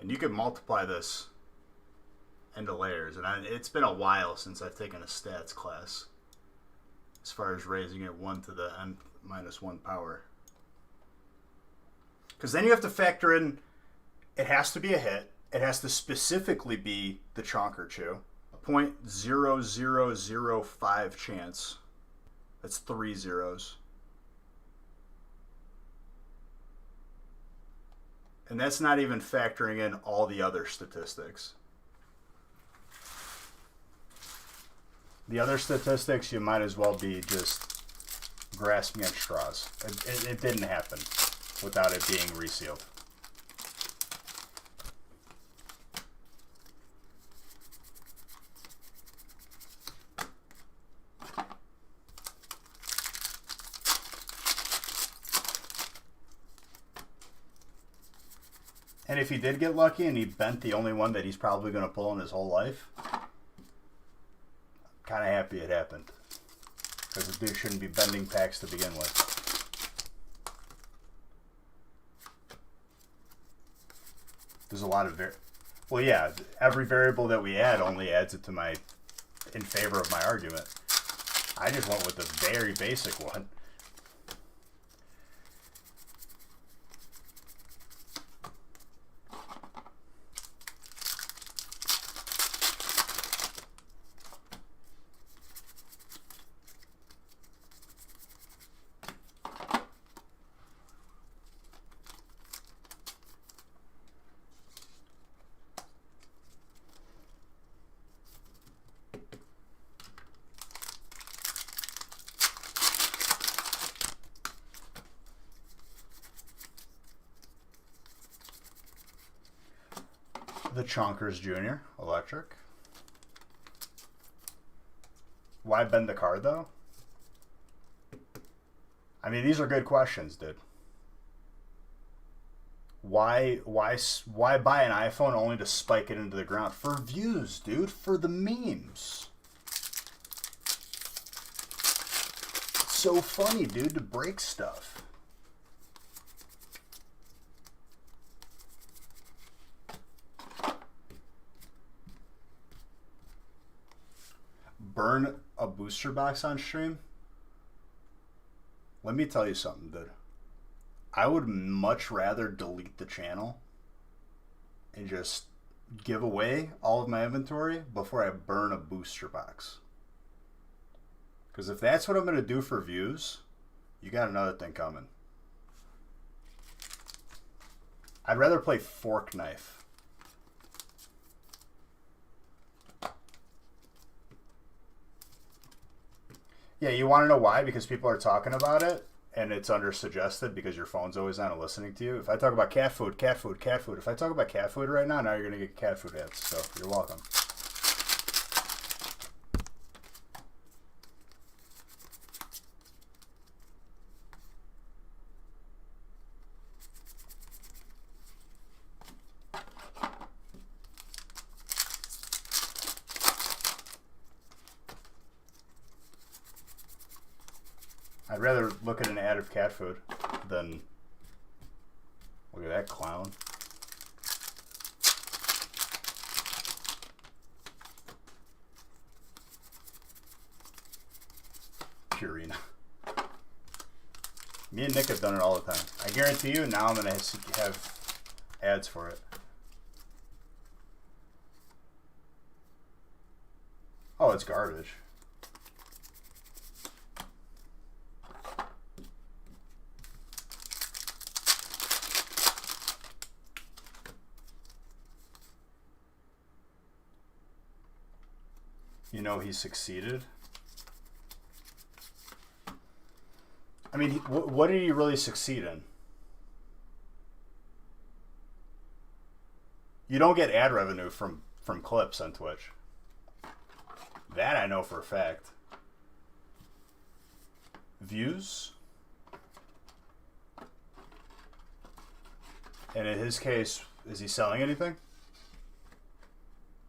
And you can multiply this into layers. And it's been a while since I've taken a stats class. As far as raising it 1 to the n minus 1 power. Because then you have to factor in, it has to be a hit. It has to specifically be the Chonker Chew. A 0.0005 chance. That's 3 zeros. And that's not even factoring in all the other statistics. The other statistics, you might as well be just grasping at straws. It didn't happen without it being resealed. And if he did get lucky and he bent the only one that he's probably going to pull in his whole life, kind of happy it happened. Because the dude shouldn't be bending packs to begin with. There's a lot of Well, yeah, every variable that we add only adds it to my, in favor of my argument. I just went with the very basic one. The Chonkers Jr. Electric. Why bend the card, though? I mean, these are good questions, dude. Why buy an iPhone only to spike it into the ground? For views, dude. For the memes. It's so funny, dude, to break stuff. Burn a booster box on stream? Let me tell you something, dude. I would much rather delete the channel and just give away all of my inventory before I burn a booster box. Because if that's what I'm going to do for views, you got another thing coming. I'd rather play Fork Knife. Yeah, you want to know why? Because people are talking about it, and it's under-suggested because your phone's always on and listening to you. If I talk about cat food, cat food, cat food. If I talk about cat food right now you're going to get cat food ads. So, you're welcome. I'd rather look at an ad of cat food than look at that clown. Purina. Me and Nick have done it all the time. I guarantee you now I'm going to have ads for it. Oh, it's garbage. You know he succeeded. I mean, what did he really succeed in? You don't get ad revenue from clips on Twitch. That I know for a fact. Views? And in his case, is he selling anything?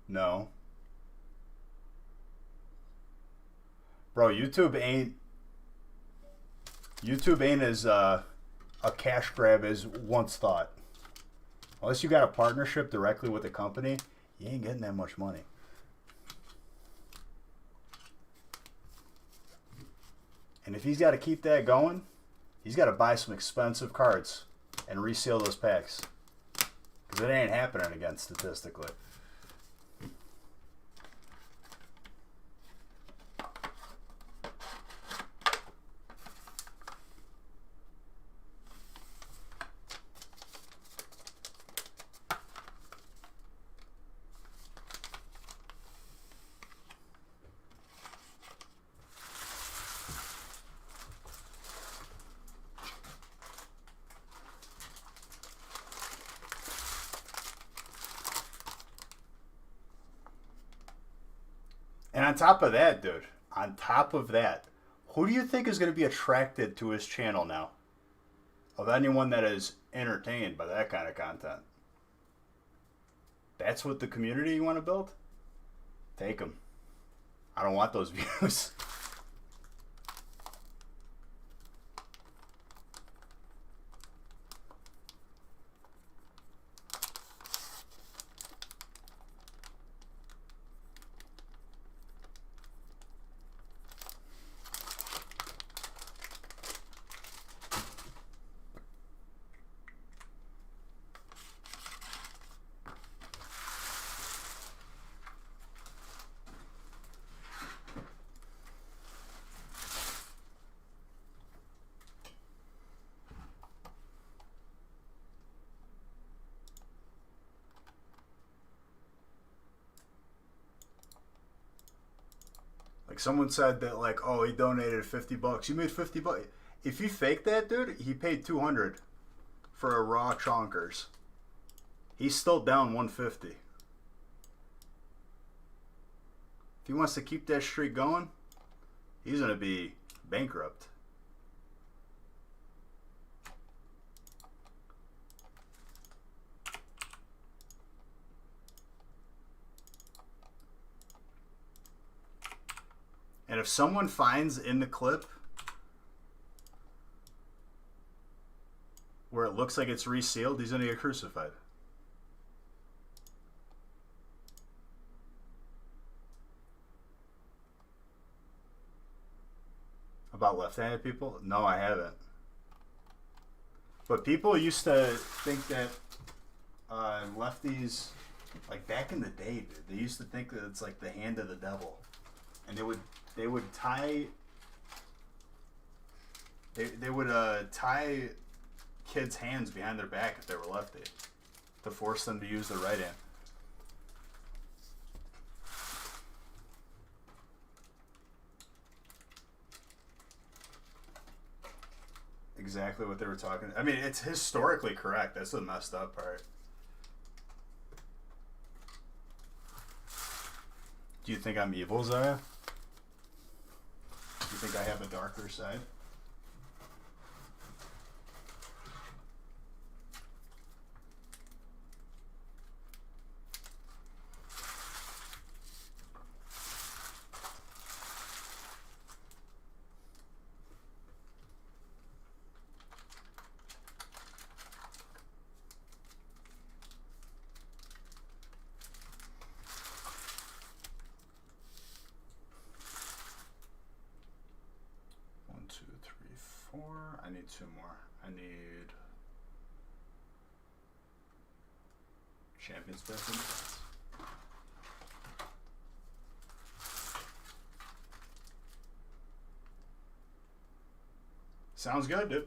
No. Bro, YouTube ain't as a cash grab as once thought. Unless you got a partnership directly with a company, you ain't getting that much money. And if he's got to keep that going, he's got to buy some expensive cards and reseal those packs. Because it ain't happening again statistically. And on top of that, dude, on top of that, who do you think is going to be attracted to his channel now? Of anyone that is entertained by that kind of content. That's what the community you want to build? Take them. I don't want those views. Like someone said that like, oh, he donated $50. You made $50. If you fake that, dude, he paid 200 for a raw chonkers. He's still down 150. If he wants to keep that streak going, he's gonna be bankrupt. And if someone finds in the clip where it looks like it's resealed, he's gonna get crucified. About left-handed people? No, I haven't. But people used to think that lefties, like back in the day, dude, they used to think that it's like the hand of the devil, and they would tie kids' hands behind their back if they were lefty to force them to use their right hand. Exactly what they were talking. I mean, it's historically correct. That's the messed up part. Do you think I'm evil, Zaya? Do you think I have a darker side? I need two more. I need Champions Best. Sounds good, dude.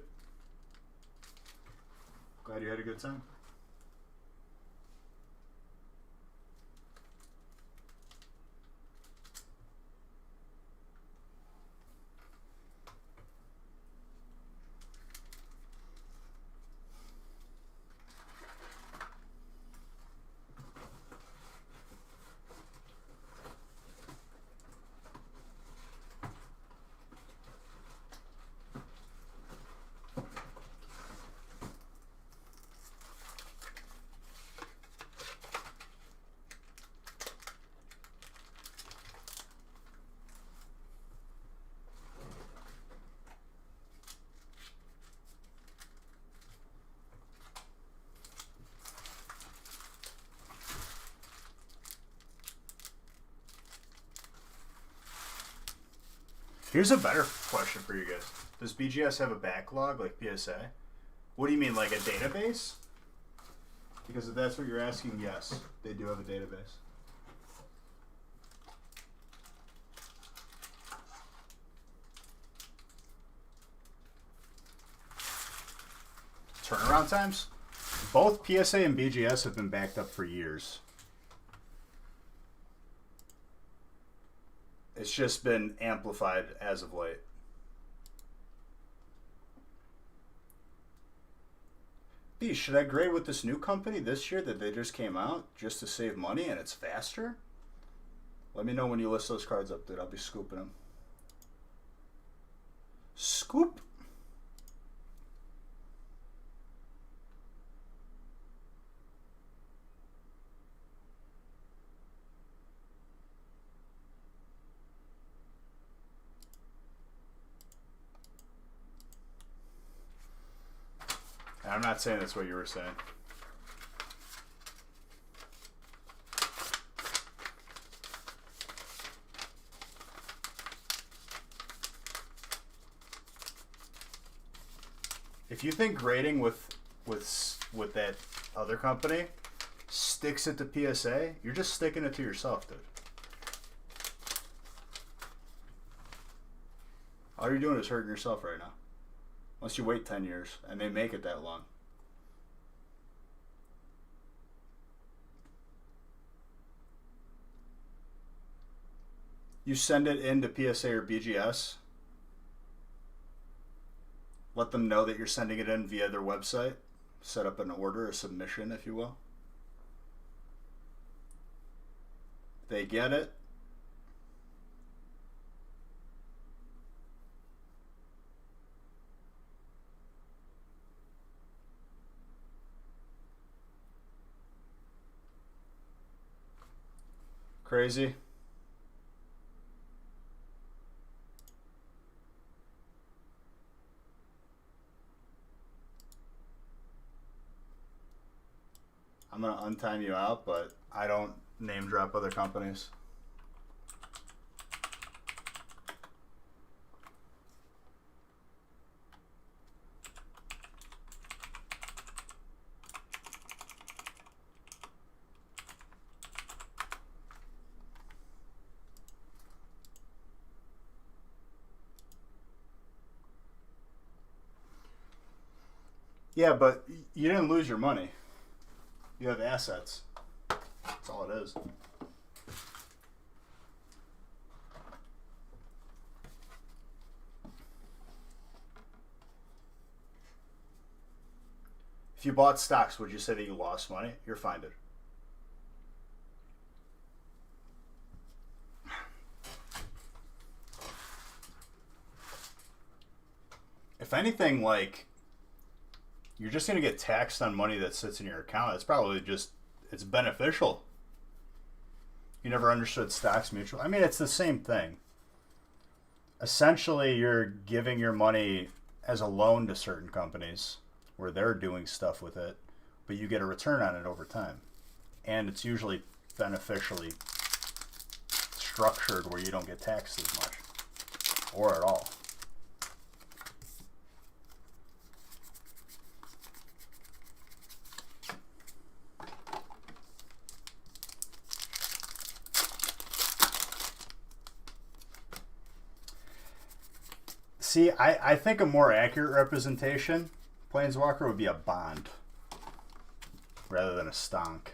Glad you had a good time. Here's a better question for you guys. Does BGS have a backlog like PSA? What do you mean, like a database? Because if that's what you're asking, yes, they do have a database. Turnaround times? Both PSA and BGS have been backed up for years. It's just been amplified as of late. B, should I grade with this new company this year that they just came out just to save money and it's faster? Let me know when you list those cards up, dude. I'll be scooping them. Scoop. I'm not saying that's what you were saying. If you think grading with that other company sticks it to PSA, you're just sticking it to yourself, dude. All you're doing is hurting yourself right now. Unless you wait 10 years and they make it that long. You send it into PSA or BGS. Let them know that you're sending it in via their website. Set up an order, a submission, if you will. They get it. Crazy. I'm going to untime you out, but I don't name drop other companies. Yeah, but you didn't lose your money. You have assets. That's all it is. If you bought stocks, would you say that you lost money? You're funded. If anything, like, you're just going to get taxed on money that sits in your account. It's probably just, it's beneficial. You never understood stocks mutual. I mean, it's the same thing. Essentially, you're giving your money as a loan to certain companies where they're doing stuff with it, but you get a return on it over time. And it's usually beneficially structured where you don't get taxed as much or at all. See, I think a more accurate representation, Planeswalker, would be a bond rather than a stonk.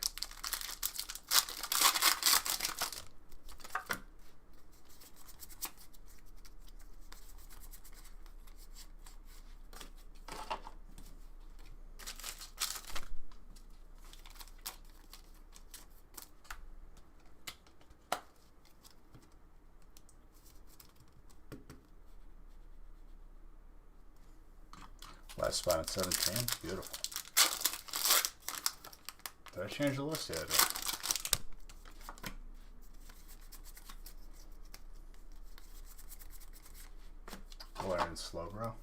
Last spot at 17. Beautiful. Did I change the list yet? Iron Slowbro.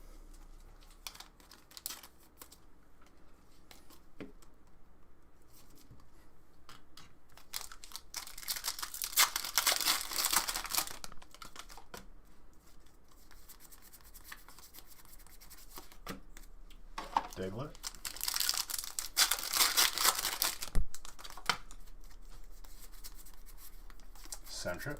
Diglett. Sentret.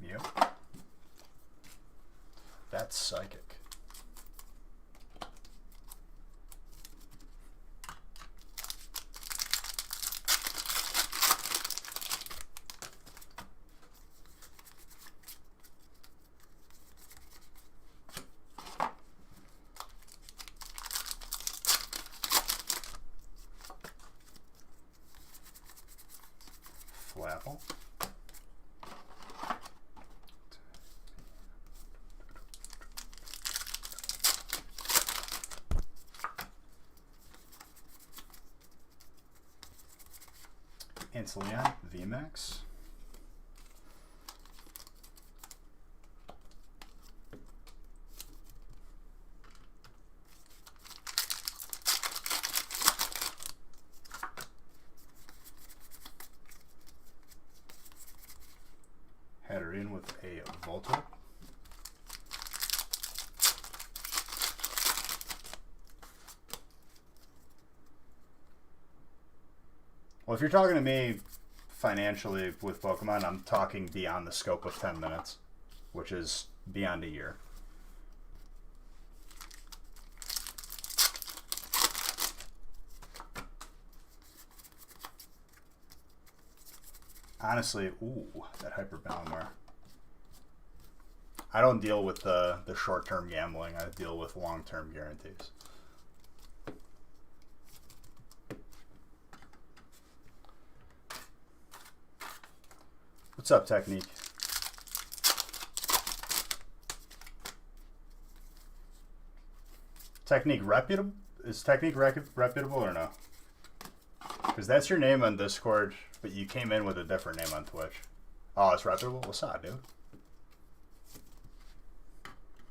Mew. That's Psychic. Flapple. Antleon VMAX. Hatterene with a Voltorb. Well, if you're talking to me financially with Pokemon, I'm talking beyond the scope of 10 minutes, which is beyond a year. honestly, ooh, that hyperballumware. I don't deal with the short-term gambling. I deal with long-term guarantees. What's up, Technique? Technique reputable? Is Technique reputable or no? Because that's your name on Discord, but you came in with a different name on Twitch. Oh, it's reputable? What's up, dude?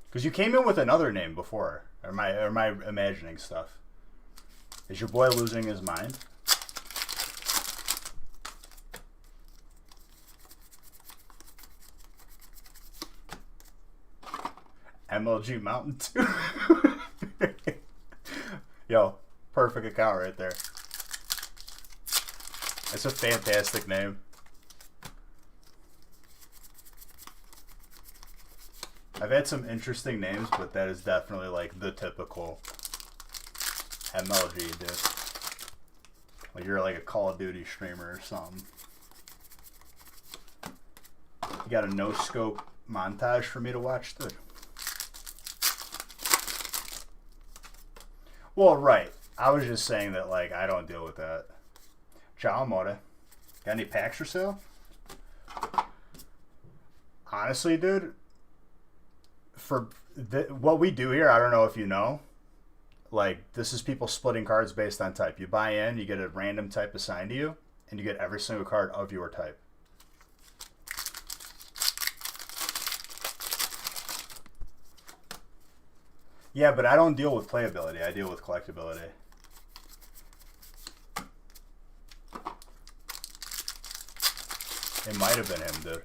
Because you came in with another name before. Or am I imagining stuff? Is your boy losing his mind? MLG Mountain 2. Yo, perfect account right there. It's a fantastic name. I've had some interesting names, but that is definitely like the typical MLG, dude. Like you're like a Call of Duty streamer or something. You got a no-scope montage for me to watch, dude? Well, right. I was just saying that, like, I don't deal with that. Ciao, Amore. Got any packs for sale? Honestly, dude, for what we do here, I don't know if you know. Like, this is people splitting cards based on type. You buy in, you get a random type assigned to you, and you get every single card of your type. Yeah, but I don't deal with playability. I deal with collectability. It might have been him, dude.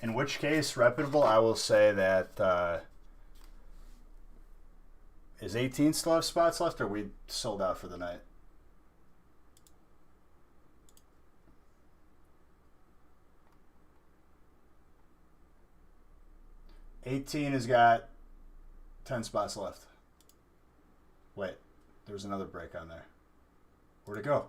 In which case, reputable, I will say that... is 18 still have spots left, or are we sold out for the night? $18 has got 10 spots left. Wait, there was another break on there. Where'd it go?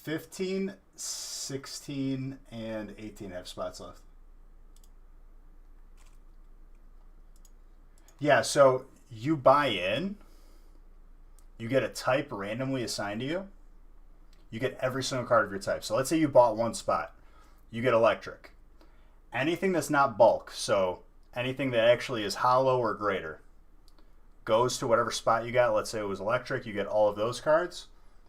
$15, $16, and $18 have spots left. Yeah, so you buy in, you get a type randomly assigned to you. You get every single card of your type. So let's say you bought one spot. You get electric. Anything that's not bulk, so anything that actually is hollow or greater, goes to whatever spot you got. Let's say it was electric. You get all of those cards.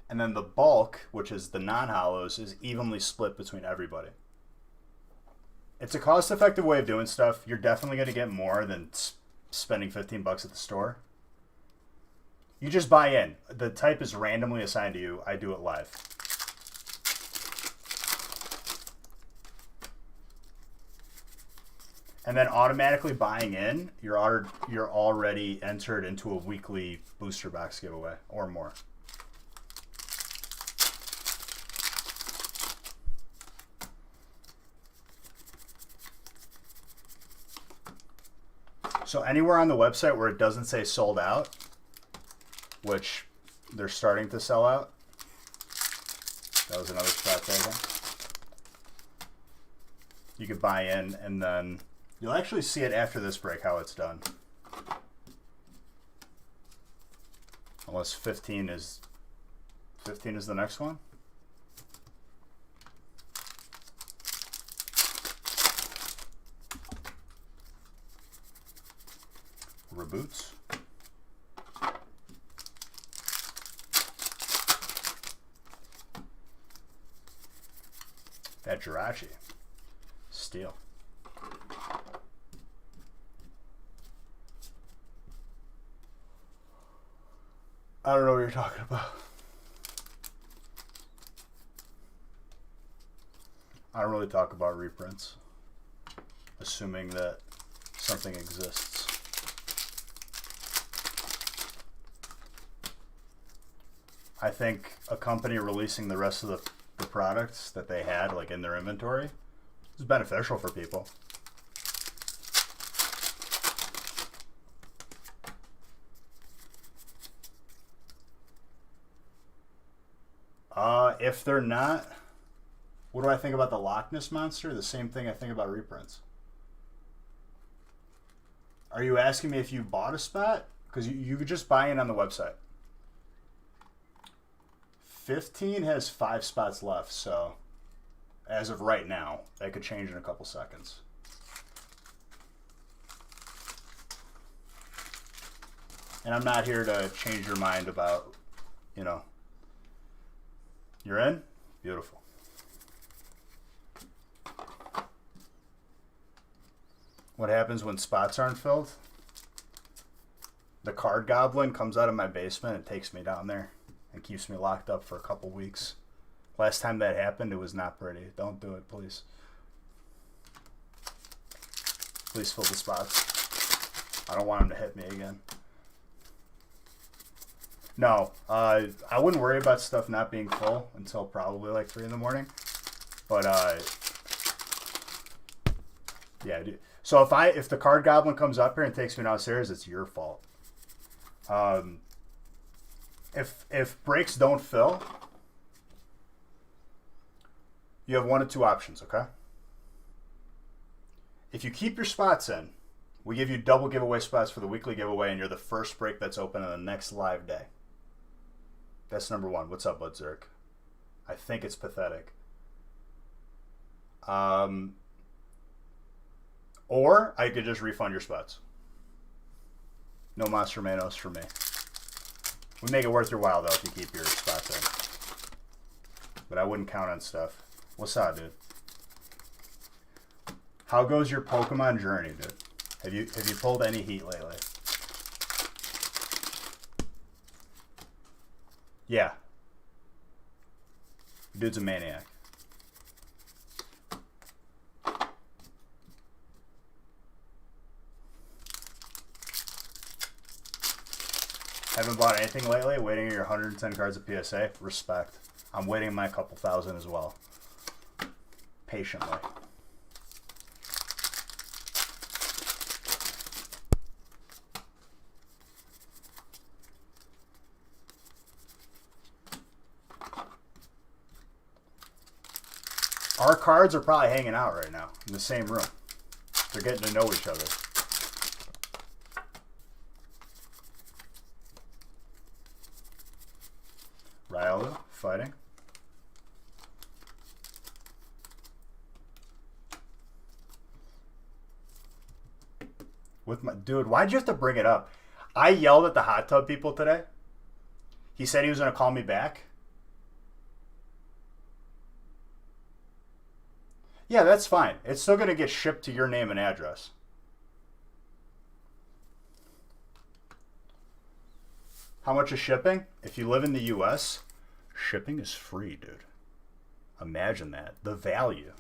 And then the bulk, which is the non-hollows, is evenly split between everybody. It's a cost-effective way of doing stuff. You're definitely going to get more than spending $15 at the store. You just buy in. The type is randomly assigned to you. I do it live. And then automatically buying in, you're already entered into a weekly booster box giveaway or more. So anywhere on the website where it doesn't say sold out, which they're starting to sell out. That was another spot taken. You could buy in, and then you'll actually see it after this break how it's done. Unless 15 is the next one. Reboots. That Jirachi. Steel. I don't know what you're talking about. I don't really talk about reprints, assuming that something exists. I think a company releasing the rest of the products that they had like in their inventory is beneficial for people. If they're not, what do I think about the Loch Ness Monster? The same thing I think about reprints. Are you asking me if you bought a spot? Because you could just buy in on the website. 15 has 5 spots left, so as of right now, that could change in a couple seconds. And I'm not here to change your mind about, you know. You're in? Beautiful. What happens when spots aren't filled? The card goblin comes out of my basement and takes me down there and keeps me locked up for a couple weeks. Last time that happened, it was not pretty. Don't do it, please. Please fill the spots. I don't want him to hit me again. No, I wouldn't worry about stuff not being full until probably like 3 in the morning. But yeah, dude. So if the card goblin comes up here and takes me downstairs, it's your fault. If breaks don't fill, you have 1 of 2 options, okay? If you keep your spots in, we give you double giveaway spots for the weekly giveaway, and you're the first break that's open on the next live day. That's number 1. What's up, Bud Zerk? I think it's pathetic. Or I could just refund your spots. No Monster Manos for me. We make it worth your while, though, if you keep your spots in. But I wouldn't count on stuff. What's up, dude? How goes your Pokemon journey, dude? Have you pulled any heat lately? Yeah. Dude's a maniac. Haven't bought anything lately? Waiting your 110 cards of PSA? Respect. I'm waiting my couple thousand as well. Patiently. Our cards are probably hanging out right now in the same room. They're getting to know each other. Riolu fighting. With my dude, why'd you have to bring it up? I yelled at the hot tub people today. He said he was gonna call me back. Yeah, that's fine. It's still gonna get shipped to your name and address. How much is shipping? If you live in the US, shipping is free, dude. Imagine that. The value.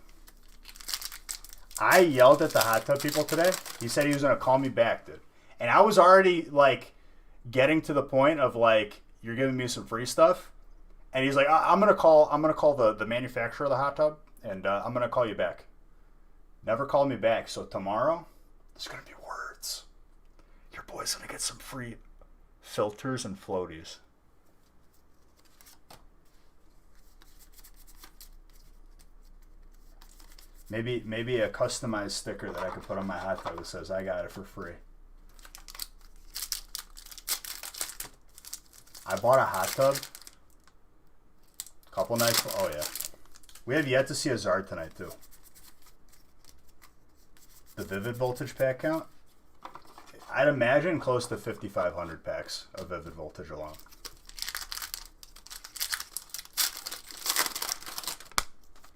I yelled at the hot tub people today. He said he was going to call me back, dude. And I was already, like, getting to the point of, like, you're giving me some free stuff. And he's like, I'm going to call the manufacturer of the hot tub, and I'm going to call you back. Never called me back. So tomorrow, there's going to be words. Your boy's going to get some free filters and floaties. Maybe a customized sticker that I could put on my hot tub that says I got it for free. I bought a hot tub a couple nights. Oh yeah, we have yet to see a Zard tonight too. The Vivid Voltage pack count, I'd imagine close to 5,500 packs of Vivid Voltage alone.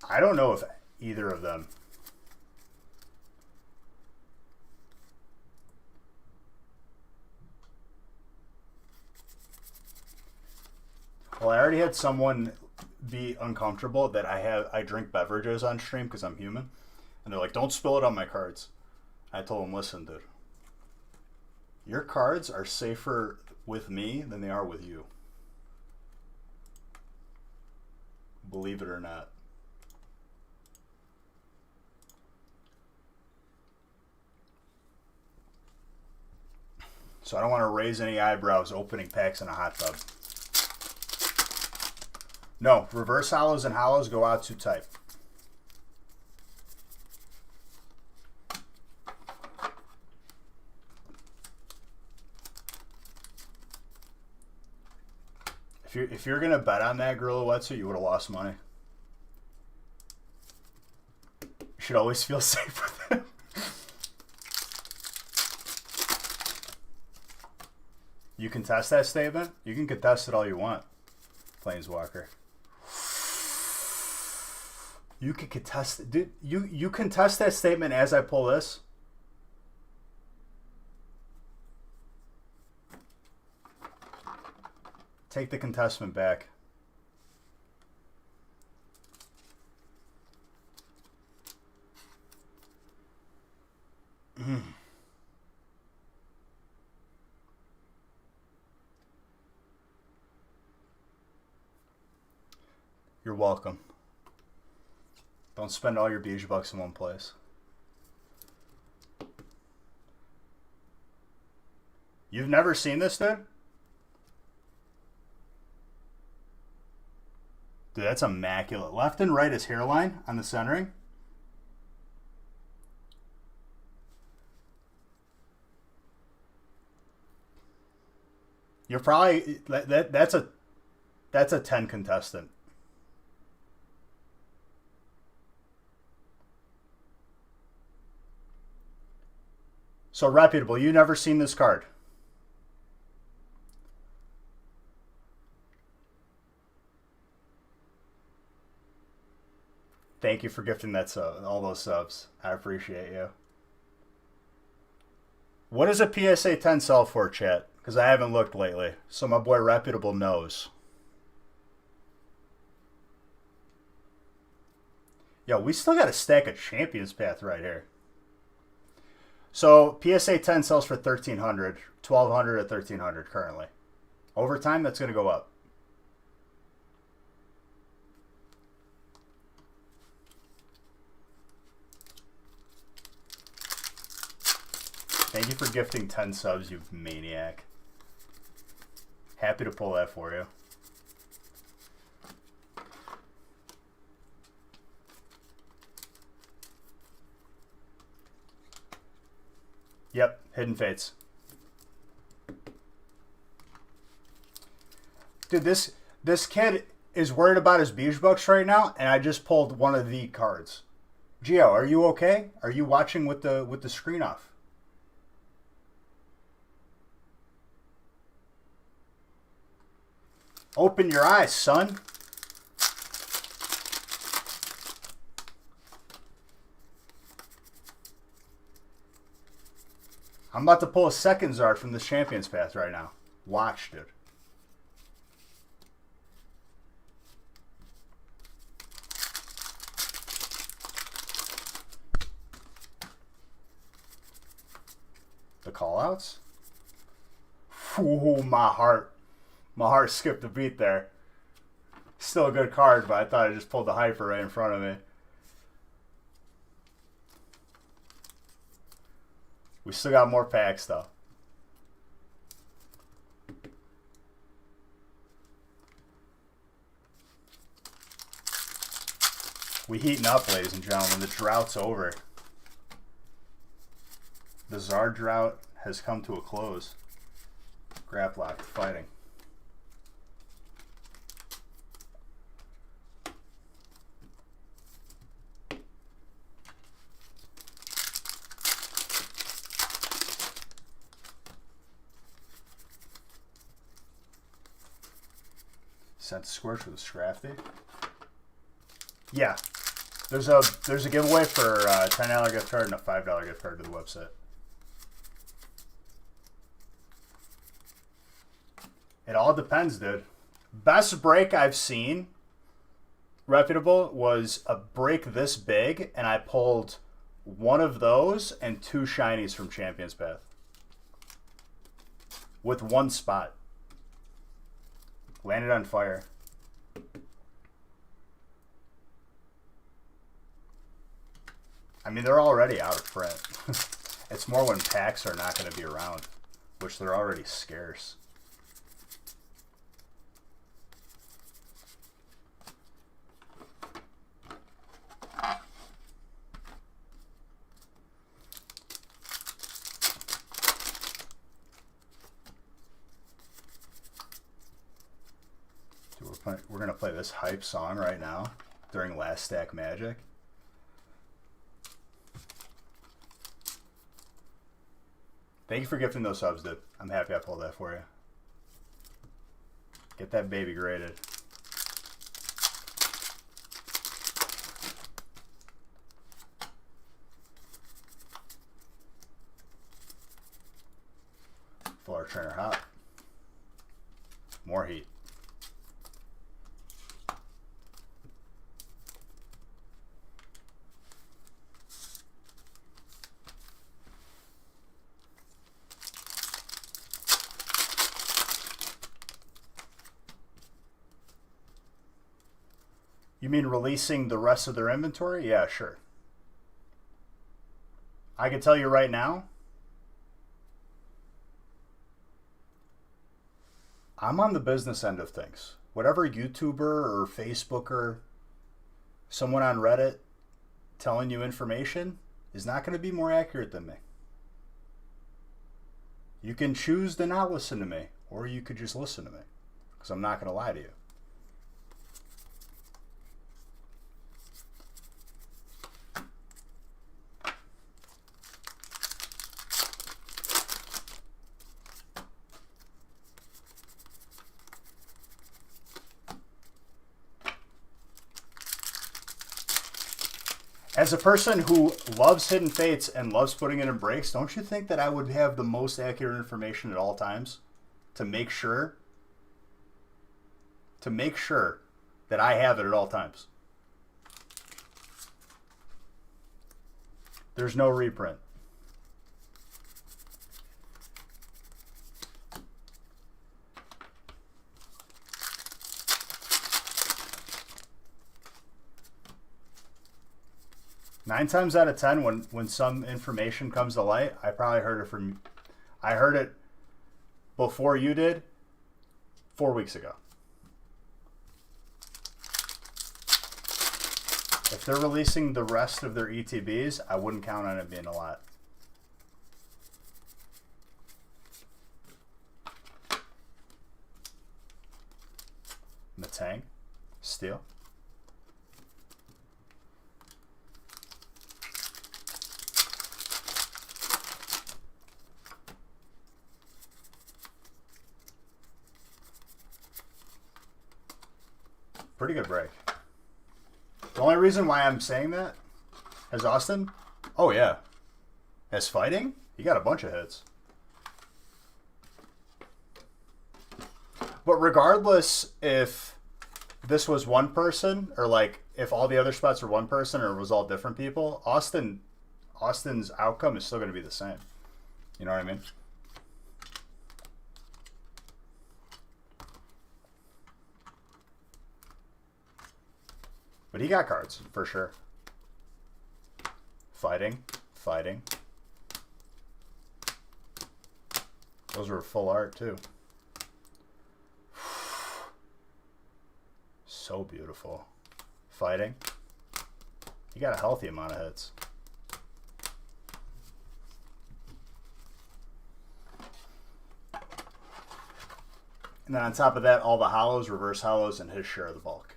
I don't know if either of them. Well, I already had someone be uncomfortable that I drink beverages on stream because I'm human. And they're like, don't spill it on my cards. I told them, listen, dude. Your cards are safer with me than they are with you. Believe it or not. So I don't want to raise any eyebrows opening packs in a hot tub. No, reverse hollows and hollows go out too tight. If you're gonna bet on that Gorilla Wetsuit, you would have lost money. You should always feel safe with it. You contest that statement? You can contest it all you want, Planeswalker. You can contest it. Dude, you contest that statement as I pull this? Take the contestment back. You're welcome. Don't spend all your beige bucks in one place. You've never seen this, dude? Dude, that's immaculate. Left and right is hairline on the centering. You're probably that's a 10 contestant. So reputable, you never seen this card. Thank you for gifting that all those subs. I appreciate you. What does a PSA 10 sell for, chat? Because I haven't looked lately. So my boy Reputable knows. Yo, we still got a stack of Champions Path right here. So PSA 10 sells for $1,300, $1,200 at $1,300 currently. Over time, that's going to go up. Thank you for gifting 10 subs, you maniac. Happy to pull that for you. Yep, Hidden Fates. Dude, this kid is worried about his beige bucks right now, and I just pulled one of the cards. Gio, are you okay? Are you watching with the screen off? Open your eyes, son. I'm about to pull a second Zard from the Champions Path right now. Watch, dude. The callouts? Ooh, my heart skipped a beat there. Still a good card, but I thought I just pulled the hyper right in front of me. We still got more packs, though. We heating up, ladies and gentlemen. The drought's over. The Zard drought has come to a close. Graplock fighting. Sent Squirch with a Scrafty. Yeah. There's a giveaway for a $10 gift card and a $5 gift card to the website. It all depends, dude. Best break I've seen, reputable, was a break this big, and I pulled one of those and 2 shinies from Champions Path. With one spot. Landed on fire. I mean, they're already out of print. It's more when packs are not going to be around, which they're already scarce. we're gonna play this hype song right now during Last Stack Magic. Thank you for gifting those subs, dude. I'm happy I pulled that for you. Get that baby graded. Florida Trainer hot. More heat. You mean releasing the rest of their inventory? Yeah, sure. I can tell you right now, I'm on the business end of things. Whatever YouTuber or Facebooker, someone on Reddit telling you information is not going to be more accurate than me. You can choose to not listen to me, or you could just listen to me, because I'm not going to lie to you. As a person who loves Hidden Fates and loves putting it in breaks, don't you think that I would have the most accurate information at all times to make sure that I have it at all times? There's no reprint. Nine times out of 10, when some information comes to light, I probably heard it from... I heard it before you did 4 weeks ago. If they're releasing the rest of their ETBs, I wouldn't count on it being a lot. Matang. Steel. Pretty good break. The only reason why I'm saying that as Austin, oh yeah, as fighting, he got a bunch of hits. But regardless if this was one person or like if all the other spots were one person or it was all different people, Austin's outcome is still going to be the same. You know what I mean? But he got cards, for sure. Fighting. Those were full art, too. So beautiful. Fighting. He got a healthy amount of hits. And then on top of that, all the hollows, reverse hollows, and his share of the bulk.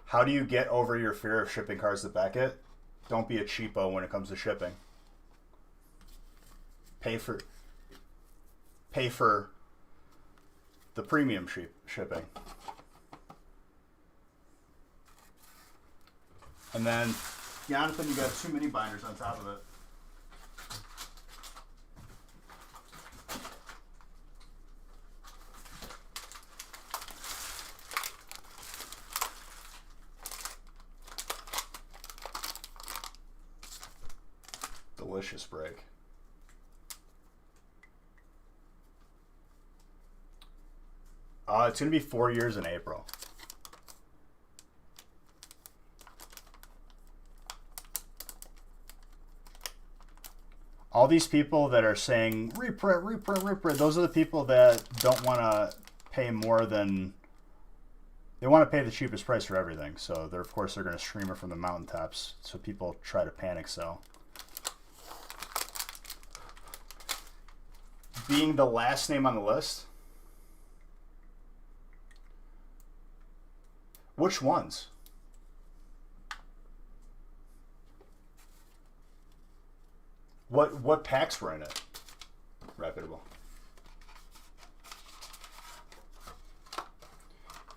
How do you get over your fear of shipping cards to Beckett? Don't be a cheapo when it comes to shipping. Pay for the premium shipping. And then, Jonathan, you got too many binders on top of it. Delicious break. It's going to be 4 years in April. All these people that are saying reprint, those are the people that don't want to pay more than... They want to pay the cheapest price for everything. So, of course, they're going to stream it from the mountaintops. So people try to panic sell. Being the last name on the list, Which ones? What packs were in it? Reputable.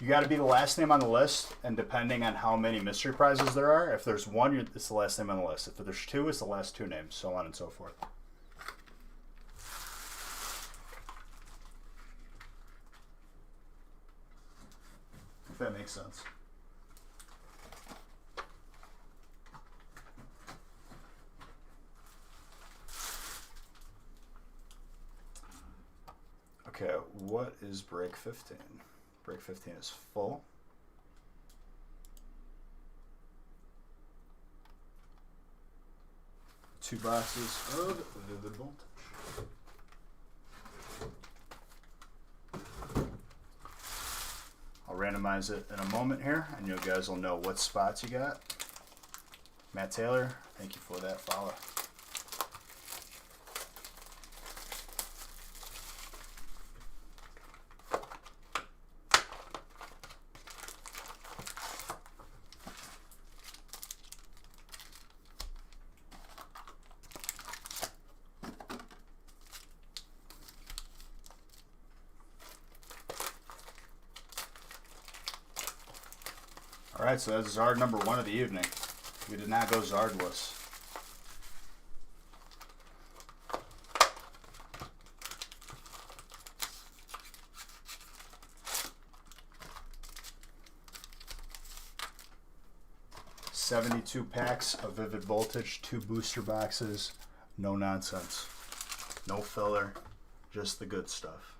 You got to be the last name on the list, and depending on how many mystery prizes there are, if there's one, it's the last name on the list. If there's two, it's the last two names, so on and so forth. If that makes sense. Okay, what is break 15? Break 15 is full. Two boxes of Vivid Voltage. I'll randomize it in a moment here, and you guys will know what spots you got. Matt Taylor, thank you for that follow. Alright, so that's Zard number 1 of the evening. We did not go Zardless. $72 packs of Vivid Voltage, 2 booster boxes, no nonsense. No filler, just the good stuff.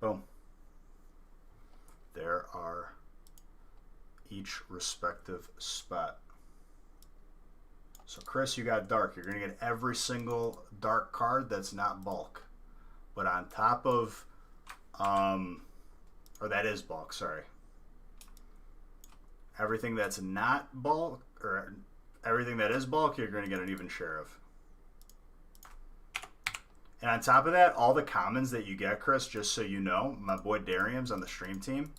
Boom. There are each respective spot. So Chris, you got dark. You're going to get every single dark card that's not bulk. But on top of, or that is bulk, sorry. Everything that's not bulk, or everything that is bulk, you're going to get an even share of. And on top of that, all the commons that you get, Chris, just so you know, my boy Darium's on the stream team,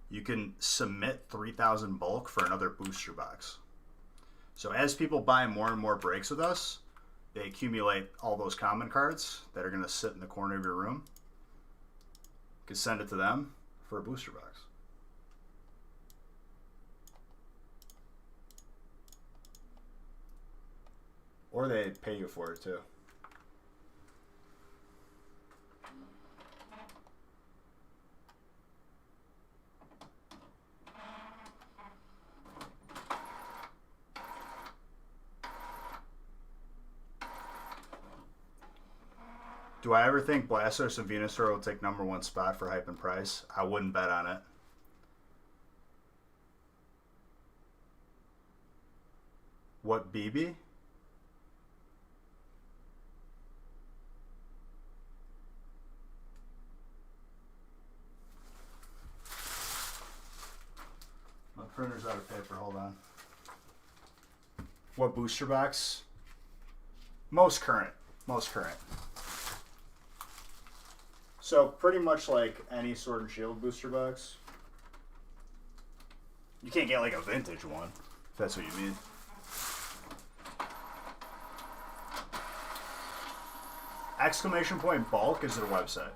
you can submit 3,000 bulk for another booster box. So as people buy more and more breaks with us, they accumulate all those common cards that are going to sit in the corner of your room. You can send it to them for a booster box. Or they pay you for it too. Do I ever think Blastoise and Venusaur will take #1 spot for hype and price? I wouldn't bet on it. What, BB? My printer's out of paper, hold on. What booster box? Most current. Most current. So pretty much like any Sword and Shield booster box. You can't get like a vintage one, if that's what you mean. Exclamation point bulk is their website.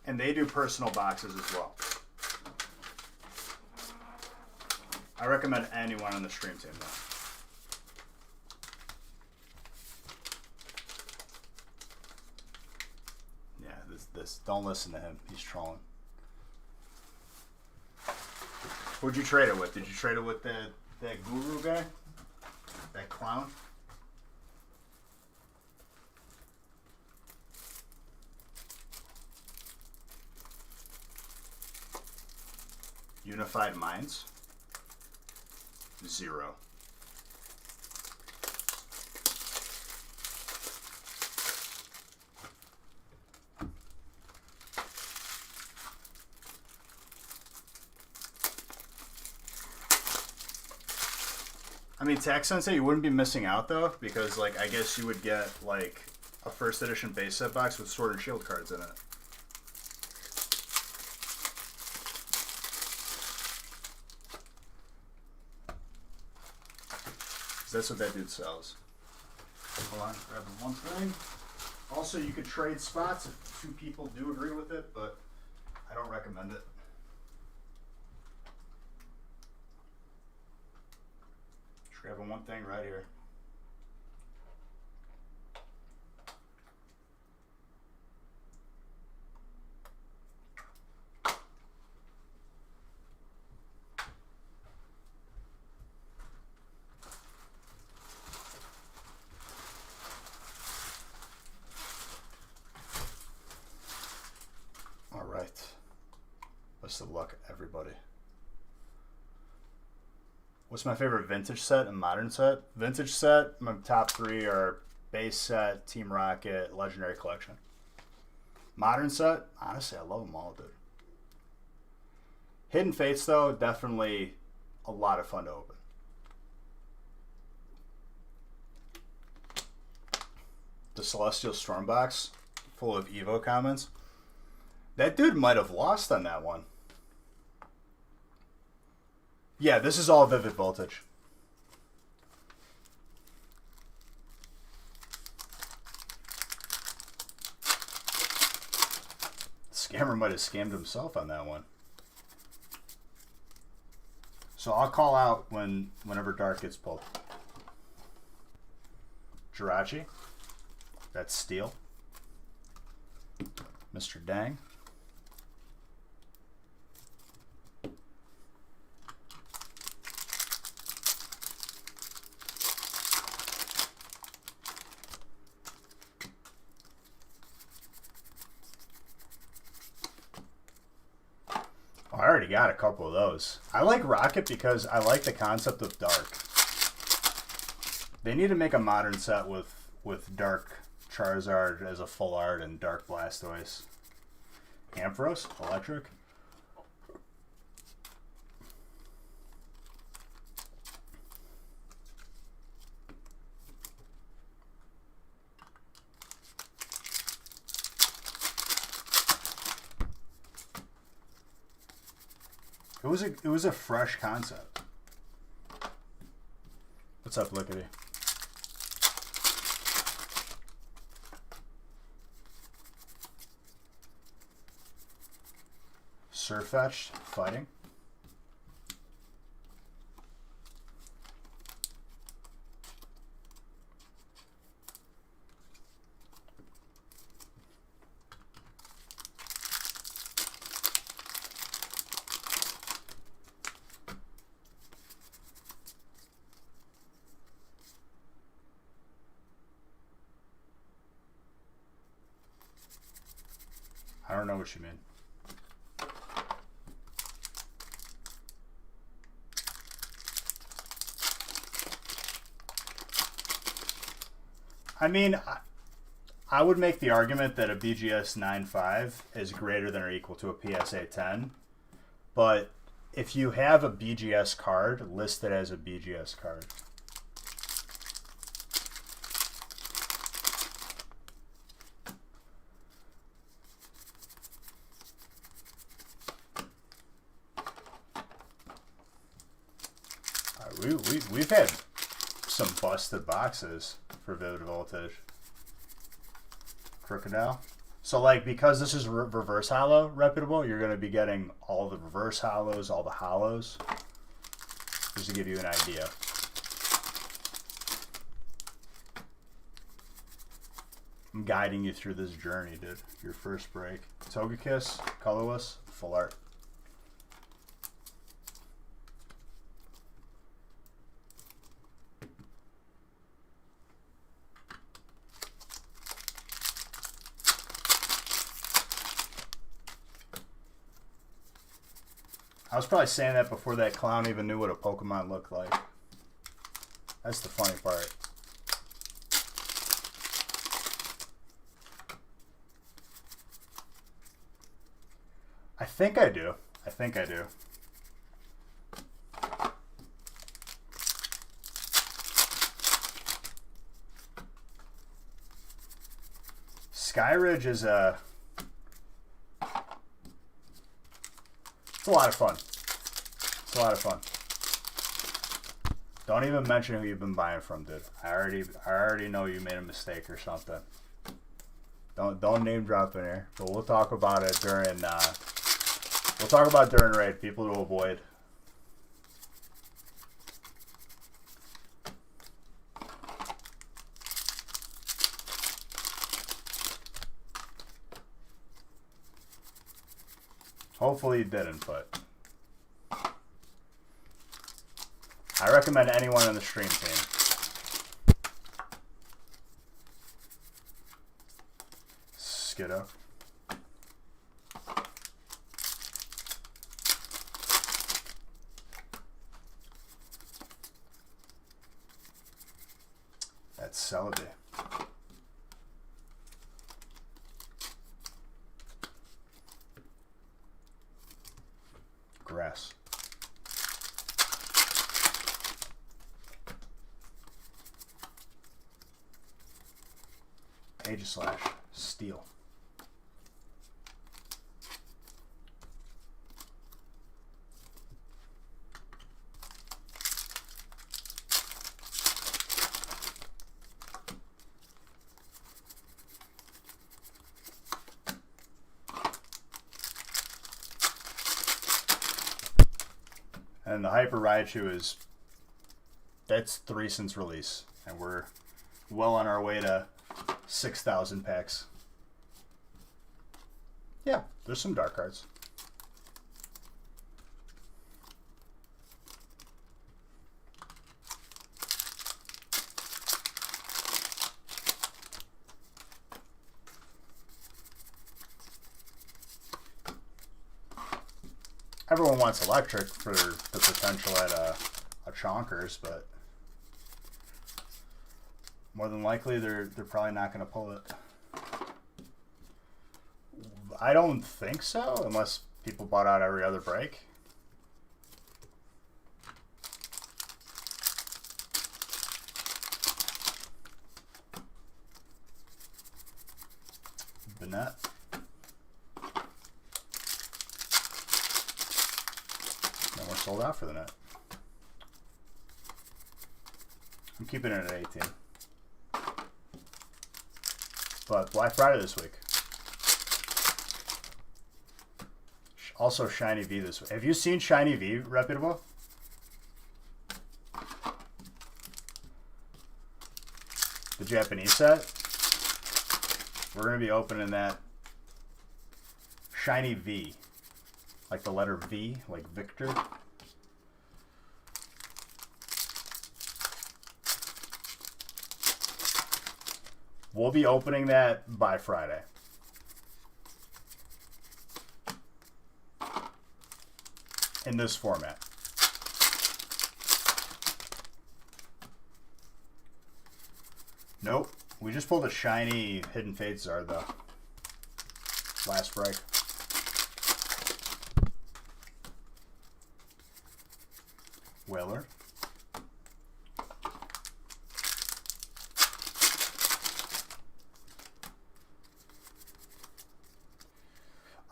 And they do personal boxes as well. I recommend anyone on the stream team though. Yeah, this don't listen to him. He's trolling. Who'd you trade it with? Did you trade it with that guru guy? That clown? Unified Minds? 0. I mean, Tax Sensei, you wouldn't be missing out though, because like I guess you would get like a first edition base set box with Sword and Shield cards in it. 'Cause that's what that dude sells. Hold on, grabbing one thing. Also, you could trade spots if two people do agree with it, but I don't recommend it. Just grabbing one thing right here. All right. Best of luck, everybody. What's my favorite vintage set and modern set? Vintage set, my top three are base set, Team Rocket, Legendary Collection. Modern set, honestly, I love them all, dude. Hidden Fates, though, definitely a lot of fun to open. The Celestial Storm box, full of Evo comments. That dude might have lost on that one. Yeah, this is all Vivid Voltage. Scammer might have scammed himself on that one. So I'll call out whenever Dark gets pulled. Jirachi. That's Steel. Mr. Dang. I already got a couple of those. I like Rocket because I like the concept of Dark. They need to make a modern set with Dark Charizard as a full art and Dark Blastoise. Ampharos, Electric. It was a fresh concept. What's up, Lickety? Surfetched fighting. I don't know what you mean. I mean, I would make the argument that a BGS 9.5 is greater than or equal to a PSA 10, but if you have a BGS card, list it as a BGS card. We've had some busted boxes for Vivid Voltage. Crocodile. So like, because this is reverse hollow reputable, you're going to be getting all the reverse hollows, all the hollows, just to give you an idea. I'm guiding you through this journey, dude. Your first break. Togekiss, colorless, full art. I was probably saying that before that clown even knew what a Pokemon looked like. That's the funny part. I think I do. I think I do. Skyridge is a... It's a lot of fun. It's a lot of fun. Don't even mention who you've been buying from, dude. I already know you made a mistake or something. Don't name drop in here. But we'll talk about it during raid. People to avoid. Hopefully you didn't, but I recommend anyone on the stream team. Skiddo. That's Celebi. Grass. Aegislash. Steel. And the Hyper Raichu is, that's 3 since release, and we're well on our way to 6,000 packs. Yeah, there's some dark cards. Everyone wants electric for the potential at a Chonkers, but more than likely they're probably not going to pull it. I don't think so, unless people bought out every other break. Banette. And we're sold out for the net. I'm keeping it at 18. But Black Friday this week. Also Shiny V this week. Have you seen Shiny V, Reputable? The Japanese set? We're going to be opening that Shiny V. Like the letter V, like Victor. We'll be opening that by Friday. In this format. Nope. We just pulled a shiny Hidden Fates Zard though. Last break. Whaler.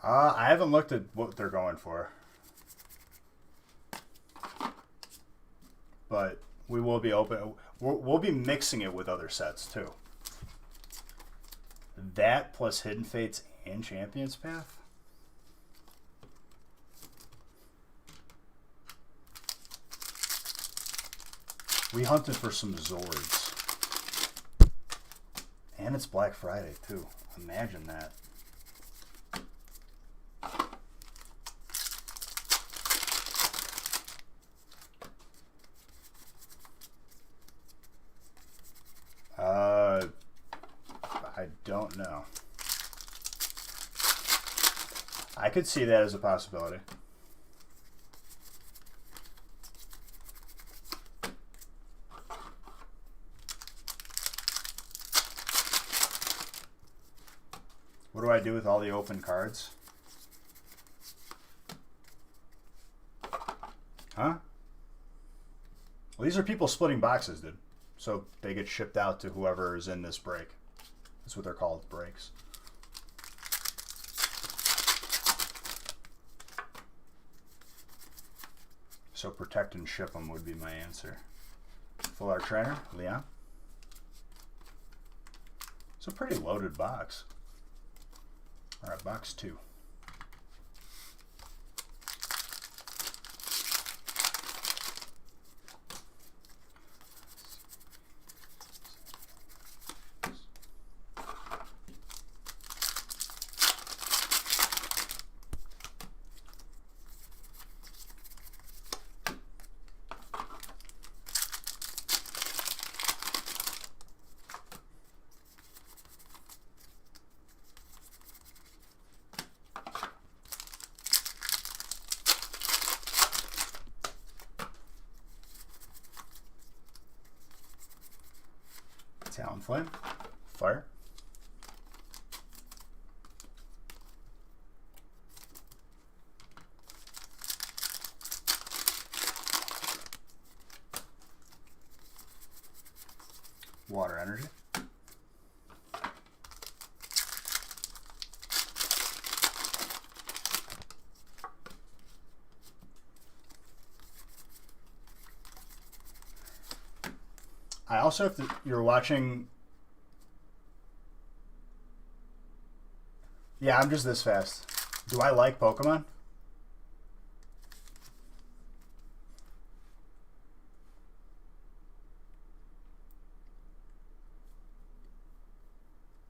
I haven't looked at what they're going for. But we will be open. We'll be mixing it with other sets too. That plus Hidden Fates and Champion's Path. We hunted for some Zords. And it's Black Friday too. Imagine that. I don't know. I could see that as a possibility. What do I do with all the open cards? Huh? Well, these are people splitting boxes, dude. So they get shipped out to whoever is in this break. That's what they're called, breaks. So protect and ship them would be my answer. Full art trainer, Leon. It's a pretty loaded box. All right, box 2. Talonflame, fire. Water energy. I also, if you're watching, yeah, I'm just this fast. Do I like Pokemon?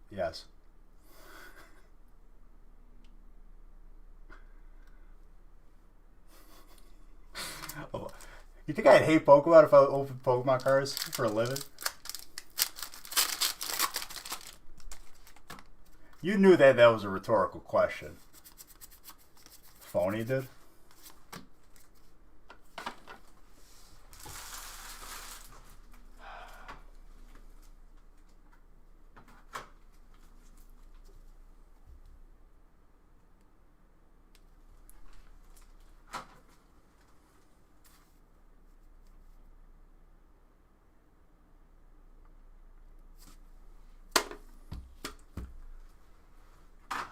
Yes. You think I'd hate Pokemon if I opened Pokemon cards for a living? You knew that was a rhetorical question. Phony, dude.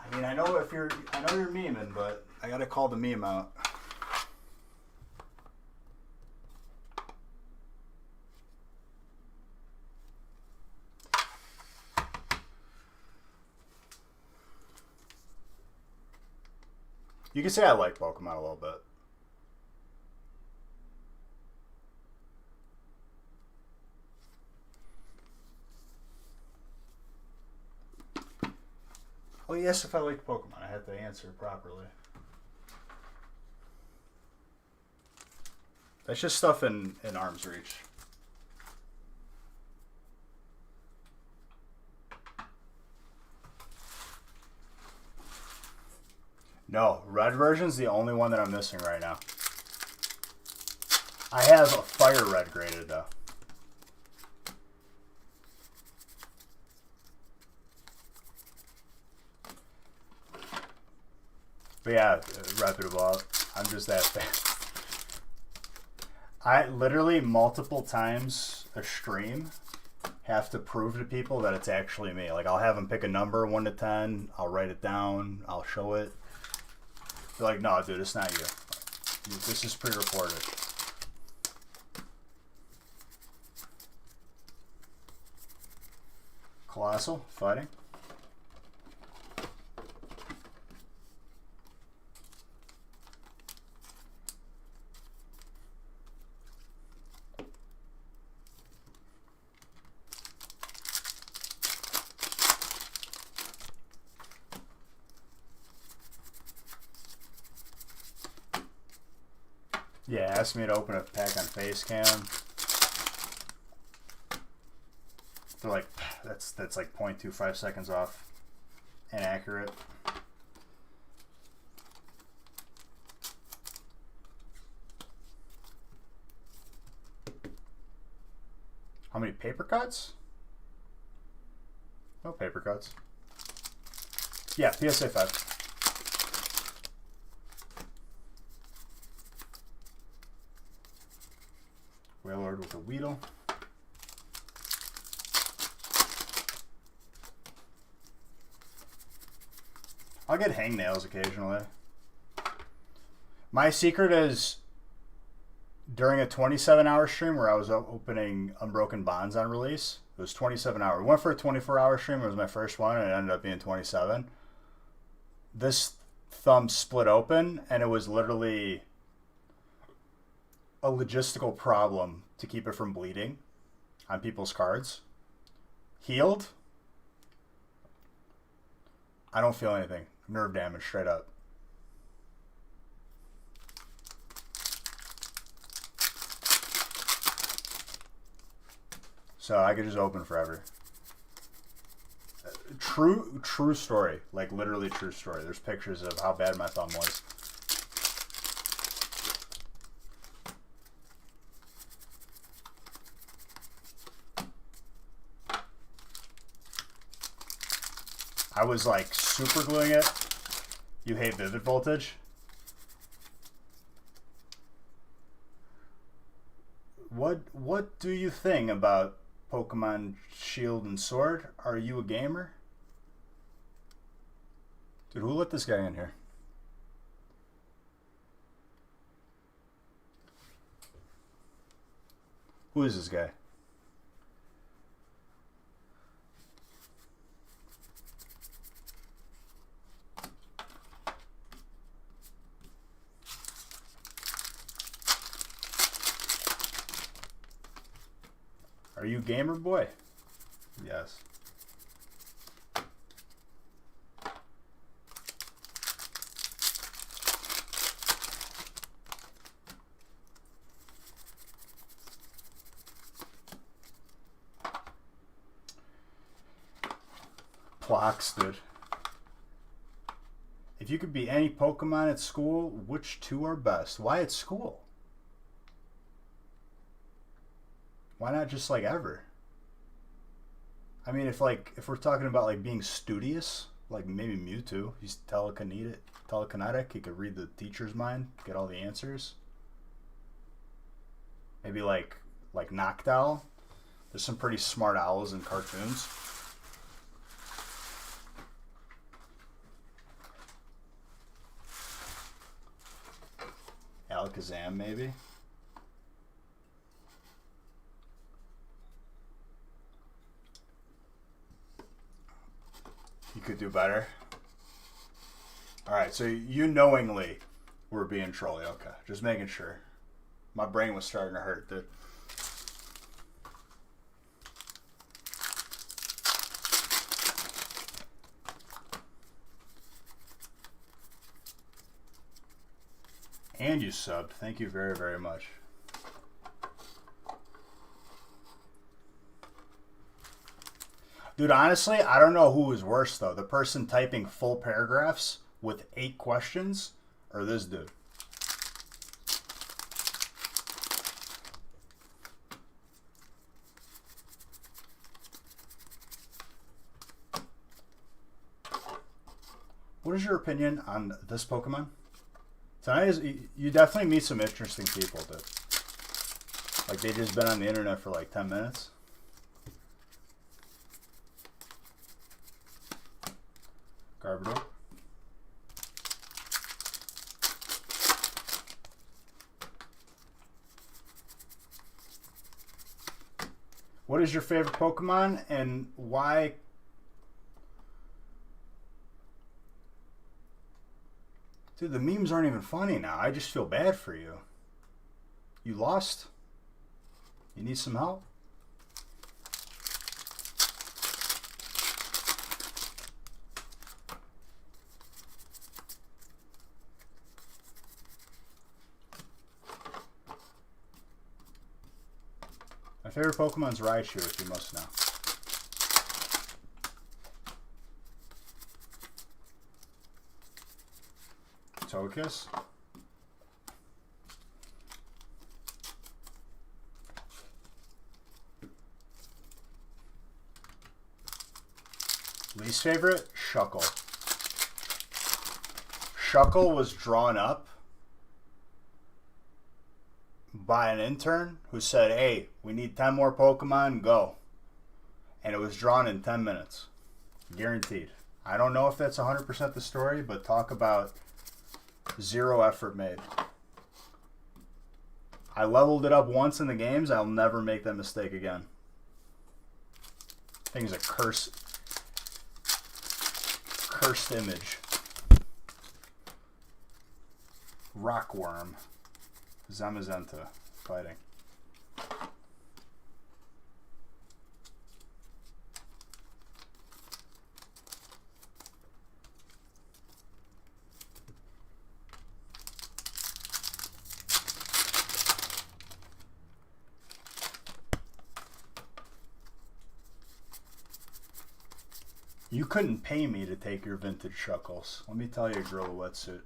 I mean, I know you're memeing, but I gotta call the meme out. You can say I like Pokemon a little bit. Oh yes, if I like Pokemon, I have to answer properly. That's just stuff in arm's reach. No, red version's the only one that I'm missing right now. I have a fire red graded though. But yeah, reputable. I'm just that fast. I literally multiple times a stream have to prove to people that it's actually me. Like I'll have them pick a number 1 to 10. I'll write it down. I'll show it. They're like, no, dude, it's not you. This is pre-recorded. Colossal fighting. Yeah, asked me to open a pack on Facecam. They're like, that's like 0.25 seconds off. Inaccurate. How many paper cuts? No paper cuts. Yeah, PSA 5. Wailord with a Weedle. I'll get hangnails occasionally. My secret is during a 27-hour stream where I was opening Unbroken Bonds on release. It was 27 hours. We went for a 24-hour stream. It was my first one, and it ended up being 27. This thumb split open, and it was literally a logistical problem to keep it from bleeding on people's cards. Healed. I don't feel anything. Nerve damage, straight up. So I could just open forever. True story. Like literally true story. There's pictures of how bad my thumb was. I was like super gluing it. You hate Vivid Voltage? What do you think about Pokemon Shield and Sword? Are you a gamer? Dude, who let this guy in here? Who is this guy? Are you gamer boy? Yes. Plox, dude. If you could be any Pokemon at school, which two are best? Why at school? Why not just like ever? I mean, if we're talking about like being studious, like maybe Mewtwo, he's telekinetic, he could read the teacher's mind, get all the answers. Maybe like Noctowl. There's some pretty smart owls in cartoons. Alakazam, maybe. You could do better. Alright, so you knowingly were being trolly. Okay, just making sure. My brain was starting to hurt, dude. And you subbed. Thank you very, very much. Dude, honestly, I don't know who was worse, though. The person typing full paragraphs with 8 questions or this dude. What is your opinion on this Pokemon? Tonight is, you definitely meet some interesting people, dude. Like, they just been on the internet for like 10 minutes. Garbodor. What is your favorite Pokemon and why? Dude, the memes aren't even funny now. I just feel bad for you. You lost? You need some help? My favorite Pokemon's Raichu, if you must know. Togekiss. Least favorite? Shuckle. Shuckle was drawn up by an intern who said, hey, we need 10 more Pokemon, go. And it was drawn in 10 minutes. Guaranteed. I don't know if that's 100% the story, but talk about zero effort made. I leveled it up once in the games. I'll never make that mistake again. Thing's a cursed image. Rockworm. Zamazenta fighting. You couldn't pay me to take your vintage Shuckles. Let me tell you, Gorilla Wetsuit.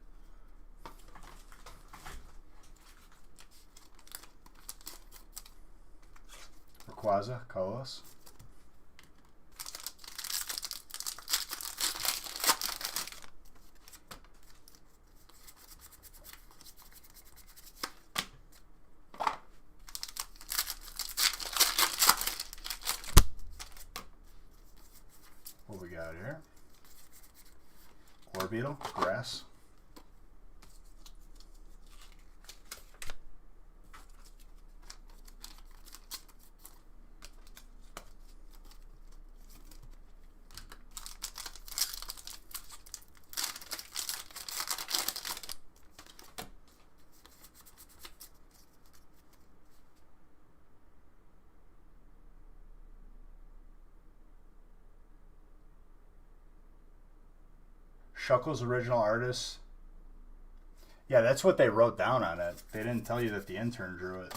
Rayquaza, Colossus. What we got here? Orbeetle, Grass. Shuckles original artist. Yeah, that's what they wrote down on it. They didn't tell you that the intern drew it.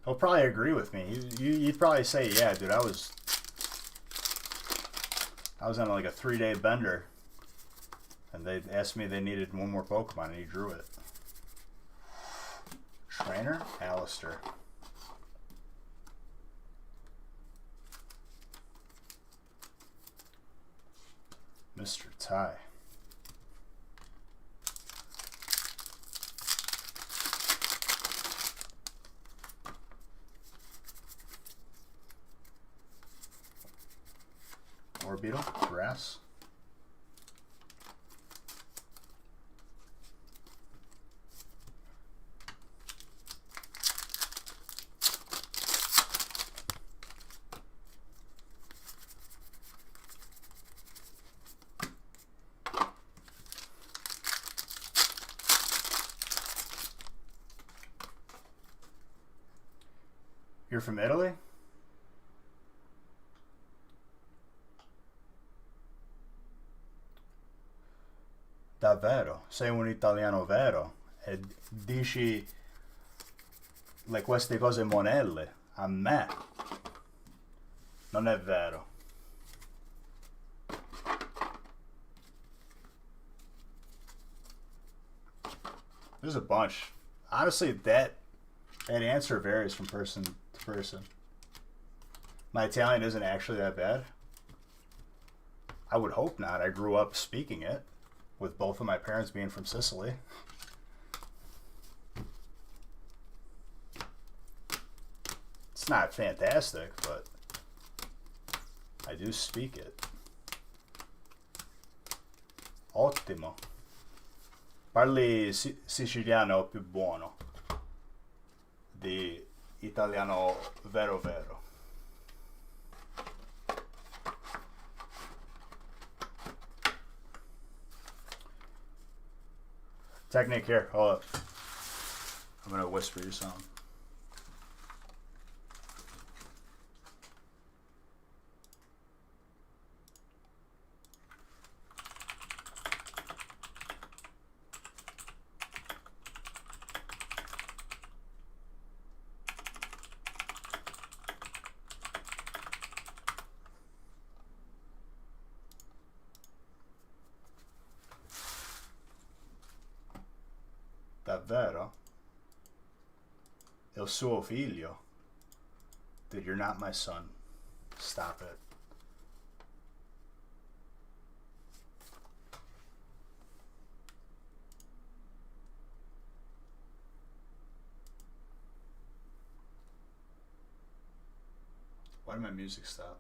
He'll probably agree with me. You'd probably say, yeah, dude, I was on like a 3-day bender. And they asked me they needed one more Pokemon, and he drew it. Trainer, Alistair. Mr. Ty. Orbeetle, Grass. You're from Italy? Davvero? Sei un italiano vero? E dici queste cose monelle a me? Non è vero. There's a bunch. Honestly, that answer varies from person to person. My Italian isn't actually that bad. I would hope not. I grew up speaking it, with both of my parents being from Sicily. It's not fantastic, but I do speak it. Ottimo. Parli siciliano più buono di italiano vero vero. Technique here, hold up. I'm gonna whisper you something. Davvero? Il suo figlio? Dude, you're not my son. Stop it. Why did my music stop?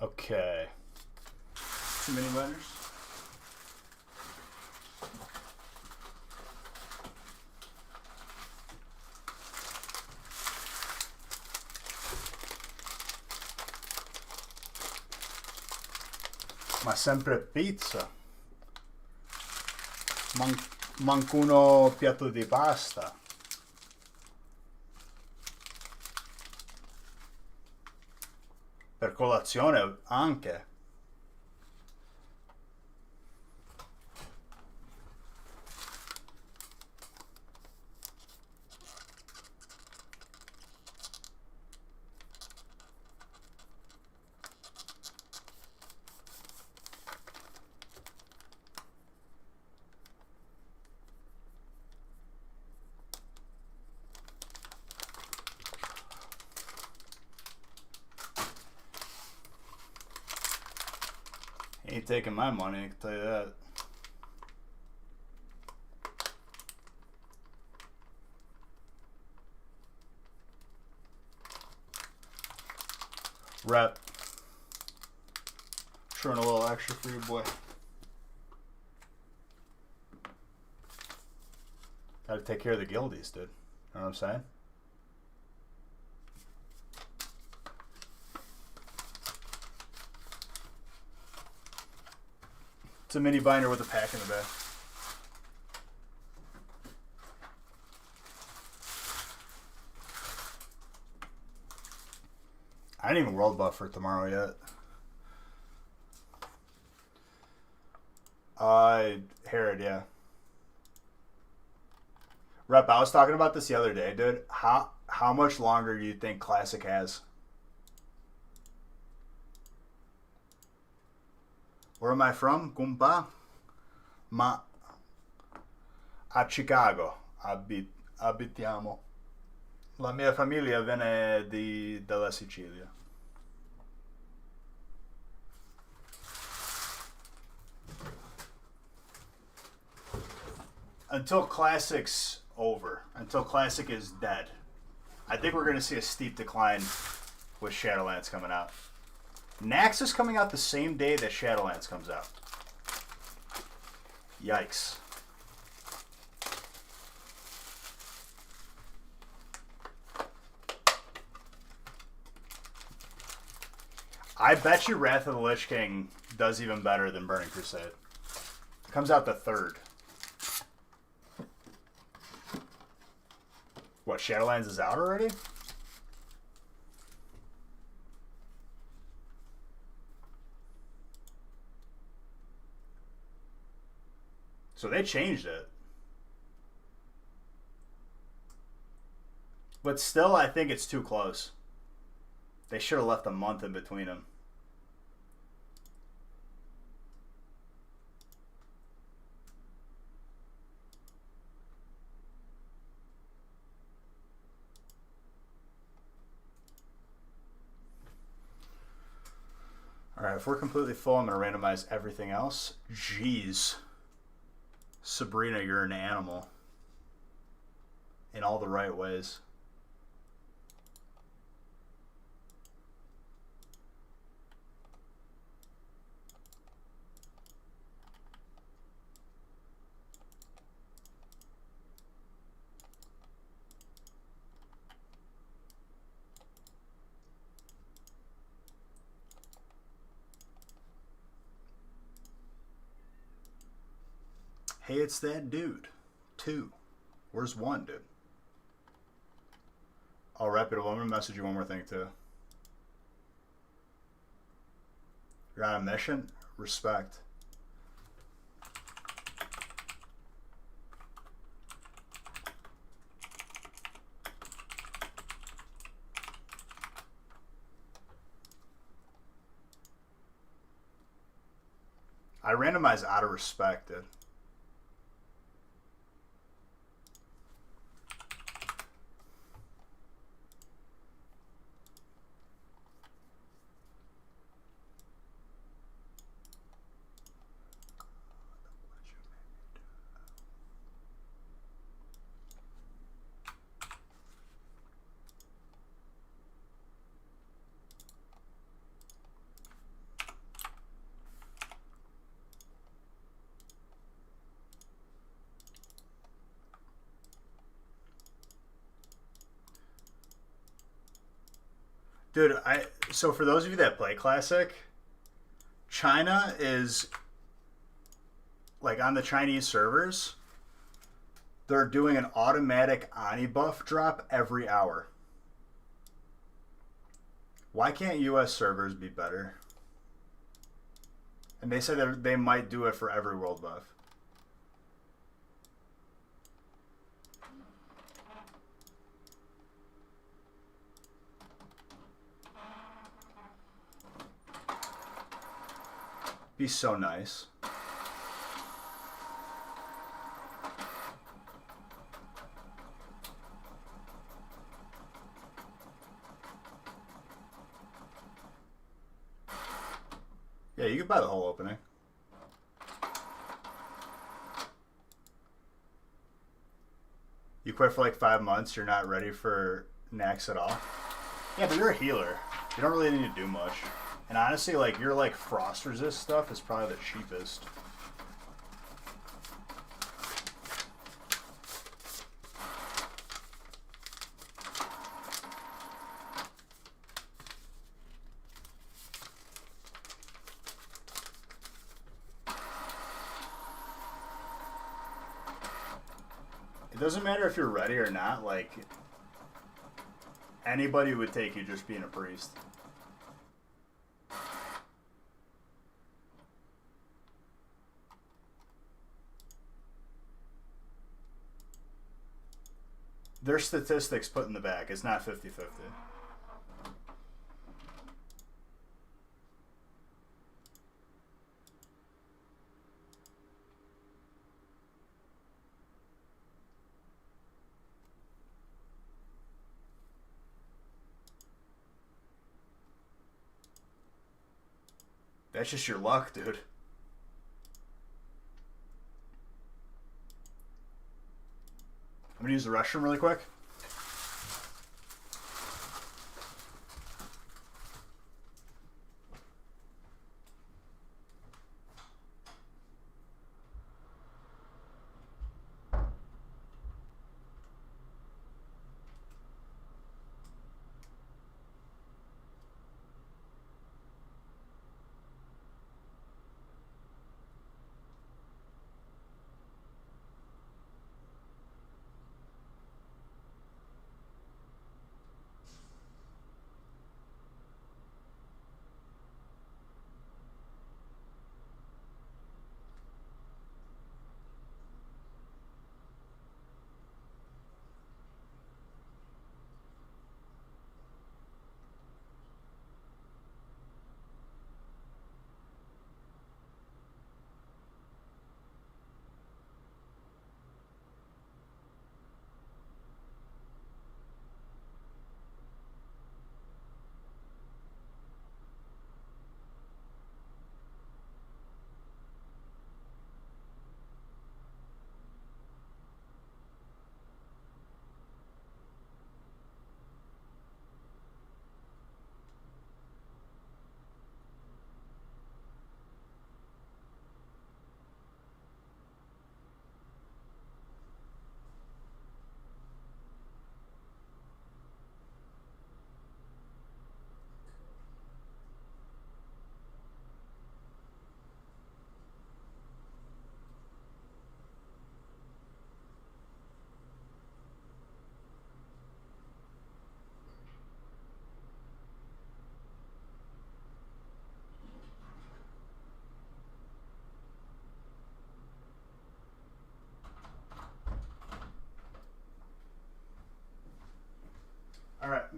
Okay. Too many letters? Ma sempre pizza. Mancuno piatto di pasta. Per colazione anche. Ain't taking my money, I can tell you that. Rep. Throwing a little extra for you, boy. Gotta take care of the guildies, dude. Know what I'm saying? It's a mini binder with a pack in the back. I didn't even world buff for tomorrow yet. Herod, yeah. Rep, I was talking about this the other day, dude. How much longer do you think Classic has? Where am I from? Kumpa? Ma a Chicago abitiamo. La mia famiglia viene dalla Sicilia. Until Classic's over, until Classic is dead, I think we're going to see a steep decline with Shadowlands coming out. Nax is coming out the same day that Shadowlands comes out. Yikes. I bet you Wrath of the Lich King does even better than Burning Crusade. It comes out the 3rd. What, Shadowlands is out already? So they changed it. But still, I think it's too close. They should have left a month in between them. Alright, if we're completely full, I'm going to randomize everything else. Jeez. Sabrina, you're an animal. In all the right ways. Hey, it's that dude. 2. Where's 1, dude? Oh, reputable. I'm gonna message you one more thing too. You're on a mission? Respect. I randomized out of respect, dude. Dude, so for those of you that play Classic, China is like on the Chinese servers, they're doing an automatic Ani buff drop every hour. Why can't US servers be better? And they said that they might do it for every world buff. Be so nice. Yeah, you can buy the whole opening. You quit for like 5 months, you're not ready for Nax at all. Yeah, but you're a healer. You don't really need to do much. And honestly, like, your, like, frost resist stuff is probably the cheapest. It doesn't matter if you're ready or not, like, anybody would take you just being a priest. Their statistics put in the bag. It's not 50-50. That's just your luck, dude. I'm gonna use the restroom really quick.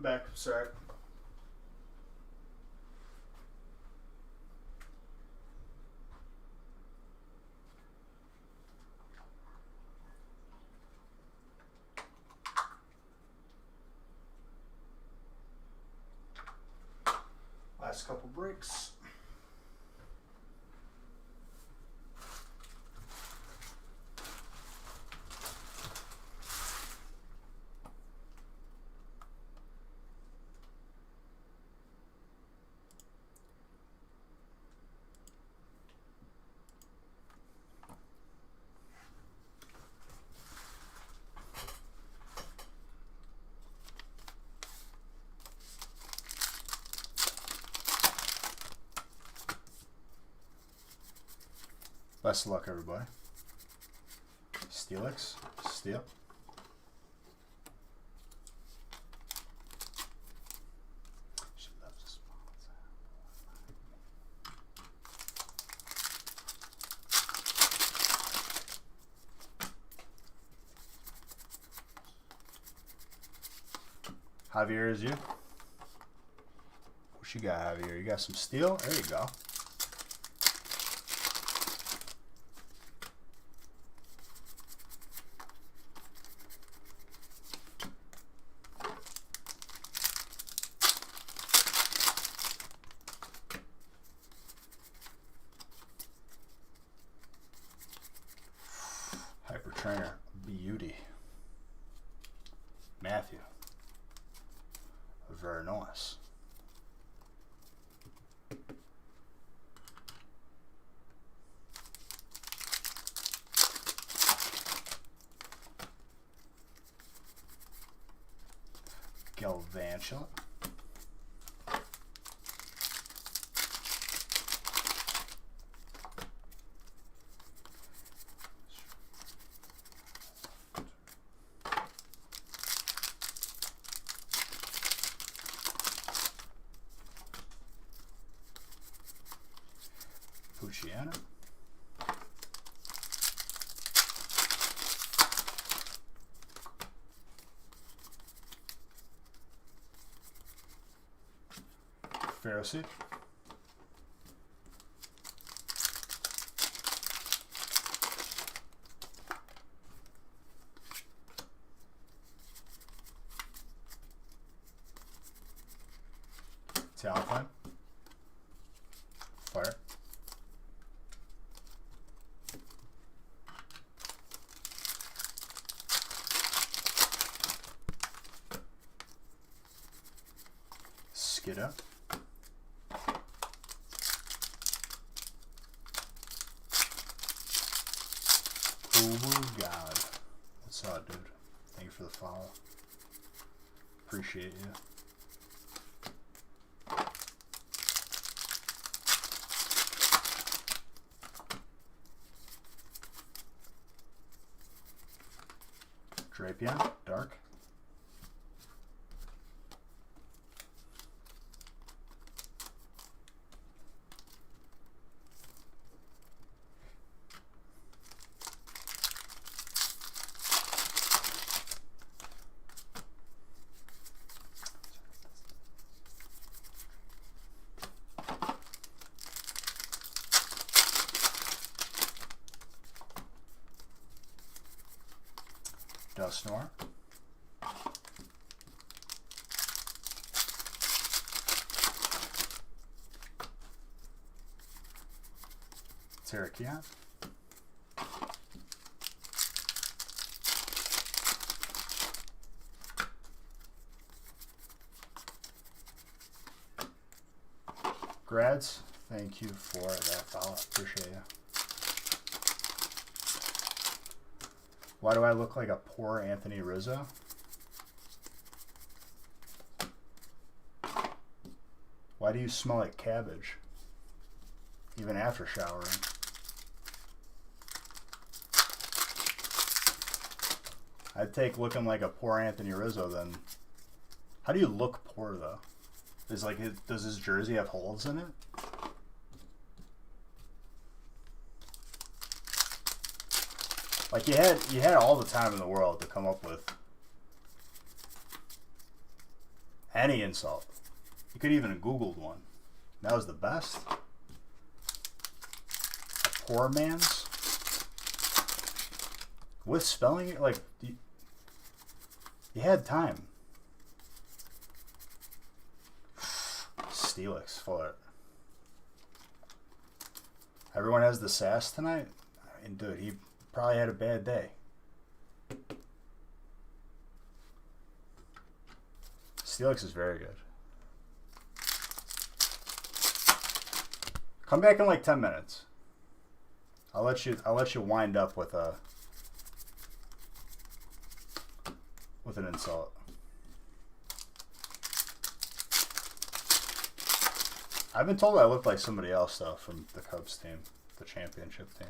I'm back. Sorry. Last couple breaks. Best of luck, everybody. Steelix, Steel. She loves a small sound. Javier is you. What you got, Javier? You got some steel? There you go. Hyper Trainer, Beauty, Matthew, very nice. Galvantula. Pucciano. Pharisee. Talcon. Fire. Skidda. Oh God. What's up, dude? Thank you for the follow. Appreciate you. Drapion, dark. Dusknoir. Terrakion. Grads, thank you for that follow. Appreciate you. Why do I look like a poor Anthony Rizzo? Why do you smell like cabbage? Even after showering. I'd take looking like a poor Anthony Rizzo then. How do you look poor though? Is like, does his jersey have holes in it? Like you had all the time in the world to come up with Any insult. You could even have Googled one. That was the best. A poor man's. With spelling, like, you had time. Steelix for it. Everyone has the sass tonight? I mean, dude, he probably had a bad day. Steelix is very good. Come back in like 10 minutes. I'll let you wind up with an insult. I've been told I look like somebody else though from the Cubs team, the championship team.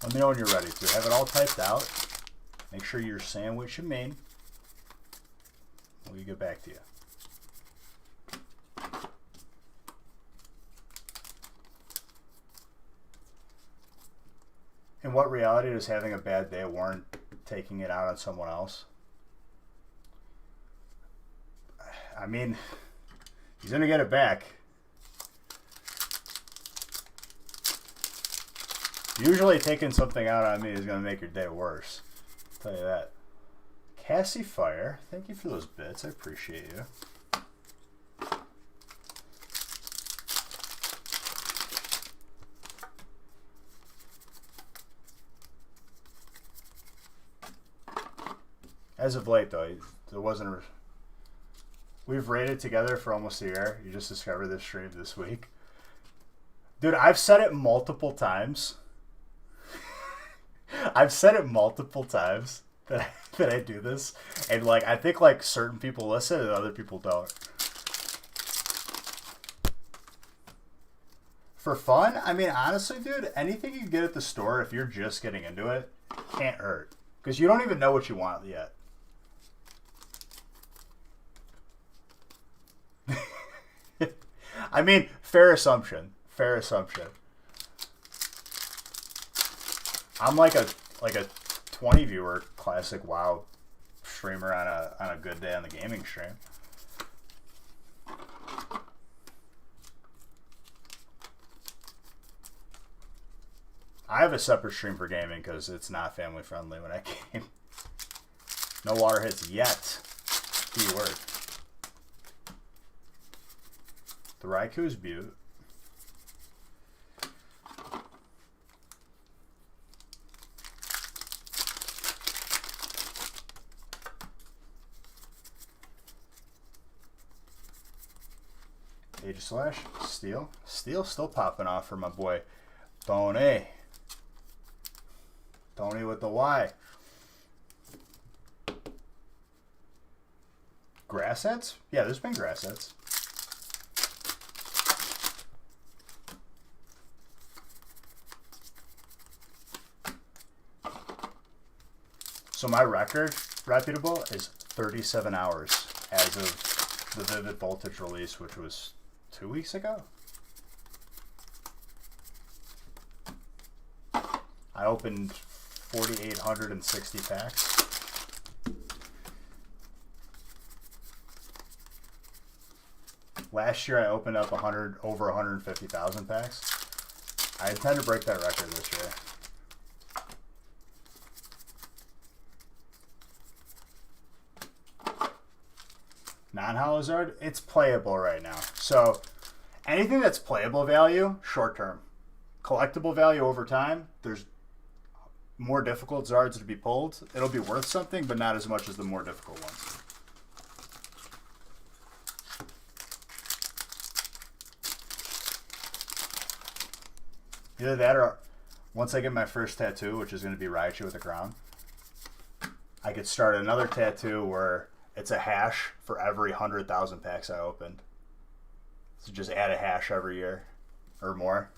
Let me know when you're ready to. Have it all typed out. Make sure you're saying what you mean. We'll get back to you. In what reality does having a bad day warrant taking it out on someone else? I mean, he's going to get it back. Usually taking something out on me is going to make your day worse. I'll tell you that. Cassie Fire, thank you for those bits. I appreciate you. As of late, though, there wasn't a... We've raided together for almost a year. You just discovered this stream this week. Dude, I've said it multiple times. I've said it multiple times that I do this. And, like, I think, like, certain people listen and other people don't. For fun, I mean, honestly, dude, anything you get at the store, if you're just getting into it, can't hurt. Because you don't even know what you want yet. I mean, fair assumption. Fair assumption. I'm like a 20 viewer classic WoW streamer on a good day on the gaming stream. I have a separate stream for gaming because it's not family friendly when I game. No water hits yet. Key word. The Raiku's butte. Age of Slash. Steel. Steel still popping off for my boy Tony. Tony with the Y. Grass heads? Yeah, there's been grass heads. So my record, reputable, is 37 hours as of the Vivid Voltage release, which was 2 weeks ago. I opened 4,860 packs. Last year I opened up over 150,000 packs. I intend to break that record this year. Non-Hollow Zard, it's playable right now. So anything that's playable value, short term. Collectible value over time, there's more difficult Zards to be pulled. It'll be worth something, but not as much as the more difficult ones. Either that or once I get my first tattoo, which is going to be Raichu with a crown, I could start another tattoo where it's a hash for every 100,000 packs I opened. So just add a hash every year or more.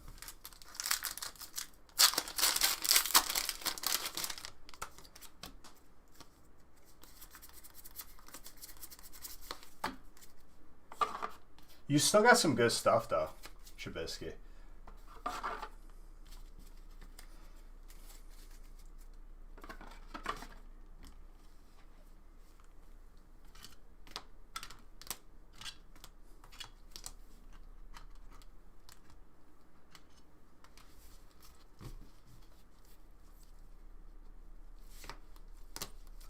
You still got some good stuff though, Trubisky.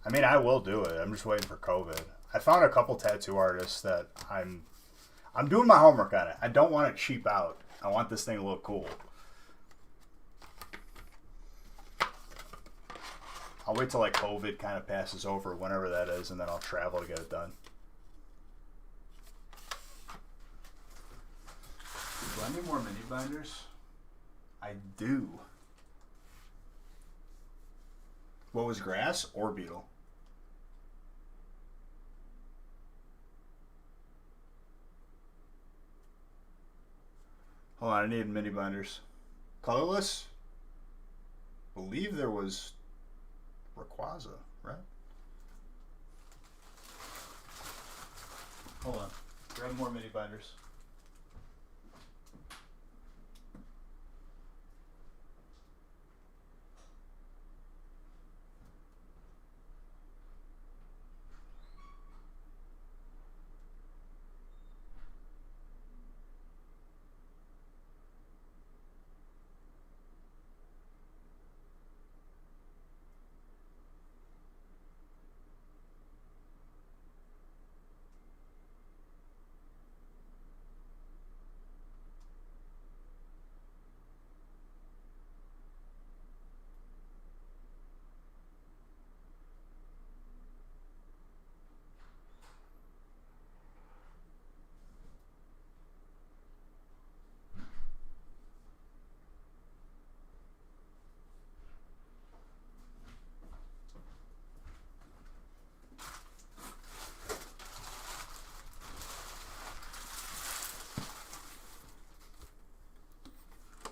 I mean, I will do it. I'm just waiting for COVID. I found a couple tattoo artists that I'm doing my homework on it. I don't want to cheap out. I want this thing to look cool. I'll wait till like COVID kind of passes over, whenever that is, and then I'll travel to get it done. Do I need more mini binders? I do. What was grass or beetle? Hold on, I need mini binders. Colorless? Believe there was Rayquaza, right? Hold on. Grab more mini binders.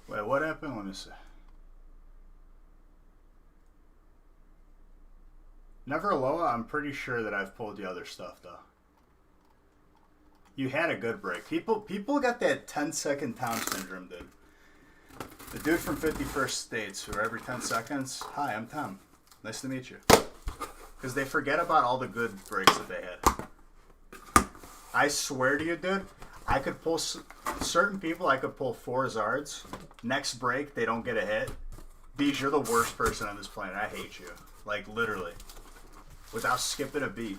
Wait, what happened? Let me see. Never Aloha, I'm pretty sure that I've pulled the other stuff though. You had a good break. People got that 10-second Tom syndrome, dude. The dude from 51st States, who every 10 seconds, hi, I'm Tom. Nice to meet you. Because they forget about all the good breaks that they had. I swear to you, dude, I could pull certain people. I could pull 4 Zards. Next break, they don't get a hit. Beej, you're the worst person on this planet. I hate you, like literally, without skipping a beat.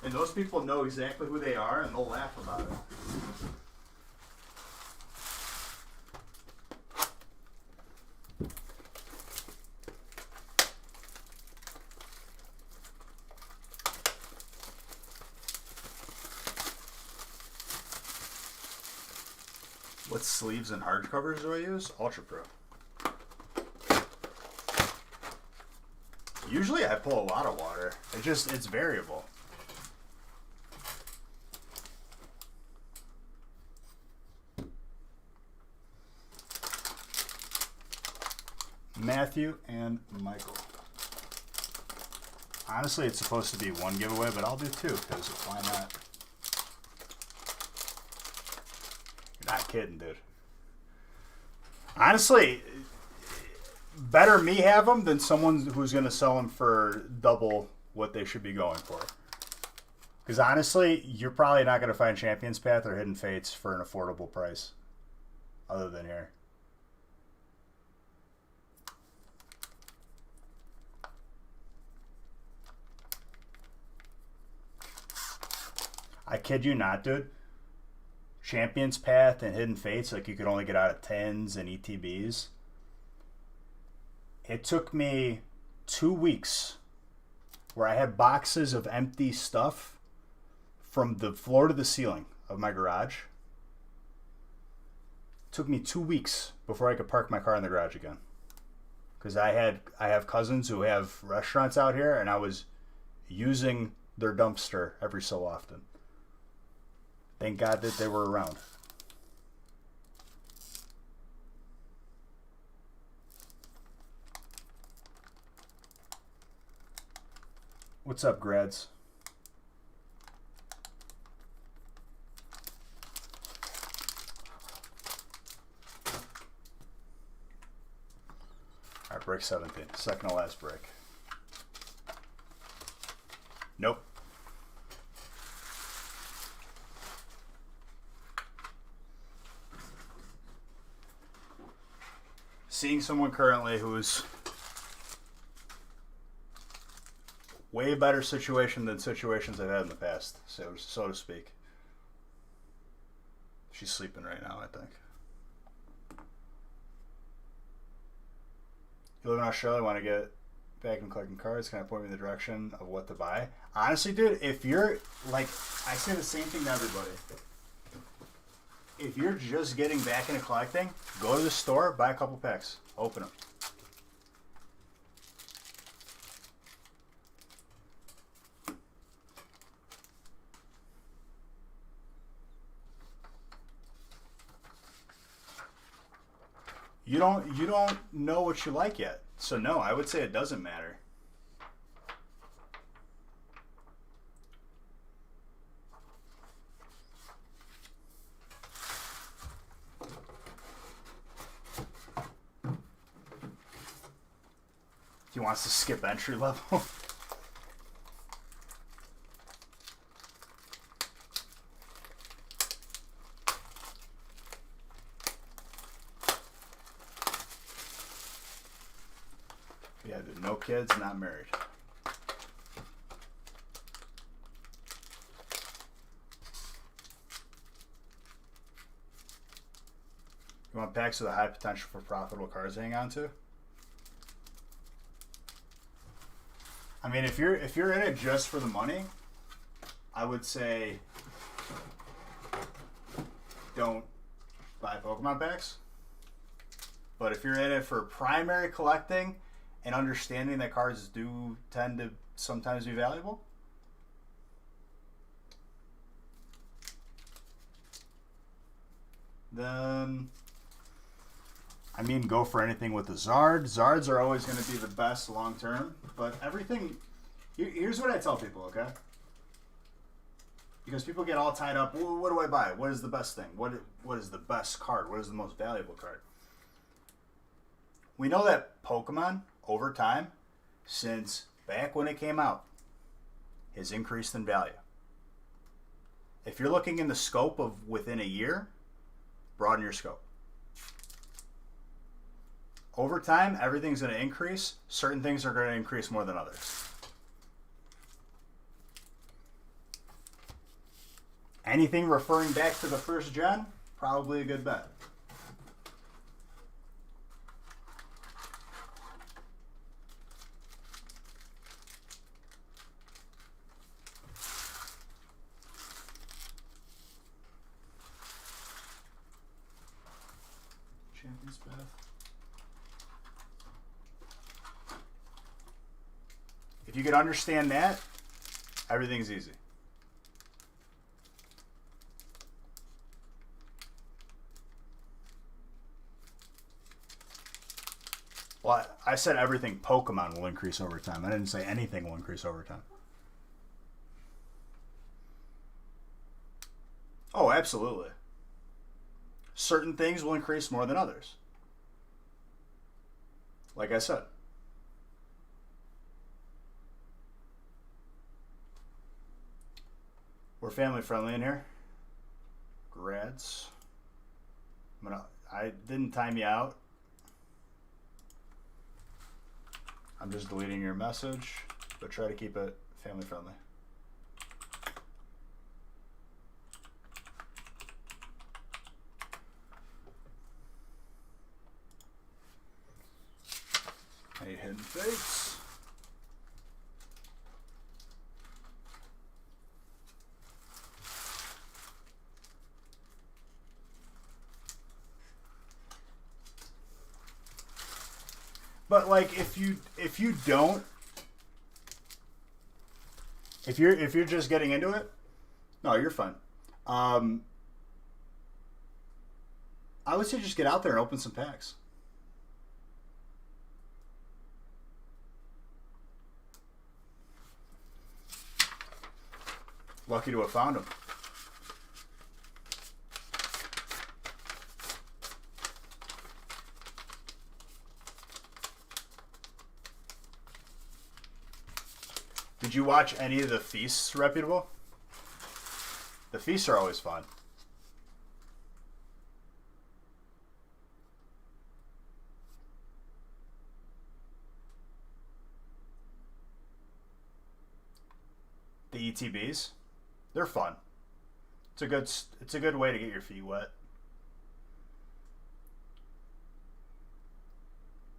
And those people know exactly who they are, and they'll laugh about it. What sleeves and hardcovers do I use? Ultra Pro. Usually I pull a lot of water. It's variable. Matthew and Michael. Honestly, it's supposed to be 1 giveaway, but I'll do 2, because why not? You're not kidding, dude. Honestly, better me have them than someone who's going to sell them for double what they should be going for. Because honestly, you're probably not going to find Champions Path or Hidden Fates for an affordable price, other than here. I kid you not, dude. Champions Path and Hidden Fates, like you could only get out of 10s and ETBs. It took me 2 weeks where I had boxes of empty stuff from the floor to the ceiling of my garage. It took me 2 weeks before I could park my car in the garage again. Because I have cousins who have restaurants out here, and I was using their dumpster every so often. Thank God that they were around. What's up, grads? break 17. Second to last break. Nope. Seeing someone currently who's way better situation than situations I've had in the past, so to speak. She's sleeping right now, I think. You live in Australia, want to get back and collecting cards? Can I point me in the direction of what to buy? Honestly, dude, if you're, like, I say the same thing to everybody. If you're just getting back into collecting, go to the store, buy a couple packs, open them. You don't know what you like yet. So no, I would say it doesn't matter. He wants to skip entry level. Yeah, dude, no kids, not married. You want packs with a high potential for profitable cards to hang on to? I mean, if you're in it just for the money, I would say don't buy Pokemon packs. But if you're in it for primary collecting and understanding that cards do tend to sometimes be valuable, then, I mean, go for anything with the Zard. Zards are always going to be the best long term, but everything, here's what I tell people, okay? Because people get all tied up, well, what do I buy? What is the best thing? What is the best card? What is the most valuable card? We know that Pokemon, over time, since back when it came out, has increased in value. If you're looking in the scope of within a year, broaden your scope. Over time, everything's going to increase. Certain things are going to increase more than others. Anything referring back to the first gen, probably a good bet. Champion's Path. If you could understand that, everything's easy. Well, I said everything Pokemon will increase over time. I didn't say anything will increase over time. Oh, absolutely. Certain things will increase more than others. Like I said. We're family friendly in here. Grads. I didn't time you out. I'm just deleting your message, but try to keep it family friendly. Any hidden fakes? But like if you're just getting into it, no, you're fine. I would say just get out there and open some packs. Lucky to have found them. Did you watch any of the feasts, reputable? The feasts are always fun. The ETBs, they're fun. It's a good way to get your feet wet.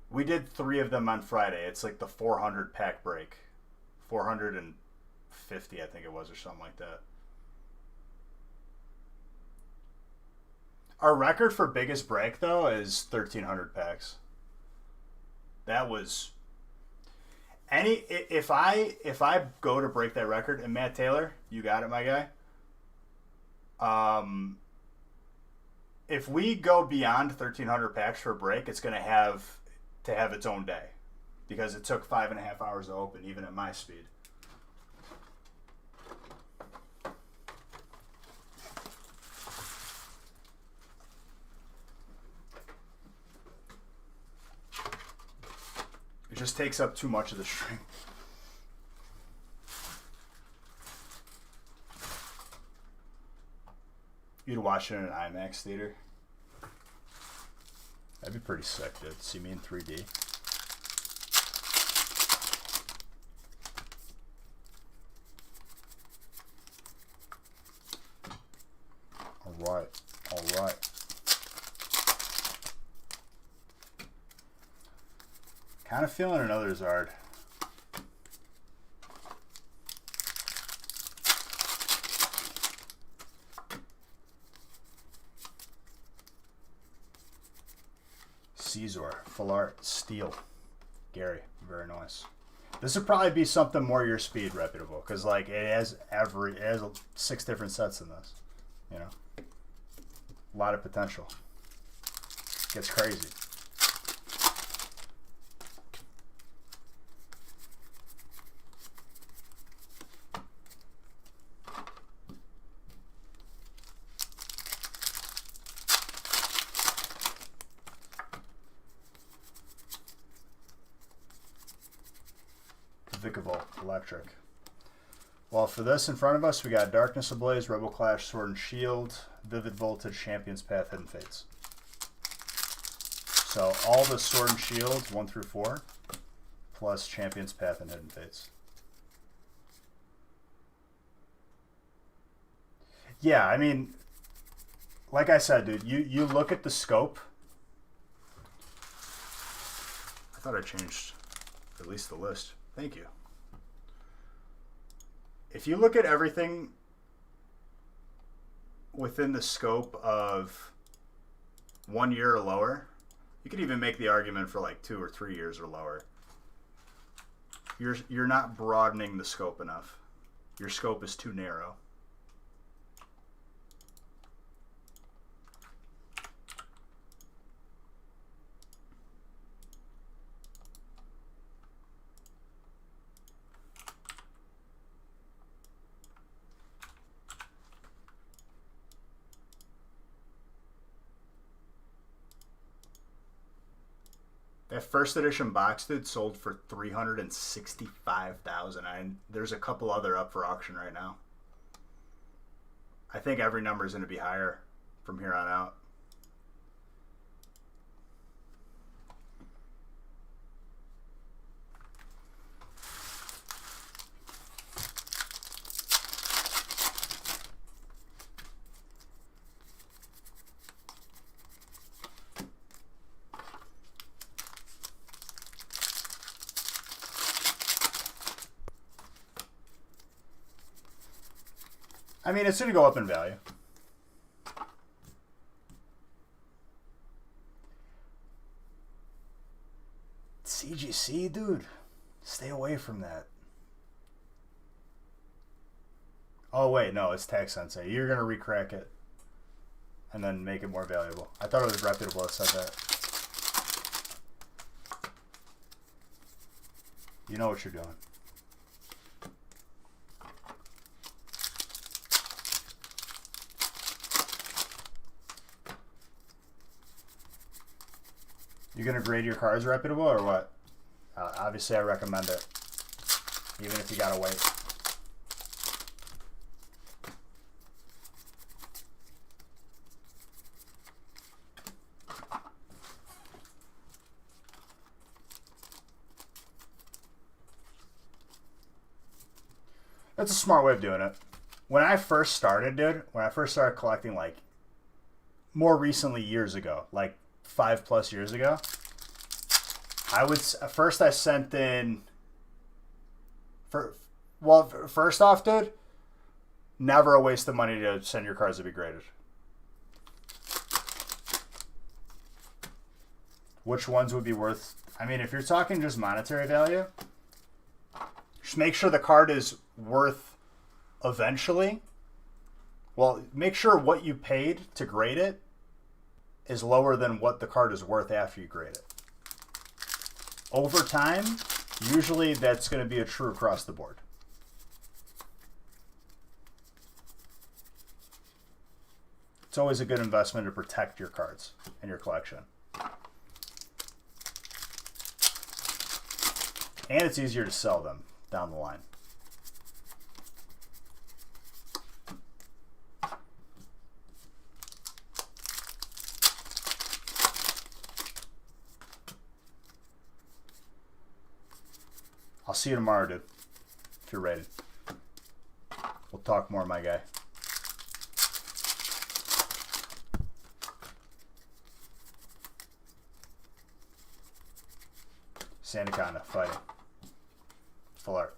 We did 3 of them on Friday. It's like the 400 pack break. 450, I think it was, or something like that. Our record for biggest break, though, is 1,300 packs. That was... If I go to break that record, and Matt Taylor, you got it, my guy. If we go beyond 1,300 packs for a break, it's going to have its own day, because it took 5.5 hours to open, even at my speed. It just takes up too much of the string. You'd watch it in an IMAX theater. That'd be pretty sick, dude. See me in 3D. All right. Kind of feeling another Zard. Caesar, full art, steel. Gary, very nice. This would probably be something more your speed, reputable, because like it has 6 different sets in this. You know, a lot of potential. Gets crazy. Vikavolt, electric. Well, for this in front of us, we got Darkness Ablaze, Rebel Clash, Sword and Shield, Vivid Voltage, Champion's Path, Hidden Fates. So all the Sword and Shields, 1 through 4, plus Champion's Path and Hidden Fates. Yeah, I mean, like I said, dude, you look at the scope. I thought I changed at least the list. Thank you. If you look at everything within the scope of 1 year or lower, you could even make the argument for like 2 or 3 years or lower. You're not broadening the scope enough. Your scope is too narrow. That first edition box, dude, sold for $365,000. There's a couple other up for auction right now. I think every number is going to be higher from here on out. I mean, it's going to go up in value. CGC, dude. Stay away from that. Oh, wait. No, it's Tax Sensei. You're going to recrack it and then make it more valuable. I thought it was reputable that said that. You know what you're doing. You gonna grade your cards reputable or what? Obviously, I recommend it. even if you gotta wait. That's a smart way of doing it. When I first started, dude, when I first started collecting, like, more recently, years ago, like 5+ years ago, first I sent in, first off, dude, never a waste of money to send your cards to be graded. Which ones would be worth, I mean, if you're talking just monetary value, just make sure the card is worth eventually. Well, make sure what you paid to grade it is lower than what the card is worth after you grade it. Over time, usually that's going to be a true across the board. It's always a good investment to protect your cards and your collection. And it's easier to sell them down the line. I'll see you tomorrow, dude, if you're ready. We'll talk more, my guy. Sandaconda fighting. Full art.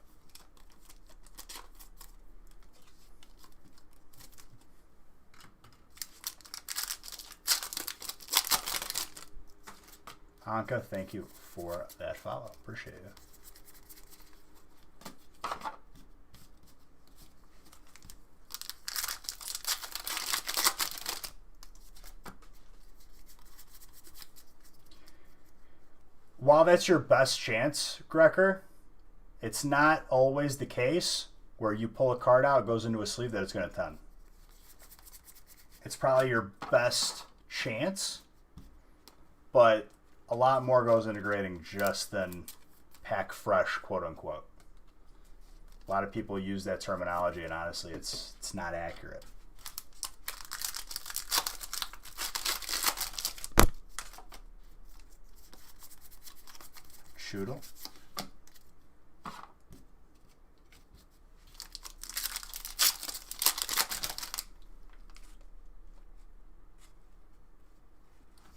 Anka, thank you for that follow. Appreciate it. While that's your best chance, Grecker, it's not always the case where you pull a card out, it goes into a sleeve, that it's going to 10. It's probably your best chance, but a lot more goes into grading just than pack fresh, quote unquote. A lot of people use that terminology, and honestly, it's not accurate. Shoodle.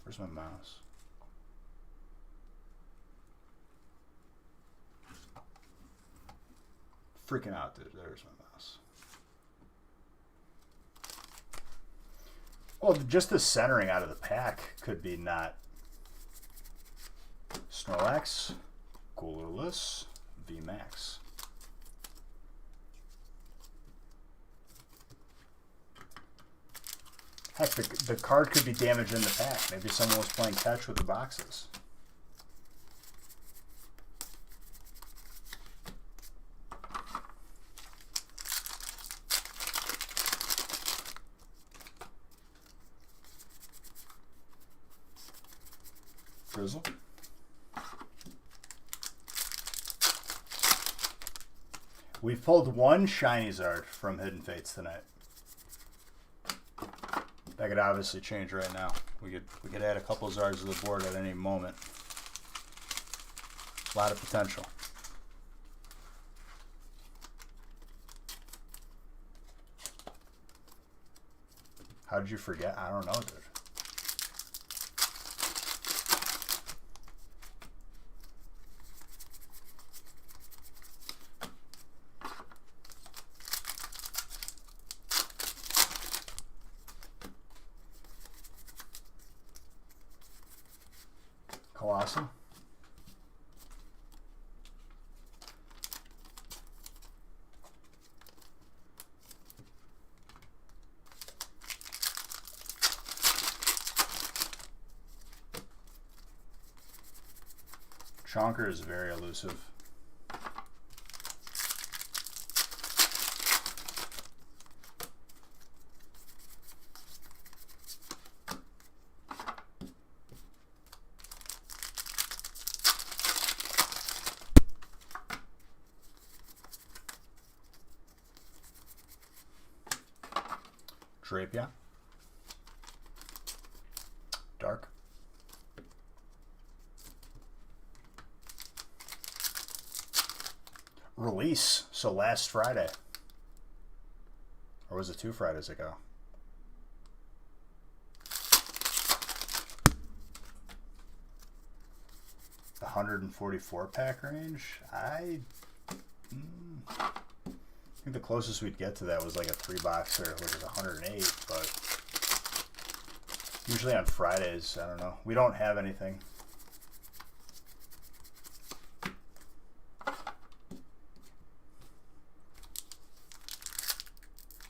Where's my mouse? Freaking out, dude. There's my mouse. Well, just the centering out of the pack could be not. Snorlax, Colorless, VMAX. Heck, the card could be damaged in the pack. Maybe someone was playing catch with the boxes. Frizzle. We've pulled one shiny Zard from Hidden Fates tonight. That could obviously change right now. We could add a couple Zards to the board at any moment. A lot of potential. How did you forget? I don't know, dude. Colossal. Chonker is very elusive. Drapia. Dark. Release. So last Friday. Or was it 2 Fridays ago? The 144 pack range. I think the closest we'd get to that was like a 3-boxer, which is 108. But usually on Fridays, I don't know. We don't have anything.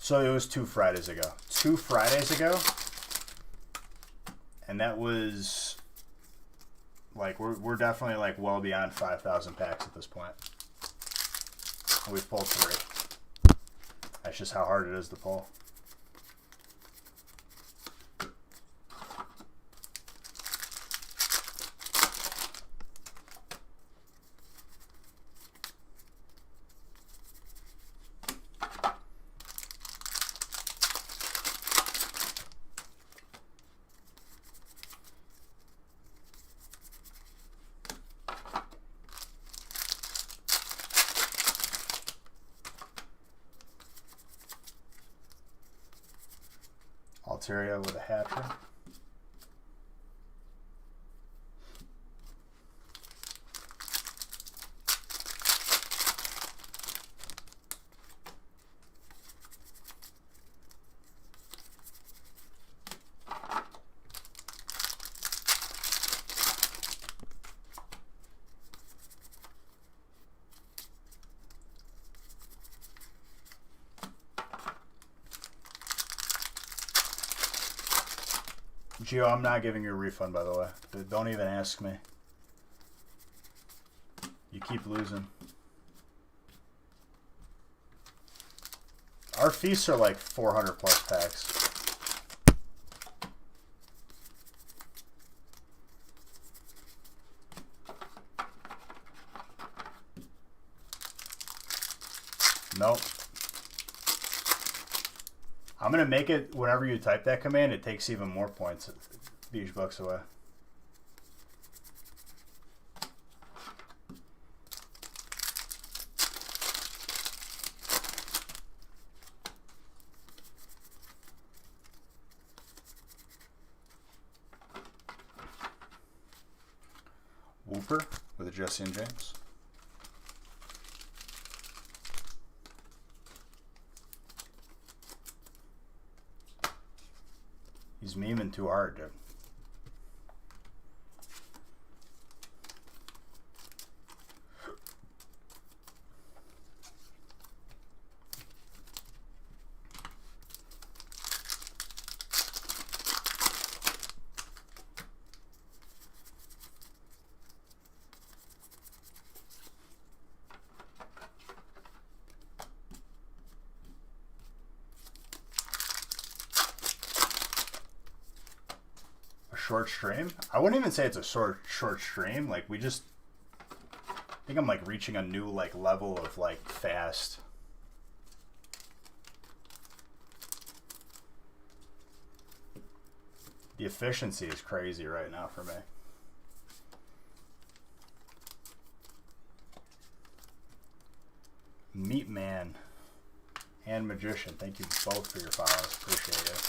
So it was 2 Fridays ago. 2 Fridays ago. And that was like we're definitely like well beyond 5,000 packs at this point. And we've pulled 3. That's just how hard it is to pull. Altaria with a hatcher. Gio, I'm not giving you a refund, by the way. Don't even ask me. You keep losing. Our feasts are like 400 plus packs. Nope. I'm going to make it, whenever you type that command, it takes even more points. These bucks away. Whooper with a Jesse and James. He's memeing too hard, dude. Short stream? I wouldn't even say it's a short stream. Like, we just, I think I'm like reaching a new like level of like fast. The efficiency is crazy right now for me. Meat Man and Magician, thank you both for your follows. Appreciate it.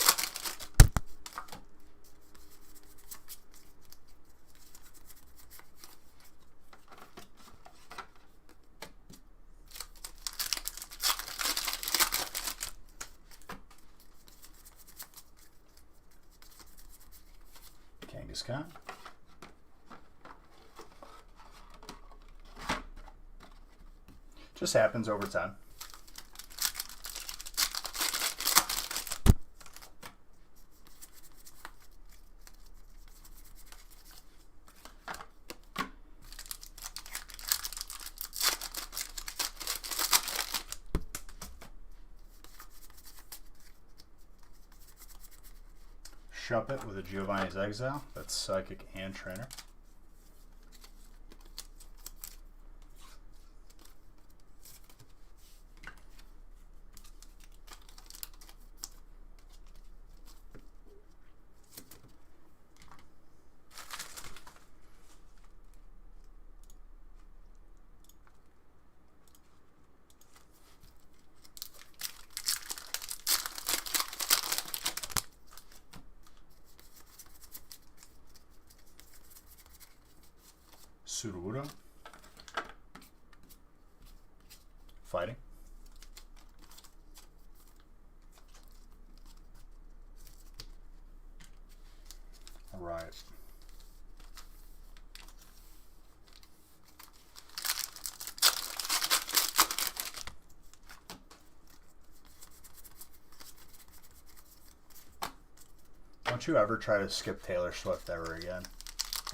Kangaskhan. Just happens over time. Shuppet with a Giovanni's Exile. That's Psychic and Trainer. Tsuruda. Fighting. All right. Don't you ever try to skip Taylor Swift ever again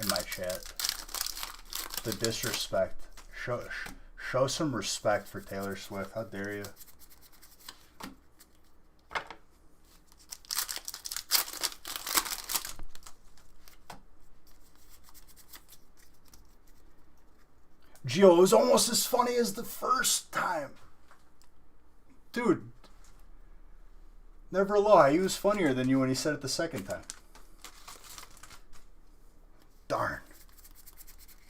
in my chat. The disrespect. Show some respect for Taylor Swift. How dare you? Gio, it was almost as funny as the first time. Dude. Never lie, he was funnier than you when he said it the second time. Darn.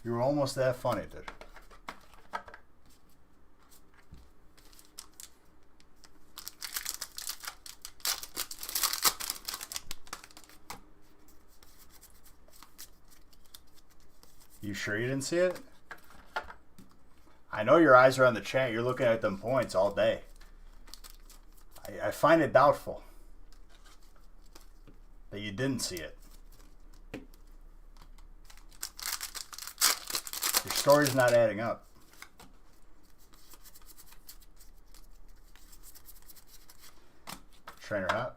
You were almost that funny, dude. You sure you didn't see it? I know your eyes are on the chat. You're looking at them points all day. I find it doubtful that you didn't see it. Your story's not adding up. Trainer hat.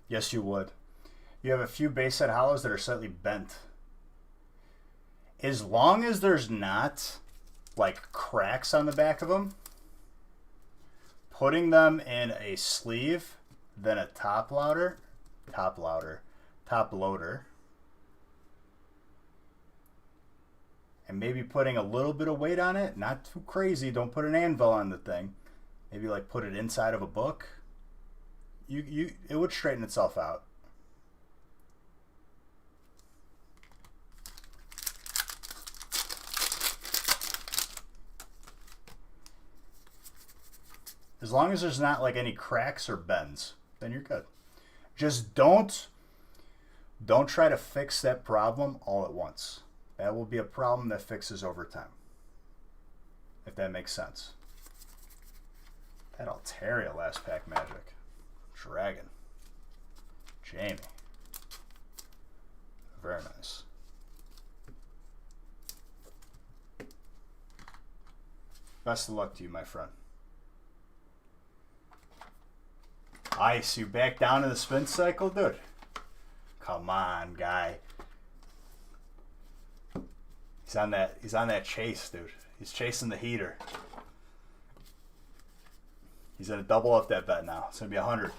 Yes, you would. You have a few base set hollows that are slightly bent. As long as there's not like cracks on the back of them, putting them in a sleeve, then a top loader, and maybe putting a little bit of weight on it, not too crazy. Don't put an anvil on the thing. Maybe like put it inside of a book. It would straighten itself out. As long as there's not like any cracks or bends, then you're good. Just don't try to fix that problem all at once. That will be a problem that fixes over time. If that makes sense. That Altaria last pack magic. Dragon. Jamie. Very nice. Best of luck to you, my friend. Ice, you back down to the spin cycle, dude? Come on, guy. He's on that chase, dude. He's chasing the heater. He's gonna double up that bet now. It's gonna be 100.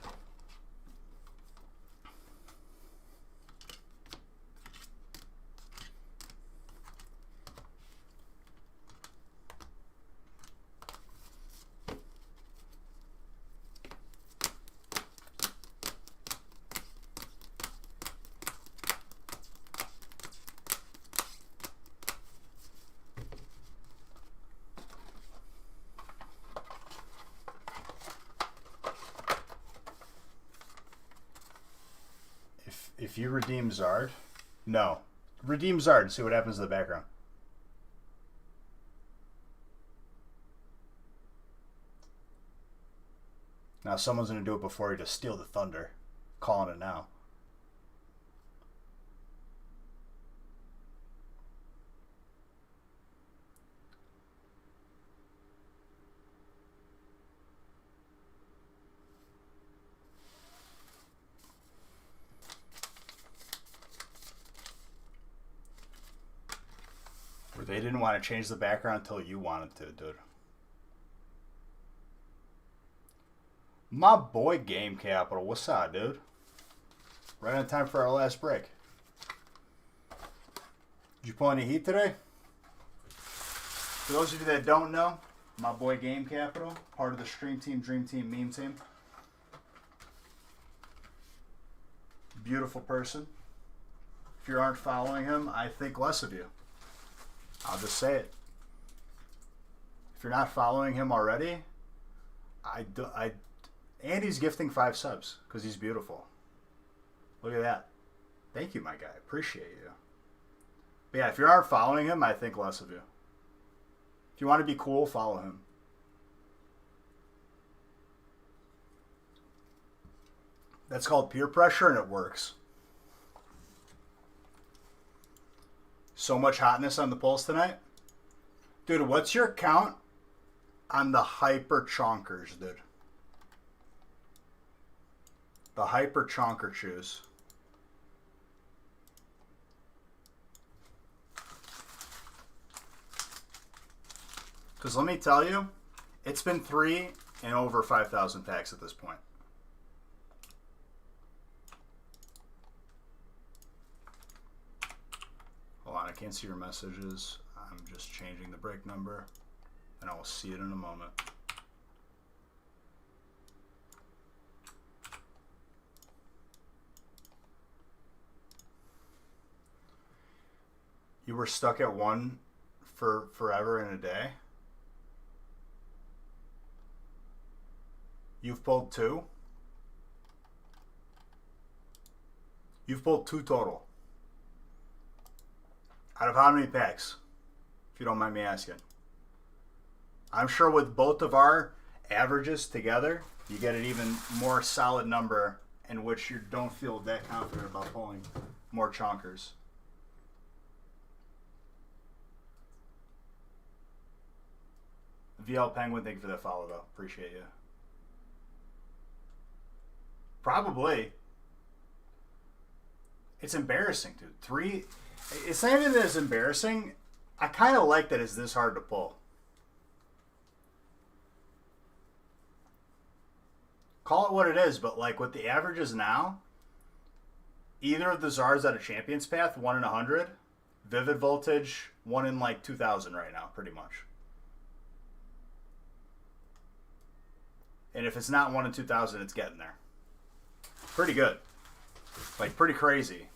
If you redeem Zard, no. Redeem Zard and see what happens in the background. Now someone's going to do it before you to steal the thunder. Calling it now. They didn't want to change the background until you wanted to, dude. My boy Game Capital, what's up, dude? Right on time for our last break. Did you pull any heat today? For those of you that don't know, my boy Game Capital, part of the Stream Team, Dream Team, Meme Team. Beautiful person. If you aren't following him, I think less of you. I'll just say it. If you're not following him already, Andy's gifting 5 subs because he's beautiful. Look at that. Thank you, my guy. Appreciate you. But yeah, if you aren't following him, I think less of you. If you want to be cool, follow him. That's called peer pressure, and it works. So much hotness on the polls tonight. Dude, what's your count on the hyper chonkers, dude? The hyper chonker chews. Because let me tell you, it's been 3 and over 5,000 packs at this point. Hold on, I can't see your messages. I'm just changing the break number, and I will see it in a moment. You were stuck at 1 for forever in a day? You've pulled 2? You've pulled 2 total. Out of how many packs? If you don't mind me asking. I'm sure with both of our averages together, you get an even more solid number in which you don't feel that confident about pulling more chonkers. VL Penguin, thank you for that follow, though. Appreciate you. Probably. It's embarrassing, dude. 3. It's not even that it's embarrassing. I kind of like that it's this hard to pull. Call it what it is, but like with the averages now, either of the Czars out of Champions Path, 1 in 100. Vivid Voltage, 1 in like 2,000 right now, pretty much. And if it's not 1 in 2,000, it's getting there. Pretty good. Like, pretty crazy.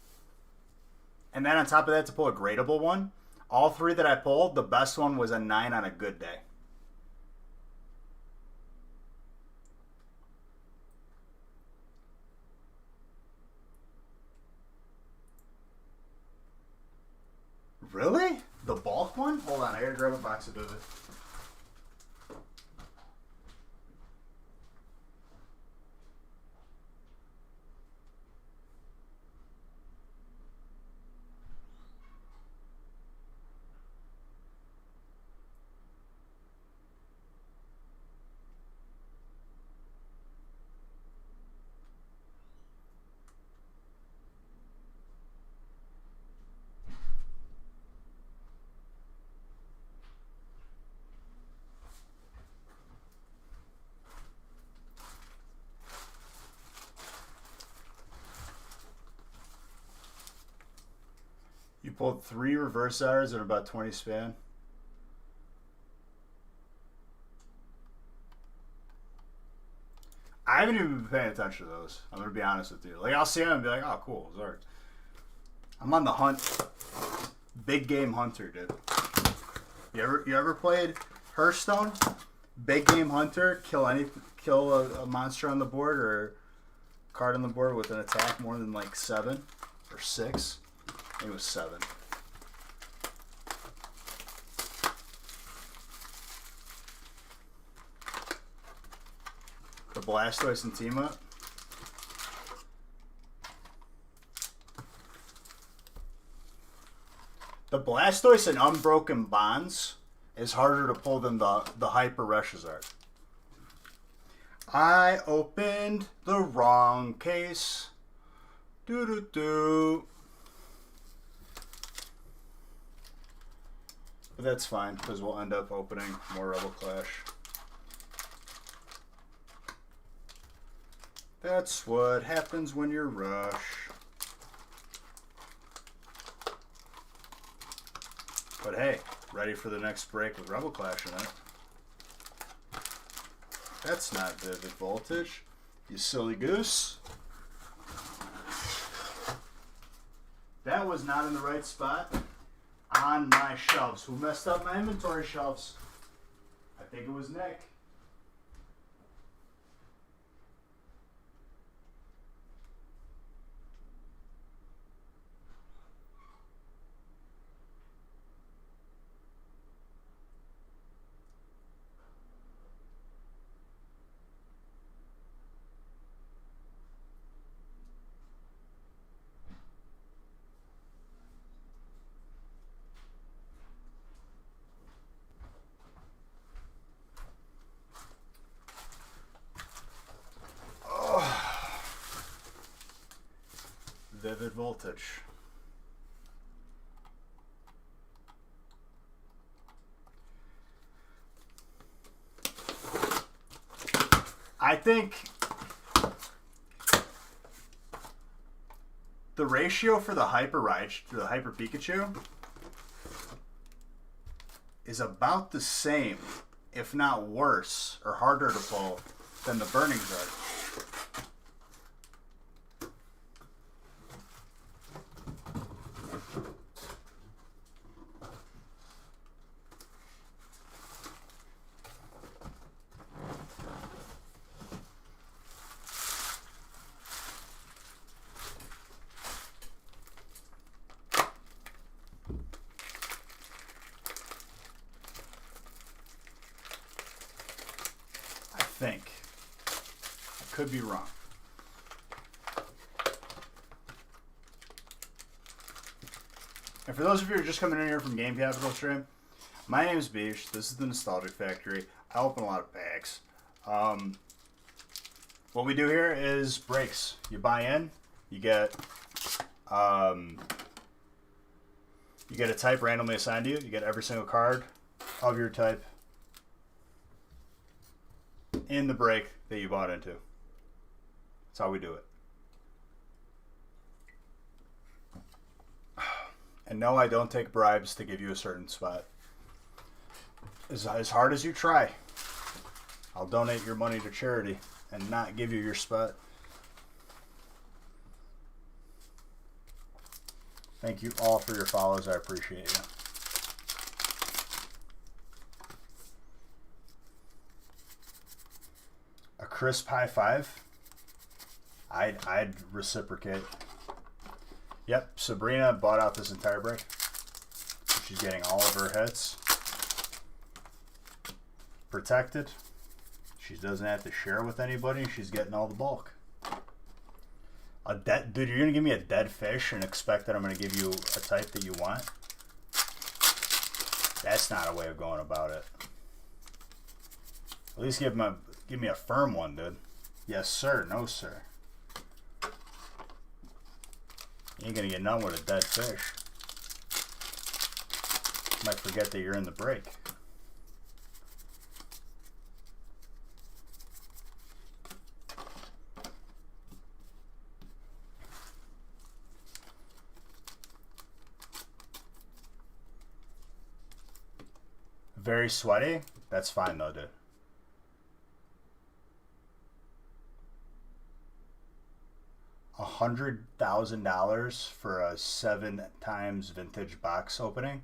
And then on top of that, to pull a gradable one, all 3 that I pulled, the best one was a 9 on a good day. Really? The bulk one? Hold on, I gotta grab a box of Vivid. You pulled 3 reverse hours in about 20 span. I haven't even been paying attention to those. I'm gonna be honest with you. Like, I'll see them and be like, "Oh, cool, sorry." I'm on the hunt. Big game hunter, dude. You ever played Hearthstone? Big game hunter. Kill a monster on the board or card on the board with an attack more than like 7 or 6. I think it was 7. The Blastoise and team up. The Blastoise and Unbroken Bonds is harder to pull than the Hyper Reshizard. I opened the wrong case. Doo-doo-doo. But that's fine, because we'll end up opening more Rebel Clash. That's what happens when you rush. But hey, ready for the next break with Rebel Clash in it. That's not Vivid Voltage, you silly goose. That was not in the right spot on my shelves. Who messed up my inventory shelves? I think it was Nick. Vivid Voltage. I think the ratio for the Hyper Pikachu is about the same, if not worse, or harder to pull than the Burning Zard. I think. I could be wrong. And for those of you who are just coming in here from Game Capital Stream, my name is Beach. This is the Nostalgic Factory. I open a lot of packs. What we do here is breaks. You buy in, you get a type randomly assigned to you. You get every single card of your type in the break that you bought into. That's how we do it. And no, I don't take bribes to give you a certain spot. As hard as you try, I'll donate your money to charity and not give you your spot. Thank you all for your follows. I appreciate you. A crisp high five. I'd reciprocate. Yep, Sabrina bought out this entire break. She's getting all of her hits. Protected. She doesn't have to share with anybody. She's getting all the bulk. Dude, you're gonna give me a dead fish and expect that I'm gonna give you a type that you want? That's not a way of going about it. At least give me a firm one, dude. Yes, sir. No, sir. You ain't gonna get none with a dead fish. You might forget that you're in the break. Very sweaty? That's fine though, dude. $100,000 for a 7 times vintage box opening?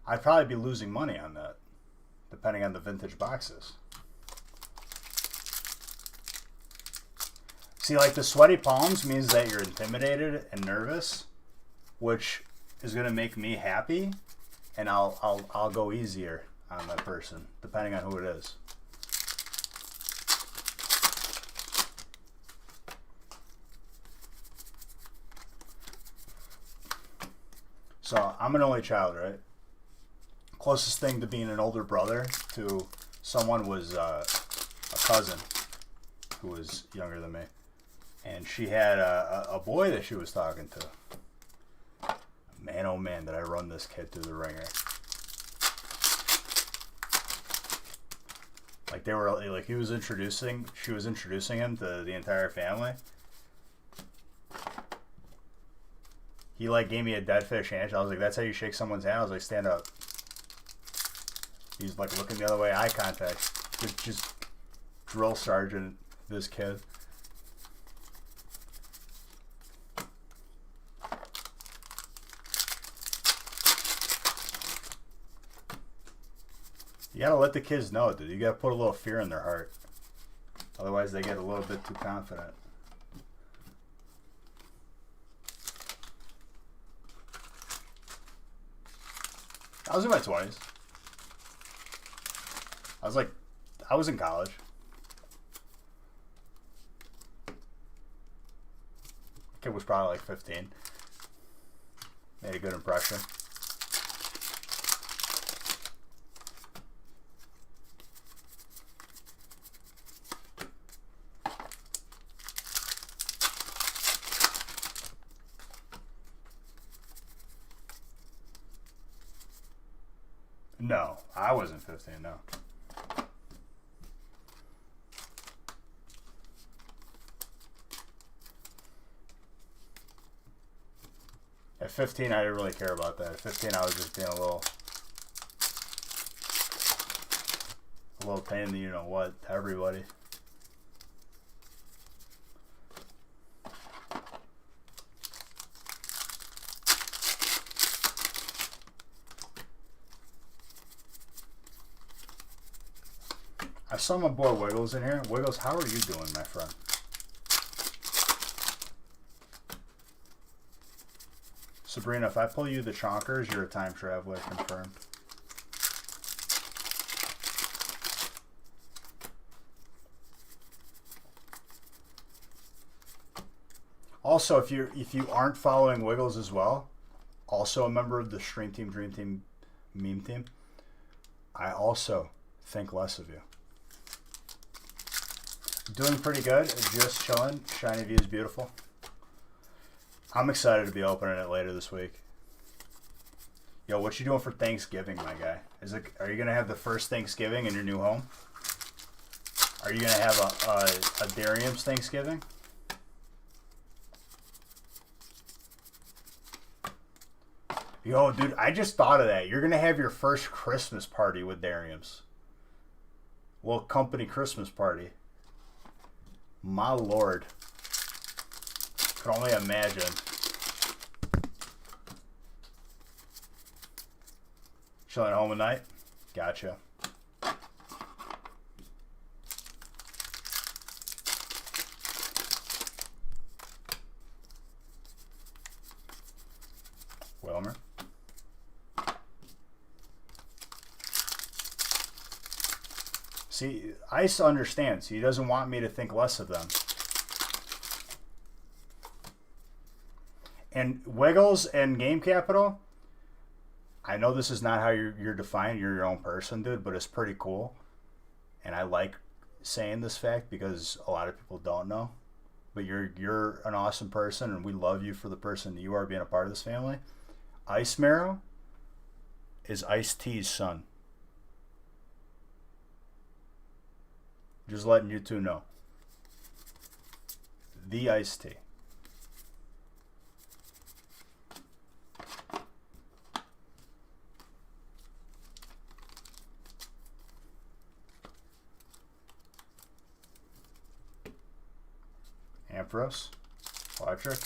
I'd probably be losing money on that, depending on the vintage boxes. See, like the sweaty palms means that you're intimidated and nervous, which is gonna make me happy, and I'll go easier on that person, depending on who it is. So I'm an only child, right? Closest thing to being an older brother to someone was a cousin who was younger than me. And she had a boy that she was talking to. Man, oh man, did I run this kid through the ringer. Like they were like she was introducing him to the entire family. He like gave me a dead fish handshake. I was like, that's how you shake someone's hand? I was like, stand up. He's like looking the other way, eye contact. Just drill sergeant this kid. You gotta let the kids know, dude. You gotta put a little fear in their heart. Otherwise they get a little bit too confident. I was in my 20s. I was in college. Kid was probably like 15. Made a good impression. No, I wasn't 15, no. At 15, I didn't really care about that. At 15, I was just being a little pain in the you-know-what to everybody. I saw my boy Wiggles in here. Wiggles, how are you doing, my friend? Sabrina, if I pull you the chonkers, you're a time traveler, confirmed. Also, if you aren't following Wiggles as well, also a member of the Stream Team Dream Team meme team, I also think less of you. Doing pretty good, just chilling. Shiny V is beautiful. I'm excited to be opening it later this week. Yo, what you doing for Thanksgiving, my guy? Are you gonna have the first Thanksgiving in your new home? Are you gonna have a Darium's Thanksgiving? Yo, dude, I just thought of that. You're gonna have your first Christmas party with Darium's. Well, company Christmas party. My lord. Could only imagine. Chilling at home at night? Gotcha. Wilmer. See, Ice understands. He doesn't want me to think less of them. And Wiggles and Game Capital, I know this is not how you're defined. You're your own person, dude, but it's pretty cool. And I like saying this fact because a lot of people don't know. But you're an awesome person, and we love you for the person you are being a part of this family. Ice Marrow is Ice-T's son. Just letting you two know. The Ice-T. Ampharos, Electric.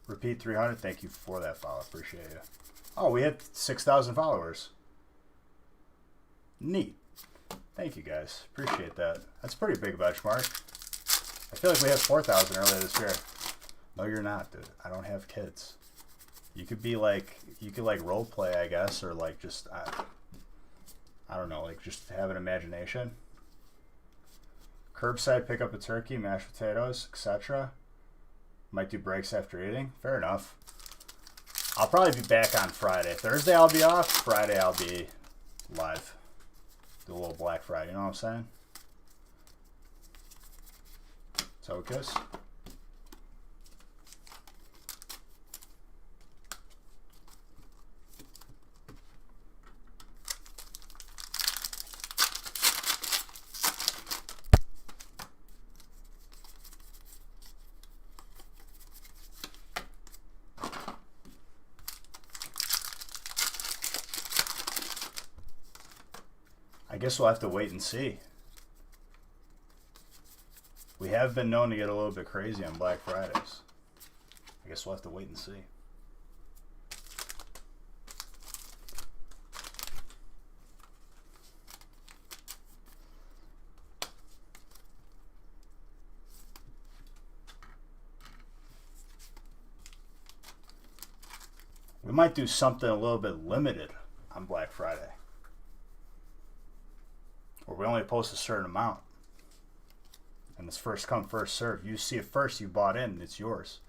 Repeat 300. Thank you for that follow. Appreciate you. Oh, we had 6,000 followers. Neat. Thank you guys. Appreciate that. That's a pretty big benchmark. I feel like we had 4,000 earlier this year. No, you're not, dude. I don't have kids. You could be like, role play, I guess, or like just, I don't know, like just have an imagination. Curbside, pick up a turkey, mashed potatoes, etc. Might do breaks after eating. Fair enough. I'll probably be back on Friday. Thursday I'll be off. Friday I'll be live. Do a little Black Friday, you know what I'm saying? Tokus. I guess we'll have to wait and see. We have been known to get a little bit crazy on Black Fridays. I guess we'll have to wait and see. We might do something a little bit limited on Black Friday, where we only post a certain amount. And it's first come, first serve. You see it first, you bought in, it's yours.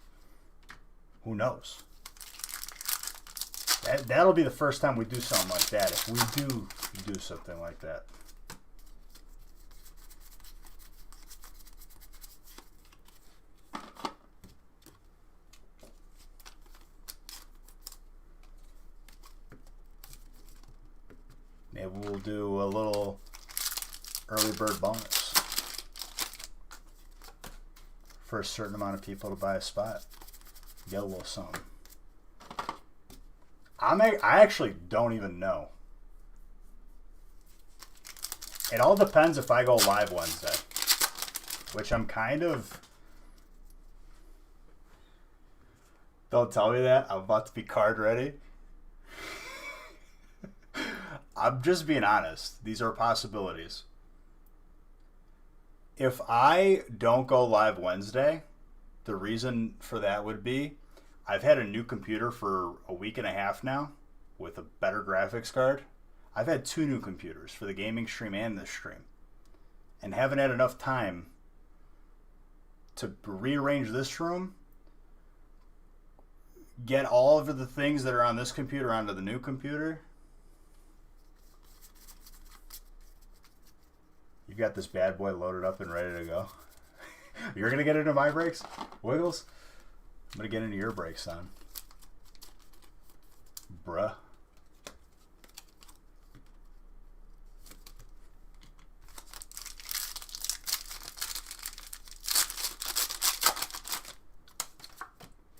Who knows? That'll be the first time we do something like that. If we do something like that. Maybe we'll do a little early bird bonus for a certain amount of people to buy a spot. Get a little something. I actually don't even know. It all depends if I go live Wednesday, which I'm kind of... Don't tell me that. I'm about to be card ready. I'm just being honest. These are possibilities. If I don't go live Wednesday, the reason for that would be I've had a new computer for a week and a half now with a better graphics card. I've had 2 new computers for the gaming stream and this stream, and haven't had enough time to rearrange this room, get all of the things that are on this computer onto the new computer. You got this bad boy loaded up and ready to go. You're going to get into my brakes, Wiggles? I'm going to get into your brakes, son. Bruh.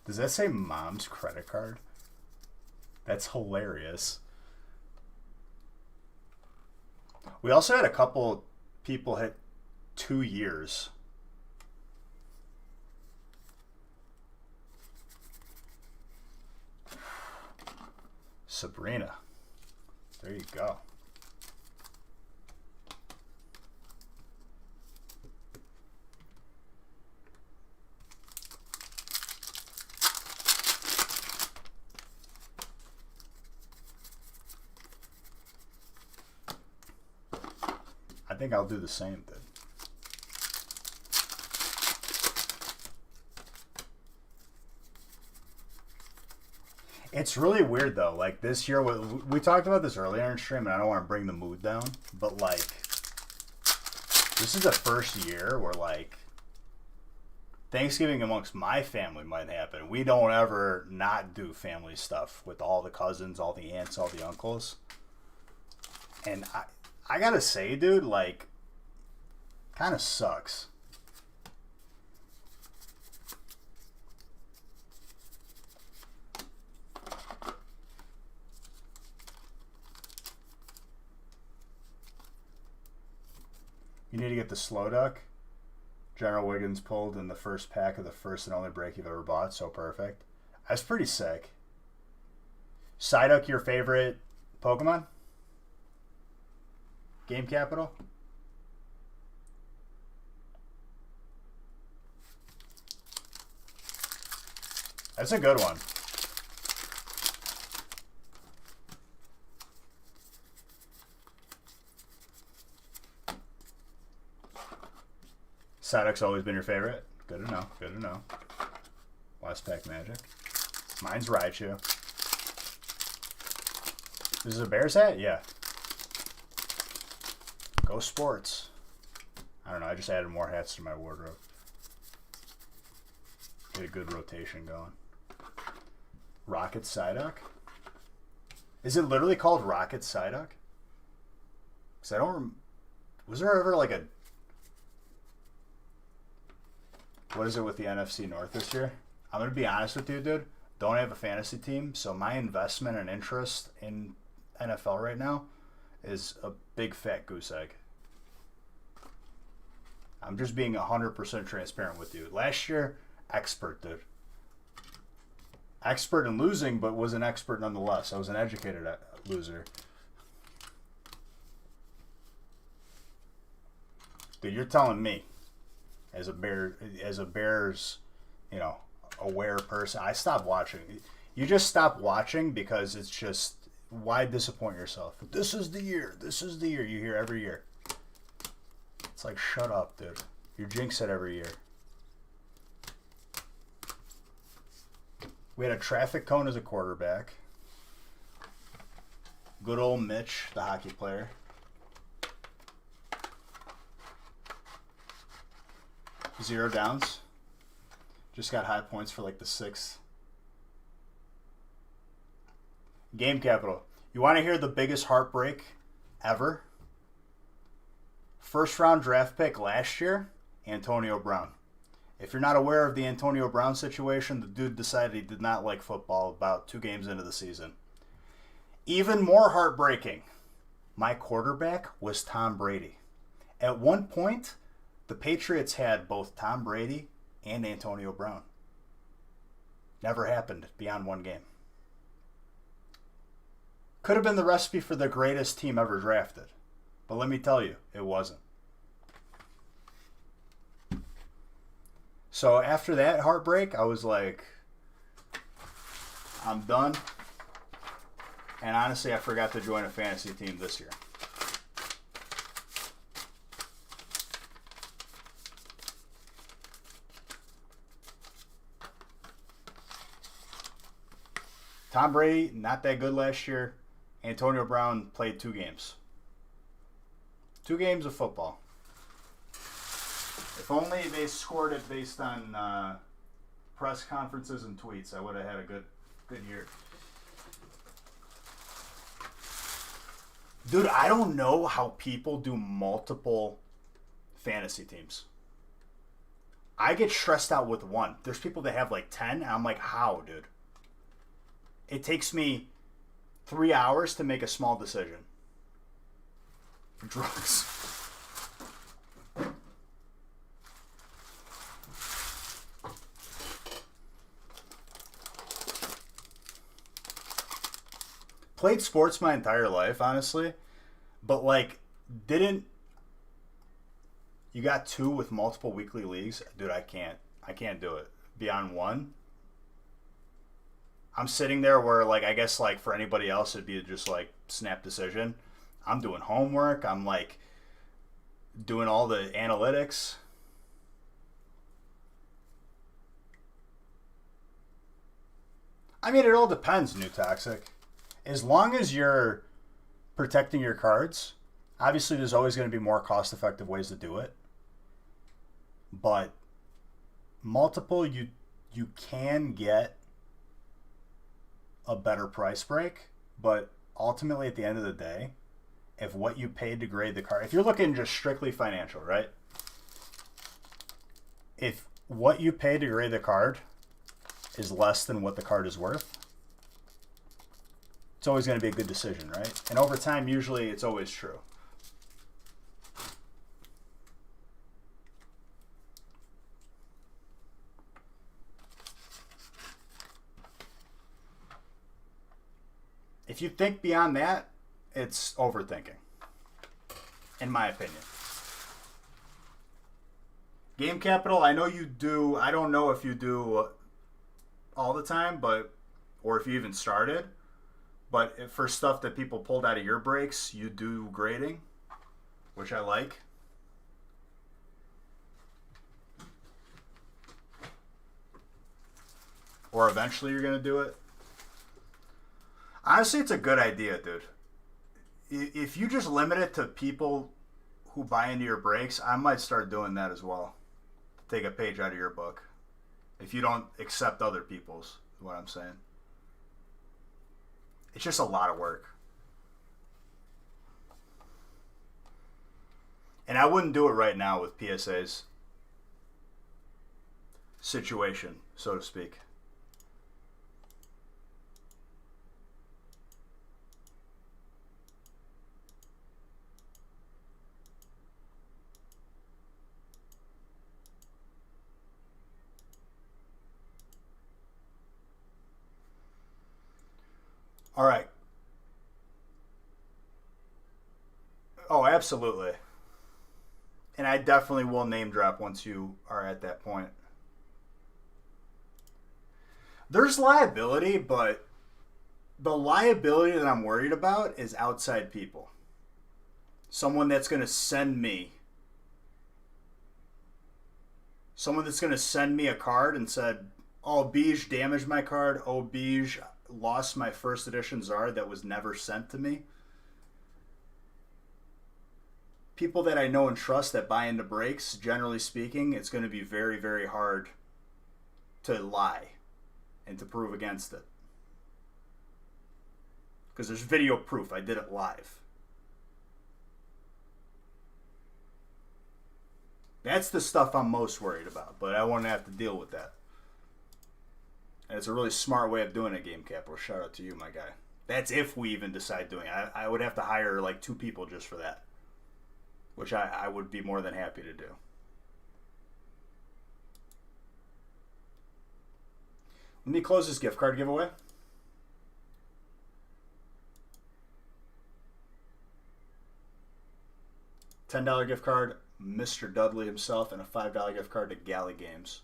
Does that say mom's credit card? That's hilarious. We also had a couple people hit 2 years. Sabrina. There you go. I think I'll do the same thing. It's really weird though. Like this year, we talked about this earlier in stream, and I don't want to bring the mood down, but like, this is the first year where like Thanksgiving amongst my family might happen. We don't ever not do family stuff with all the cousins, all the aunts, all the uncles. And I gotta say, dude, like, kind of sucks. You need to get the Slow Duck. General Wiggins pulled in the first pack of the first and only break you've ever bought. So perfect. That's pretty sick. Psyduck, your favorite Pokemon? Game Capital? That's a good one. Psyduck's always been your favorite? Good to know. Good to know. Last pack magic. Mine's Raichu. This is a Bears hat? Yeah. Go Sports. I don't know. I just added more hats to my wardrobe. Get a good rotation going. Rocket Psyduck? Is it literally called Rocket Psyduck? Because I don't... Was there ever like a... What is it with the NFC North this year? I'm going to be honest with you, dude. Don't have a fantasy team, so my investment and interest in NFL right now is a big fat goose egg. I'm just being 100% transparent with you. Last year, expert, dude. Expert in losing, but was an expert nonetheless. I was an educated loser. Dude, you're telling me, as a Bears, you know, aware person, I stopped watching. You just stop watching because it's just, why disappoint yourself? This is the year. This is the year. You hear every year. It's like, shut up, dude. You jinx it every year. We had a traffic cone as a quarterback. Good old Mitch, the hockey player. Zero downs. Just got high points for like the 6th. Game capital. You want to hear the biggest heartbreak ever? First round draft pick last year, Antonio Brown. If you're not aware of the Antonio Brown situation, the dude decided he did not like football about 2 games into the season. Even more heartbreaking, my quarterback was Tom Brady. At one point, the Patriots had both Tom Brady and Antonio Brown. Never happened beyond 1 game. Could have been the recipe for the greatest team ever drafted. But let me tell you, it wasn't. So after that heartbreak, I was like, I'm done. And honestly, I forgot to join a fantasy team this year. Tom Brady, not that good last year. Antonio Brown played 2 games. 2 games of football. If only they scored it based on press conferences and tweets, I would have had a good year. Dude, I don't know how people do multiple fantasy teams. I get stressed out with one. There's people that have like 10, and I'm like, how, dude? It takes me 3 hours to make a small decision. Drugs. Played sports my entire life, honestly, but like, didn't. You got 2 with multiple weekly leagues, dude. I can't do it. Beyond 1, I'm sitting there where, like, I guess like for anybody else it'd be just like snap decision. I'm doing homework. I'm like doing all the analytics. I mean, it all depends, New Toxic. As long as you're protecting your cards, obviously there's always going to be more cost-effective ways to do it. But multiple, you can get a better price break. But ultimately, at the end of the day, if what you paid to grade the card, if you're looking just strictly financial, right? If what you paid to grade the card is less than what the card is worth, it's always going to be a good decision, right? And over time, usually it's always true. If you think beyond that, it's overthinking, in my opinion. Game capital, I know you do. I don't know if you do all the time, but or if you even started. But if for stuff that people pulled out of your breaks, you do grading, which I like. Or eventually you're going to do it. Honestly, it's a good idea, dude. If you just limit it to people who buy into your breaks, I might start doing that as well. Take a page out of your book. If you don't accept other people's, is what I'm saying. It's just a lot of work. And I wouldn't do it right now with PSA's situation, so to speak. All right. Oh, absolutely. And I definitely will name drop once you are at that point. There's liability, but the liability that I'm worried about is outside people. Someone that's going to send me. Someone that's going to send me a card and said, oh, Beige damaged my card. Oh, Beige lost my first edition Zard that was never sent to me. People that I know and trust that buy into breaks, generally speaking, it's going to be very, very hard to lie and to prove against it. Because there's video proof. I did it live. That's the stuff I'm most worried about, but I won't have to deal with that. And it's a really smart way of doing it, Game Capital. Shout out to you, my guy. That's if we even decide doing it. I would have to hire like 2 people just for that, which I would be more than happy to do. Let me close this gift card giveaway. $10 gift card, Mr. Dudley himself, and a $5 gift card to Galley Games.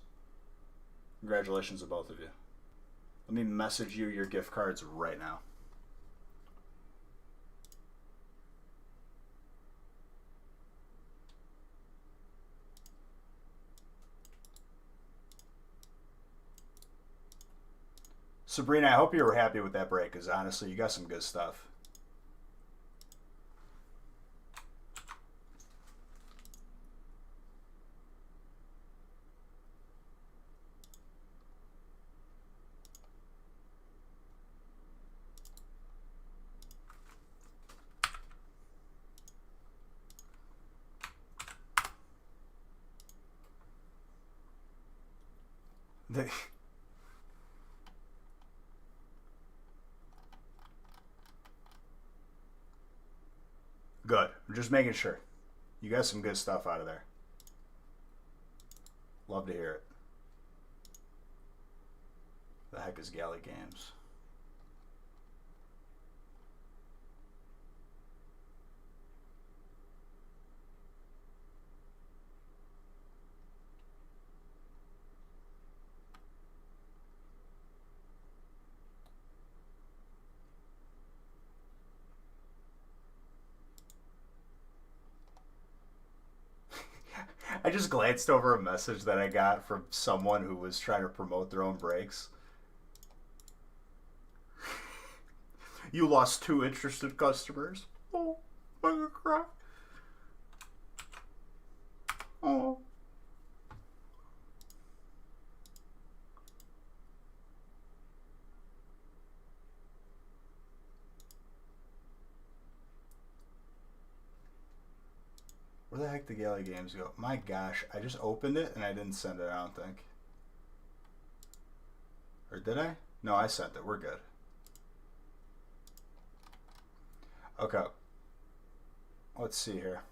Congratulations to both of you. Let me message you your gift cards right now. Sabrina, I hope you were happy with that break, because honestly, you got some good stuff. Good. I'm just making sure. You got some good stuff out of there. Love to hear it. The heck is Galley Games? I just glanced over a message that I got from someone who was trying to promote their own breaks. You lost 2 interested customers. Oh, I'm gonna cry. Oh. Where the heck did Galley Games go? My gosh, I just opened it and I didn't send it, I don't think. Or did I? No, I sent it. We're good. Okay. Let's see here.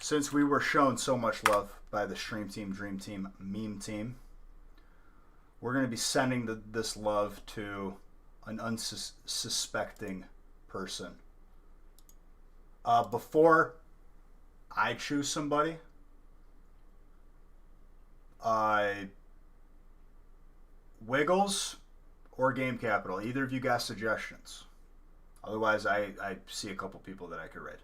Since we were shown so much love by the Stream Team, Dream Team, Meme Team, we're going to be sending this love to an unsuspecting person. Before I choose somebody, Wiggles or Game Capital, either of you got suggestions? Otherwise, I see a couple people that I could read.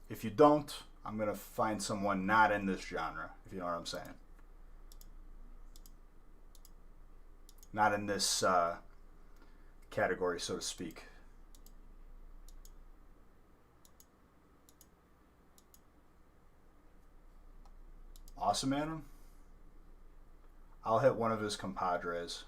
If you don't, I'm going to find someone not in this genre, if you know what I'm saying. Not in this category, so to speak. Awesome, Adam. I'll hit one of his compadres.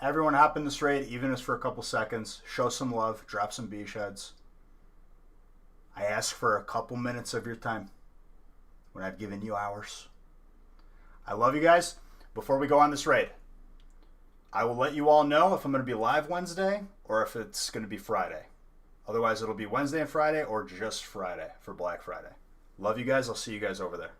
Everyone hop in this raid, even if it's for a couple seconds. Show some love. Drop some B-sheds. I ask for a couple minutes of your time when I've given you hours. I love you guys. Before we go on this raid, I will let you all know if I'm going to be live Wednesday or if it's going to be Friday. Otherwise, it'll be Wednesday and Friday or just Friday for Black Friday. Love you guys. I'll see you guys over there.